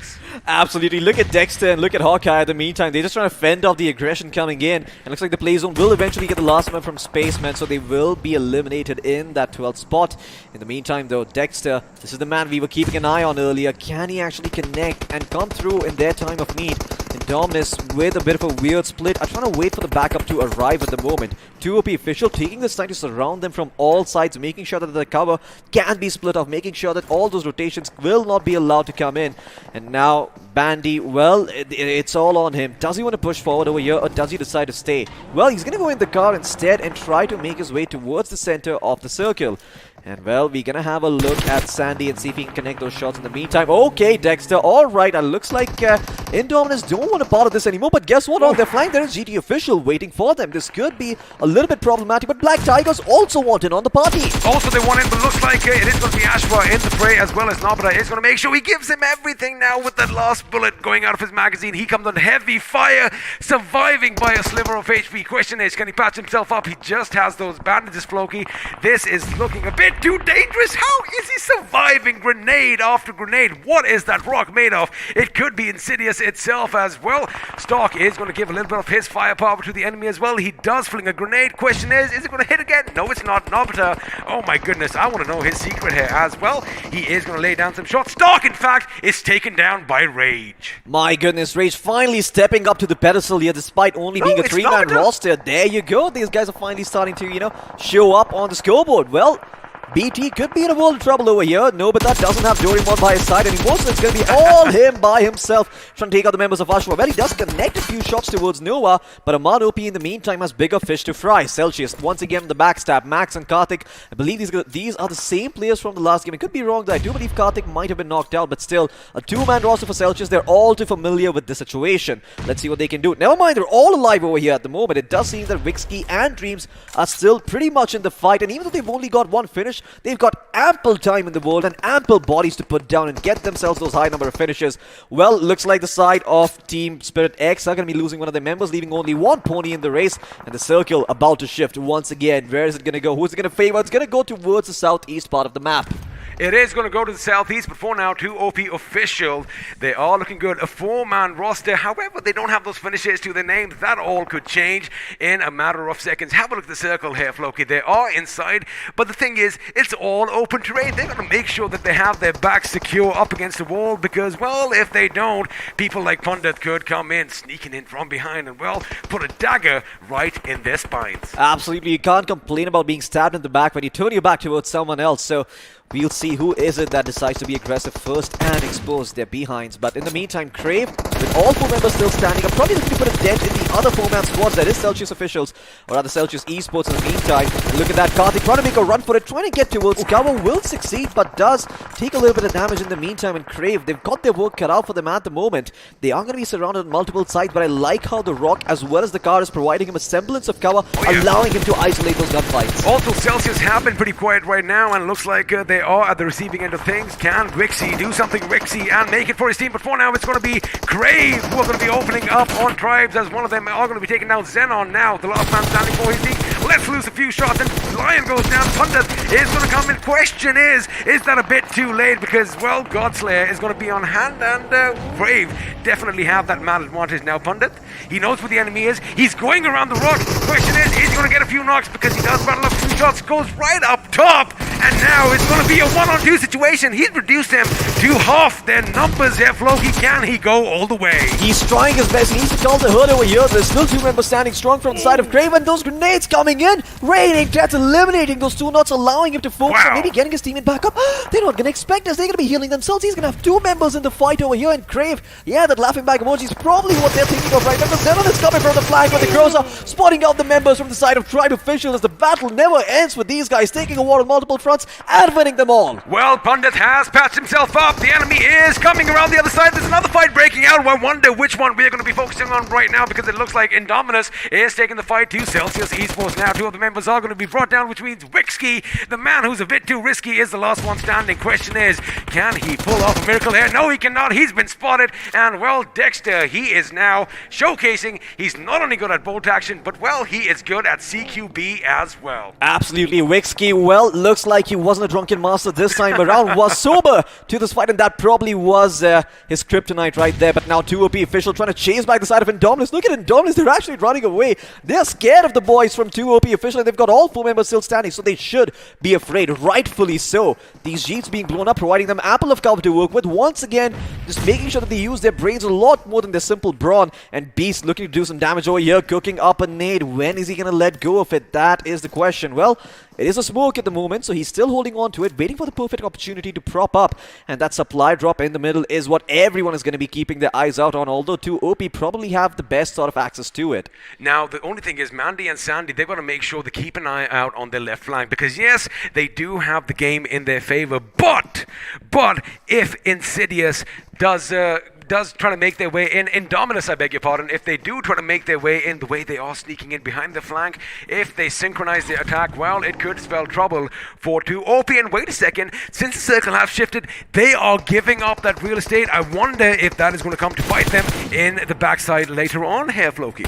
S10: Absolutely. Look at Dexter and look at Hawkeye at the meantime. They're just trying to fend off the aggression coming in. And looks like the play zone will eventually get the last one from Spaceman, so they will be eliminated in that 12th spot. In the meantime, though, Dexter, this is the man we were keeping an eye on earlier. Can he actually connect and come through in their time of need? Indominus with a bit of a weird split. I'm trying to wait for the backup to arrive at the moment. 2 OP official taking this time to surround them from all sides, making sure that the cover can be split off, making sure that all those rotations will not be allowed to come in. And now now, Bandy, well, it's all on him. Does he want to push forward over here or does he decide to stay? Well, he's going to go in the car instead and try to make his way towards the center of the circle. And well, we're gonna have a look at Sandy and see if he can connect those shots in the meantime. Okay, Dexter, alright, looks like Indominus don't want to bother this anymore, but guess what? On their flank, there is GT Official waiting for them. This could be a little bit problematic, but Black Tigers also want in on the party.
S5: Also, they want in, but looks like it is going to be Ashwa in the fray, as well as Nobita is going to make sure he gives him everything now with that last bullet going out of his magazine. He comes on heavy fire, surviving by a sliver of HP. Question is, can he patch himself up? He just has those bandages, Floki. This is looking a bit too dangerous. How is he surviving grenade after grenade? What is that rock made of? It could be Insidious itself as well. Stark is going to give a little bit of his firepower to the enemy as well. He does fling a grenade. Question is it going to hit again? No, it's not. Nobita, oh my goodness, I want to know his secret here as well. He is going to lay down some shots. Stark, in fact, is taken down by Rage.
S10: My goodness, Rage finally stepping up to the pedestal here despite only being a three-man roster. There you go. These guys are finally starting to, show up on the scoreboard. Well, BT could be in a world of trouble over here. No, but that doesn't have Doraemon by his side anymore, so it's going to be all him by himself trying to take out the members of Ashwa. Well, he does connect a few shots towards Nova, but Aman OP in the meantime has bigger fish to fry. Celsius once again the backstab. Max and Karthik, I believe these are the same players from the last game. I could be wrong, though. I do believe Karthik might have been knocked out, but still, a two-man roster for Celsius. They're all too familiar with the situation. Let's see what they can do. Never mind, they're all alive over here at the moment. It does seem that Wixky and Dreams are still pretty much in the fight, and even though they've only got one finish, they've got ample time in the world and ample bodies to put down and get themselves those high number of finishes. Well, looks like the side of Team Spirit X are going to be losing one of their members, leaving only one pony in the race, and the circle about to shift once again. Where is it going to go? Who's it going to favor? It's going to go towards the southeast part of the map.
S5: It is going to go to the southeast, but for now, 2 OP official. They are looking good. A 4-man roster. However, they don't have those finishes to their names. That all could change in a matter of seconds. Have a look at the circle here, Floki. They are inside, but the thing is, it's all open terrain. They're going to make sure that they have their backs secure up against the wall because, well, if they don't, people like Pundit could come in, sneaking in from behind and, well, put a dagger right in their spines.
S10: Absolutely. You can't complain about being stabbed in the back when you turn your back towards someone else. So we'll see who is it that decides to be aggressive first and expose their behinds. But in the meantime, Crave, with all 4 members still standing up, probably looking to put a dent in the other 4-man squads. That is Celsius officials, or rather Celsius esports in the meantime. And look at that, Karthik trying to make a run for it, trying to get towards cover, will succeed, but does take a little bit of damage in the meantime. And Crave, they've got their work cut out for them at the moment. They are going to be surrounded on multiple sides, but I like how the rock as well as the car is providing him a semblance of cover, allowing him to isolate those gunfights.
S5: Also, Celsius have been pretty quiet right now, and it looks like they are at the receiving end of things. Can Rixie do something, Rixie, and make it for his team? But for now, it's going to be Crave who are going to be opening up on Tribes, as one of them are going to be taking down Xenon now, the last man standing for his team. Let's lose a few shots, and Lion goes down. Pundit is going to come in. Question is that a bit too late? Because, well, Godslayer is going to be on hand, and Crave definitely have that man advantage now. Pundit, he knows where the enemy is. He's going around the rock. Question is he going to get a few knocks? Because he does rattle up a few shots, goes right up top, and now it's going to be a 1-on-2 situation. He's reduced them to half their numbers here. Floki, can he go all the way?
S10: He's trying his best. He needs to call the herd over here. There's still 2 members standing strong from the side of Crave, and those grenades coming in, raining that's eliminating those 2 knots, allowing him to focus on maybe getting his teammate back up. They're not going to expect this. They're going to be healing themselves. He's going to have 2 members in the fight over here, and Crave, yeah, that laughing back emoji is probably what they're thinking of right now. Xenon is coming from the flank, but the Crows are spotting out the members from the side of Tribe officials as the battle never ends with these guys taking a war on multiple fronts and winning them all.
S5: Well, Pundit has patched himself up. The enemy is coming around the other side. There's another fight breaking out. I wonder which one we're going to be focusing on right now, because it looks like Indominus is taking the fight to Celsius esports now. 2 of the members are going to be brought down, which means Wixky, the man who's a bit too risky, is the last one standing. Question is, can he pull off a miracle here? No, he cannot. He's been spotted. And, well, Dexter, he is now showcasing he's not only good at bolt action, but, well, he is good at CQB as well.
S10: Absolutely. Wixky, well, looks like he wasn't a drunken master this time around, was sober to this fight, and that probably was his kryptonite right there. But now 2 OP official trying to chase back the side of Indominus. Look at Indominus, they're actually running away. They're scared of the boys from 2 OP official, and they've got all 4 members still standing, so they should be afraid, rightfully so. These jeeps being blown up, providing them ample of cover to work with. Once again, just making sure that they use their brains a lot more than their simple brawn. And Beast looking to do some damage over here, cooking up a nade. When is he going to let go of it? That is the question. Well, It is a smoke at the moment, so he's still holding on to it, waiting for the perfect opportunity to prop up. And that supply drop in the middle is what everyone is going to be keeping their eyes out on, although 2OP probably have the best sort of access to it.
S5: Now, the only thing is, Mandy and Sandy, they've got to make sure they keep an eye out on their left flank, because yes, they do have the game in their favor, but if Insidious does try to make their way in, Indominus, I beg your pardon, if they do try to make their way in the way they are sneaking in behind the flank, if they synchronize their attack, well, it could spell trouble for 2OP. And wait a second, since the circle has shifted, they are giving up that real estate. I wonder if that is going to come to bite them in the backside later on here, Floki.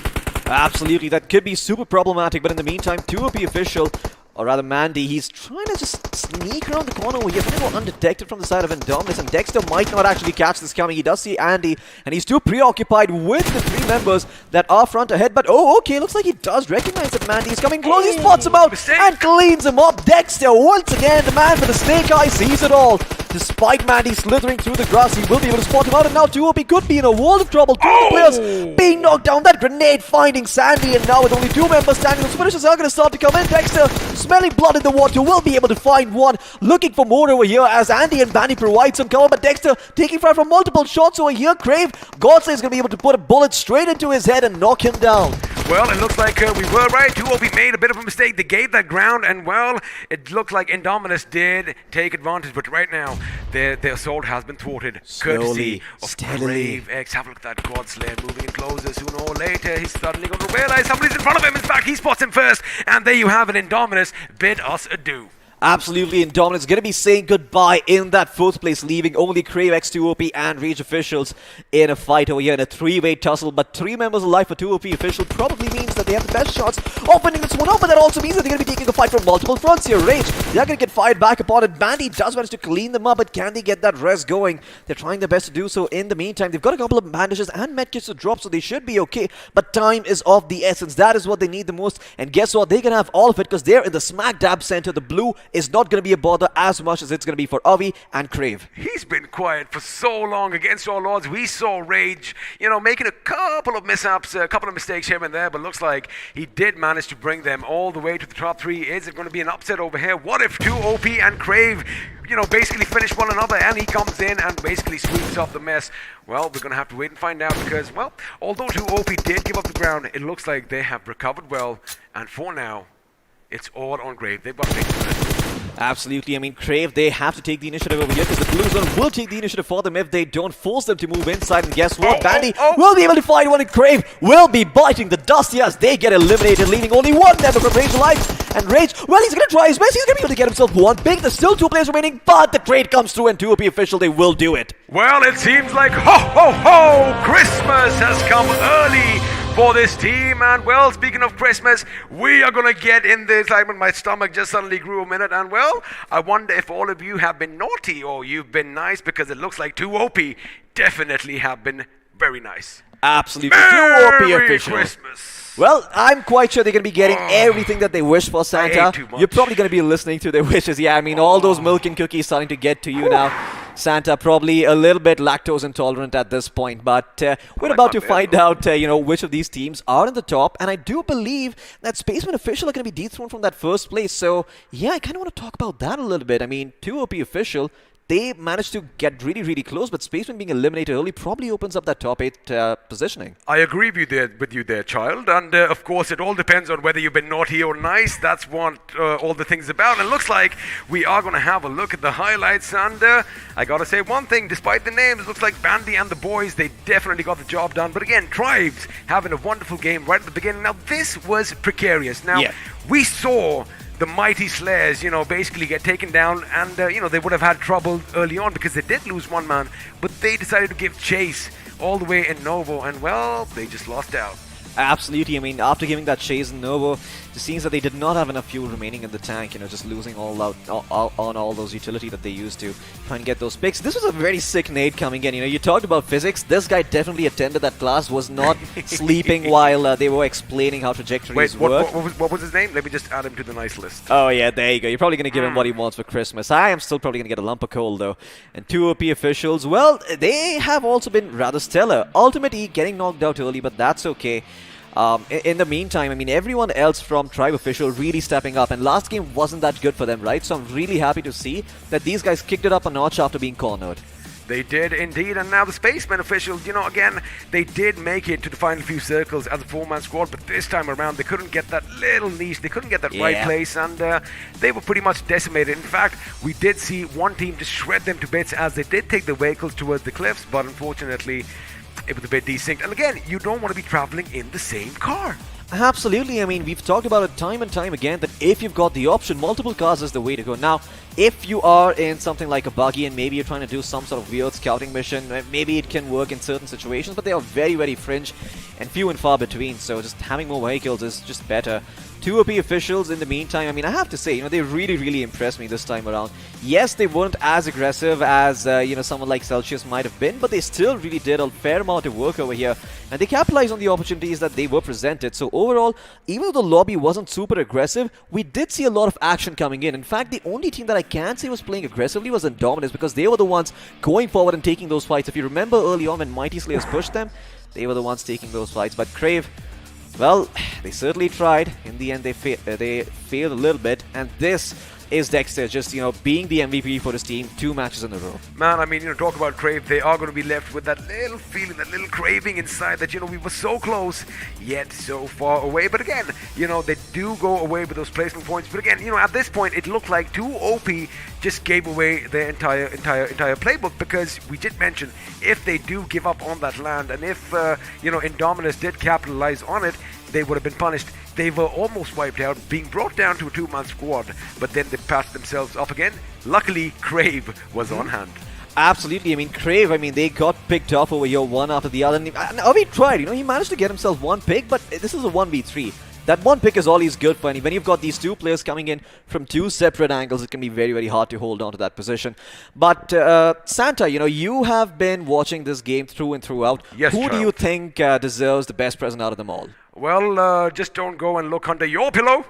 S10: Absolutely, that could be super problematic, but in the meantime, 2OP official, or rather Mandy, he's trying to just sneak around the corner over here, trying to go undetected from the side of Indominus, and Dexter might not actually catch this coming. He does see Andy, and he's too preoccupied with the three members that are front ahead, but oh, okay, looks like he does recognize that Mandy is coming close. He spots him out and cleans him up. Dexter, once again, the man with the snake eye, sees it all. Despite Mandy slithering through the grass, he will be able to spot him out, and now 2OP could be in a world of trouble. Two of the players being knocked down, that grenade finding Sandy, and now with only two members standing, the skirmishes are going to start to come in. Dexter, smelling blood in the water, will be able to find one, looking for more over here as Andy and Bandy provide some cover, but Dexter taking fire from multiple shots over here. Crave, Godsley is going to be able to put a bullet straight into his head and knock him down.
S5: Well, it looks like we were right. 2OP made a bit of a mistake. They gave that ground, and well, it looked like Indominus did take advantage, but right now, their assault has been thwarted.
S10: Slowly,
S5: courtesy of
S10: steadily.
S5: Brave X. Have a look at that God Slayer moving in closer. Sooner or later, he's suddenly going to realize somebody's in front of him. In fact, he spots him first, and there you have it. Indominus bid us adieu.
S10: Absolutely, Indominus is going to be saying goodbye in that fourth place, leaving only Crave, X2OP and Rage officials in a fight over here in a three-way tussle. But three members alive for 2OP official probably means that they have the best shots of winning this one off, but that also means that they're going to be taking a fight from multiple fronts here. Rage, they're going to get fired back upon it. Bandy does manage to clean them up, but can they get that res going? They're trying their best to do so. In the meantime, they've got a couple of bandages and medkits to drop, so they should be okay. But time is of the essence. That is what they need the most. And guess what? They can have all of it because they're in the smack dab center. The blue is not going to be a bother as much as it's going to be for Avi and Crave.
S5: He's been quiet for so long against all odds. We saw Rage, making a couple of mishaps, a couple of mistakes here and there, but looks like he did manage to bring them all the way to the top three. Is it going to be an upset over here? What if 2OP and Crave, basically finish one another, and he comes in and basically sweeps up the mess? Well, we're going to have to wait and find out because, well, although 2OP did give up the ground, it looks like they have recovered well, and for now, it's all on Crave. They've got to take the
S10: Absolutely. I mean, Crave, they have to take the initiative over here because the blue zone will take the initiative for them if they don't force them to move inside. And guess what? Bandy will be able to find one, and Crave will be biting the dust here as they get eliminated, leaving only one member from Rage alive. And Rage, well, he's going to try his best. He's going to be able to get himself one big. There's still two players remaining, but the trade comes through, and 2OP official, they will do it.
S5: Well, it seems like ho! Christmas has come early for this team, and well, speaking of Christmas, we are gonna get in the excitement. My stomach just suddenly grew a minute, and well, I wonder if all of you have been naughty or you've been nice, because it looks like 2OP definitely have been very nice.
S10: Absolutely. 2OP official.
S5: Christmas.
S10: Well, I'm quite sure they're going to be getting everything that they wish for, Santa. You're probably going to be listening to their wishes. Yeah, I mean, all those milk and cookies starting to get to you now. Santa probably a little bit lactose intolerant at this point, but we're about to find out, which of these teams are in the top, and I do believe that Spaceman Official are going to be dethroned from that first place. So, yeah, I kind of want to talk about that a little bit. I mean, 2OP Official, they managed to get really, really close, but Spaceman being eliminated early probably opens up that top 8 positioning.
S5: I agree with you there, child. And of course, it all depends on whether you've been naughty or nice. That's what all the things about. And it looks like we are going to have a look at the highlights. And I got to say one thing, despite the names, it looks like Bandy and the boys, they definitely got the job done. But again, Tribes having a wonderful game right at the beginning. Now, this was precarious. Now, we saw the mighty Slayers, basically get taken down, and, they would have had trouble early on because they did lose one man, but they decided to give chase all the way in Novo, and, well, they just lost out.
S10: Absolutely. I mean, after giving that chase in Novo, it seems that they did not have enough fuel remaining in the tank, just losing all out on all those utility that they used to try and get those picks. This was a very sick nade coming in. You talked about physics. This guy definitely attended that class, was not sleeping while they were explaining how trajectories work.
S5: What was his name? Let me just add him to the nice list.
S10: Oh, yeah, there you go. You're probably going to give him what he wants for Christmas. I am still probably going to get a lump of coal, though. And 2OP officials, well, they have also been rather stellar. Ultimately, getting knocked out early, but that's okay. In the meantime, I mean, everyone else from Tribe Official really stepping up, and last game wasn't that good for them, right? So I'm really happy to see that these guys kicked it up a notch after being cornered.
S5: They did indeed, and now the Spaceman officials, again, they did make it to the final few circles as a 4-man squad, but this time around they couldn't get that little niche, they couldn't get that right place, and they were pretty much decimated. In fact, we did see one team just shred them to bits as they did take the vehicles towards the cliffs, but unfortunately, it was a bit desynced. And again, you don't want to be traveling in the same car.
S10: Absolutely. I mean, we've talked about it time and time again that if you've got the option, multiple cars is the way to go. Now, if you are in something like a buggy and maybe you're trying to do some sort of weird scouting mission, maybe it can work in certain situations, but they are very, very fringe and few and far between. So just having more vehicles is just better. 2 OP officials in the meantime, I mean, I have to say, they really, really impressed me this time around. Yes, they weren't as aggressive as, someone like Celsius might have been, but they still really did a fair amount of work over here. And they capitalized on the opportunities that they were presented. So overall, even though the lobby wasn't super aggressive, we did see a lot of action coming in. In fact, the only team that I can say was playing aggressively was Indominus, because they were the ones going forward and taking those fights. If you remember early on when Mighty Slayers pushed them, they were the ones taking those fights. But Crave, well, they certainly tried. In the end, they failed a little bit. And this is Dexter just, being the MVP for his team 2 matches in a row.
S5: Man, I mean, talk about Crave, they are going to be left with that little feeling, that little craving inside that, we were so close, yet so far away. But again, they do go away with those placement points. But again, at this point, it looked like 2 OP just gave away their entire playbook, because we did mention if they do give up on that land, and if, Indominus did capitalize on it, they would have been punished. They were almost wiped out, being brought down to a 2-man squad, but then they patched themselves up again. Luckily, Crave was on hand.
S10: Absolutely. I mean, Crave, they got picked off over here one after the other. And Avi tried, he managed to get himself 1 pick, but this is a 1v3. That 1 pick is all he's good for, and when you've got these 2 players coming in from 2 separate angles, it can be very, very hard to hold on to that position. But Santa, you have been watching this game through and throughout.
S5: Yes,
S10: Who
S5: child.
S10: do you think deserves the best present out of them all?
S5: Well, just don't go and look under your pillow,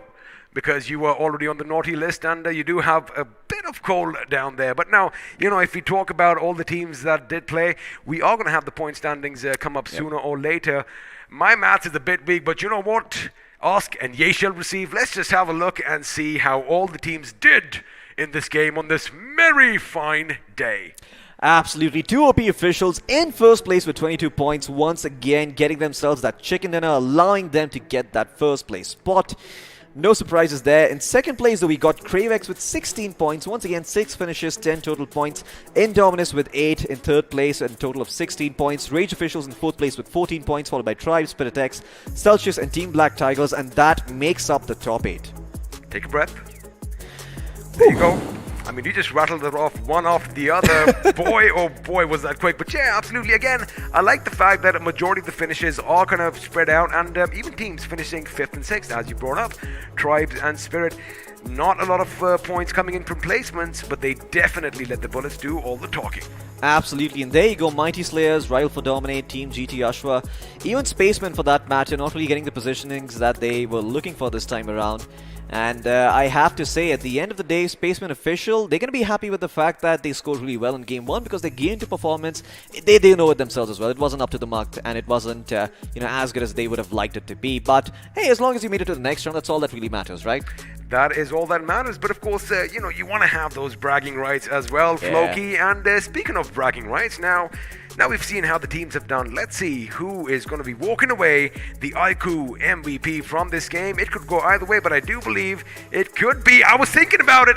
S5: because you are already on the naughty list, and you do have a bit of cold down there. But now, if we talk about all the teams that did play, we are going to have the point standings come up sooner or later. My maths is a bit weak, but you know what? Ask and ye shall receive. Let's just have a look and see how all the teams did in this game on this very fine day.
S10: Absolutely. 2 OP officials in first place with 22 points, once again getting themselves that chicken dinner, allowing them to get that first place spot. No surprises there. In second place, though, we got Cravex with 16 points. Once again, 6 finishes, 10 total points. Indominus with 8 in third place, and a total of 16 points. Rage Officials in fourth place with 14 points, followed by Tribe, Spirit X, Celsius, and Team Black Tigers, and that makes up the top 8.
S5: Take a breath. There you go. I mean, you just rattled it off one after the other. Boy, oh boy, was that quick. But yeah, absolutely. Again, I like the fact that a majority of the finishes are kind of spread out, and even teams finishing 5th and 6th, as you brought up. Tribes and Spirit, not a lot of points coming in from placements, but they definitely let the bullets do all the talking.
S10: Absolutely, and there you go, Mighty Slayers, Rival for Dominate, Team GT Ashwa, even Spacemen for that matter, not really getting the positionings that they were looking for this time around. And I have to say, at the end of the day, Spaceman Official, they're going to be happy with the fact that they scored really well in Game 1, because they gained to performance. They know it themselves as well. It wasn't up to the mark, and it wasn't as good as they would have liked it to be. But hey, as long as you made it to the next round, that's all that really matters, right?
S5: That is all that matters. But of course, you want to have those bragging rights as well, Floki. And speaking of bragging rights, now we've seen how the teams have done. Let's see who is going to be walking away the iQOO MVP from this game. It could go either way, but I do believe it could be. I was thinking about it.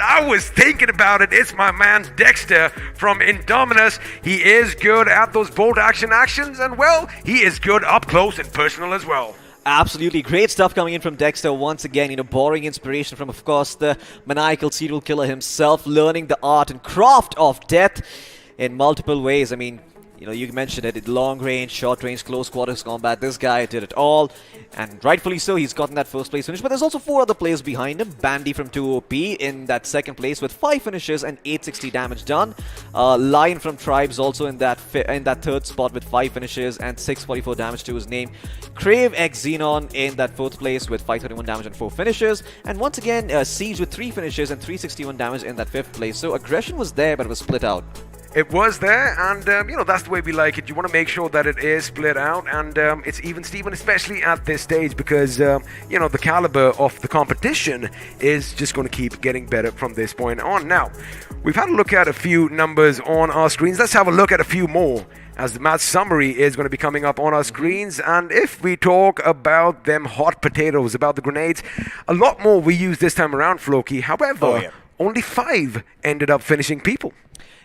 S5: It's my man Dexter from Indominus. He is good at those bolt actions, and well, he is good up close and personal as well.
S10: Absolutely great stuff coming in from Dexter once again, borrowing inspiration from, of course, the maniacal serial killer himself, learning the art and craft of death in multiple ways. I mean, you mentioned it, long range, short range, close quarters combat. This guy did it all, and rightfully so. He's gotten that first place finish, but there's also 4 other players behind him. Bandy from 2OP in that second place with 5 finishes and 860 damage done. Lion from Tribes also in that third spot with 5 finishes and 644 damage to his name. Crave X Xenon in that 4th place with 531 damage and 4 finishes. And once again, Siege with 3 finishes and 361 damage in that 5th place. So aggression was there, but it was split out.
S5: It was there, and that's the way we like it. You want to make sure that it is split out, and it's even Steven, especially at this stage, because the caliber of the competition is just going to keep getting better from this point on. Now, we've had a look at a few numbers on our screens. Let's have a look at a few more, as the match summary is going to be coming up on our screens. And if we talk about them hot potatoes, about the grenades, a lot more we used this time around, Floki. However, only 5 ended up finishing people.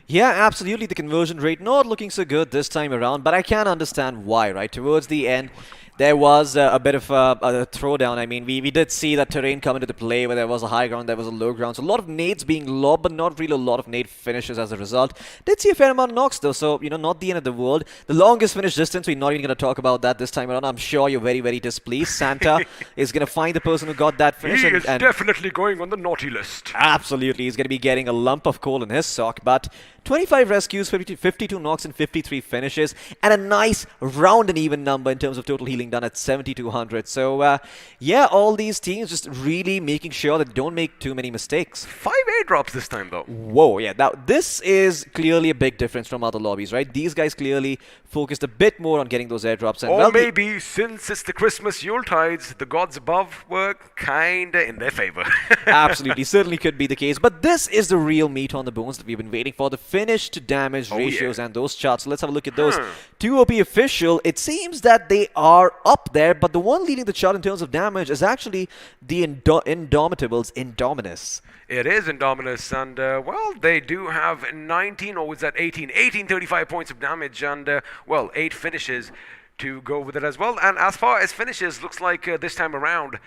S10: Yeah, absolutely. The conversion rate not looking so good this time around, but I can understand why, right? Towards the end, there was a bit of a throwdown. I mean, we did see that terrain come into the play where there was a high ground, there was a low ground. So a lot of nades being lobbed, but not really a lot of nade finishes as a result. Did see a fair amount of knocks though, so, not the end of the world. The longest finish distance, we're not even going to talk about that this time around. I'm sure you're very, very displeased. Santa is going to find the person who got that finish.
S5: He is definitely going on the naughty list.
S10: Absolutely. He's going to be getting a lump of coal in his sock, but 25 rescues, 52 knocks, and 53 finishes, and a nice round and even number in terms of total healing done at 7,200. So, yeah, all these teams just really making sure that they don't make too many mistakes.
S5: 5 airdrops this time, though.
S10: Whoa, yeah. Now, this is clearly a big difference from other lobbies, right? These guys clearly focused a bit more on getting those airdrops. And
S5: or maybe, since it's the Christmas Yuletides, the gods above were kinda in their favor.
S10: Absolutely, certainly could be the case. But this is the real meat on the bones that we've been waiting for. The finish to damage ratios and those charts. So let's have a look at those. 2 OP official, it seems that they are up there, but the one leading the chart in terms of damage is actually the Indomitables, Indominus.
S5: It is Indominus, and they do have 19, or was that 18? 35 points of damage, and 8 finishes to go with it as well. And as far as finishes, looks like this time around,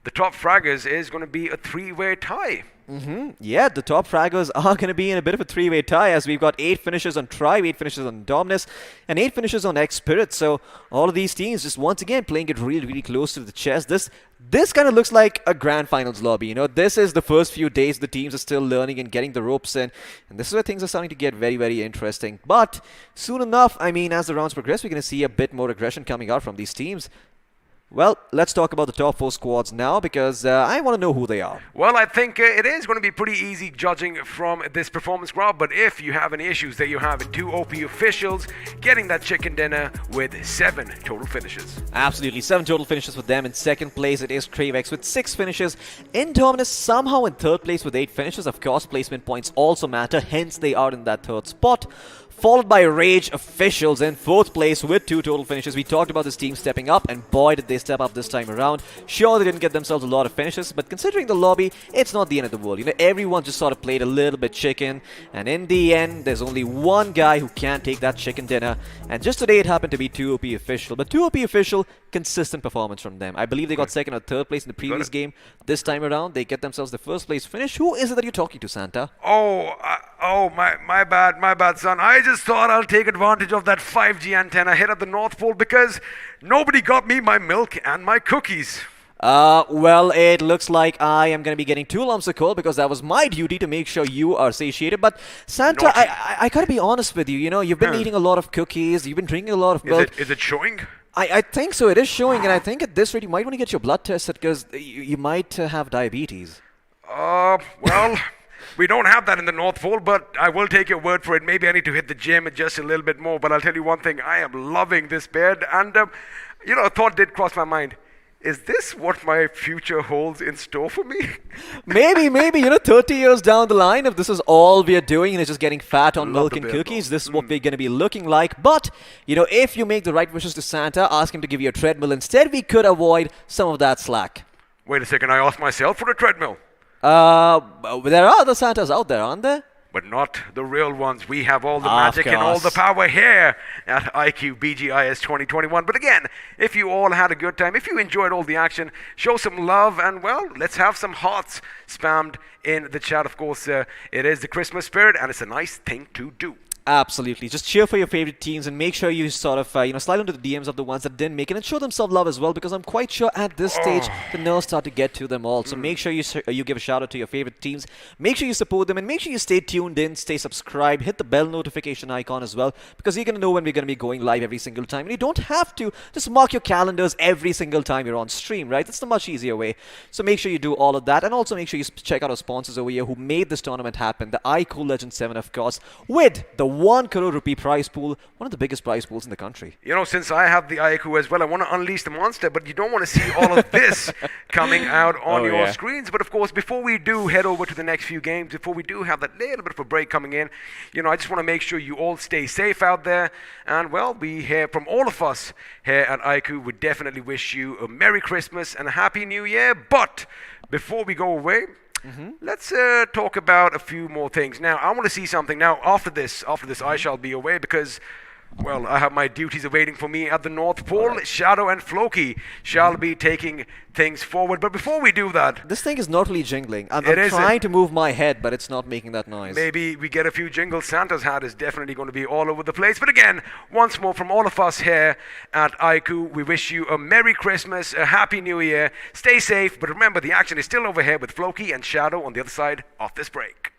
S5: the top fraggers is going to be a 3-way tie.
S10: Yeah, the top fraggers are going to be in a bit of a 3-way tie, as we've got 8 finishes on Tribe, 8 finishes on Dominus, and 8 finishes on X-Spirit. So all of these teams just once again playing it really, really close to the chest. This kind of looks like a grand finals lobby. This is the first few days the teams are still learning and getting the ropes in, and this is where things are starting to get very, very interesting. But soon enough, I mean, as the rounds progress, we're going to see a bit more aggression coming out from these teams. Well, let's talk about the top 4 squads now, because I want to know who they are.
S5: Well, I think it is going to be pretty easy judging from this performance graph, but if you have any issues, there you have it. 2 OP officials getting that chicken dinner with 7 total finishes.
S10: Absolutely, 7 total finishes for them. In second place, it is Kravex with 6 finishes. Indominus somehow in third place with 8 finishes. Of course, placement points also matter, hence they are in that third spot. Followed by Rage Officials in 4th place with 2 total finishes. We talked about this team stepping up, and boy did they step up this time around. Sure, they didn't get themselves a lot of finishes, but considering the lobby, it's not the end of the world. Everyone just sort of played a little bit chicken, and in the end, there's only one guy who can take that chicken dinner, and just today it happened to be 2 OP Official. But 2 OP Official, consistent performance from them. I believe they got 2nd or 3rd place in the previous game. This time around, they get themselves the 1st place finish. Who is it that you're talking to, Santa?
S5: My bad, son. I just thought I'll take advantage of that 5G antenna here at the North Pole, because nobody got me my milk and my cookies.
S10: Well, it looks like I am going to be getting 2 lumps of coal, because that was my duty to make sure you are satiated. But Santa, I gotta be honest with you. You've been eating a lot of cookies, you've been drinking a lot of milk.
S5: Is it showing?
S10: I think so. It is showing, and I think at this rate you might want to get your blood tested, because you might have diabetes.
S5: Well, we don't have that in the North Pole, but I will take your word for it. Maybe I need to hit the gym just a little bit more, but I'll tell you one thing. I am loving this bed, and, a thought did cross my mind. Is this what my future holds in store for me?
S10: Maybe, 30 years down the line, if this is all we're doing and it's just getting fat on milk and cookies, this is what we're going to be looking like. But, if you make the right wishes to Santa, ask him to give you a treadmill instead, we could avoid some of that slack.
S5: Wait a second, I asked myself for a treadmill.
S10: There are other Santas out there, aren't there?
S5: But not the real ones. We have all the magic and all the power here at iQOO BGIS 2021. But again, if you all had a good time, if you enjoyed all the action, show some love, and let's have some hearts spammed in the chat. Of course, it is the Christmas spirit, and it's a nice thing to do.
S10: Absolutely. Just cheer for your favorite teams, and make sure you sort of, slide into the DMs of the ones that didn't make it, and show them some love as well, because I'm quite sure at this stage the nerves start to get to them all. So make sure you give a shout out to your favorite teams. Make sure you support them, and make sure you stay tuned in, stay subscribed, hit the bell notification icon as well, because you're going to know when we're going to be going live every single time. And you don't have to just mark your calendars every single time you're on stream, right? That's the much easier way. So make sure you do all of that, and also make sure you check out our sponsors over here who made this tournament happen. The iQOO Legend 7, of course, with the 1 crore rupee prize pool, one of the biggest prize pools in the country.
S5: You know, since I have the iQOO as well, I want to unleash the monster, but you don't want to see all of this coming out on your screens. But of course, before we do head over to the next few games, before we do have that little bit of a break coming in, you know, I just want to make sure you all stay safe out there. And well, we hear from all of us here at iQOO, we definitely wish you a Merry Christmas and a Happy New Year. But before we go away, let's talk about a few more things. Now, I want to see something. Now, after this, I shall be away because, well, I have my duties awaiting for me at the North Pole. Shadow and Floki shall be taking things forward. But before we do that...
S10: This thing is not really jingling. I'm trying to move my head, but it's not making that noise.
S5: Maybe we get a few jingles. Santa's hat is definitely going to be all over the place. But again, once more from all of us here at iQOO, we wish you a Merry Christmas, a Happy New Year. Stay safe, but remember, the action is still over here with Floki and Shadow on the other side of this break.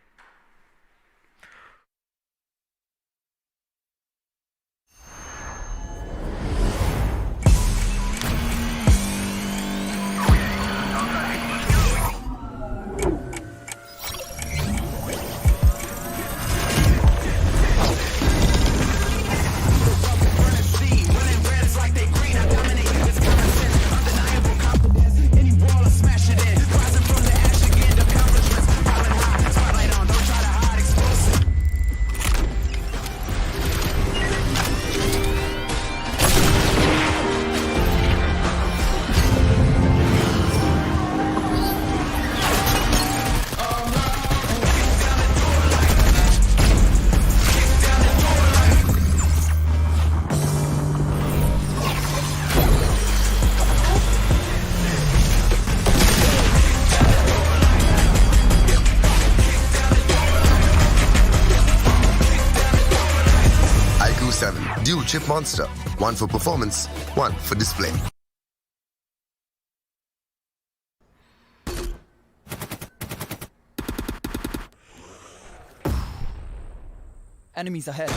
S1: Dual chip monster. One for performance, one for display.
S7: Enemies ahead.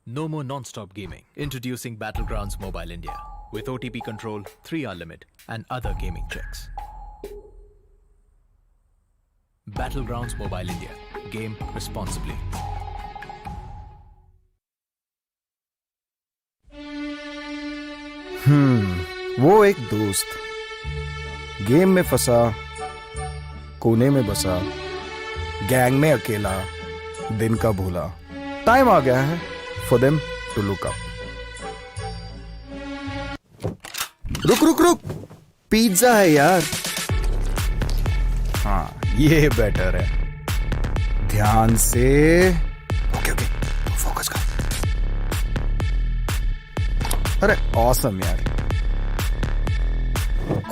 S8: No more non-stop gaming. Introducing Battlegrounds Mobile India with OTP control, 3-hour limit, and other gaming tricks. Battlegrounds Mobile India. Game responsibly.
S9: वो एक दोस्त game में फंसा, कोने में बसा, gang में अकेला, दिन का भूला. टाइम आ गया है for them to look up. रुक रुक रुक, पिज्जा है यार. हाँ, ये बेटर है. ध्यान से. ओके ओके, फोकस कर. अरे ऑसम यार.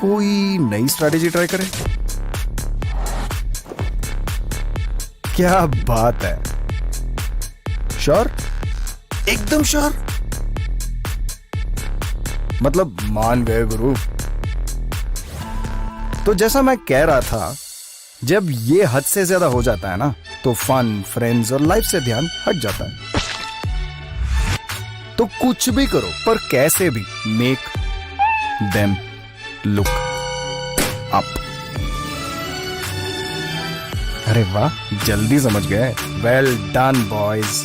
S9: कोई नई स्ट्रैटेजी ट्राई करें? क्या बात है. श्योर? एकदम श्योर. मतलब मान गए गुरु. तो जैसा मैं कह रहा था, जब ये हद से ज्यादा हो जाता है ना, तो फन, फ्रेंड्स और लाइफ से ध्यान हट जाता है. तो कुछ भी करो, पर कैसे भी मेक देम लुक अप. अरे वाह, जल्दी समझ गए. Well done boys.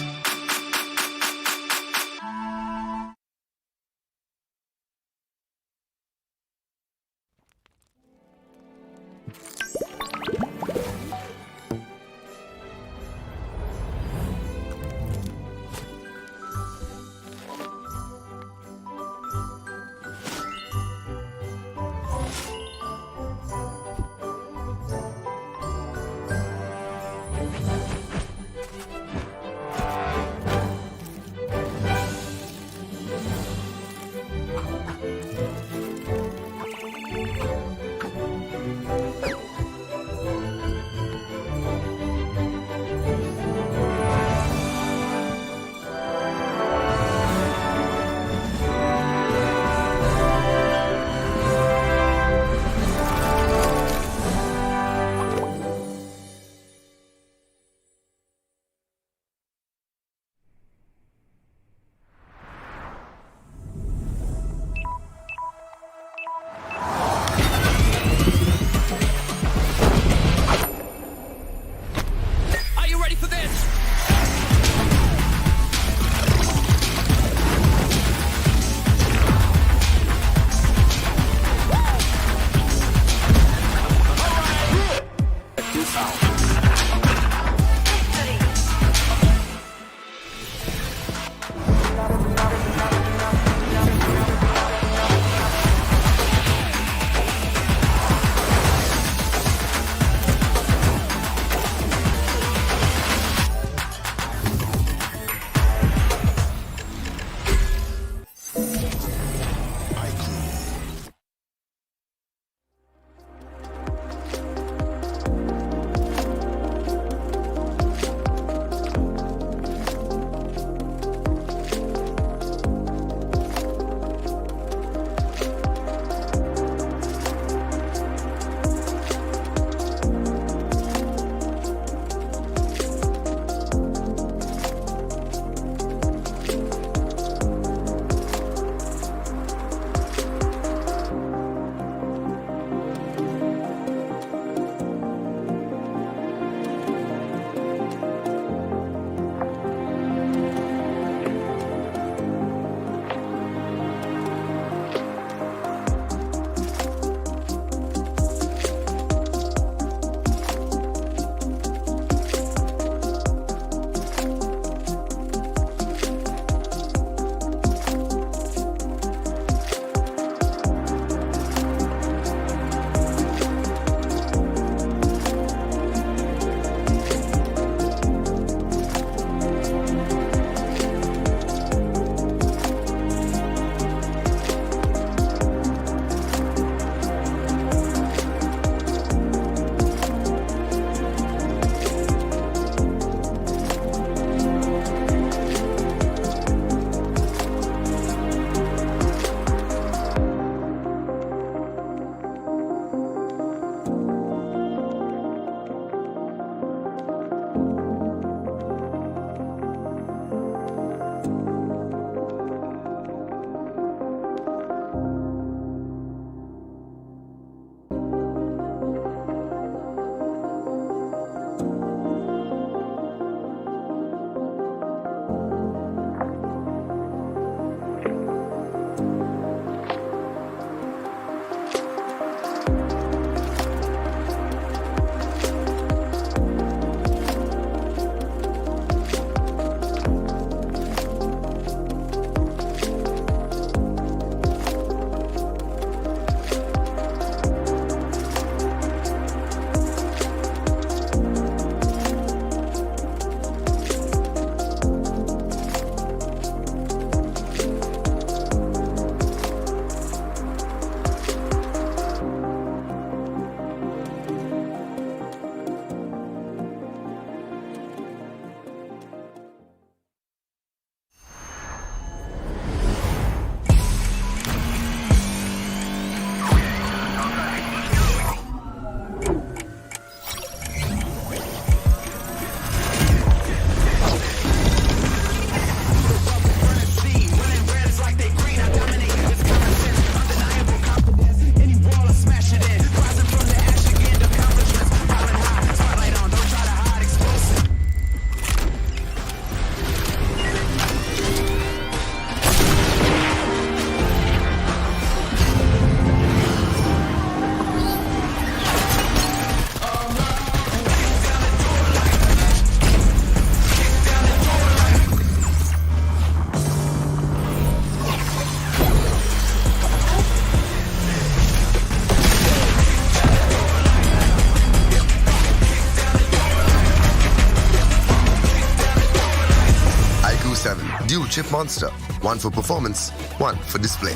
S1: chip monster. One for performance, one for display.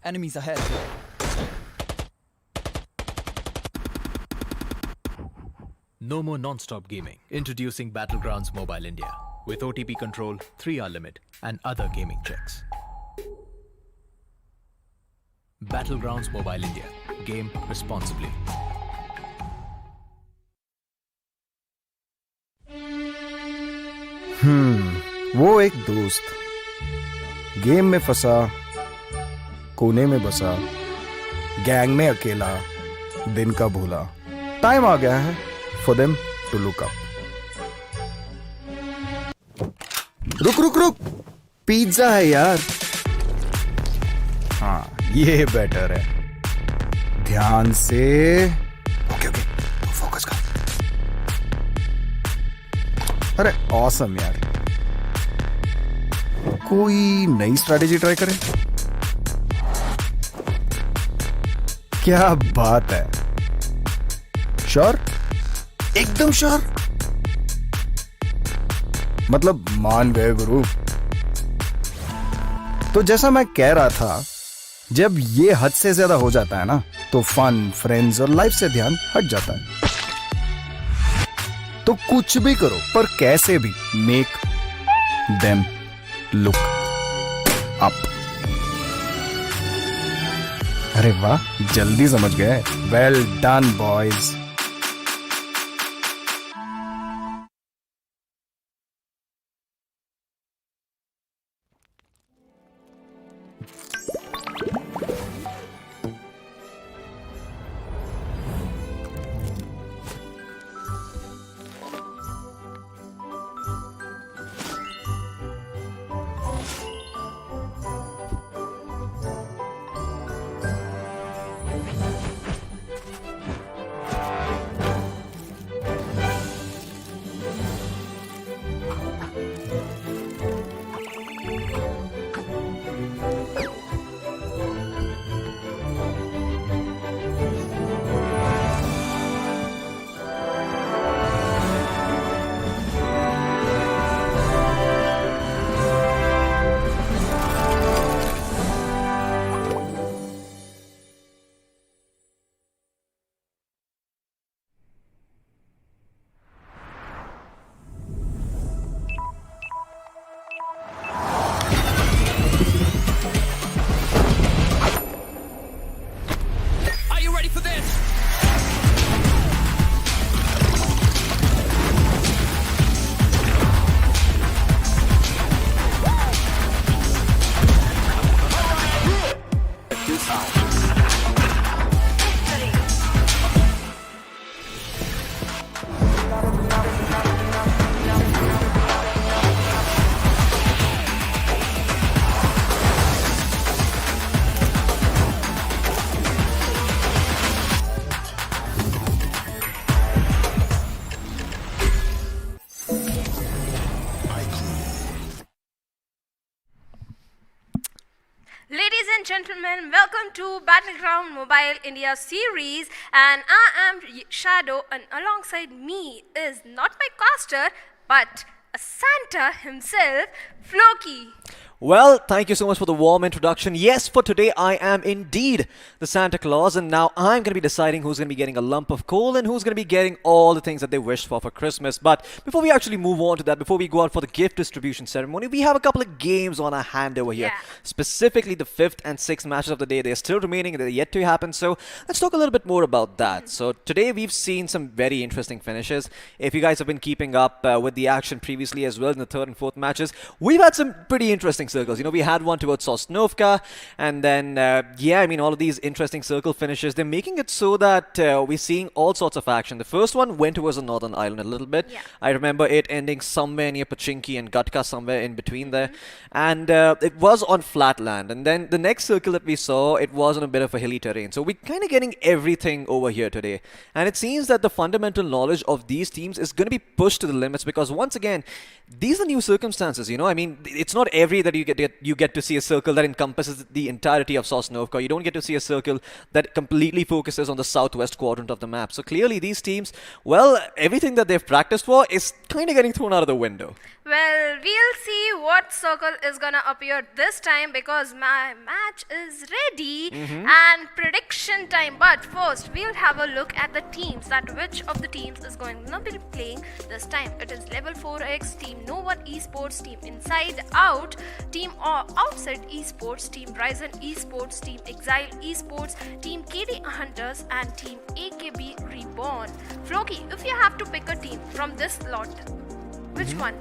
S7: Enemies ahead.
S8: No more non-stop gaming. Introducing Battlegrounds Mobile India with OTP control, 3-hour limit, and other gaming checks. Battlegrounds Mobile India. Game responsibly.
S9: वो एक दोस्त game में फंसा, कोने में बसा, gang में अकेला, दिन का भूला. टाइम आ गया है for them to look up. रुक रुक रुक, पिज्जा है यार. हाँ, ये बेटर है. ध्यान से. ओके ओके, फोकस कर. अरे ऑसम यार. कोई नई स्ट्रैटेजी ट्राई करें. क्या बात है. श्योर, एकदम श्योर. मतलब मान गए गुरु. तो जैसा मैं कह रहा था, जब ये हद से ज्यादा हो जाता है ना, तो फन, फ्रेंड्स और लाइफ से ध्यान हट जाता है. तो कुछ भी करो, पर कैसे भी मेक देम लुक अप. अरे वाह, जल्दी समझ गए. Well done boys.
S6: Ladies and gentlemen, welcome to Battleground Mobile India series, and I am Shadow, and alongside me is not my caster but a Santa himself, Floki.
S10: Well, thank you so much for the warm introduction. Yes, for today I am indeed the Santa Claus, and now I'm going to be deciding who's going to be getting a lump of coal and who's going to be getting all the things that they wished for Christmas. But before we actually move on to that, before we go out for the gift distribution ceremony, we have a couple of games on our hand over here.
S6: Yeah.
S10: Specifically the 5th and 6th matches of the day. They're still remaining, they're yet to happen. So let's talk a little bit more about that. So today we've seen some very interesting finishes. If you guys have been keeping up with the action previously as well in the 3rd and 4th matches, we've had some pretty interesting circles. You know, we had one towards Sosnovka, and then, yeah, I mean, all of these interesting circle finishes, they're making it so that we're seeing all sorts of action. The first one went towards the Northern Island a little bit.
S6: Yeah.
S10: I remember it ending somewhere near Pachinki and Gatka, somewhere in between there. And it was on flat land. And then the next circle that we saw, it was on a bit of a hilly terrain. So we're kind of getting everything over here today. And it seems that the fundamental knowledge of these teams is going to be pushed to the limits, because once again, these are new circumstances, you know. I mean, it's not every you get to see a circle that encompasses the entirety of Sosnovka. You don't get to see a circle that completely focuses on the southwest quadrant of the map. So clearly these teams, well, everything that they've practiced for is kind of getting thrown out of the window.
S6: Well, we'll see what circle is gonna appear this time because my match is ready and prediction time. But first, we'll have a look at the teams, that which of the teams is going to be playing this time. It is Level 4X, Team Nova Esports, Team Inside Out, Team Outside Esports, Team Ryzen Esports, Team Exile Esports, Team KD Hunters, and Team AKB Reborn. Floki, if you have to pick a team from this lot, which one?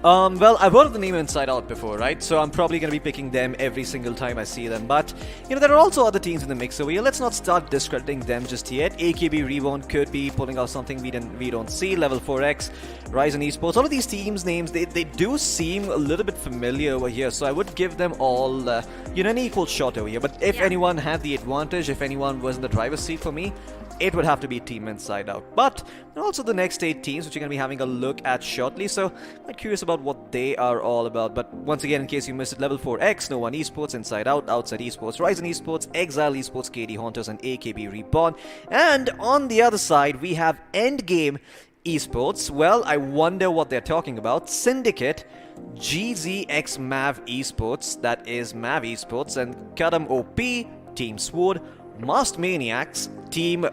S10: Well, I've heard of the name Inside Out before, right? So I'm probably going to be picking them every single time I see them. But, there are also other teams in the mix over here. Let's not start discrediting them just yet. AKB Reborn could be pulling out something we don't see. Level 4X, Ryzen Esports. All of these teams' names, they do seem a little bit familiar over here. So I would give them all, an equal shot over here. But if anyone had the advantage, if anyone was in the driver's seat for me, it would have to be Team Inside Out. But also the next 8 teams, which you're going to be having a look at shortly. So I'm curious about what they are all about. But once again, in case you missed it, Level 4X, No One Esports, Inside Out, Outside Esports, Ryzen Esports, Exile Esports, KD Hunters, and AKB Reborn. And on the other side, we have Endgame Esports. Well, I wonder what they're talking about. Syndicate, GZX Mav Esports, that is Mav Esports, and Kadam OP, Team Sword, Masked Maniacs, Team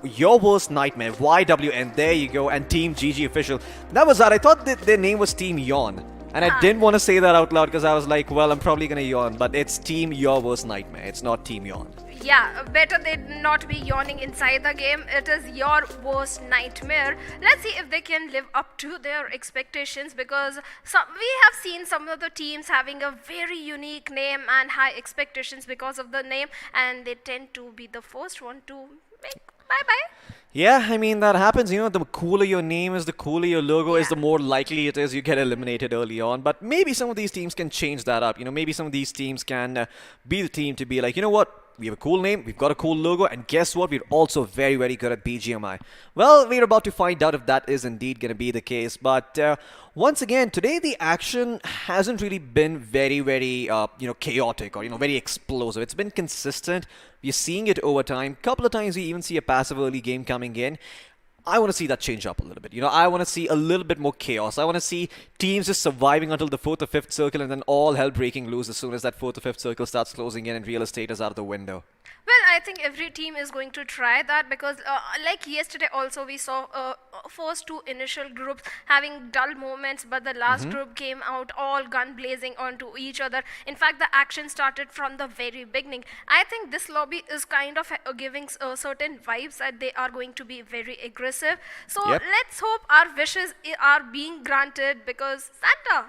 S10: Your Worst Nightmare, YWN, there you go, and Team GG Official. That was that. I thought that their name was Team Yawn. And I didn't want to say that out loud because I was like, well, I'm probably going to yawn. But it's Team Your Worst Nightmare. It's not Team Yawn.
S6: Yeah, better they not be yawning inside the game. It is your worst nightmare. Let's see if they can live up to their expectations because we have seen some of the teams having a very unique name and high expectations because of the name, and they tend to be the first one to make bye-bye.
S10: Yeah, I mean, that happens. The cooler your name is, the cooler your logo is, the more likely it is you get eliminated early on. But maybe some of these teams can change that up. Maybe some of these teams can be the team to be like, you know what? We have a cool name, we've got a cool logo, and guess what? We're also very, very good at BGMI. Well, we're about to find out if that is indeed going to be the case. But once again, today the action hasn't really been very, very, chaotic or, very explosive. It's been consistent. We're seeing it over time. Couple of times we even see a passive early game coming in. I want to see that change up a little bit. I want to see a little bit more chaos. I want to see teams just surviving until the 4th or 5th circle and then all hell breaking loose as soon as that 4th or 5th circle starts closing in and real estate is out of the window.
S6: Well, I think every team is going to try that because like yesterday also we saw first 2 initial groups having dull moments, but the last group came out all gun blazing onto each other. In fact, the action started from the very beginning. I think this lobby is kind of giving certain vibes that they are going to be very aggressive. So let's hope our wishes are being granted because Santa,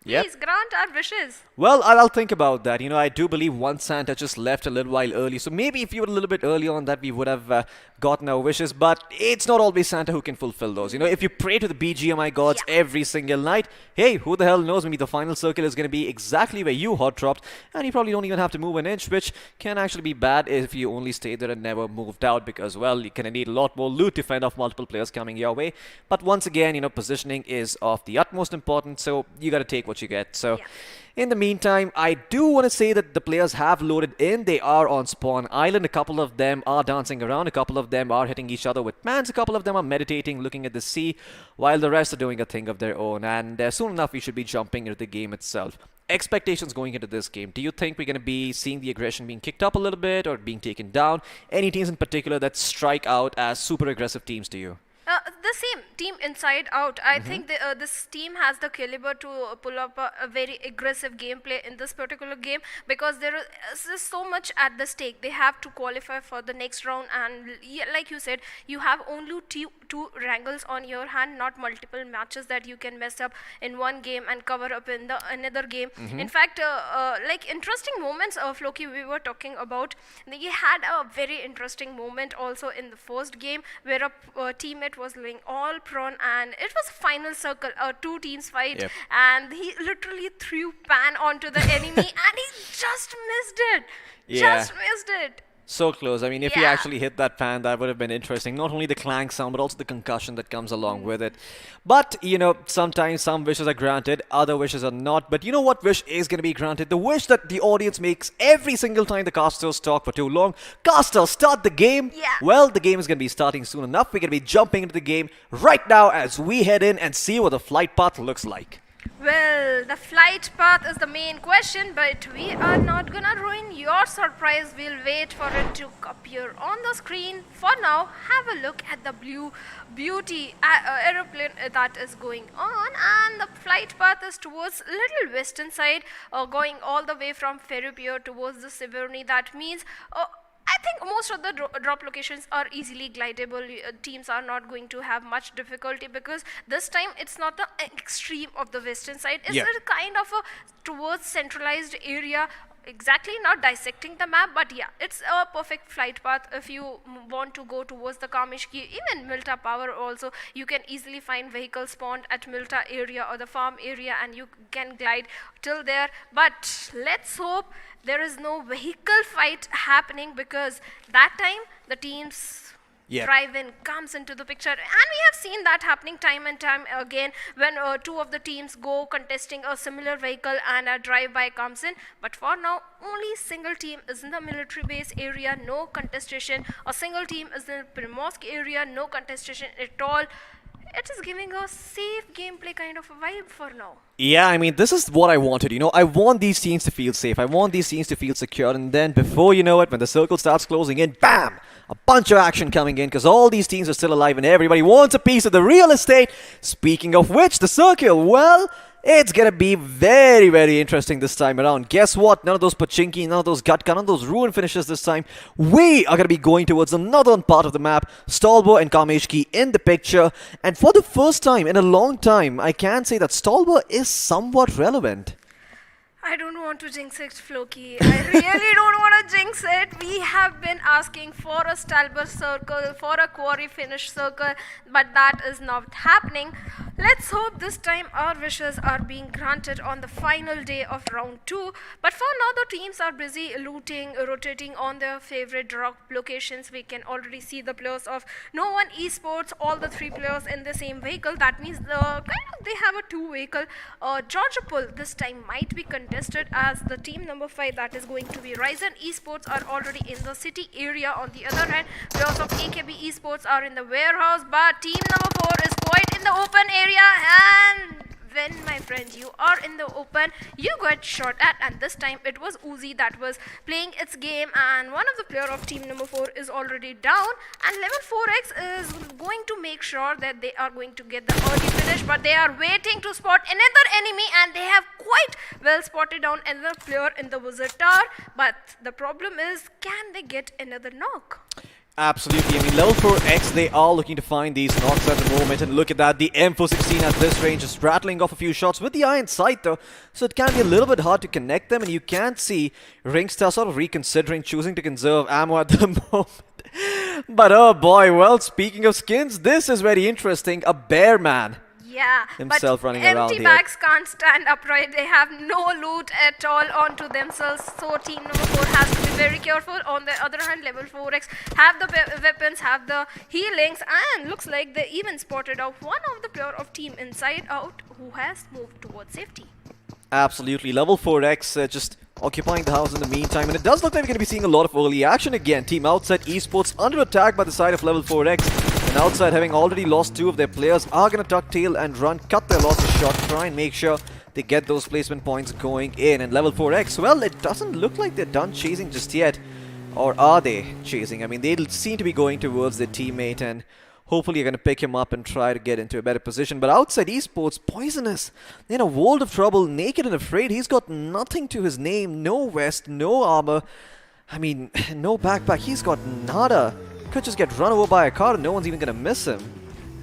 S6: please grant our wishes.
S10: Well, I'll think about that. I do believe one Santa just left a little while early. So maybe if you were a little bit early on that, we would have gotten our wishes. But it's not always Santa who can fulfill those. If you pray to the BGMI gods every single night, hey, who the hell knows? Maybe the final circle is going to be exactly where you hot dropped. And you probably don't even have to move an inch, which can actually be bad if you only stayed there and never moved out. Because, well, you're going to need a lot more loot to fend off multiple players coming your way. But once again, positioning is of the utmost importance. So you got to take what you get. So in the meantime, I do want to say that the players have loaded in. They are on Spawn Island. A couple of them are dancing around. A couple of them are hitting each other with pans. A couple of them are meditating, looking at the sea, while the rest are doing a thing of their own. And soon enough, we should be jumping into the game itself. Expectations going into this game. Do you think we're going to be seeing the aggression being kicked up a little bit or being taken down? Any teams in particular that strike out as super aggressive teams to you?
S6: The same team Inside Out. I think this team has the caliber to pull up a very aggressive gameplay in this particular game because there is just so much at the stake. They have to qualify for the next round, and like you said, you have only two Erangels on your hand, not multiple matches that you can mess up in one game and cover up in the another game. In fact, like interesting moments of Loki we were talking about. They had a very interesting moment also in the first game where a teammate was doing all prawn and it was final circle, 2 teams fight, and he literally threw pan onto the enemy and he just missed it. Just missed it.
S10: So close. I mean, if he
S6: Yeah.
S10: actually hit that pan, that would have been interesting. Not only the clank sound, but also the concussion that comes along with it. But, you know, sometimes some wishes are granted, other wishes are not. But you know what wish is going to be granted? The wish that the audience makes every single time the casters talk for too long. Casters, start the game.
S6: Yeah.
S10: Well, the game is going to be starting soon enough. We're going to be jumping into the game right now as we head in and see what the flight path looks like.
S6: Well, the flight path is the main question, but we are not gonna ruin your surprise. We'll wait for it to appear on the screen. For now, have a look at the blue beauty aeroplane that is going on, and the flight path is towards little western side, going all the way from Ferropier towards the Severny. That means I think most of the drop locations are easily glidable. Teams are not going to have much difficulty because this time it's not the extreme of the western side. It's a kind of a towards centralized area. Exactly, not dissecting the map, but yeah, it's a perfect flight path if you want to go towards the Kamishki, even Milta Power also. You can easily find vehicles spawned at Milta area or the farm area, and you can glide till there. But let's hope there is no vehicle fight happening, because that time the teams drive-in comes into the picture, and we have seen that happening time and time again when two of the teams go contesting a similar vehicle and a drive-by comes in. But for now, only single team is in the military base area, no contestation. A single team is in the Primorsk area, no contestation at all. It is giving a safe gameplay kind of a vibe for now.
S10: Yeah, I mean, this is what I wanted, you know. I want these teams to feel safe. I want these teams to feel secure. And then before you know it, when the circle starts closing in, bam! A bunch of action coming in because all these teams are still alive and everybody wants a piece of the real estate. Speaking of which, the circle, well, it's gonna be very, very interesting this time around. Guess what? None of those Pachinki, none of those Gutka, none of those ruin finishes this time. We are gonna be going towards another part of the map. Stolbo and Kameshki in the picture. And for the first time in a long time, I can say that Stolbo is somewhat relevant.
S6: I don't want to jinx it, Floki. I really don't want to jinx it. We have been asking for a Stalber circle, for a quarry finish circle, but that is not happening. Let's hope this time our wishes are being granted on the final day of round 2. But for now, the teams are busy looting, rotating on their favorite drop locations. We can already see the players of No One Esports, all the 3 players in the same vehicle. That means they have a 2 vehicle. Georgia Pull this time might be contested, as the team number 5, that is going to be Ryzen Esports, are already in the city area. On the other hand, players of AKB Esports are in the warehouse, but team number 4 is quite in the open area. And when, my friend, you are in the open, you got shot at, and this time it was Uzi that was playing its game, and one of the player of team number 4 is already down, and level 4X is going to make sure that they are going to get the early finish, but they are waiting to spot another enemy, and they have quite well spotted down another player in the wizard tower. But the problem is, can they get another knock?
S10: Absolutely. I mean, level 4X, they are looking to find these knocks at the moment. And look at that, the M416 at this range is rattling off a few shots with the iron sight though. So it can be a little bit hard to connect them. And you can see Ringstar sort of reconsidering choosing to conserve ammo at the moment. But oh boy, well, speaking of skins, this is very interesting. A bear man.
S6: Yeah,
S10: Himself
S6: but
S10: running around
S6: empty
S10: here.
S6: bags can't stand upright. They have no loot at all onto themselves. So team number 4 has to be very careful. On the other hand, level 4X have the weapons, have the healings, and looks like they even spotted out one of the player of team Inside Out who has moved towards safety.
S10: Absolutely. Level 4X just occupying the house in the meantime. And it does look like we're going to be seeing a lot of early action again. Team Outside Esports under attack by the side of Level 4X. And Outside, having already lost 2 of their players, are going to tuck tail and run, cut their losses short, try and make sure they get those placement points going in. And Level 4X, well, it doesn't look like they're done chasing just yet. Or are they chasing? I mean, they seem to be going towards their teammate, and hopefully you're going to pick him up and try to get into a better position. But Outside Esports, Poisonous, in a world of trouble, naked and afraid. He's got nothing to his name, no vest, no armor. I mean, no backpack. He's got nada. Could just get run over by a car and no one's even going to miss him.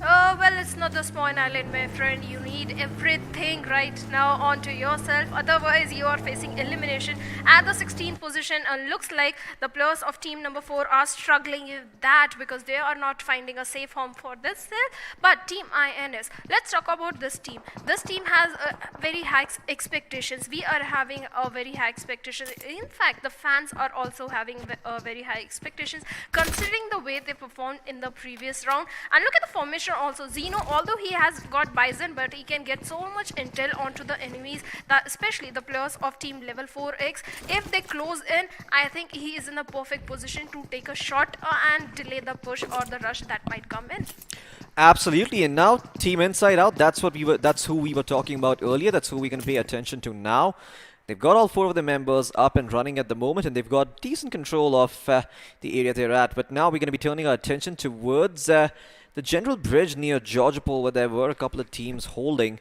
S6: Well, it's not the spawn island, my friend. You need everything right now onto yourself. Otherwise, you are facing elimination at the 16th position. And looks like the players of team number 4 are struggling with that because they are not finding a safe home for this. But team INS, let's talk about this team. This team has very high expectations. We are having a very high expectations. In fact, the fans are also having very high expectations considering the way they performed in the previous round. And look at the formation also. Zeno, although he has got Bison, but he can get so much intel onto the enemies, that especially the players of team level 4X. If they close in, I think he is in a perfect position to take a shot and delay the push or the rush that might come in.
S10: Absolutely, and now Team Inside Out, that's who we were talking about earlier. That's who we're going to pay attention to now. They've got all 4 of the members up and running at the moment, and they've got decent control of the area they're at. But now we're going to be turning our attention towards the general bridge near Georgopol, where there were a couple of teams holding.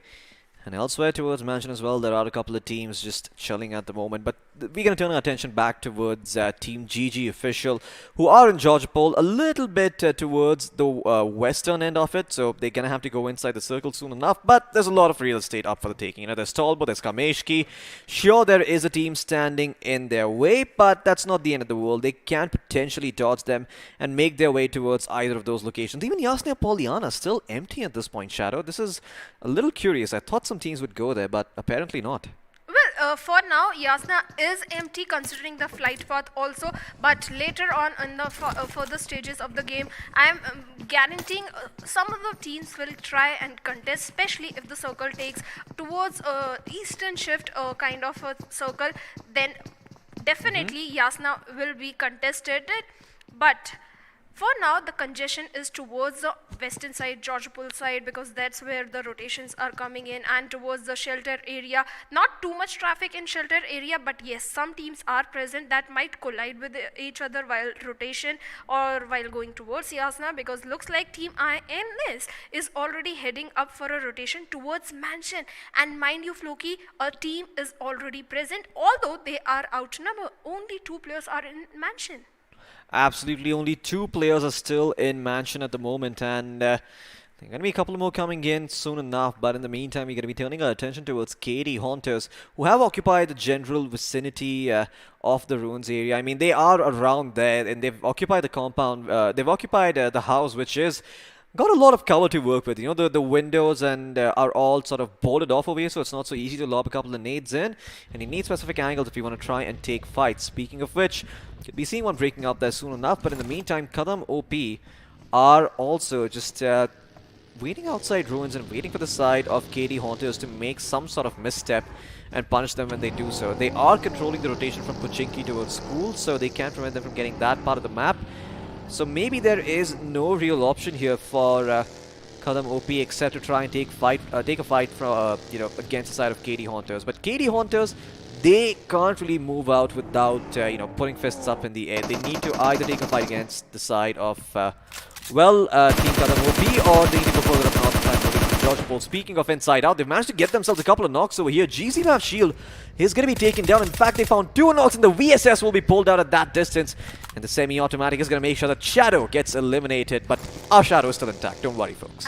S10: And elsewhere towards Mansion as well, there are a couple of teams just chilling at the moment. But we're going to turn our attention back towards Team GG Official, who are in Georgopol, a little bit towards the western end of it. So they're going to have to go inside the circle soon enough. But there's a lot of real estate up for the taking. You know, there's Talbot, there's Kameshki. Sure, there is a team standing in their way, but that's not the end of the world. They can potentially dodge them and make their way towards either of those locations. Even Yasna Poliana still empty at this point, Shadow. This is a little curious. I thought some teams would go there, but apparently not.
S6: Well, for now, Yasna is empty considering the flight path also. But later on in the further stages of the game, I am guaranteeing some of the teams will try and contest, especially if the circle takes towards eastern shift kind of a circle. Then definitely Yasna will be contested. But for now, the congestion is towards the western side, Georgopol side, because that's where the rotations are coming in, and towards the shelter area. Not too much traffic in shelter area, but yes, some teams are present that might collide with each other while rotation or while going towards Yasna, because looks like Team INS is already heading up for a rotation towards Mansion. And mind you, Floki, a team is already present, although they are outnumbered. Only 2 players are in Mansion.
S10: Absolutely, only 2 players are still in Mansion at the moment, and there are going to be a couple more coming in soon enough. But in the meantime, we're going to be turning our attention towards KD Haunters, who have occupied the general vicinity of the ruins area. I mean, they are around there, and they've occupied the compound. They've occupied the house, which is got a lot of cover to work with. You know, the windows and are all sort of boarded off over here, so it's not so easy to lob a couple of nades in. And you need specific angles if you want to try and take fights. Speaking of which, could be seeing one breaking up there soon enough. But in the meantime, Kadam OP are also just waiting outside ruins and waiting for the side of KD Haunters to make some sort of misstep and punish them when they do so. They are controlling the rotation from Pochinki towards school, so they can't prevent them from getting that part of the map. So maybe there is no real option here for Kadam OP except to try and take a fight from against the side of KD Haunters. But KD Haunters, they can't really move out without putting fists up in the air. They need to either take a fight against the side of Team Kadam OP, or they need to go further up north and moving to Georgopol. Speaking of Inside Out, they've managed to get themselves a couple of knocks over here. GZ Map Shield is going to be taken down. In fact, they found 2 knocks, and the VSS will be pulled out at that distance. And the semi-automatic is going to make sure that Shadow gets eliminated. But our Shadow is still intact. Don't worry, folks.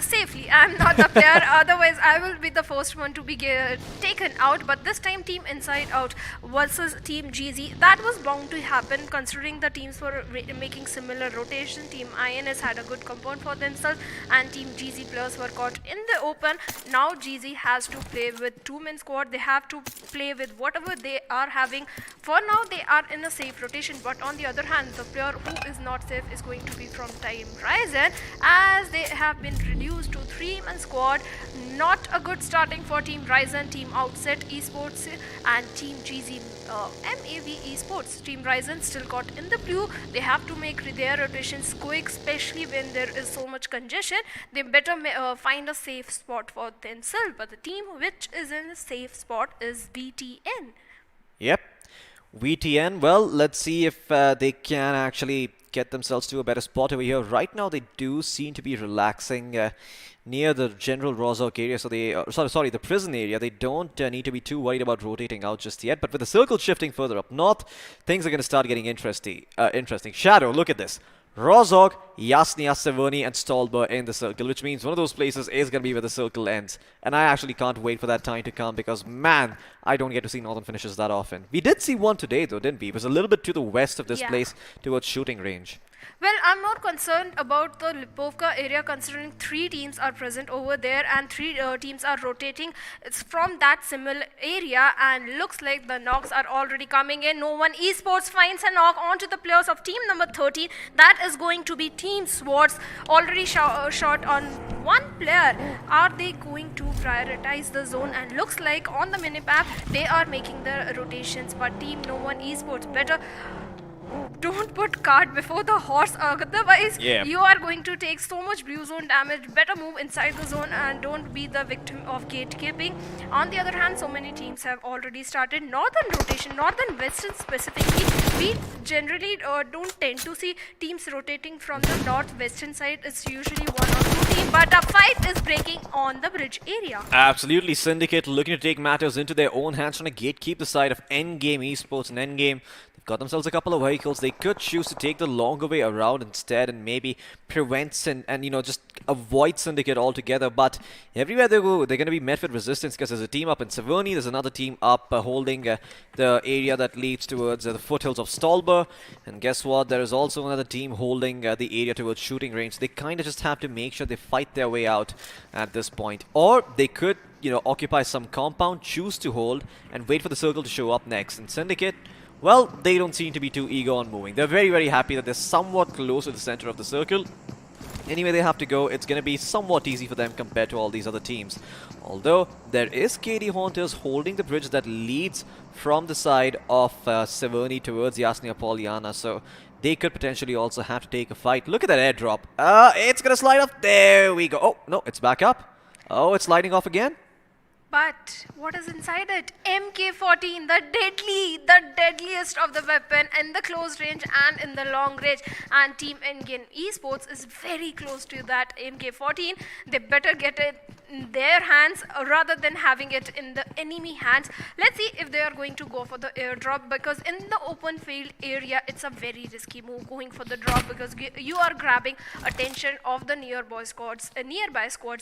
S6: Safely. I'm not the player. Otherwise, I will be the first one to be taken out. But this time, Team Inside Out versus Team GZ, that was bound to happen considering the teams were making similar rotation. Team INS had a good compound for themselves, and Team GZ players were caught in the open. Now GZ has to play with 2-man squad. They have to play with whatever they are having. For now, they are in a safe rotation. But on the other hand, the player who is not safe is going to be from Team Ryzen, as they have been reduced to 3-man squad. Not a good starting for Team Ryzen, Team Outset Esports, and Team GZ MAV Esports. Team Ryzen still caught in the blue. They have to make their rotations quick, especially when there is so much congestion. They better find a safe spot for themselves. But the team which is in a safe spot is VTN.
S10: Yep. VTN, well, let's see if they can actually get themselves to a better spot over here. Right now, they do seem to be relaxing near the general Rozhok area. So they, the prison area. They don't need to be too worried about rotating out just yet. But with the circle shifting further up north, things are going to start getting interesting. Shadow, look at this. Rozhok, Yasnia, Sevoni, and Stolber in the circle, which means one of those places is going to be where the circle ends. And I actually can't wait for that time to come because, man, I don't get to see Northern finishes that often. We did see one today, though, didn't we? It was a little bit to the west of this place towards shooting range.
S6: Well, I'm more concerned about the Lipovka area considering 3 teams are present over there and 3 teams are rotating. It's from that similar area and looks like the knocks are already coming in. No One Esports finds a knock onto the players of team number 13. That is going to be Team Swords. Already shot on one player. Are they going to prioritize the zone? And looks like on the minimap they are making the rotations, but team No One Esports better don't put cart before the horse, otherwise you are going to take so much blue zone damage. Better move inside the zone and don't be the victim of gatekeeping. On the other hand, so many teams have already started northern rotation, northern western specifically. We generally don't tend to see teams rotating from the northwestern side. It's usually 1 or 2 teams, but a fight is breaking on the bridge area.
S10: Absolutely, Syndicate looking to take matters into their own hands, trying to gatekeep the side of Endgame Esports and Endgame. Got themselves a couple of vehicles. They could choose to take the longer way around instead and maybe prevent and you know, just avoid Syndicate altogether. But everywhere they go, they're going to be met with resistance because there's a team up in Sevoni, there's another team up holding the area that leads towards the foothills of Stolber. And guess what? There is also another team holding the area towards shooting range. They kind of just have to make sure they fight their way out at this point. Or they could, you know, occupy some compound, choose to hold, and wait for the circle to show up next. And Syndicate, well, they don't seem to be too eager on moving. They're very, very happy that they're somewhat close to the center of the circle. Anyway, they have to go. It's going to be somewhat easy for them compared to all these other teams. Although, there is KD Haunters holding the bridge that leads from the side of Sevoni towards Yasnia Poliana. So, they could potentially also have to take a fight. Look at that airdrop. It's going to slide off. There we go. Oh, no, it's back up. Oh, it's sliding off again.
S6: But what is inside it? MK14, the deadliest of the weapon in the close range and in the long range. And Team Endgame Esports is very close to that MK14. They better get it in their hands rather than having it in the enemy hands. Let's see if they are going to go for the airdrop, because in the open field area, it's a very risky move going for the drop because you are grabbing attention of the nearby squads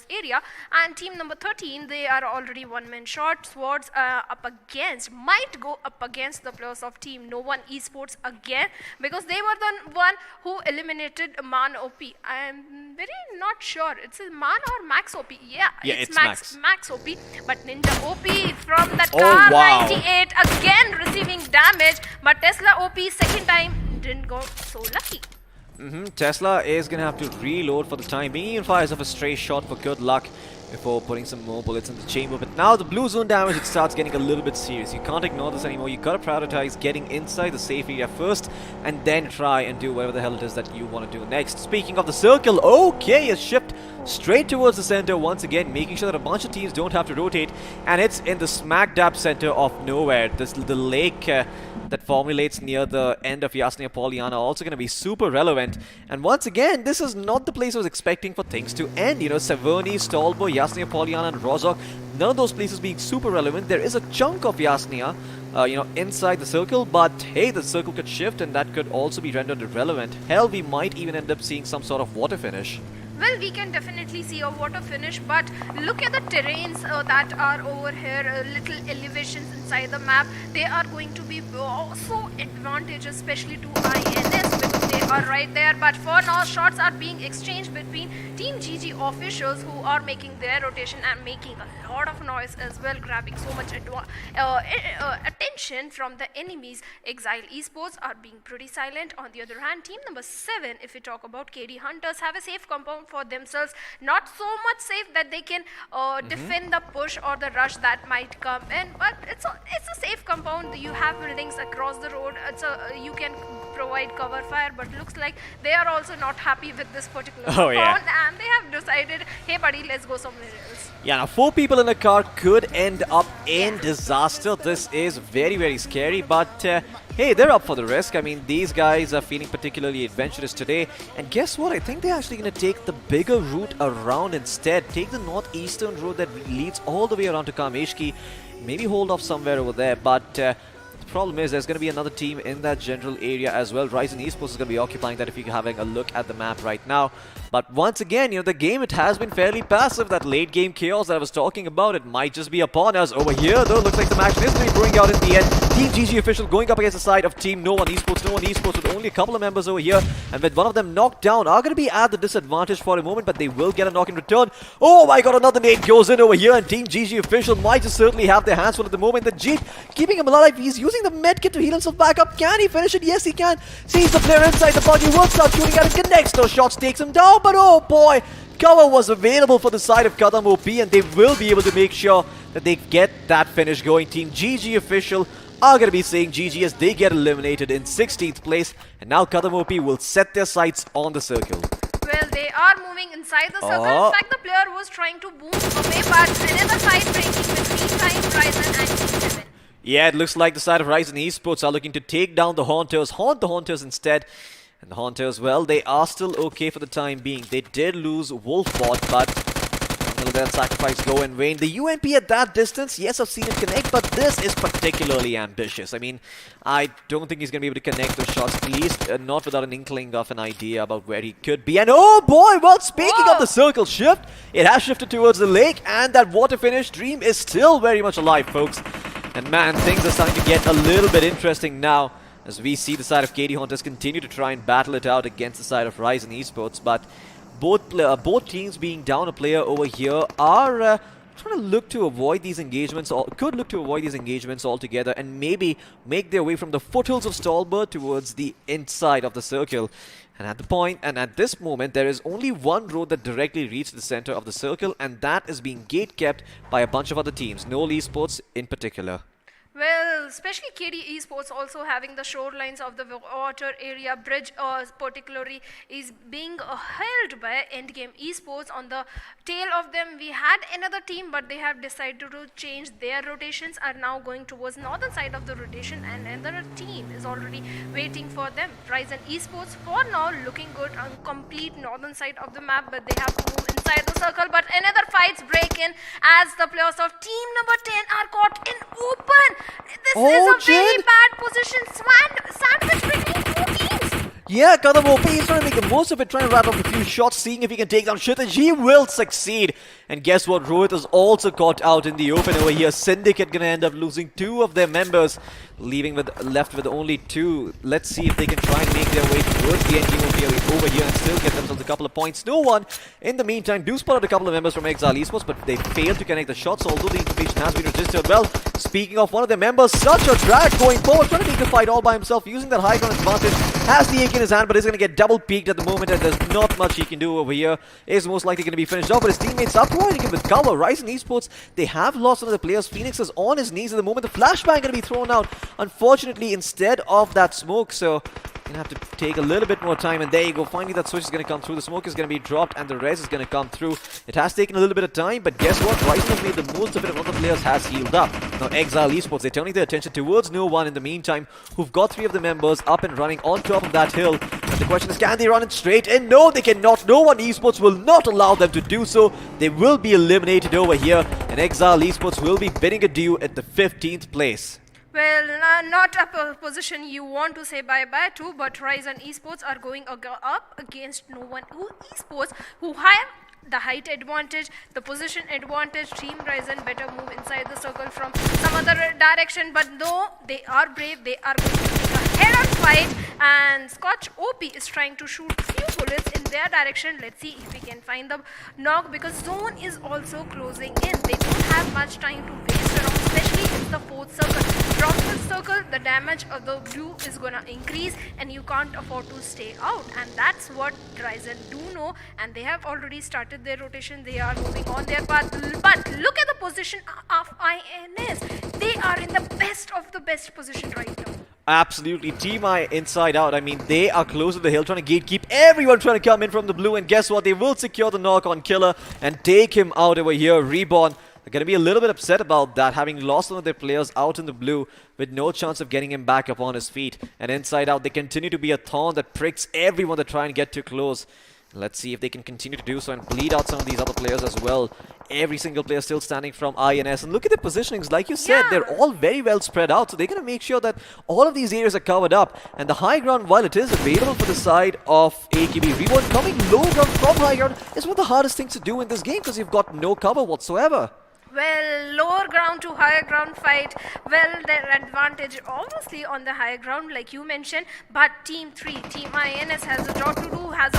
S6: area. And team number 13, they are already one-man short. Swords might go up against the players of team No One Esports again, because they were the one who eliminated Man OP. I am very not sure. It's a Man or Max OP. Yeah, it's Max OP. But Ninja OP from that car 98 again receiving damage. But Tesla OP second time didn't go so lucky.
S10: Tesla is going to have to reload for the time being. He even fires off a stray shot for good luck before putting some more bullets in the chamber. But now the blue zone damage, it starts getting a little bit serious. You can't ignore this anymore. You got to prioritize getting inside the safe area first and then try and do whatever the hell it is that you want to do next. Speaking of the circle, okay, a shift straight towards the center once again, making sure that a bunch of teams don't have to rotate, and it's in the smack dab center of nowhere. The lake that formulates near the end of Yasnia Poliana also going to be super relevant. And once again, this is not the place I was expecting for things to end. You know, Sevoni, Stolbo, Yasnia Poliana and Rozhok, none of those places being super relevant. There is a chunk of Yasnia, you know, inside the circle, but hey, the circle could shift and that could also be rendered irrelevant. Hell, we might even end up seeing some sort of water finish.
S6: Well, we can definitely see a water finish, but look at the terrains that are over here, little elevations inside the map. They are going to be so advantageous, especially to INS, because they are right there. But for now, shots are being exchanged between Team GG officials who are making their rotation and making a lot of noise as well, grabbing so much attention from the enemies. Exile Esports are being pretty silent. On the other hand, team number 7, if we talk about KD Hunters, have a safe compound for themselves. Not so much safe that they can defend the push or the rush that might come in, but it's a safe compound. You have buildings across the road. You can provide cover fire, but looks like they are also not happy with this particular compound, and they have decided, hey buddy, let's go somewhere else.
S10: Yeah, now 4 people in a car could end up in disaster. This is very, very scary, but hey, they're up for the risk. I mean, these guys are feeling particularly adventurous today, and guess what? I think they're actually going to take the bigger route around instead. Take the northeastern road that leads all the way around to Kameshki. Maybe hold off somewhere over there, but the problem is there's going to be another team in that general area as well. Ryzen Esports is going to be occupying that if you're having a look at the map right now. But once again, the game, it has been fairly passive. That late game chaos that I was talking about, it might just be upon us. Over here, though, looks like the action is going to be brewing out in the end. Team GG official going up against the side of Team No One Esports. No One Esports with only a couple of members over here. And with one of them knocked down, are going to be at the disadvantage for a moment, but they will get a knock in return. Oh my god, another nade goes in over here, and Team GG official might just certainly have their hands full at the moment. The Jeet keeping him alive. He's using the medkit to heal himself back up. Can he finish it? Yes, he can. Sees the player inside the body, works out shooting at it, connects those shots, takes him down, but oh boy, cover was available for the side of Kadam OP, and they will be able to make sure that they get that finish going. Team GG official are going to be saying GG as they get eliminated in 16th place, and now Kadam OP will set their sights on the circle.
S6: Well, they are moving inside the circle. In fact, the player was trying to boom away, but another fight breaking between Time Ryzen and T7.
S10: Yeah, it looks like the side of Ryzen Esports are looking to take down the Haunters, haunt the Haunters instead. And the Haunters, well, they are still okay for the time being. They did lose Wolfbot, but will that sacrifice go in vain? The UMP at that distance, yes, I've seen it connect, but this is particularly ambitious. I mean, I don't think he's going to be able to connect those shots, at least not without an inkling of an idea about where he could be. And oh boy, well, speaking of the circle shift, it has shifted towards the lake, and that water finish dream is still very much alive, folks. And man, things are starting to get a little bit interesting now, as we see the side of KD Hunters continue to try and battle it out against the side of Ryzen Esports. But both teams being down a player over here are trying to look to avoid these engagements, or could look to avoid these engagements altogether, and maybe make their way from the foothills of Stalbert towards the inside of the circle. And at this moment, there is only one road that directly reaches the center of the circle, and that is being gate-kept by a bunch of other teams, Noel Esports in particular.
S6: Well, especially KD Esports also having the shorelines of the water area bridge particularly is being held by Endgame Esports. On the tail of them, we had another team, but they have decided to change their rotations, are now going towards northern side of the rotation, and another team is already waiting for them. Ryzen Esports for now looking good on complete northern side of the map, but they have to move inside the circle. But another fights break in as the players of team number 10 are caught in open. This is a very bad position. Sandwich between two teams.
S10: Yeah, Kadam OP is trying to make the most of it, trying to rattle off a few shots, seeing if he can take down Shit, and he will succeed. And guess what? Rohit is also caught out in the open over here. Syndicate gonna end up losing 2 of their members, left with only 2. Let's see if they can try and make their way towards the NGO over here and still get themselves a couple of points. No one, in the meantime, do spot out a couple of members from Exile Esports, but they failed to connect the shots, although the information has been registered. Well, speaking of one of their members, such a drag going forward, trying to take the fight all by himself, using that high ground advantage. Has the AK in his hand, but is going to get double peaked at the moment, and there's not much he can do over here. Is most likely going to be finished off, but his teammates are providing him with cover. Ryzen Esports, they have lost one of the players. Phoenix is on his knees at the moment. The flashbang going to be thrown out, unfortunately, instead of that smoke, so going to have to take a little bit more time. And there you go, finally that switch is going to come through. The smoke is going to be dropped, and the res is going to come through. It has taken a little bit of time, but guess what? Ryzen has made the most of it, and one of the players has healed up. Now Exile Esports, they're turning their attention towards No One in the meantime, who've got 3 of the members up and running on top of that hill. And the question is, can they run it straight in? No, they cannot. No One Esports will not allow them to do so. They will be eliminated over here, and Exile Esports will be bidding adieu at the 15th place.
S6: Well, not a position you want to say bye-bye to, but Ryzen Esports are going up against No One Esports, who have the height advantage, the position advantage. Team Ryzen better move inside the circle from some other direction, but no, they are brave. They are going to take a head-on fight, and Scotch OP is trying to shoot few bullets in their direction. Let's see if we can find the knock, because zone is also closing in. They don't have much time to waste around, especially in the 4th circle. From the circle, the damage of the blue is gonna increase, and you can't afford to stay out, and that's what Ryzen do know, and they have already started their rotation. They are moving on their path, but look at the position of INS. They are in the best of the best position right now.
S10: Absolutely, Team I inside out. I mean, they are close to the hill, trying to gatekeep everyone trying to come in from the blue, and guess what? They will secure the knock on Killer and take him out over here. Reborn, they're going to be a little bit upset about that, having lost one of their players out in the blue with no chance of getting him back up on his feet. And inside out, they continue to be a thorn that pricks everyone that try and get too close. Let's see if they can continue to do so and bleed out some of these other players as well. Every single player still standing from INS. And look at the positionings. Like you said, they're all very well spread out. So they're going to make sure that all of these areas are covered up. And the high ground, while it is available for the side of AKB Reborn, coming low ground from high ground is one of the hardest things to do in this game because you've got no cover whatsoever.
S6: Well, lower ground to higher ground fight. Well, their advantage obviously on the higher ground, like you mentioned. But Team 3, Team INS has a job to do, has a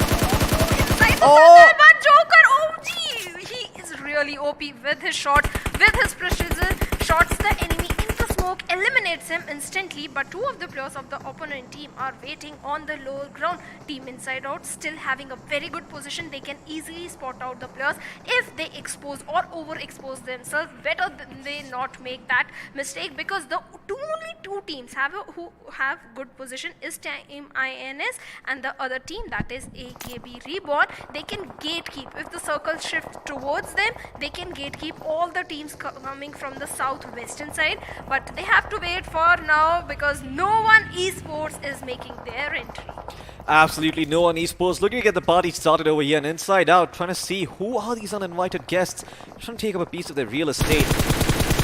S6: inside the circle. But Joker, OG, he is really OP with his shot, with his precision shots. The enemy in the smoke eliminates him instantly. But two of the players of the opponent team are waiting on the lower ground. Team Inside Out still having a very good position. They can easily spot out the players if they expose or overexpose themselves. Better than they not make that mistake, because the only two teams who have good position is Team INS and the other team, that is AKB Reborn. They can gatekeep. If the circle shifts towards them, they can gatekeep all the teams coming from the southwestern side. But they have to wait for now because no one esports is making their entry.
S10: Absolutely no one esports. Looking to get the party started over here and Inside Out, trying to see who are these uninvited guests. Trying to take up a piece of their real estate.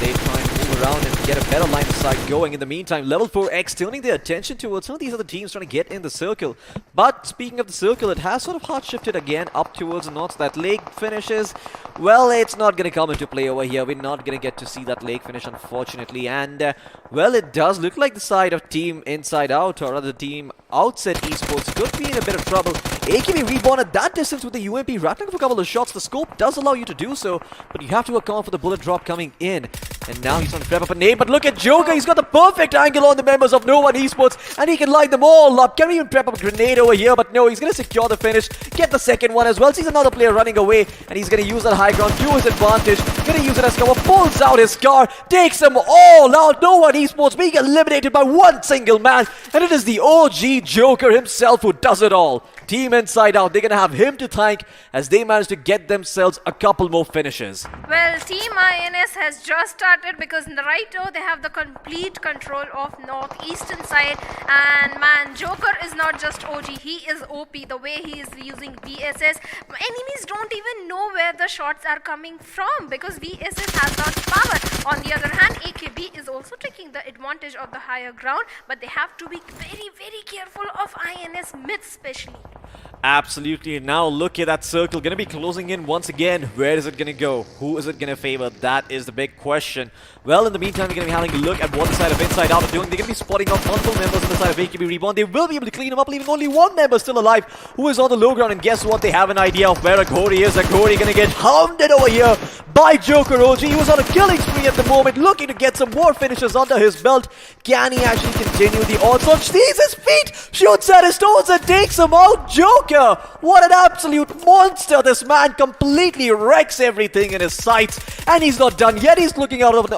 S10: They try and move around and get a better line of sight going. In the meantime, level 4X turning their attention towards some of these other teams trying to get in the circle. But speaking of the circle, it has sort of hard shifted again up towards the north. That lake finishes, well, it's not going to come into play over here. We're not going to get to see that lake finish, unfortunately. And, well, it does look like the side of Team Inside Out, or other Team Outset Esports, could be in a bit of trouble. AKB Reborn at that distance with the UMP rattling for a couple of shots. The scope does allow you to do so, but you have to account for the bullet drop coming in. And now he's on prep up a nade, but look at Joker. He's got the perfect angle on the members of No One Esports, and he can line them all up. Can even prep up a grenade over here, but no, he's going to secure the finish, get the second one as well. Sees another player running away, and he's going to use that high ground to his advantage. Going to use it as cover, pulls out his scar, takes them all out. No One Esports being eliminated by one single man, and it is the OG Joker himself who does it all. Team Inside Out, they're going to have him to thank as they manage to get themselves a couple more finishes.
S6: Well, Team INS has just started because right now they have the complete control of northeastern side. And man, Joker is not just OG, he is OP. The way he is using VSS, enemies don't even know where the shots are coming from because VSS has that power. On the other hand, AKB is also taking the advantage of the higher ground, but they have to be very, very careful of INS mid especially.
S10: Absolutely. Now look at that circle. Going to be closing in once again. Where is it going to go? Who is it going to favor? That is the big question. Well, in the meantime, we're going to be having a look at what the side of Inside Out are doing. They're going to be spotting out multiple members on the side of AKB Reborn. They will be able to clean them up, leaving only one member still alive, who is on the low ground. And guess what? They have an idea of where Agori is. Agori going to get hounded over here by Joker OG. He was on a killing spree at the moment, looking to get some more finishes under his belt. Can he actually continue the onslaught? Sees his feet, shoots at his toes and takes him out. Joker, what an absolute monster. This man completely wrecks everything in his sights, and he's not done yet. He's looking out over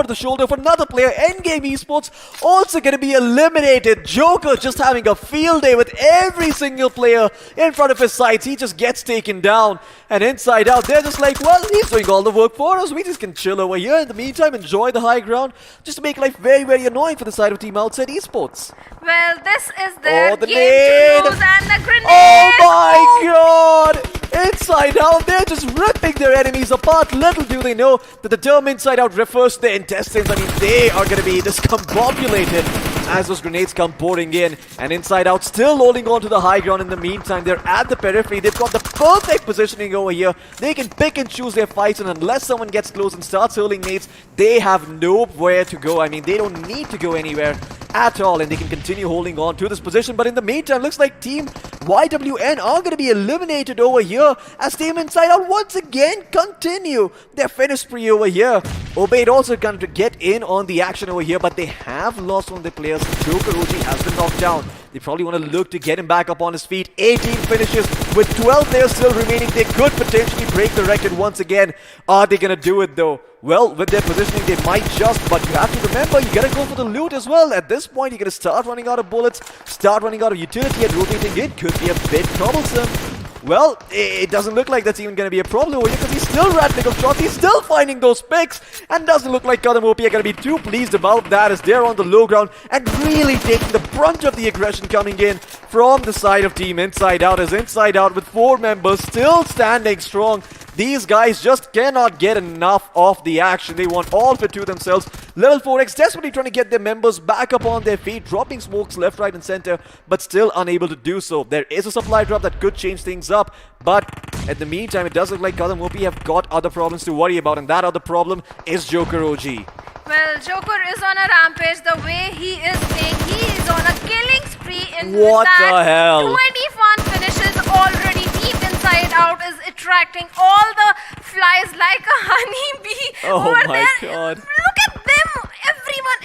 S10: the shoulder for another player. Endgame Esports also going to be eliminated. Joker just having a field day with every single player in front of his sights. He just gets taken down. And Inside Out, they're just like, well, he's doing all the work for us. We just can chill over here. In the meantime, enjoy the high ground, just to make life very, very annoying for the side of Team Outside Esports.
S6: Well, this is their
S10: the
S6: game
S10: nade.
S6: to lose, and the grenade.
S10: Oh my god! Inside Out, they're just ripping their enemies apart. Little do they know that the term Inside Out refers to their intestines. I mean, they are going to be discombobulated as those grenades come pouring in. And Inside Out still holding on to the high ground. In the meantime, they're at the periphery. They've got the perfect positioning over here. They can pick and choose their fights, and unless someone gets close and starts hurling nades, they have nowhere to go. I mean, they don't need to go anywhere at all, and they can continue holding on to this position. But in the meantime, looks like Team YWN are going to be eliminated over here as Team Inside Out once again continue their finish spree over here. Obeyed also going to get in on the action over here, but they have lost one of their players. Joker OG has been knocked down. They probably want to look to get him back up on his feet. 18 finishes with 12 players still remaining. They could potentially break the record once again. Are they going to do it though? Well, with their positioning, they might just, but you have to remember, you gotta go for the loot as well. At this point, you're gonna start running out of bullets, start running out of utility, and rotating in could be a bit troublesome. Well, it doesn't look like that's even gonna be a problem over here because he's still rattling of shots. He's still finding those picks. And doesn't look like Kadam OP are going to be too pleased about that as they're on the low ground and really taking the brunt of the aggression coming in from the side of Team Inside Out. As Inside Out with 4 members still standing strong. These guys just cannot get enough of the action. They want all of it to themselves. Level 4X desperately trying to get their members back up on their feet, dropping smokes left, right, and center, but still unable to do so. There is a supply drop that could change things up, but at the meantime, it does look like Kadam OP have got other problems to worry about, and that other problem is Joker OG.
S6: Well, Joker is on a rampage. The way he is playing, he is on a killing spree. In
S10: What
S6: that,
S10: the hell?
S6: 21 finishes already. Team Inside Out is attracting all the flies like a honeybee
S10: Oh
S6: over
S10: my
S6: there.
S10: God.
S6: Look at them.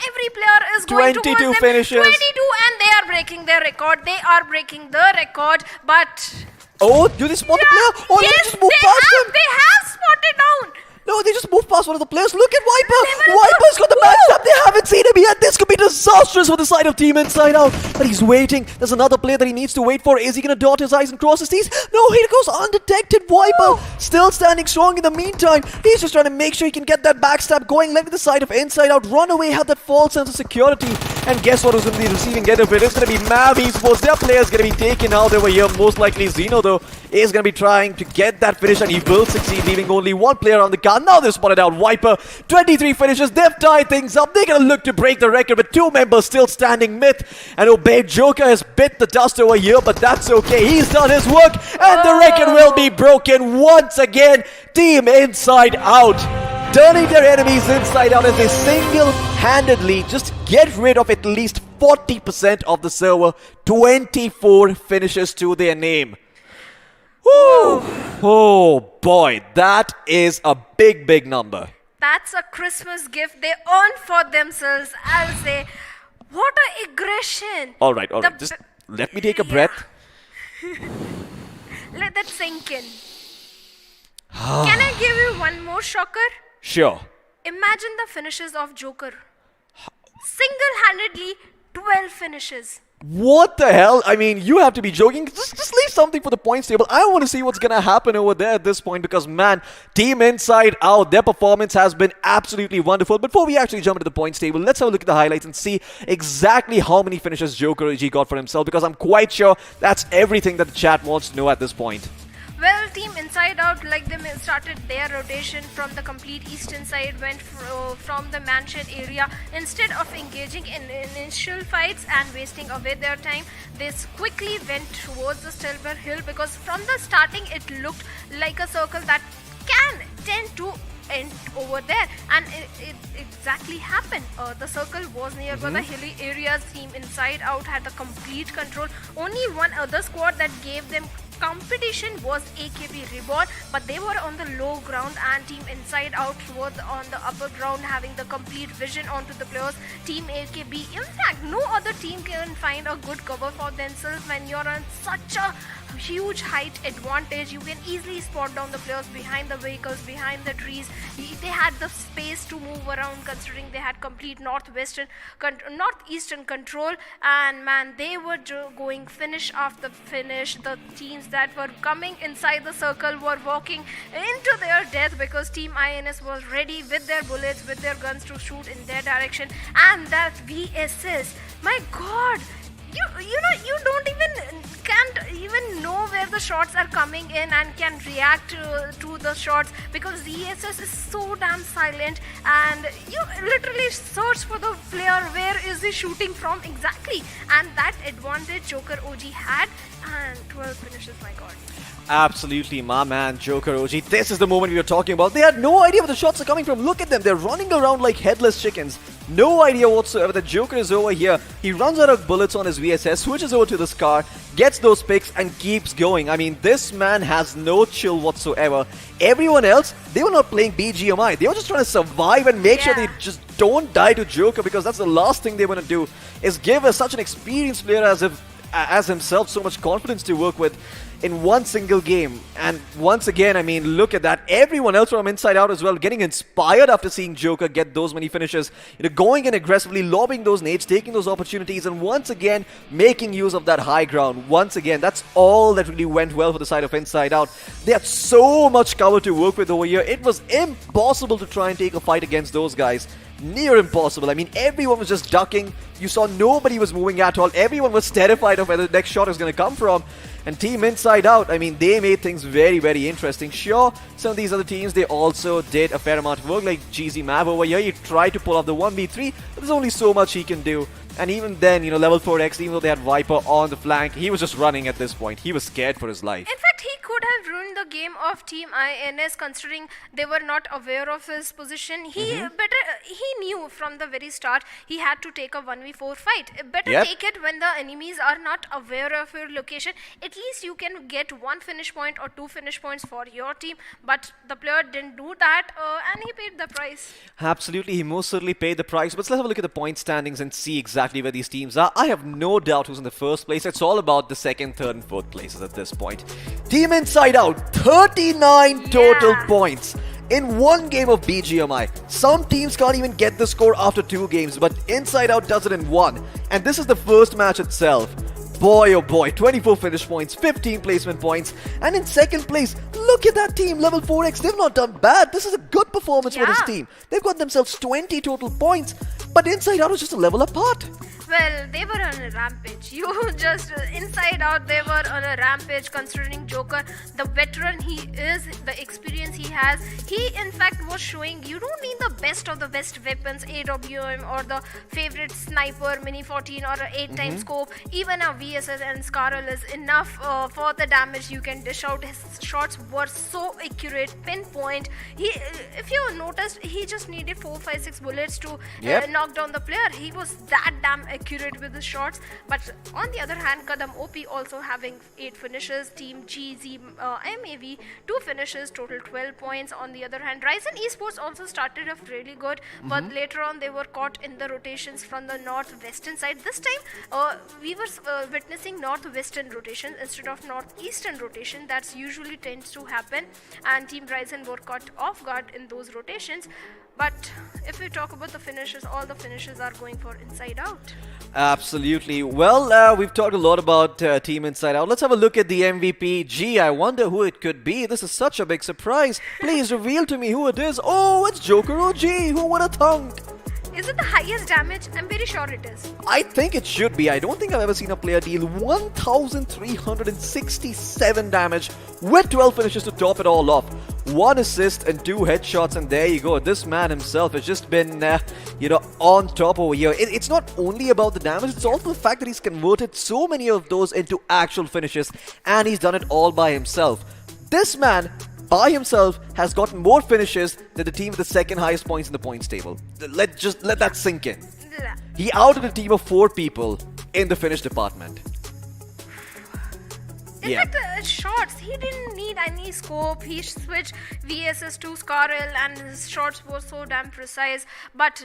S6: Every player is going
S10: 22
S6: towards them.
S10: finishes.
S6: 22, and they are breaking their record. They are breaking the record, but...
S10: Oh, do they spot the player? Oh,
S6: yes,
S10: they just move
S6: they
S10: past
S6: have.
S10: him.
S6: They have spotted down.
S10: No, they just moved past one of the players. Look at Viper.
S6: Level
S10: Viper's got the
S6: Woo!
S10: matchup. They haven't seen him yet. This could be disastrous for the side of Team Inside Out. But he's waiting. There's another player that he needs to wait for. Is he going to dot his eyes and cross his T's? No, he goes undetected. Viper still standing strong in the meantime. He's just trying to make sure he can get that backstab going. Letting the side of Inside Out run away, have that false sense of security. And guess what was going to be the receiving end of it? It's going to be Mav Esports. Their player's going to be taken out over here. Most likely Zeno, though, is going to be trying to get that finish, and he will succeed, leaving only one player on the card. Now they've spotted out Viper. 23 finishes. They've tied things up. They're going to look to break the record with 2 members still standing mid. And Obeyed Joker has bit the dust over here, but that's okay. He's done his work, and the record will be broken once again. Team Inside Out turning their enemies inside out as they single-handedly just get rid of at least 40% of the server. 24 finishes to their name. Woo! Oh boy, that is a big number.
S6: That's a Christmas gift they earned for themselves. I'll say, what a aggression.
S10: All right,
S6: The
S10: just
S6: b-
S10: let me take a breath.
S6: Let that sink in. Can I give you one more shocker?
S10: Sure.
S6: Imagine the finishes of Joker. Single-handedly, 12 finishes.
S10: What the hell? I mean, you have to be joking. Just leave something for the points table. I want to see what's going to happen over there at this point because, man, Team Inside Out, their performance has been absolutely wonderful. Before we actually jump into the points table, let's have a look at the highlights and see exactly how many finishes Joker OG got for himself because I'm quite sure that's everything that the chat wants to know at this point.
S6: Well, Team Inside Out, like they started their rotation from the complete eastern side, went from the mansion area. Instead of engaging in initial fights and wasting away their time, they quickly went towards the Stelber Hill because from the starting it looked like a circle that can tend to end over there, and it exactly happened. The circle was nearby the hilly areas. Team Inside Out had the complete control. Only one other squad that gave them competition was AKB Reborn, but they were on the low ground, and Team Inside Out was on the upper ground having the complete vision onto the players. Team AKB, in fact, no other team can find a good cover for themselves when you're on such a huge height advantage. You can easily spot down the players behind the vehicles, behind the trees. They had the space to move around considering they had complete northeastern control, and man, they were going finish after finish. The teams that were coming inside the circle were walking into their death because Team INS was ready with their bullets, with their guns to shoot in their direction. And that VSS, my god, you don't can't even know where the shots are coming in and can react to the shots because VSS is so damn silent, and you literally search for the player, where is he shooting from exactly, and that advantage Joker OG had, and 12 finishes, my god.
S10: Absolutely, my man, Joker OG. This is the moment we were talking about. They had no idea where the shots are coming from. Look at them. They're running around like headless chickens. No idea whatsoever. The Joker is over here. He runs out of bullets on his VSS, switches over to the Scar, gets those picks, and keeps going. I mean, this man has no chill whatsoever. Everyone else, they were not playing BGMI. They were just trying to survive and make sure they just don't die to Joker, because that's the last thing they want to do, is give such an experienced player as himself so much confidence to work with. in one single game. And once again, I mean, look at that. Everyone else from Inside Out as well getting inspired after seeing Joker get those many finishes. Going in aggressively, lobbing those nades, taking those opportunities, and once again making use of that high ground. Once again, that's all that really went well for the side of Inside Out. They had so much cover to work with over here. It was impossible to try and take a fight against those guys. Near impossible. I mean, everyone was just ducking. You saw nobody was moving at all. Everyone was terrified of where the next shot is going to come from. And Team Inside Out, I mean, they made things very, very interesting. Sure, some of these other teams, they also did a fair amount of work, like GZ Mav over here. He tried to pull off the 1v3, but there's only so much he can do. And even then, level 4X, even though they had Viper on the flank, he was just running at this point. He was scared for his life.
S6: In fact, he could have ruined the game of Team INS considering they were not aware of his position. He knew from the very start he had to take a 1v4 fight. Better take it when the enemies are not aware of your location. At least you can get 1 finish point or 2 finish points for your team. But the player didn't do that and he paid the price.
S10: Absolutely, he most certainly paid the price. But let's have a look at the point standings and see exactly where these teams are. I have no doubt who's in the first place. It's all about the second, third, and fourth places at this point. Team Inside Out, 39 total points in one game of BGMI. Some teams can't even get the score after 2 games, but Inside Out does it in 1. And this is the first match itself. Boy oh boy, 24 finish points, 15 placement points, and in second place, look at that team, level 4X. They've not done bad. This is a good performance for this team. They've got themselves 20 total points, but Inside Out was just a level apart.
S6: Well, they were on a rampage. Inside Out, they were on a rampage considering Joker, the veteran he is, the experience he has. He, in fact, was showing you don't need the best of the best weapons, AWM or the favorite sniper, Mini 14 or a 8-time scope. Even a VSS and Scarl is enough for the damage you can dish out. His shots were so accurate, pinpoint. If you noticed, he just needed 4, 5, 6 bullets to knock down the player. He was that damn accurate with his shots. But on the other hand, Kadam OP also having 8 finishes, Team GZ MAV 2 finishes, total 12 points. On the other hand, Ryzen Esports also started off really good, but later on they were caught in the rotations from the northwestern side. This time we were witnessing northwestern rotation instead of northeastern rotation. That's usually tends to happen, and Team Ryzen were caught off guard in those rotations. But if we talk about the finishes, all the finishes are going for Inside Out.
S10: Absolutely. Well, we've talked a lot about Team Inside Out. Let's have a look at the MVP. Gee, I wonder who it could be. This is such a big surprise. Please reveal to me who it is. Oh, it's Joker OG. Who would have thunk?
S6: Is it the highest damage? I'm very sure it is.
S10: I think it should be. I don't think I've ever seen a player deal 1,367 damage with 12 finishes to top it all off. 1 assist and 2 headshots, and there you go. This man himself has just been, on top over here. It's not only about the damage, it's also the fact that he's converted so many of those into actual finishes, and he's done it all by himself. This man by himself has gotten more finishes than the team with the second highest points in the points table. Let that sink in. He outed a team of 4 people in the finish department.
S6: In fact, shots, he didn't need any scope. He switched VSS to Scarl and his shots were so damn precise. But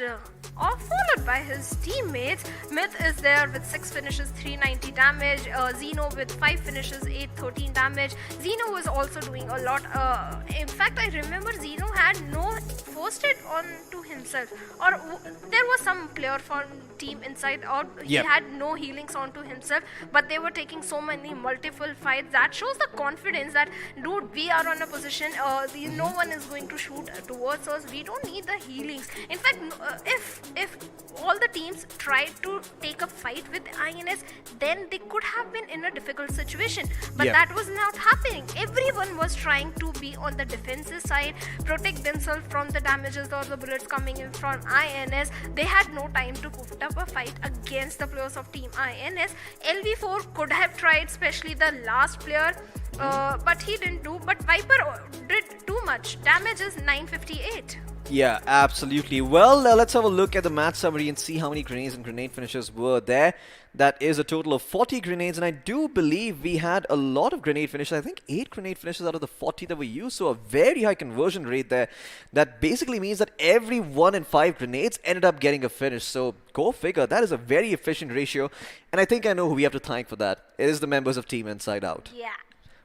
S6: followed by his teammates, Myth is there with 6 finishes, 390 damage. Xeno with 5 finishes, 813 damage. Xeno was also doing a lot. In fact, I remember Xeno had no first aid on to himself. Or there was some player from Team Inside Out. He had no healings onto himself. But they were taking so many multiple fights. That shows the confidence that, dude, we are on a position, no one is going to shoot towards us. We don't need the healings. In fact, if all the teams tried to take a fight with INS, then they could have been in a difficult situation. But that was not happening. Everyone was trying to be on the defensive side, protect themselves from the damages or the bullets coming in from INS. They had no time to put up a fight against the players of Team INS. LV4 could have tried, especially the last player, but he didn't do. But Viper did too much. Damage is 958.
S10: Yeah, absolutely. Well, let's have a look at the match summary and see how many grenades and grenade finishes were there. That is a total of 40 grenades, and I do believe we had a lot of grenade finishes. I think 8 grenade finishes out of the 40 that were used, so a very high conversion rate there. That basically means that every 1 in 5 grenades ended up getting a finish. So go figure, that is a very efficient ratio, and I think I know who we have to thank for that. It is the members of Team Inside Out.
S6: Yeah.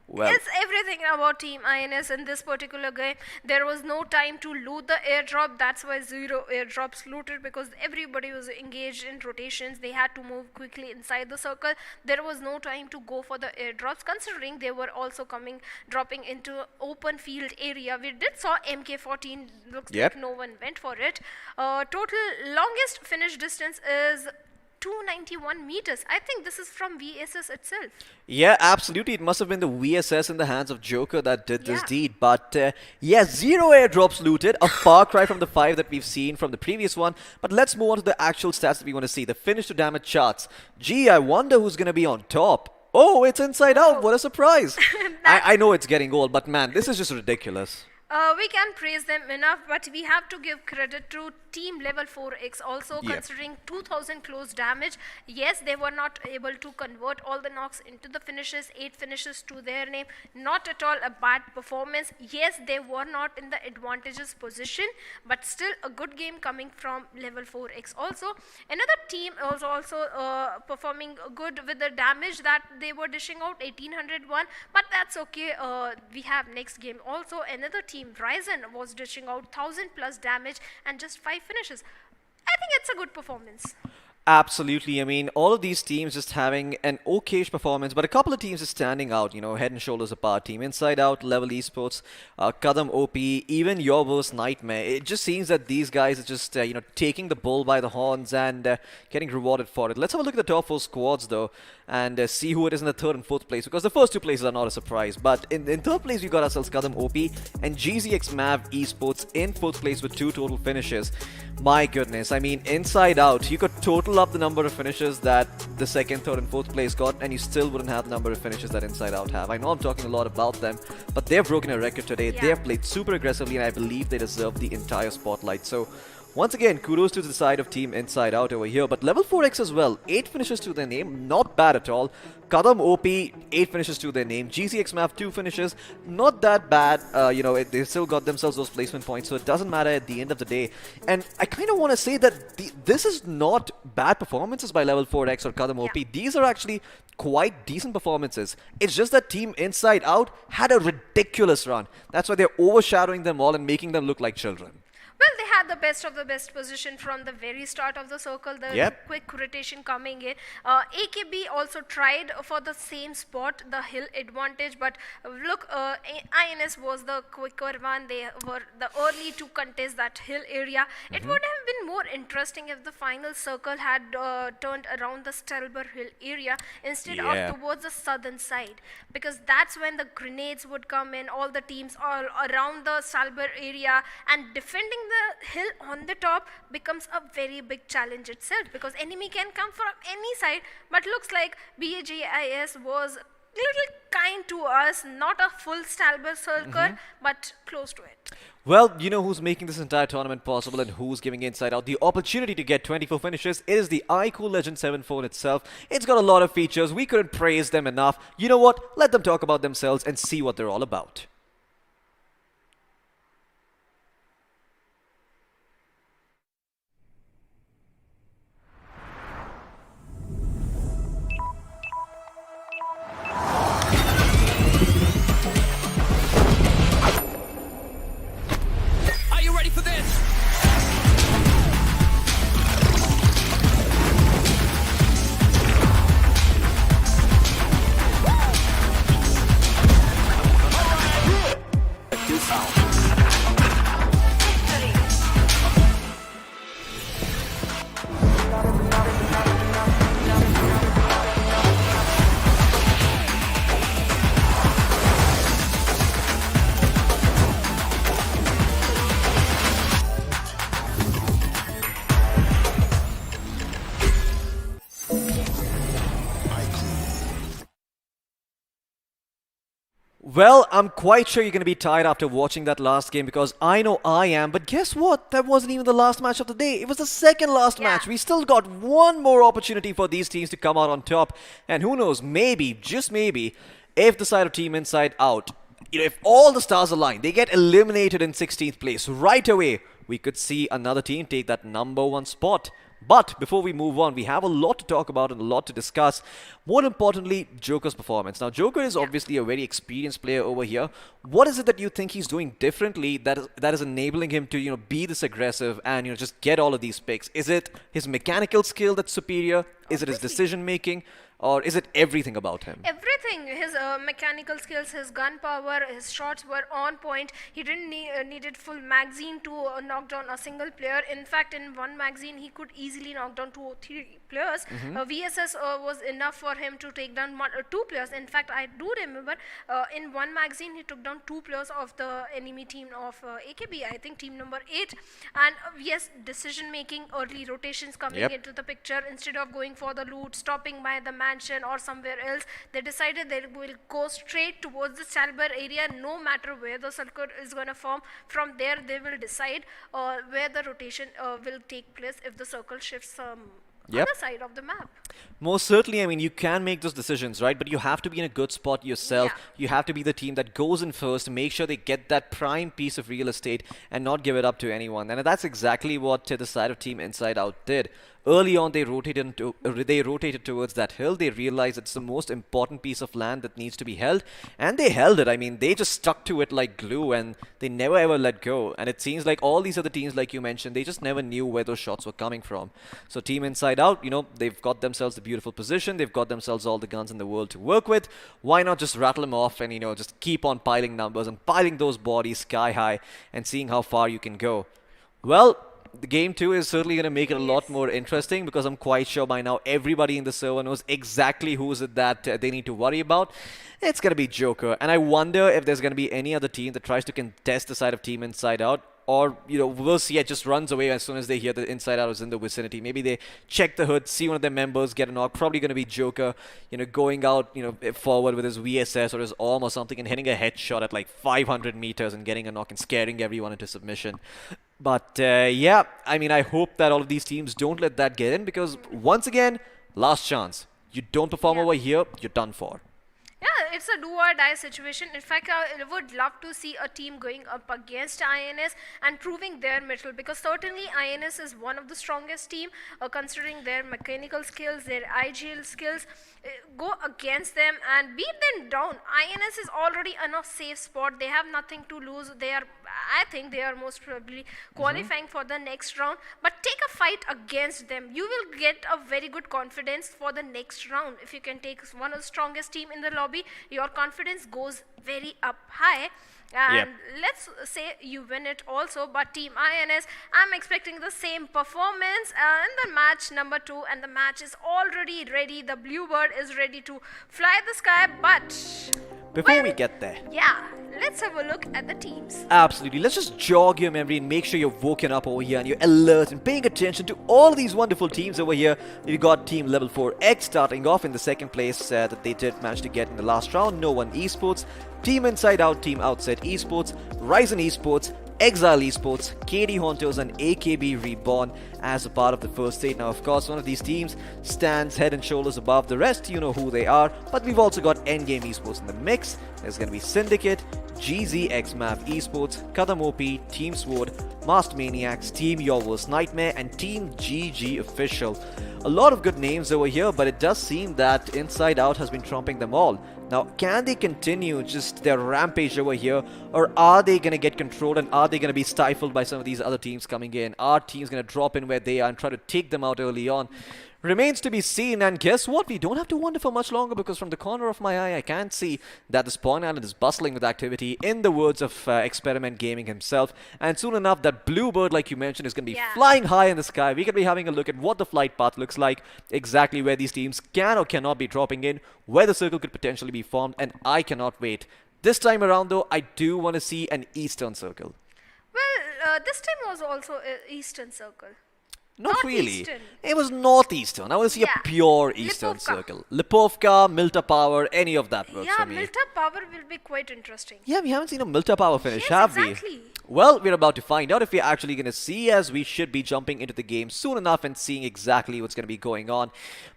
S10: Well,
S6: It's everything about Team INS in this particular game. There was no time to loot the airdrop. That's why 0 airdrops looted, because everybody was engaged in rotations. They had to move quickly inside the circle. There was no time to go for the airdrops, considering they were also dropping into open field area. We did saw MK14. Looks
S10: Yep.
S6: like no one went for it. Total longest finish distance is 291 meters. I think this is from VSS itself.
S10: yeah, absolutely. It must have been the VSS in the hands of Joker that did this
S6: Yeah.
S10: deed. But yeah, 0 airdrops looted. A far cry from the 5 that we've seen from the previous one. But let's move on to the actual stats that we want to see. The finish to damage charts. Gee, I wonder who's going to be on top. Oh, it's Inside Out. What a surprise. I know it's getting old, but man, this is just ridiculous.
S6: We can praise them enough, but we have to give credit to Team Level 4X also,
S10: Yep.
S6: considering 2000 close damage. Yes, they were not able to convert all the knocks into the finishes, 8 finishes to their name. Not at all a bad performance. Yes, they were not in the advantageous position, but still a good game coming from Level 4X also. Another team was also performing good with the damage that they were dishing out, 1801, but that's okay. We have next game also. Another team, Ryzen, was dishing out 1000 plus damage and just 5 finishes. I think it's a good performance.
S10: Absolutely. I mean, all of these teams just having an okayish performance, but a couple of teams are standing out, you know, head and shoulders apart. Team Inside Out, Level Esports, Kadam OP, even your worst Nightmare. It just seems that these guys are just, you know, taking the bull by the horns and getting rewarded for it. Let's have a look at the top 4 squads, though, and see who it is in the 3rd and 4th place, because the first 2 places are not a surprise. But in 3rd place, we got ourselves Kadam OP and GZX Mav Esports in 4th place with 2 total finishes. My goodness, I mean, Inside Out, you could total up the number of finishes that the 2nd, 3rd and 4th place got, and you still wouldn't have the number of finishes that Inside Out have. I know I'm talking a lot about them, but they've broken a record today.
S6: Yeah.
S10: They have played super aggressively, and I believe they deserve the entire spotlight. So once again, kudos to the side of Team Inside Out over here. But Level 4X as well, 8 finishes to their name, not bad at all. Kadam OP, 8 finishes to their name. GCX Mav, 2 finishes, not that bad. You know, they still got themselves those placement points, so it doesn't matter at the end of the day. And I kind of want to say that this is not bad performances by Level 4X or Kadam OP.
S6: Yeah.
S10: These are actually quite decent performances. It's just that Team Inside Out had a ridiculous run. That's why they're overshadowing them all and making them look like children.
S6: Well, they had the best of the best position from the very start of the circle, the
S10: Yep.
S6: quick rotation coming in. AKB also tried for the same spot, the hill advantage, but look, INS was the quicker one. They were the early to contest that hill area. It would have been more interesting if the final circle had turned around the Stelber Hill area instead
S10: Yeah.
S6: of towards the southern side, because that's when the grenades would come in, all the teams all around the Stelber area, and defending the hill on the top becomes a very big challenge itself, because enemy can come from any side. But looks like BGIS was little kind to us, not a full Stalber circle, but close to it.
S10: Well, you know who's making this entire tournament possible and who's giving Inside Out the opportunity to get 24 finishes? It is the iQOO Legend 7 phone itself. It's got a lot of features. We couldn't praise them enough. You know what? Let them talk about themselves and see what they're all about.
S7: Are you ready for this?
S10: Well, I'm quite sure you're going to be tired after watching that last game, because I know I am. But guess what? That wasn't even the last match of the day. It was the second last match. We still got one more opportunity for these teams to come out on top. And who knows, maybe, just maybe, if the side of Team Inside Out, you know, if all the stars align, they get eliminated in 16th place right away, we could see another team take that #1 spot. But before we move on, we have a lot to talk about and a lot to discuss. More importantly, Joker's performance. Now, Joker is obviously a very experienced player over here. What is it that you think he's doing differently that is enabling him to, be this aggressive and, just get all of these picks? Is it his mechanical skill that's superior? Is it his decision making? Or is it everything about him?
S6: Everything. His mechanical skills, his gun power, his shots were on point. He didn't needed full magazine to knock down a single player. In fact, in one magazine, he could easily knock down 2 or 3 players. VSS was enough for him to take down 1 or 2 players. In fact, I do remember in one magazine, he took down 2 players of the enemy team of AKB, I think team number 8. And yes, decision making, early rotations coming into the picture. Instead of going for the loot, stopping by the mansion or somewhere else, they decided they will go straight towards the Chalber area, no matter where the circle is going to form. From there, they will decide where the rotation will take place if the circle shifts other side of the map.
S10: Most certainly, I mean, you can make those decisions, right? But you have to be in a good spot yourself. You have to be the team that goes in first to make sure they get that prime piece of real estate and not give it up to anyone. And that's exactly what the side of Team Inside Out did. Early on, they rotated towards that hill. They realized it's the most important piece of land that needs to be held, and they held it. I mean, they just stuck to it like glue, and they never ever let go. And it seems like all these other teams, like you mentioned, they just never knew where those shots were coming from. So Team Inside Out, they've got themselves the beautiful position. They've got themselves all the guns in the world to work with. Why not just rattle them off and, just keep on piling numbers and piling those bodies sky high and seeing how far you can go? Well, the game 2 is certainly going to make it a lot more interesting, because I'm quite sure by now everybody in the server knows exactly who is it that they need to worry about. It's going to be Joker. And I wonder if there's going to be any other team that tries to contest the side of Team Inside Out. Or, we'll see, it just runs away as soon as they hear the Inside Out is in the vicinity. Maybe they check the hood, see one of their members get a knock. Probably going to be Joker, going out, forward with his VSS or his arm or something and hitting a headshot at like 500 meters and getting a knock and scaring everyone into submission. But, yeah, I mean, I hope that all of these teams don't let that get in, because, once again, last chance. You don't perform over here, you're done for.
S6: Yeah, it's a do or die situation. In fact, I would love to see a team going up against INS and proving their mettle, because certainly INS is one of the strongest team considering their mechanical skills, their IGL skills. Go against them and beat them down. INS is already in a safe spot. They have nothing to lose. I think they are most probably qualifying for the next round. But take a fight against them. You will get a very good confidence for the next round. If you can take one of the strongest team in the lobby, your confidence goes very up high. And let's say you win it also, but Team INS, I'm expecting the same performance in the match number 2, and the match is already ready. The Bluebird is ready to fly the sky, but
S10: before we get there,
S6: let's have a look at the teams.
S10: Absolutely. Let's just jog your memory and make sure you're woken up over here and you're alert and paying attention to all these wonderful teams over here. We've got Team Level 4X starting off in the second place that they did manage to get in the last round. No One Esports, Team Inside Out, Team Outset Esports, Ryzen Esports, Exile Esports, KD Hunters and AKB Reborn as a part of the first 8. Now, of course, one of these teams stands head and shoulders above the rest. You know who they are. But we've also got Endgame Esports in the mix. There's going to be Syndicate, GZ XMAV Esports, Kadam OP, Team Sword, Masked Maniacs, Team Your Worst Nightmare, and Team GG Official. A lot of good names over here, but it does seem that Inside Out has been trumping them all. Now, can they continue just their rampage over here, or are they going to get controlled and are they going to be stifled by some of these other teams coming in? Are teams going to drop in where they are and try to take them out early on? Remains to be seen, and guess what? We don't have to wonder for much longer, because from the corner of my eye, I can see that the spawn island is bustling with activity, in the words of Experiment Gaming himself. And soon enough, that Bluebird, like you mentioned, is going to be flying high in the sky. We could be having a look at what the flight path looks like, exactly where these teams can or cannot be dropping in, where the circle could potentially be formed, and I cannot wait. This time around, though, I do want to see an Eastern Circle.
S6: Well, this time was also an Eastern Circle.
S10: Not really. It was Northeastern. I want to see a pure Eastern Circle. Lipovka, Milta Power, any of that works for me.
S6: Yeah, Milta Power will be quite interesting.
S10: Yeah, we haven't seen a Milta Power finish, have we? Well, we're about to find out if we're actually going to see, as we should be jumping into the game soon enough and seeing exactly what's going to be going on.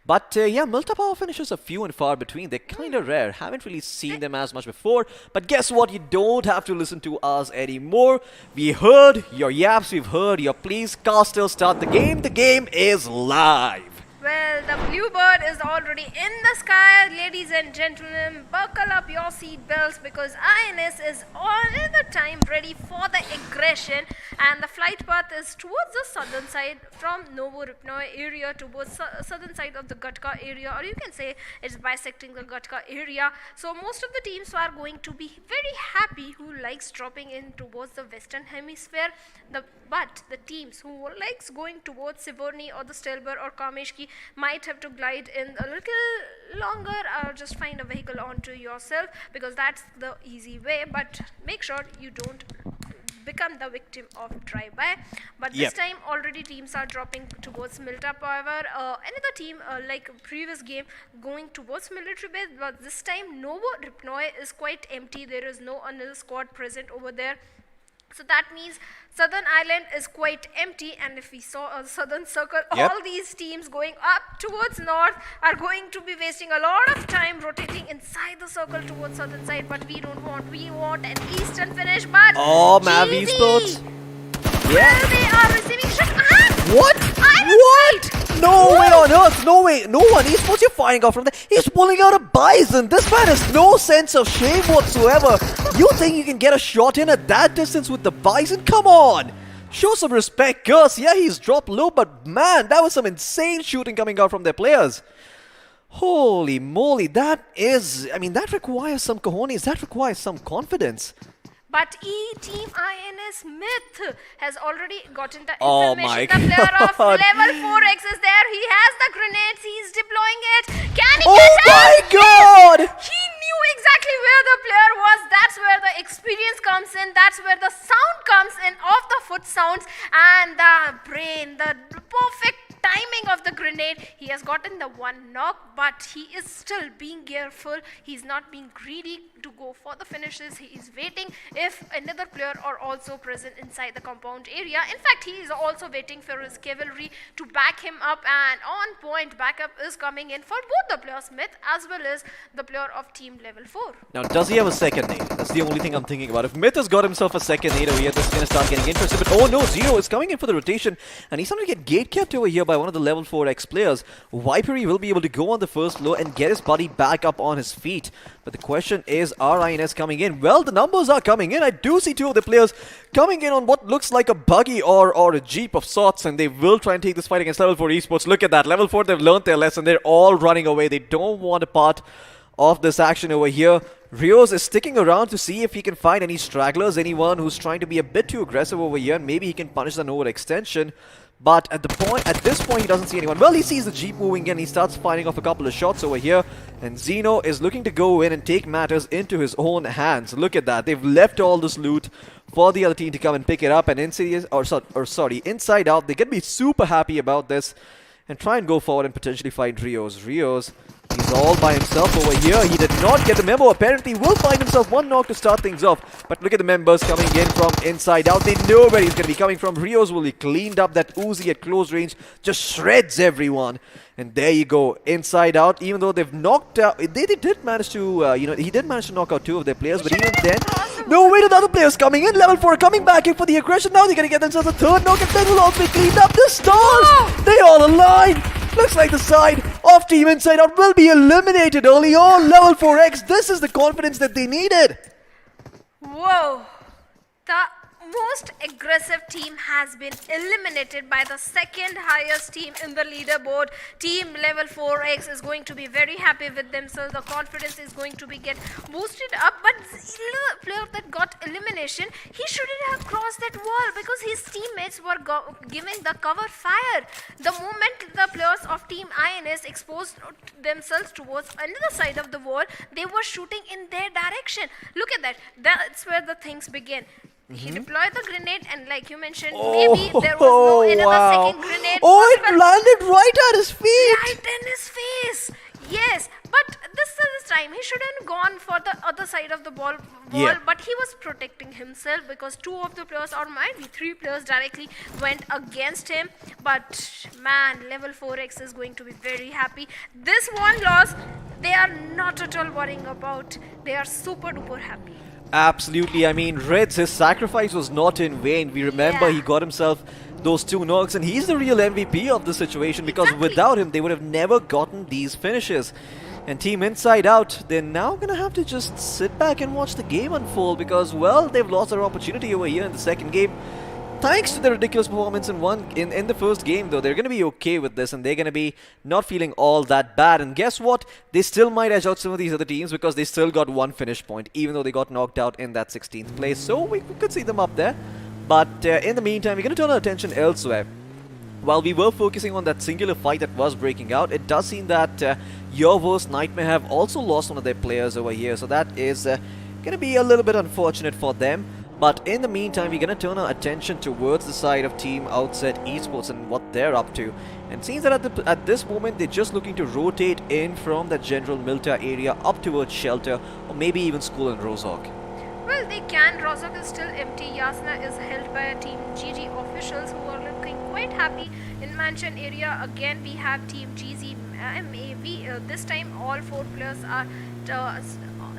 S10: But yeah, Milta Power finishes are few and far between. They're kind of rare. Haven't really seen them as much before. But guess what? You don't have to listen to us anymore. We heard your yaps. We've heard your pleas. Caster, start the game. game. The game is live.
S6: Well, the bluebird is already in the sky, ladies and gentlemen. Buckle up your seat belts because INS is all the time ready for the aggression, and the flight path is towards the southern side from Novoripnoi area towards southern side of the Gatka area, or you can say it's bisecting the Gatka area. So most of the teams are going to be very happy who likes dropping in towards the western hemisphere. But the teams who likes going towards Sivorni or the Stelber or Kameshki might have to glide in a little longer or just find a vehicle onto yourself, because that's the easy way. But make sure you don't become the victim of drive-by. But this time already teams are dropping towards Milta Power. Another team like previous game going towards military base, but this time Novoripnoi is quite empty. There is no another squad present over there. So that means Southern Island is quite empty, and if we saw a southern circle, all these teams going up towards north are going to be wasting a lot of time rotating inside the circle towards southern side, but we don't want. We want an eastern finish, but
S10: Mavi Sports.
S6: Well, they are receiving shot.
S10: What? No way on earth, no way, no one. Esports, you're firing off from there. He's pulling out a bison. This man has no sense of shame whatsoever. You think you can get a shot in at that distance with the bison? Come on. Show some respect, Gus. Yeah, he's dropped low, but man, that was some insane shooting coming out from their players. Holy moly, that requires some cojones. That requires some confidence.
S6: But Team INS Myth has already gotten the
S10: Oh
S6: information.
S10: my
S6: The player of
S10: God.
S6: level 4X is there. He has the grenades. He's deploying it. Can he
S10: Oh
S6: get
S10: my
S6: it?
S10: God!
S6: He knew exactly where the player was. That's where the experience comes in. That's where the sound comes in of the foot sounds and the brain, the perfect timing of the grenade. He has gotten the one knock, but he is still being careful. He's not being greedy to go for the finishes. He is waiting if another player are also present inside the compound area. In fact, he is also waiting for his cavalry to back him up, and on point backup is coming in for both the players, Smith as well as the player of team level 4.
S10: Now, does he have a second nade? That's the only thing I'm thinking about. If Myth has got himself a second nade over here, this is going to start getting interesting. But oh no, Zero is coming in for the rotation, and he's starting to get gate kept over here by one of the level 4X players. Vipery will be able to go on the first floor and get his buddy back up on his feet. But the question is, are INS coming in? Well, the numbers are coming in. I do see two of the players coming in on what looks like a buggy or a jeep of sorts, and they will try and take this fight against level 4 esports. Look at that. Level 4, they've learned their lesson. They're all running away. They don't want a part of this action over here. Rios is sticking around to see if he can find any stragglers, anyone who's trying to be a bit too aggressive over here, and maybe he can punish the overextension. But at this point, he doesn't see anyone. Well, he sees the jeep moving in. He starts firing off a couple of shots over here, and Zeno is looking to go in and take matters into his own hands. Look at that. They've left all this loot for the other team to come and pick it up. And inside out, they can be super happy about this and try and go forward and potentially find Rios. He's all by himself over here. He did not get the memo. Apparently, will find himself one knock to start things off. But look at the members coming in from inside out. They know where he's going to be coming from. Rios will be cleaned up. That Uzi at close range just shreds everyone. And there you go, inside out. Even though they've knocked out, they did manage to, he did manage to knock out two of their players. But even then, no way, the other players coming in. Level 4 coming back in for the aggression. Now they're going to get themselves a third knock, and then will also be cleaned up. The stars, they all align. Looks like the side of Team Inside Out will be eliminated early on. Level 4X, this is the confidence that they needed.
S6: Whoa. The most aggressive team has been eliminated by the second highest team in the leaderboard. Team level 4X is going to be very happy with themselves. The confidence is going to be get boosted up. But the player that got elimination, he shouldn't have crossed that wall because his teammates were giving the cover fire. The moment the players of Team INS exposed themselves towards another side of the wall, they were shooting in their direction. Look at that. That's where the things begin. He deployed the grenade, and like you mentioned, maybe there was no another second grenade.
S10: Oh, it landed right at his feet.
S6: Right in his face. Yes, but this time he shouldn't have gone for the other side of the wall, but he was protecting himself because two of the players, or might be three players, directly went against him. But man, level 4X is going to be very happy. This one loss, they are not at all worrying about. They are super duper happy.
S10: Absolutely. I mean, Reds, his sacrifice was not in vain. We remember he got himself those 2 knocks, and he's the real MVP of the situation because
S6: Exactly.
S10: without him, they would have never gotten these finishes. And Team Inside Out, they're now going to have to just sit back and watch the game unfold because, well, they've lost their opportunity over here in the second game. Thanks to their ridiculous performance in the first game, though, they're going to be okay with this and they're going to be not feeling all that bad. And guess what? They still might edge out some of these other teams because they still got 1 finish point, even though they got knocked out in that 16th place. So we could see them up there. But in the meantime, we're going to turn our attention elsewhere. While we were focusing on that singular fight that was breaking out, it does seem that Your Worst Nightmare have also lost one of their players over here. So that is going to be a little bit unfortunate for them. But in the meantime, we're going to turn our attention towards the side of Team Outset Esports and what they're up to. And it seems that at this moment, they're just looking to rotate in from the General Milta area up towards Shelter or maybe even School and Rozhok.
S6: Well, they can. Rozhok is still empty. Yasna is held by Team GG officials who are looking quite happy. In Mansion area, again, we have Team GZ MAV. This time, all 4 players are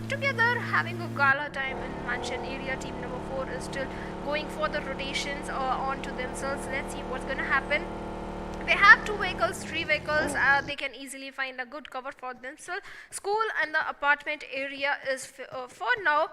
S6: together having a gala time in Mansion area. Team number 4 is still going for the rotations onto themselves. Let's see what's going to happen. They have 2 vehicles, 3 vehicles. They can easily find a good cover for themselves. School and the apartment area is for now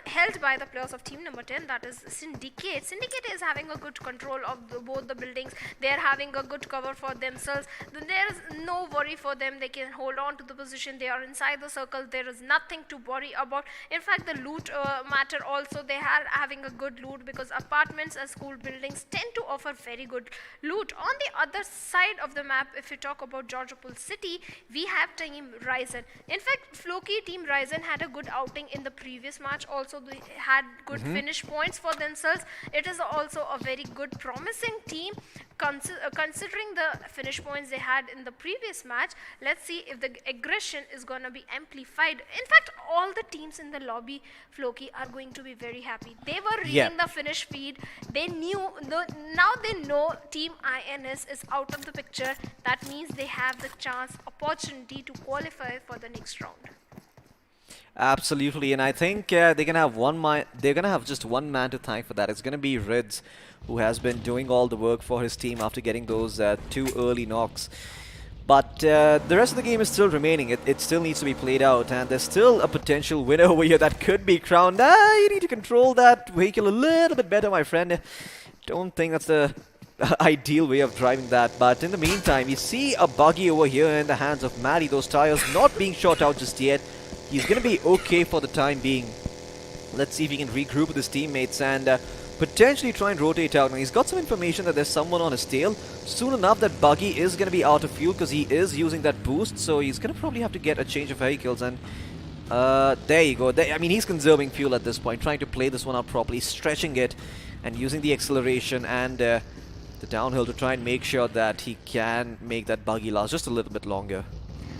S6: held by the players of team number 10, that is Syndicate. Syndicate is having a good control of both the buildings. They are having a good cover for themselves. There is no worry for them. They can hold on to the position. They are inside the circle. There is nothing to worry about. In fact, the loot matter also, they are having a good loot because apartments and school buildings tend to offer very good loot. On the other side of the map, if you talk about Georgopol City, we have Team Ryzen. In fact, Floki Team Ryzen had a good outing in the previous match. Also, they had good finish points for themselves. It is also a very good promising team considering the finish points they had in the previous match. Let's see if the aggression is going to be amplified. In fact, all the teams in the lobby, Floki, are going to be very happy. They were reading the finish feed. They knew, now they know Team INS is out of the picture. That means they have the chance, opportunity to qualify for the next round.
S10: Absolutely, and I think they're gonna have just one man to thank for that. It's gonna be Rids, who has been doing all the work for his team after getting those 2 early knocks. But the rest of the game is still remaining. It still needs to be played out, and there's still a potential winner over here that could be crowned. You need to control that vehicle a little bit better, my friend. Don't think that's the ideal way of driving that. But in the meantime, you see a buggy over here in the hands of Maddie. Those tires not being shot out just yet. He's going to be okay for the time being. Let's see if he can regroup with his teammates and potentially try and rotate out. Now, he's got some information that there's someone on his tail. Soon enough, that buggy is going to be out of fuel because he is using that boost. So he's going to probably have to get a change of vehicles. And there you go. I mean, he's conserving fuel at this point, trying to play this one out properly, stretching it and using the acceleration and the downhill to try and make sure that he can make that buggy last just a little bit longer.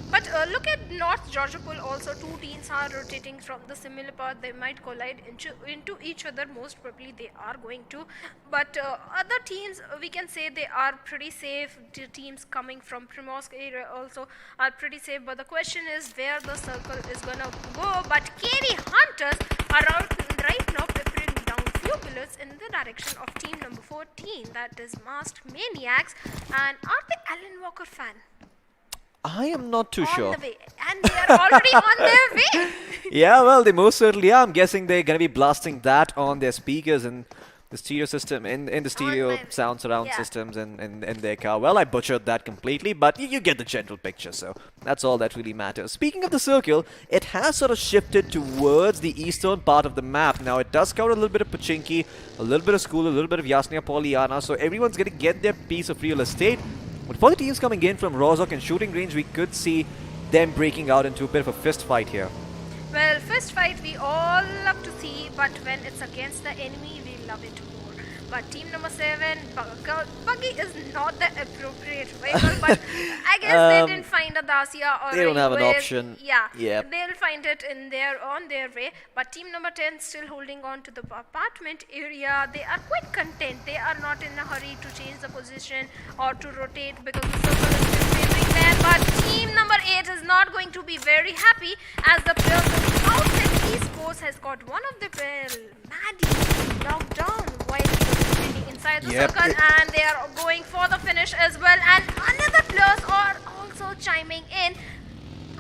S6: But look at North Georgopol also. 2 teams are rotating from the similar path. They might collide into each other. Most probably they are going to. But other teams, we can say they are pretty safe. The teams coming from Primorsk area also are pretty safe. But the question is where the circle is going to go. But KD Hunters are out right now preparing down few bullets in the direction of team number 14. That is Masked Maniacs. And are they Alan Walker fan?
S10: I am not too sure.
S6: On the way. And they are already on their way.
S10: Yeah, well, they most certainly are. I'm guessing they're going to be blasting that on their speakers and the stereo system, in the stereo sound surround systems in their car. Well, I butchered that completely, but you get the general picture, so that's all that really matters. Speaking of the circle, it has sort of shifted towards the eastern part of the map. Now, it does cover a little bit of Pachinki, a little bit of School, a little bit of Yasnia Polyana, so everyone's going to get their piece of real estate. But for the teams coming in from Rozhok and shooting range, we could see them breaking out into a bit of a fist fight here.
S6: Well, fist fight we all love to see, but when it's against the enemy, we love it more. But team number 7, buggy is not the appropriate vehicle, but I guess they didn't find a Dacia or
S10: they don't have an option.
S6: Yeah,
S10: yep.
S6: They'll find it on their way. But team number 10 still holding on to the apartment area. They are quite content. They are not in a hurry to change the position or to rotate because the circle is still favoring them. But team number 8 is not going to be very happy as the players of Outset Esports has got one of the Maddie knocked down while he was training in inside the
S10: Yep.
S6: circle, and they are going for the finish as well. And another players are also chiming in.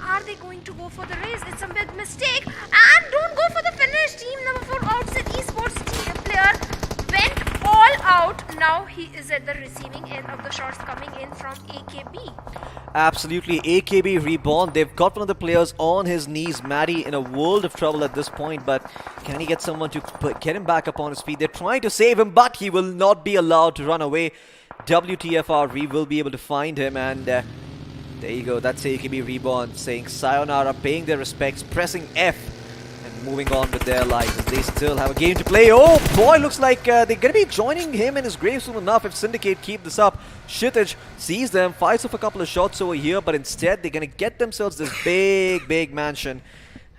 S6: Are they going to go for the race? It's a big mistake. And don't go for the finish. Team number 4 Outset Esports team player went all out. Now he is at the receiving end of the shots coming in from AKB.
S10: Absolutely, AKB Reborn. They've got one of the players on his knees. Maddie in a world of trouble at this point, but can he get someone to get him back up on his feet? They're trying to save him, but he will not be allowed to run away. WTFR, we will be able to find him, and there you go. That's AKB Reborn saying sayonara, paying their respects, pressing F, and moving on with their lives. They still have a game to play. Oh boy, looks like they're going to be joining him in his grave soon enough if Syndicate keep this up. Shittage sees them, fires off a couple of shots over here, but instead they're going to get themselves this big mansion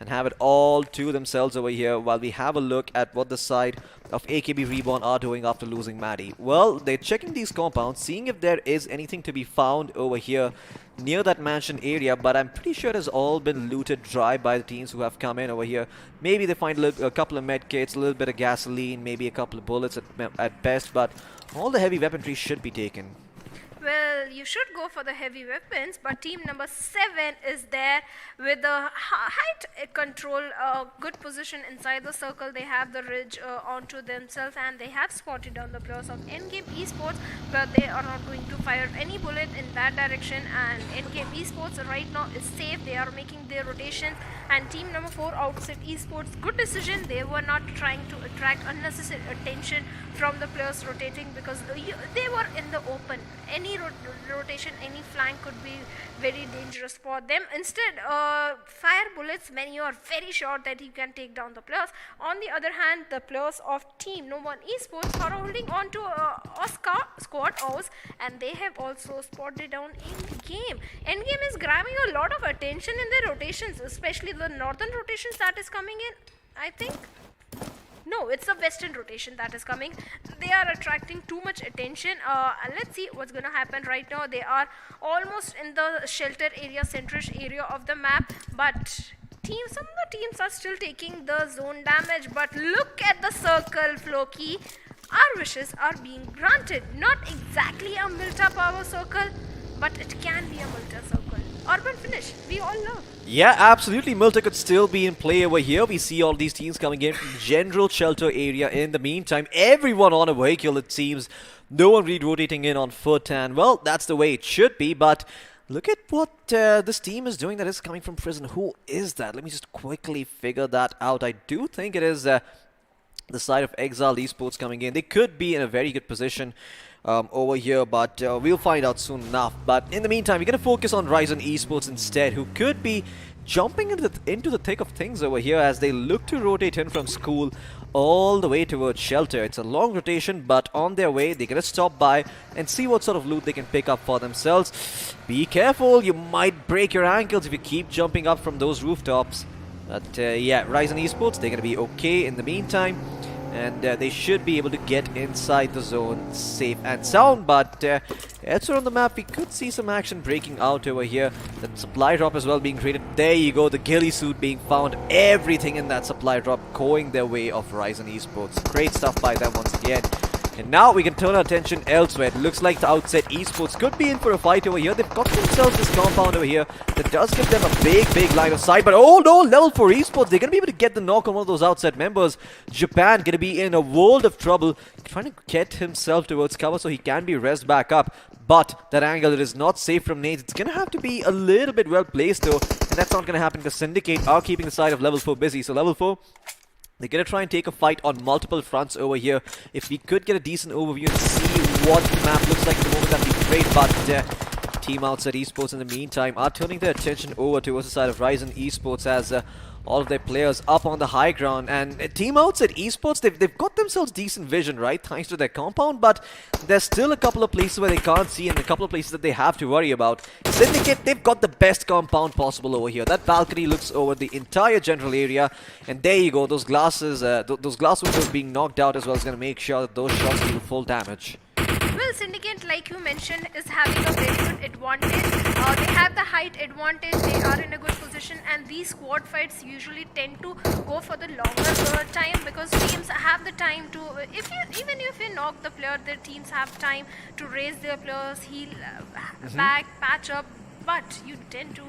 S10: and have it all to themselves over here while we have a look at what the side of AKB Reborn are doing after losing Maddie. Well, they're checking these compounds, seeing if there is anything to be found over here near that mansion area, but I'm pretty sure it has all been looted dry by the teams who have come in over here. Maybe they find a couple of med kits, a little bit of gasoline, maybe a couple of bullets at best, but all the heavy weaponry should be taken.
S6: Well, you should go for the heavy weapons, but team number 7 is there with the height control, good position inside the circle. They have the ridge onto themselves, and they have spotted down the players of Endgame Esports, but they are not going to fire any bullet in that direction. And Endgame Esports right now is safe. They are making their rotations, and team number 4 Outset Esports, good decision. They were not trying to attract unnecessary attention from the players rotating, because they were in the open. Any rotation, any flank could be very dangerous for them. Instead, fire bullets when you are very sure that you can take down the players. On the other hand, the players of team No One Esports are holding on to Oscar squad O's, and they have also spotted down Endgame. Endgame is grabbing a lot of attention in their rotations, especially the northern rotations that is coming in. I think no, it's the western rotation that is coming. They are attracting too much attention. Let's see what's gonna happen right now. They are almost in the shelter area, centrish area of the map, but some of the teams are still taking the zone damage. But look at the circle, Floki. Our wishes are being granted. Not exactly a Milta power circle, but it can be a Milta circle. Urban finish, we all love.
S10: Yeah, absolutely. Milta could still be in play over here. We see all these teams coming in from general shelter area. In the meantime, everyone on a vehicle, it seems. No one really rotating in on foot, and well, that's the way it should be. But look at what this team is doing that is coming from prison. Who is that? Let me just quickly figure that out. I do think it is the side of Exile Esports coming in. They could be in a very good position over here, but we'll find out soon enough. But in the meantime, we're going to focus on Ryzen Esports instead, who could be jumping into the thick of things over here as they look to rotate in from school all the way towards shelter. It's a long rotation, but on their way, they're going to stop by and see what sort of loot they can pick up for themselves. Be careful, you might break your ankles if you keep jumping up from those rooftops. But yeah, Ryzen Esports, they're going to be okay in the meantime. And they should be able to get inside the zone safe and sound. But elsewhere on the map, we could see some action breaking out over here. The supply drop as well being created. There you go, the ghillie suit being found. Everything in that supply drop going their way of Ryzen Esports. Great stuff by them once again. And now we can turn our attention elsewhere. It looks like the Outset Esports could be in for a fight over here. They've got themselves this compound over here that does give them a big line of sight. But oh no, level 4 Esports, they're going to be able to get the knock on one of those Outset members. Japan going to be in a world of trouble, trying to get himself towards cover so he can be rezzed back up. But that angle, it is not safe from nades. It's going to have to be a little bit well placed though. And that's not going to happen because Syndicate are keeping the side of level 4 busy. So level 4, they're going to try and take a fight on multiple fronts over here. If we could get a decent overview and see what the map looks like at the moment, that'd be great. But Team Outset Esports in the meantime are turning their attention over towards the side of Ryzen Esports as all of their players up on the high ground. And Team Outset Esports, they've got themselves decent vision, right, thanks to their compound, but there's still a couple of places where they can't see and a couple of places that they have to worry about. Syndicate, they've got the best compound possible over here. That balcony looks over the entire general area, and there you go, those glasses, those glass windows being knocked out as well is going to make sure that those shots do full damage.
S6: Well, Syndicate, like you mentioned, is having a very good advantage. They have the height advantage, they are in a good position, and these squad fights usually tend to go for the longer time because teams have the time to, even if you knock the player, their teams have time to raise their players, heal, back, patch up, but you tend to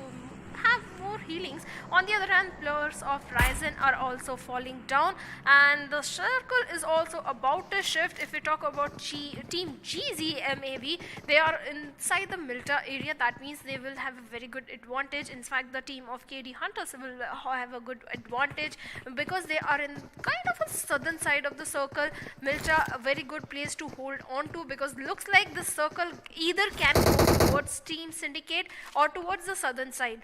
S6: have more healings. On the other hand, players of Ryzen are also falling down, and the circle is also about to shift. If we talk about Team GZMAB, they are inside the Milta area. That means they will have a very good advantage. In fact, the team of KD Hunters will have a good advantage because they are in kind of a southern side of the circle. Milta, a very good place to hold on to because looks like the circle either can go towards Team Syndicate or towards the southern side.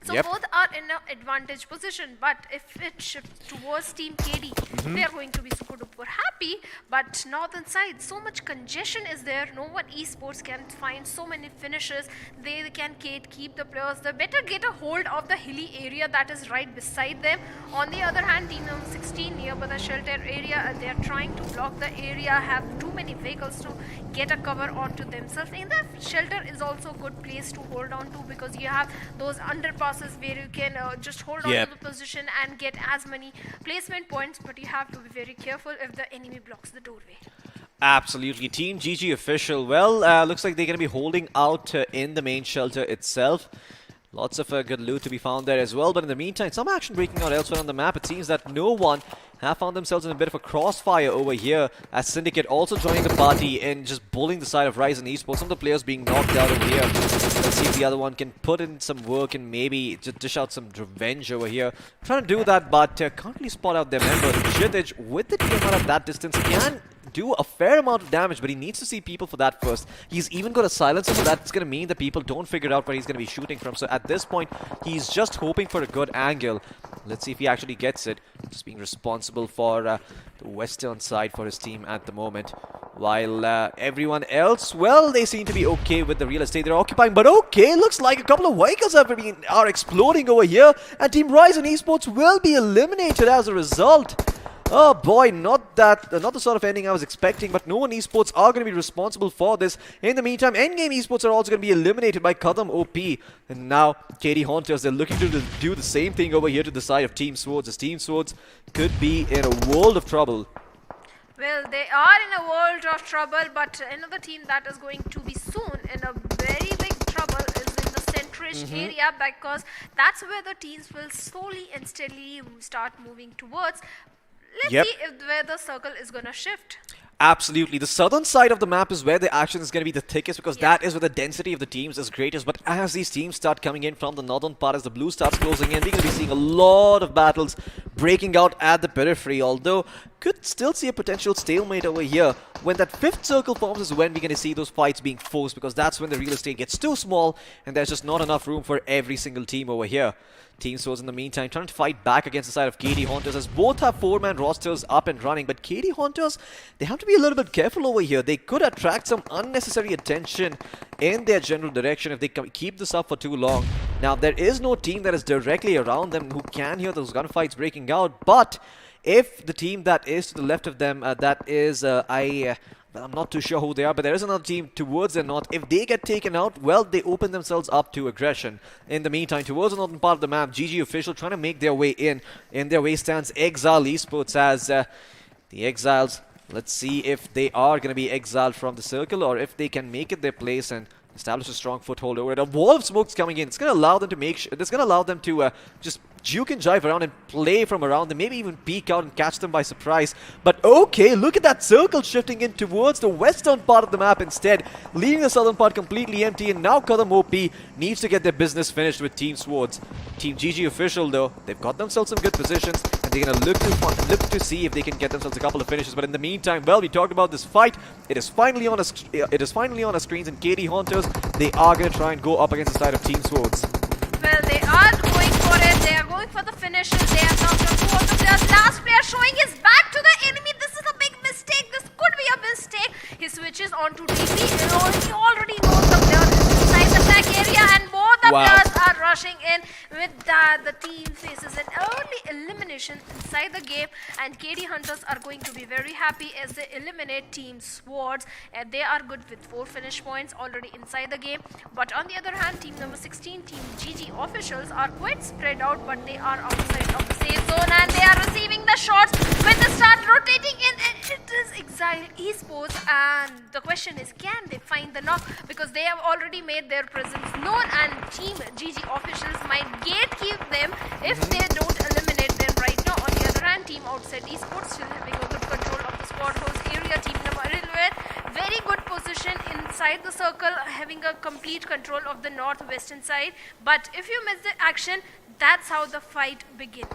S6: So both are in an advantage position, but if it shifts towards Team KD, they are going to be super duper happy. But northern side, so much congestion is there. No one esports can find so many finishes. They can keep the players. They better get a hold of the hilly area that is right beside them. On the other hand, Team 16 nearby the shelter area, they are trying to block the area, have too many vehicles to get a cover onto themselves. In the shelter is also a good place to hold on to because you have those underpasses where you can just hold on to the position and get as many placement points, but you have to be very careful if the enemy blocks the doorway.
S10: Absolutely. Team GG official. Well, looks like they're going to be holding out in the main shelter itself. Lots of good loot to be found there as well. But in the meantime, some action breaking out elsewhere on the map. It seems that no one have found themselves in a bit of a crossfire over here as Syndicate also joining the party and just bullying the side of Ryzen Esports. Some of the players being knocked out over here. Let's see if the other one can put in some work and maybe just dish out some revenge over here. Trying to do that, but can't really spot out their member. Jittich with the TMR at that distance can do a fair amount of damage, but he needs to see people for that first. He's even got a silencer, so that's going to mean that people don't figure out where he's going to be shooting from. So at this point, he's just hoping for a good angle. Let's see if he actually gets it. Just being responsible for the western side for his team at the moment. While everyone else, well, they seem to be okay with the real estate they're occupying. But okay, looks like a couple of vehicles are exploding over here. And Team Ryzen Esports will be eliminated as a result. Oh boy, not the sort of ending I was expecting, but no one esports are going to be responsible for this. In the meantime, endgame esports are also going to be eliminated by Kadam OP. And now, KD Hunters, they're looking to do the same thing over here to the side of Team Swords, as Team Swords could be in a world of trouble.
S6: Well, they are in a world of trouble, but another team that is going to be soon in a very big trouble is in the centrish area, because that's where the teams will slowly and steadily start moving towards. Let's see where the circle is going to shift.
S10: Absolutely. The southern side of the map is where the action is going to be the thickest because that is where the density of the teams is greatest. But as these teams start coming in from the northern part, as the blue starts closing in, we're going to be seeing a lot of battles breaking out at the periphery. Although, could still see a potential stalemate over here. When that fifth circle forms is when we're going to see those fights being forced, because that's when the real estate gets too small and there's just not enough room for every single team over here. Team Swords in the meantime trying to fight back against the side of KD Hunters, as both have 4-man rosters up and running. But KD Hunters, they have to be a little bit careful over here. They could attract some unnecessary attention in their general direction if they keep this up for too long. Now, there is no team that is directly around them who can hear those gunfights breaking out. But if the team that is to the left of them, that is, I'm not too sure who they are, but there is another team towards the north. If they get taken out, well, they open themselves up to aggression. In the meantime, towards the northern part of the map, GG Official trying to make their way in. In their way stands Exile Esports as the Exiles. Let's see if they are going to be exiled from the circle or if they can make it their place and establish a strong foothold over it. A wall of smoke's coming in. It's going to allow them to just juke and jive around and play from around them, maybe even peek out and catch them by surprise. But okay, look at that circle shifting in towards the western part of the map instead, leaving the southern part completely empty. And now Kadam OP needs to get their business finished with Team Swords. Team GG Official, though, they've got themselves some good positions and they're going to look to see if they can get themselves a couple of finishes. But in the meantime, well, we talked about this fight. It is finally on our screens, and KD Hunters, they are going to try and go up against the side of Team Swords.
S6: Well, they are going for it. They are going for the finishes. They have knocked out two of the players. Last player showing his back to the enemy. This is a big mistake. This could be a mistake. He switches on to DC. He already knows the player inside the back area, and both the players are rushing in. With that, the team faces an early elimination inside the game, and KD Hunters are going to be very happy as they eliminate Team Swords. They are good with 4 finish points already inside the game. But on the other hand, team number 16, Team GG officials, are quite spread out, but they are outside of the safe zone and they are receiving the shots. When they start rotating in, it is Exile Esports, and the question is, can they find the knock? Because they have already made their presence known, and Team GG officials might gatekeep them if they don't eliminate them right now. On the other hand, Team Outside Esports still having a good control of the squad host area. Team number 11, very good position inside the circle, having a complete control of the northwestern side. But if you miss the action, that's how the fight begins.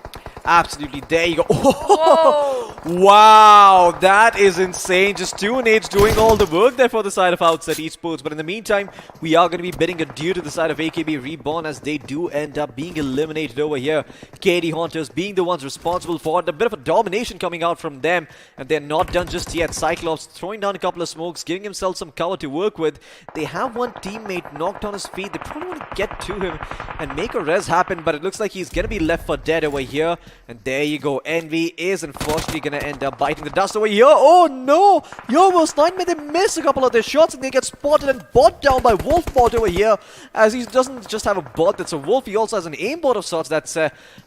S10: Absolutely, there you go. Oh, wow, that is insane. Just 2 nades doing all the work there for the side of Outside Esports. But in the meantime, we are going to be bidding adieu to the side of AKB Reborn as they do end up being eliminated over here. KD Hunters being the ones responsible for it. A bit of a domination coming out from them, and they're not done just yet. Cyclops throwing down a couple of smokes, giving himself some cover to work with. They have one teammate knocked on his feet. They probably want to get to him and make a res happen, but it looks like he's going to be left for dead over here. And there you go. Envy is unfortunately going to end up biting the dust over here. Oh no! Yovo's Nightmare, they miss a couple of their shots and they get spotted and bought down by Wolfbot over here. As he doesn't just have a bot that's a wolf, he also has an aimbot of sorts that's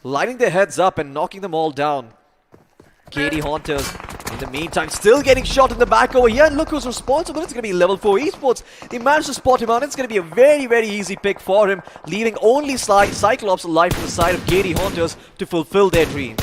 S10: lighting their heads up and knocking them all down. KD Hunters, in the meantime, still getting shot in the back over here. And look who's responsible. It's going to be Level 4 Esports. They managed to spot him out. It's going to be a very, very easy pick for him, leaving only Cyclops alive from the side of KD Hunters to fulfill their dreams.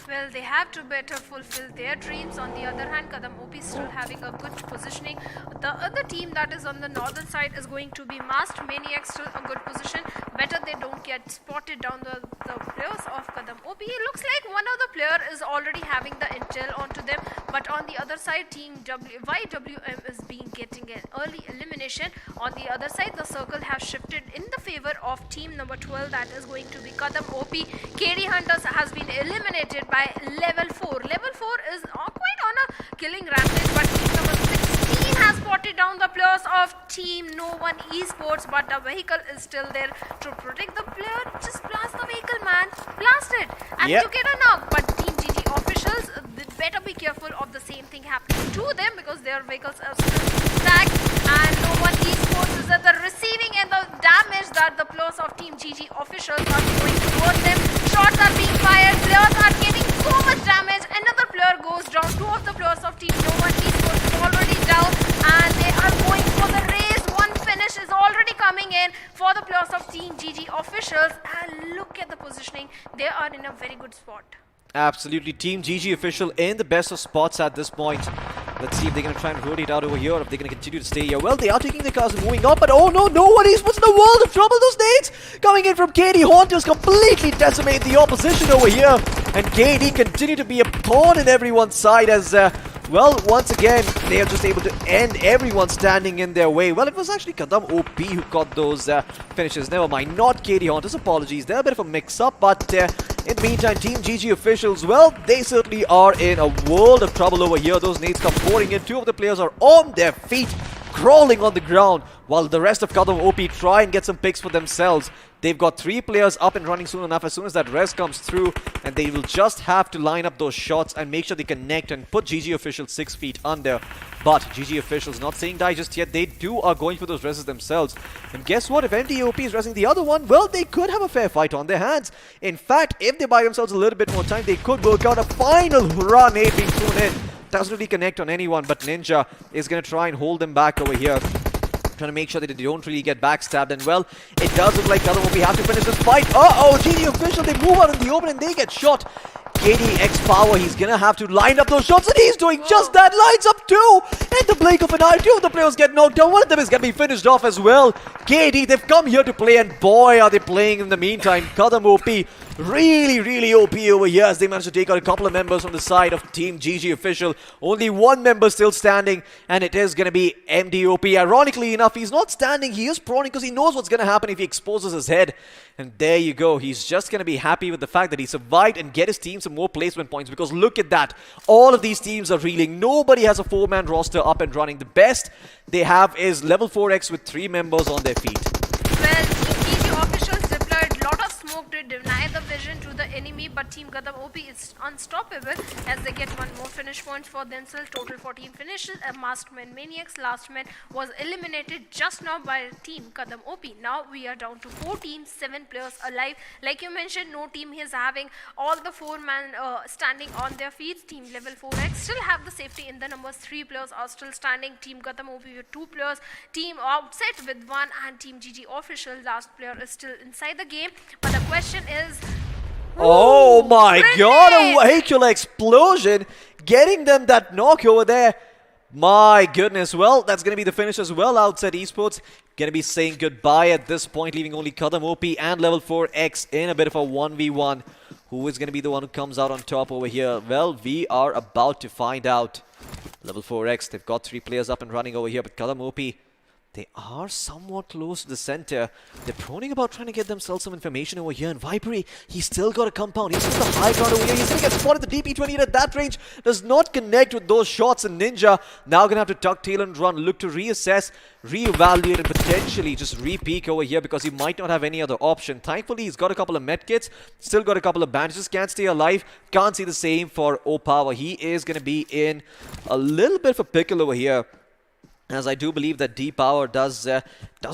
S6: Well, they have to better fulfill their dreams. On the other hand, Kadam OP is still having a good positioning. The other team that is on the northern side is going to be Masked Maniacs, still a good position. Better they don't get spotted down the players of Kadam OP. It looks like one of the player is already having the intel onto them, but on the other side, Team YWM is getting an early elimination. On the other side, the circle has shifted in the favor of team number 12, that is going to be Kadam OP. KD Hunters has been eliminated by Level 4. Level 4 is quite on a killing rampage, but team number 16 has spotted down the players of Team No One Esports, but the vehicle is still there to protect the player. Just blast the vehicle, man. Blast it. And you get a knock. But Team GG officials, they better be careful of the same thing happening to them, because their vehicles are still stacked. And No One Esports is at the receiving end of damage that the players of Team GG officials are doing towards them. Shots are being fired. Players are getting so much damage. Another player goes down. 2 of the players of Team No One Esports is already down, and they are going for the race. One finish is already coming in for the players of Team GG officials, and look at the positioning. They are in a very good spot.
S10: Absolutely, Team GG official in the best of spots at this point. Let's see if they're going to try and rotate out over here, or if they're going to continue to stay here. Well, they are taking the cars and moving up, but oh no, nobody's what's in the world of trouble. Those nades coming in from KD Hunters completely decimate the opposition over here. And KD continue to be a pawn in everyone's side as, well, once again, they are just able to end everyone standing in their way. Well, it was actually Kadam OP who got those finishes. Never mind, not KD Hunters. Apologies. They're a bit of a mix-up, but in the meantime, Team GG officials, well, they certainly are in a world of trouble over here. Those nades come pouring in. 2 of the players are on their feet, crawling on the ground, while the rest of Kadam OP try and get some picks for themselves. They've got 3 players up and running soon enough. As soon as that res comes through, and they will just have to line up those shots and make sure they connect and put GG officials 6 feet under. But GG officials not saying die just yet. They are going for those reses themselves. And guess what? If MDOP is resing the other one, well, they could have a fair fight on their hands. In fact, if they buy themselves a little bit more time, they could work out a final hurrah nade being thrown in. Doesn't really connect on anyone, but Ninja is going to try and hold them back over here, trying to make sure that they don't really get backstabbed. And well, it does look like Kadam OP have to finish this fight. Uh-oh, GD official, they move out in the open and they get shot. KD X Power, he's gonna have to line up those shots, and he's doing just that. Lines up 2 in the blink of an eye. 2 of the players get knocked down. One of them is gonna be finished off as well. KD, they've come here to play, and boy are they playing in the meantime. Kadam OP really OP over here as they managed to take out a couple of members from the side of Team GG official. Only 1 member still standing, and it is going to be MDOP. Ironically enough, he's not standing, he is proning because he knows what's going to happen if he exposes his head. And there you go, he's just going to be happy with the fact that he survived and get his team some more placement points, because look at that. All of these teams are reeling. Nobody has a 4-man roster up and running. The best they have is level 4X with 3 members on their feet.
S6: Well, Team GG officials deployed but Team Gadam OP is unstoppable as they get one more finish point for themselves. Total 14 finishes. Masked Man Maniacs last man was eliminated just now by Team Gadam OP. Now we are down to 4 teams, 7 players alive. Like you mentioned, no team is having all the 4-man standing on their feet. Team level 4X still have the safety in the numbers. 3 players are still standing. Team Gadam OP with 2 players. Team Outset with 1 and Team GG Official last player is still inside the game. But the question is,
S10: oh my god, a vehicular explosion getting them that knock over there. My goodness, well, that's going to be the finish as well. Outset Esports going to be saying goodbye at this point, leaving only Kadam OP and level 4X in a bit of a 1v1. Who is going to be the one who comes out on top over here? Well, we are about to find out. Level 4X, they've got 3 players up and running over here, but Kadam OP, they are somewhat close to the center. They're proning about trying to get themselves some information over here. And Vipery, he's still got a compound. He's got the high ground over here. He's going to get spotted. The DP-28 at that range does not connect with those shots. And Ninja now going to have to tuck tail and run. Look to reassess, reevaluate, and potentially just re-peek over here because he might not have any other option. Thankfully, he's got a couple of medkits. Still got a couple of bandages. Can't stay alive. Can't see the same for O-Power. He is going to be in a little bit of a pickle over here, as I do believe that D-Power doesn't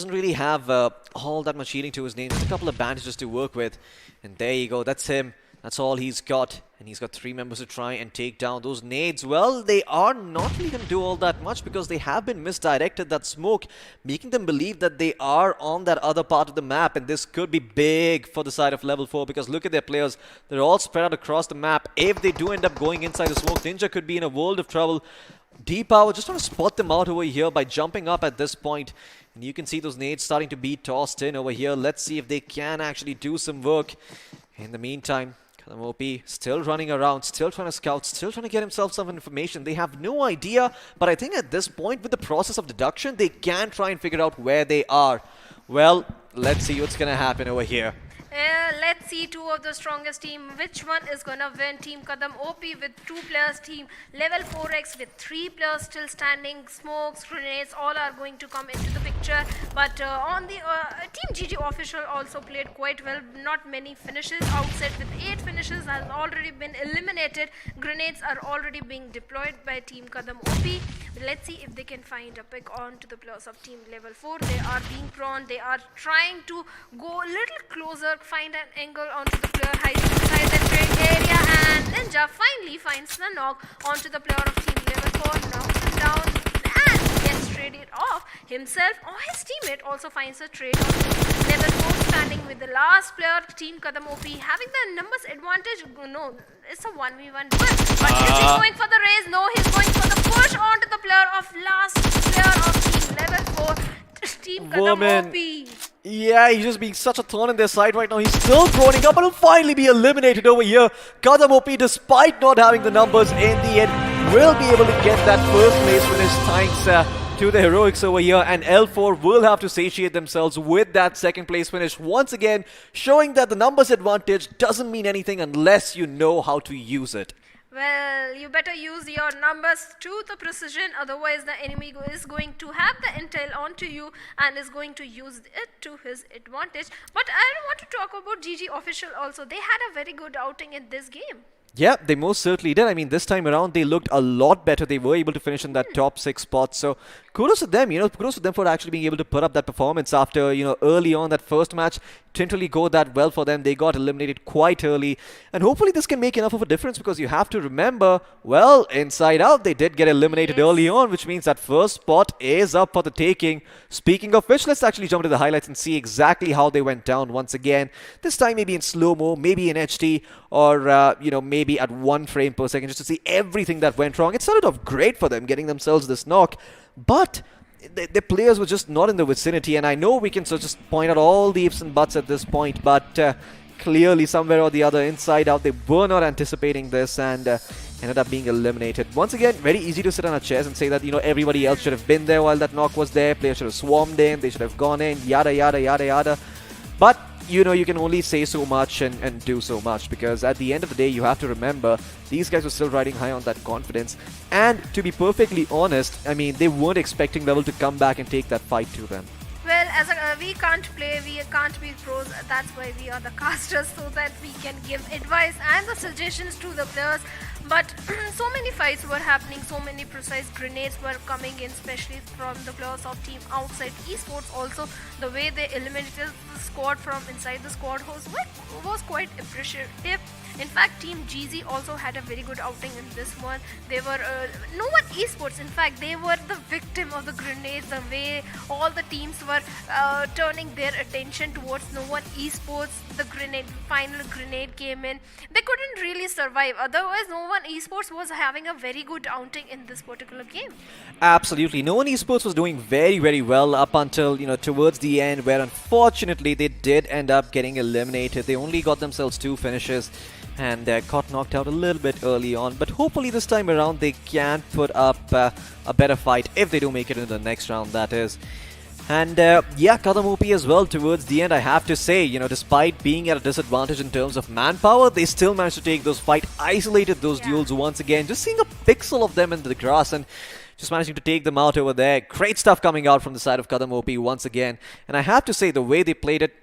S10: really have all that much healing to his name. Just a couple of bandages to work with. And there you go. That's him. That's all he's got. And he's got 3 members to try and take down. Those nades, well, they are not really going to do all that much because they have been misdirected. That smoke, making them believe that they are on that other part of the map. And this could be big for the side of level 4 because look at their players. They're all spread out across the map. If they do end up going inside the smoke, Ninja could be in a world of trouble. D-Power just trying to spot them out over here by jumping up at this point. And you can see those nades starting to be tossed in over here. Let's see if they can actually do some work. In the meantime, Kadam OP still running around, still trying to scout, still trying to get himself some information. They have no idea, but I think at this point, with the process of deduction, they can try and figure out where they are. Well, let's see what's going to happen over here.
S6: Let's see 2 of the strongest team. Which one is gonna win? Team Kadam OP with 2 players. Team level 4X with 3 players still standing. Smokes, grenades, all are going to come into the picture. But on the Team GG Official also played quite well. Not many finishes. Outset with 8 finishes has already been eliminated. Grenades are already being deployed by Team Kadam OP. Let's see if they can find a pick on to the players of Team level 4. They are being prone. They are trying to go a little closer, find an angle onto the player hiding inside the trade area, and Ninja finally finds the knock onto the player of Team level 4, knocks him down and gets traded off himself, or his teammate also finds a trade on level 4, standing with the last player. Team Kadam OP having the numbers advantage. No, it's a 1v1 duel, but is he going for the raise? No, he's going for the push onto the player of last player of Team level 4. Team Kadam OP.
S10: Yeah, he's just being such a thorn in their side right now. He's still groaning up, but he'll finally be eliminated over here. Kadam OP, despite not having the numbers in the end, will be able to get that first place finish thanks to the heroics over here. And L4 will have to satiate themselves with that second place finish. Once again, showing that the numbers advantage doesn't mean anything unless you know how to use it.
S6: Well, you better use your numbers to the precision, otherwise the enemy is going to have the intel onto you and is going to use it to his advantage. But I want to talk about GG Official also. They had a very good outing in this game.
S10: Yeah, they most certainly did. I mean, this time around, they looked a lot better. They were able to finish in that top 6 spot. So, kudos to them, kudos to them for actually being able to put up that performance after, early on that first match. Didn't really go that well for them. They got eliminated quite early. And hopefully this can make enough of a difference because you have to remember, well, inside out, they did get eliminated early on, which means that first spot is up for the taking. Speaking of which, let's actually jump into the highlights and see exactly how they went down once again. This time maybe in slow-mo, maybe in HD, or, maybe at 1 frame per second, just to see everything that went wrong. It started off great for them, getting themselves this knock, but the players were just not in the vicinity. And I know we can sort of just point out all the ifs and buts at this point, but clearly somewhere or the other, inside out, they were not anticipating this and ended up being eliminated. Once again, very easy to sit on our chairs and say that, everybody else should have been there while that knock was there. Players should have swarmed in, they should have gone in, yada, yada, yada, yada. But you can only say so much and do so much, because at the end of the day, you have to remember these guys were still riding high on that confidence. And to be perfectly honest, I mean, they weren't expecting Level to come back and take that fight to them.
S6: Well, as we can't play, we can't be pros. That's why we are the casters, so that we can give advice and the suggestions to the players. But so many fights were happening, so many precise grenades were coming in, especially from the players of Team Outside Esports. Also, the way they eliminated the squad from inside the squad was quite appreciative. In fact, Team GZ also had a very good outing in this one. They were no one esports. In fact, they were the victim of the grenades. The way all the teams were turning their attention towards no one esports. The final grenade came in. They couldn't really survive. Otherwise, no one esports was having a very good outing in this particular game.
S10: Absolutely. No one esports was doing very, very well up until, towards the end, where unfortunately they did end up getting eliminated. They only got themselves 2 finishes and got knocked out a little bit early on. But hopefully this time around they can put up a better fight if they do make it into the next round, that is. And yeah, Kadam OP as well towards the end, I have to say, despite being at a disadvantage in terms of manpower, they still managed to take those fight, isolated those duels once again. Just seeing a pixel of them in the grass and just managing to take them out over there. Great stuff coming out from the side of Kadam OP once again. And I have to say, the way they played it,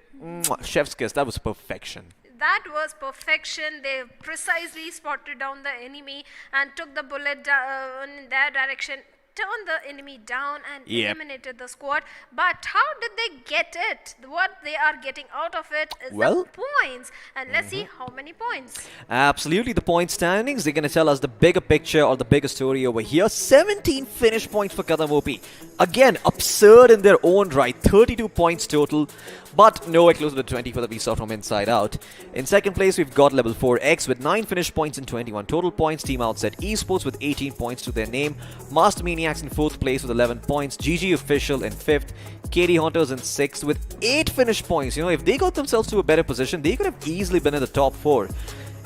S10: chef's kiss, that was perfection.
S6: That was perfection. They precisely spotted down the enemy and took the bullet in their direction, turned the enemy down and eliminated the squad. But how did they get it? What they are getting out of it is the points. And let's see how many points.
S10: Absolutely, the point standings, they're going to tell us the bigger picture or the bigger story over here. 17 finish points for Kadam OP. Again, absurd in their own right. 32 points total. But nowhere close to the 24 that we saw from Inside Out. In second place, we've got Level 4X with 9 finish points and 21 total points. Team Outside Esports with 18 points to their name. Master Maniacs in 4th place with 11 points. GG Official in 5th. KD Hunters in 6th with 8 finish points. If they got themselves to a better position, they could have easily been in the top 4.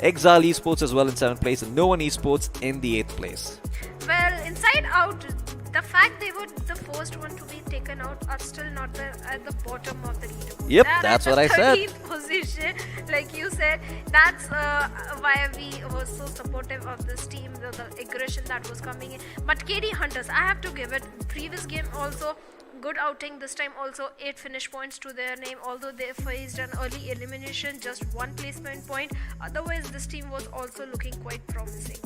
S10: Exile Esports as well in 7th place and No One Esports in the 8th place.
S6: Well, Inside Out, the fact they were the first one to be taken out are still not at the bottom of the leaderboard.
S10: Yep, that's what I said.
S6: 13th position, like you said. That's why we were so supportive of this team, the aggression that was coming in. But KD Hunters, I have to give it. Previous game also, good outing. This time also 8 finish points to their name, although they faced an early elimination, just 1 placement point. Otherwise, this team was also looking quite promising.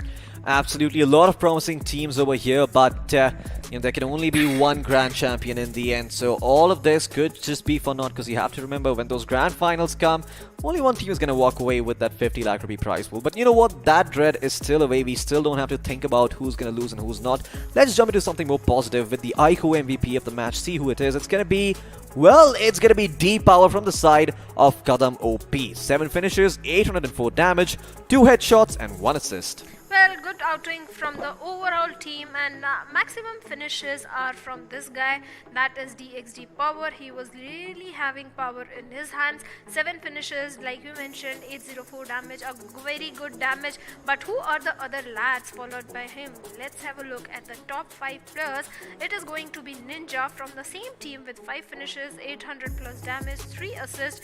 S10: Absolutely, a lot of promising teams over here, but there can only be one grand champion in the end. So all of this could just be for naught, because you have to remember, when those grand finals come, only one team is going to walk away with that 50 lakh rupee prize pool. But you know what? That dread is still away. We still don't have to think about who's going to lose and who's not. Let's jump into something more positive with the iQOO MVP of the match. See who it is. It's going to be, well, it's going to be D-Power from the side of Kadam OP. 7 finishes, 804 damage, 2 headshots and 1 assist.
S6: Well, good outing from the overall team, and maximum finishes are from this guy, that is DXD Power. He was really having power in his hands. 7 finishes, like you mentioned, 804 damage, a very good damage. But who are the other lads followed by him? Let's have a look at the top 5 players. It is going to be Ninja from the same team with 5 finishes, 800 plus damage, 3 assists,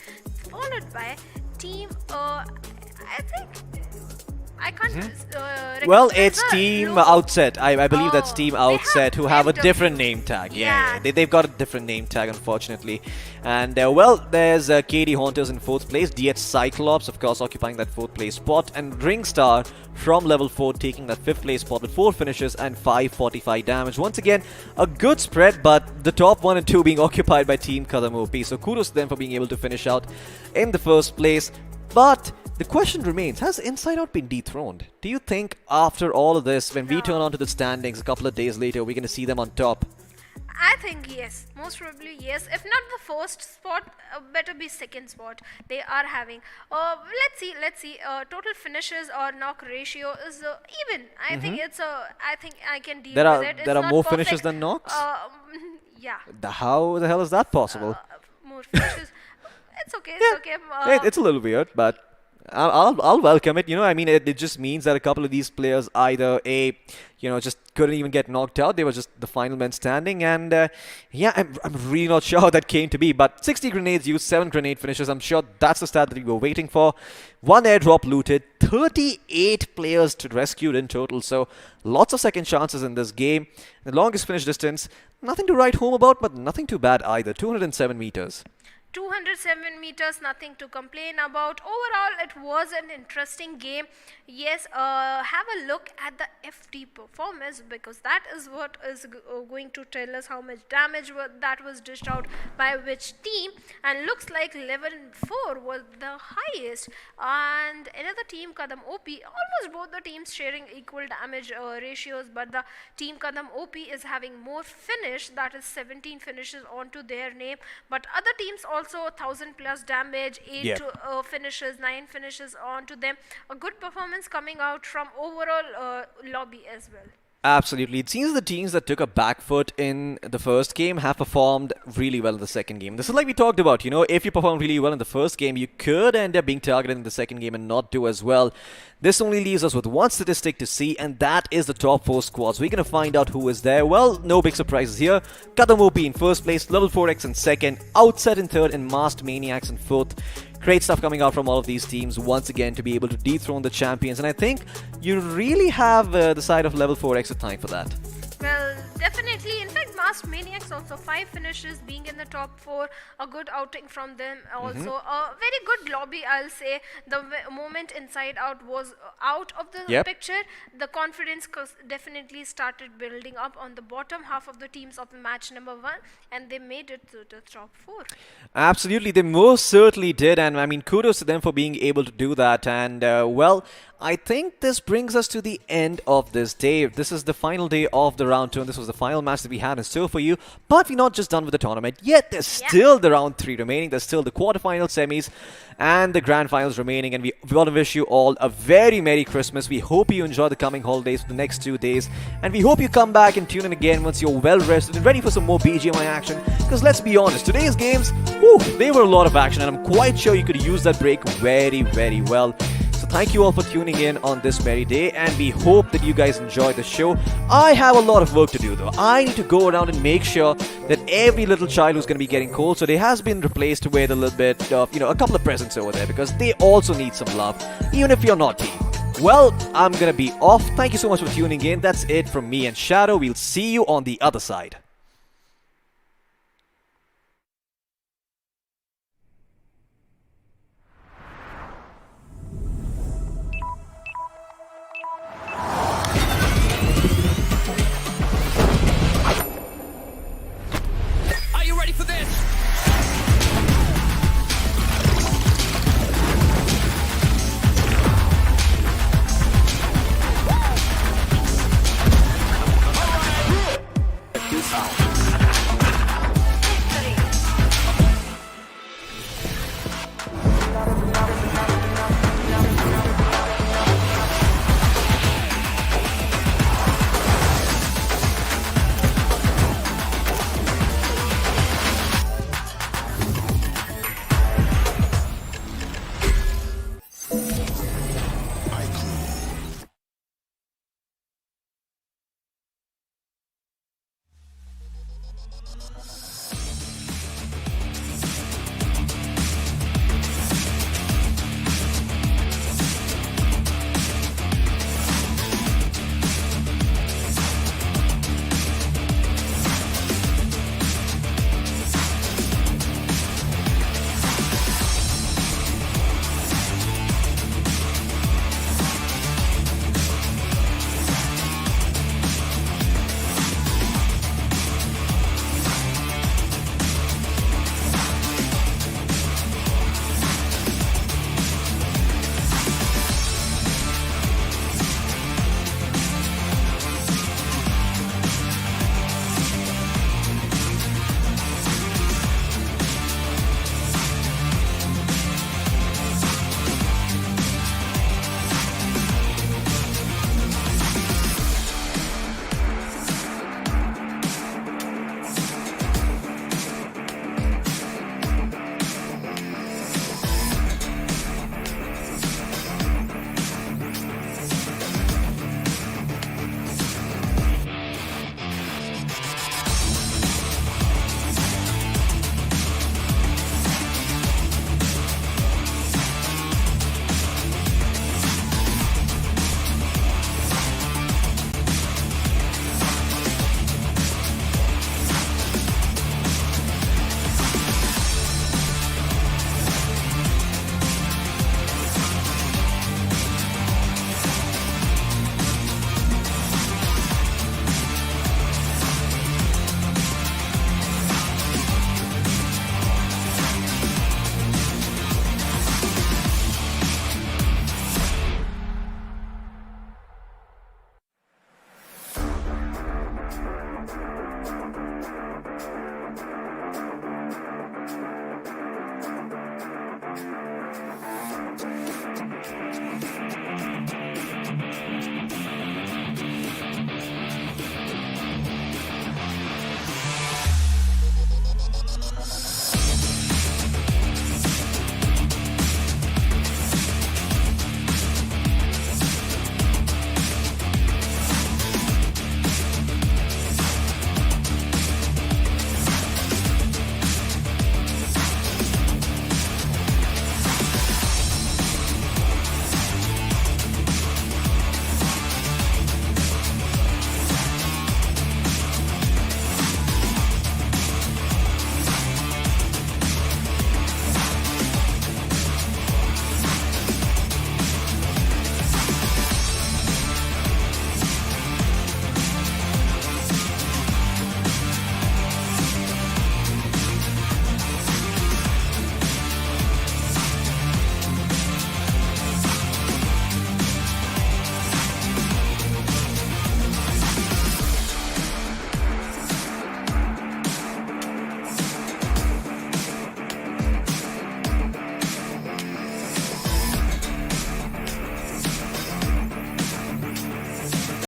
S6: followed by Team, I think... I can't
S10: well, it's Team Outset. I believe that's Team Outset, who have a different name tag. Yeah. They've got a different name tag, unfortunately. And, well, there's KD Hunters in 4th place. DH Cyclops, of course, occupying that 4th place spot. And Ringstar from level 4 taking that 5th place spot with 4 finishes and 545 damage. Once again, a good spread, but the top 1 and 2 being occupied by Team Kadam OP. So kudos to them for being able to finish out in the first place. But the question remains, has Inside Out been dethroned? Do you think after all of this, when we turn on to the standings a couple of days later, we're going to see them on top?
S6: I think yes, most probably yes. If not the first spot, better be second spot. They are having. Let's see. Total finishes or knock ratio is even. I think it's I think I can deal with it.
S10: There are more finishes than knocks?
S6: Yeah.
S10: How the hell is that possible?
S6: More finishes. It's okay.
S10: It's a little weird, but I'll welcome it. I mean, it just means that a couple of these players either just couldn't even get knocked out. They were just the final men standing, and yeah, I'm really not sure how that came to be. But 60 grenades used, 7 grenade finishes. I'm sure that's the stat that we were waiting for. 1 airdrop looted, 38 players to rescued in total. So lots of second chances in this game. The longest finish distance, nothing to write home about, but nothing too bad either. 207 meters.
S6: 207 meters, nothing to complain about. Overall, it was an interesting game. Yes, have a look at the FD performance, because that is what is going to tell us how much damage that was dished out by which team. And looks like 11-4 was the highest. And another team, Kadam OP, almost both the teams sharing equal damage ratios, but the team Kadam OP is having more finish, that is 17 finishes onto their name. But other teams also 1000 plus damage, 8 finishes, 9 finishes onto them. A good performance coming out from overall lobby as well.
S10: Absolutely. It seems the teams that took a back foot in the first game have performed really well in the second game. This is like we talked about, if you perform really well in the first game, you could end up being targeted in the second game and not do as well. This only leaves us with one statistic to see, and that is the top 4 squads. We're going to find out who is there. Well, no big surprises here. Kadam OP in first place, Level 4X in second, Outset in third, and Masked Maniacs in fourth. Great stuff coming out from all of these teams once again to be able to dethrone the champions, and I think you really have the side of Level 4X with time for that.
S6: Well, definitely. In fact, Masked Maniacs also 5 finishes, being in the top 4. A good outing from them also. A very good lobby, I'll say. The moment Inside Out was out of the picture, the confidence definitely started building up on the bottom half of the teams of match number 1, and they made it to the top 4.
S10: Absolutely, they most certainly did, and I mean, kudos to them for being able to do that. And well, I think this brings us to the end of this day. This is the final day of the round 2, and this was the final match that we had in store for you. But we're not just done with the tournament yet. There's still the round 3 remaining. There's still the quarterfinals, semis, and the grand finals remaining. And we want to wish you all a very Merry Christmas. We hope you enjoy the coming holidays for the next 2 days. And we hope you come back and tune in again once you're well rested and ready for some more BGMI action. Because let's be honest, today's games, they were a lot of action, and I'm quite sure you could use that break very, very well. So thank you all for tuning in on this merry day, and we hope that you guys enjoy the show. I have a lot of work to do though. I need to go around and make sure that every little child who's going to be getting cold, so they has been replaced with a little bit of, a couple of presents over there, because they also need some love, even if you're not team. Well, I'm going to be off. Thank you so much for tuning in. That's it from me and Shadow. We'll see you on the other side.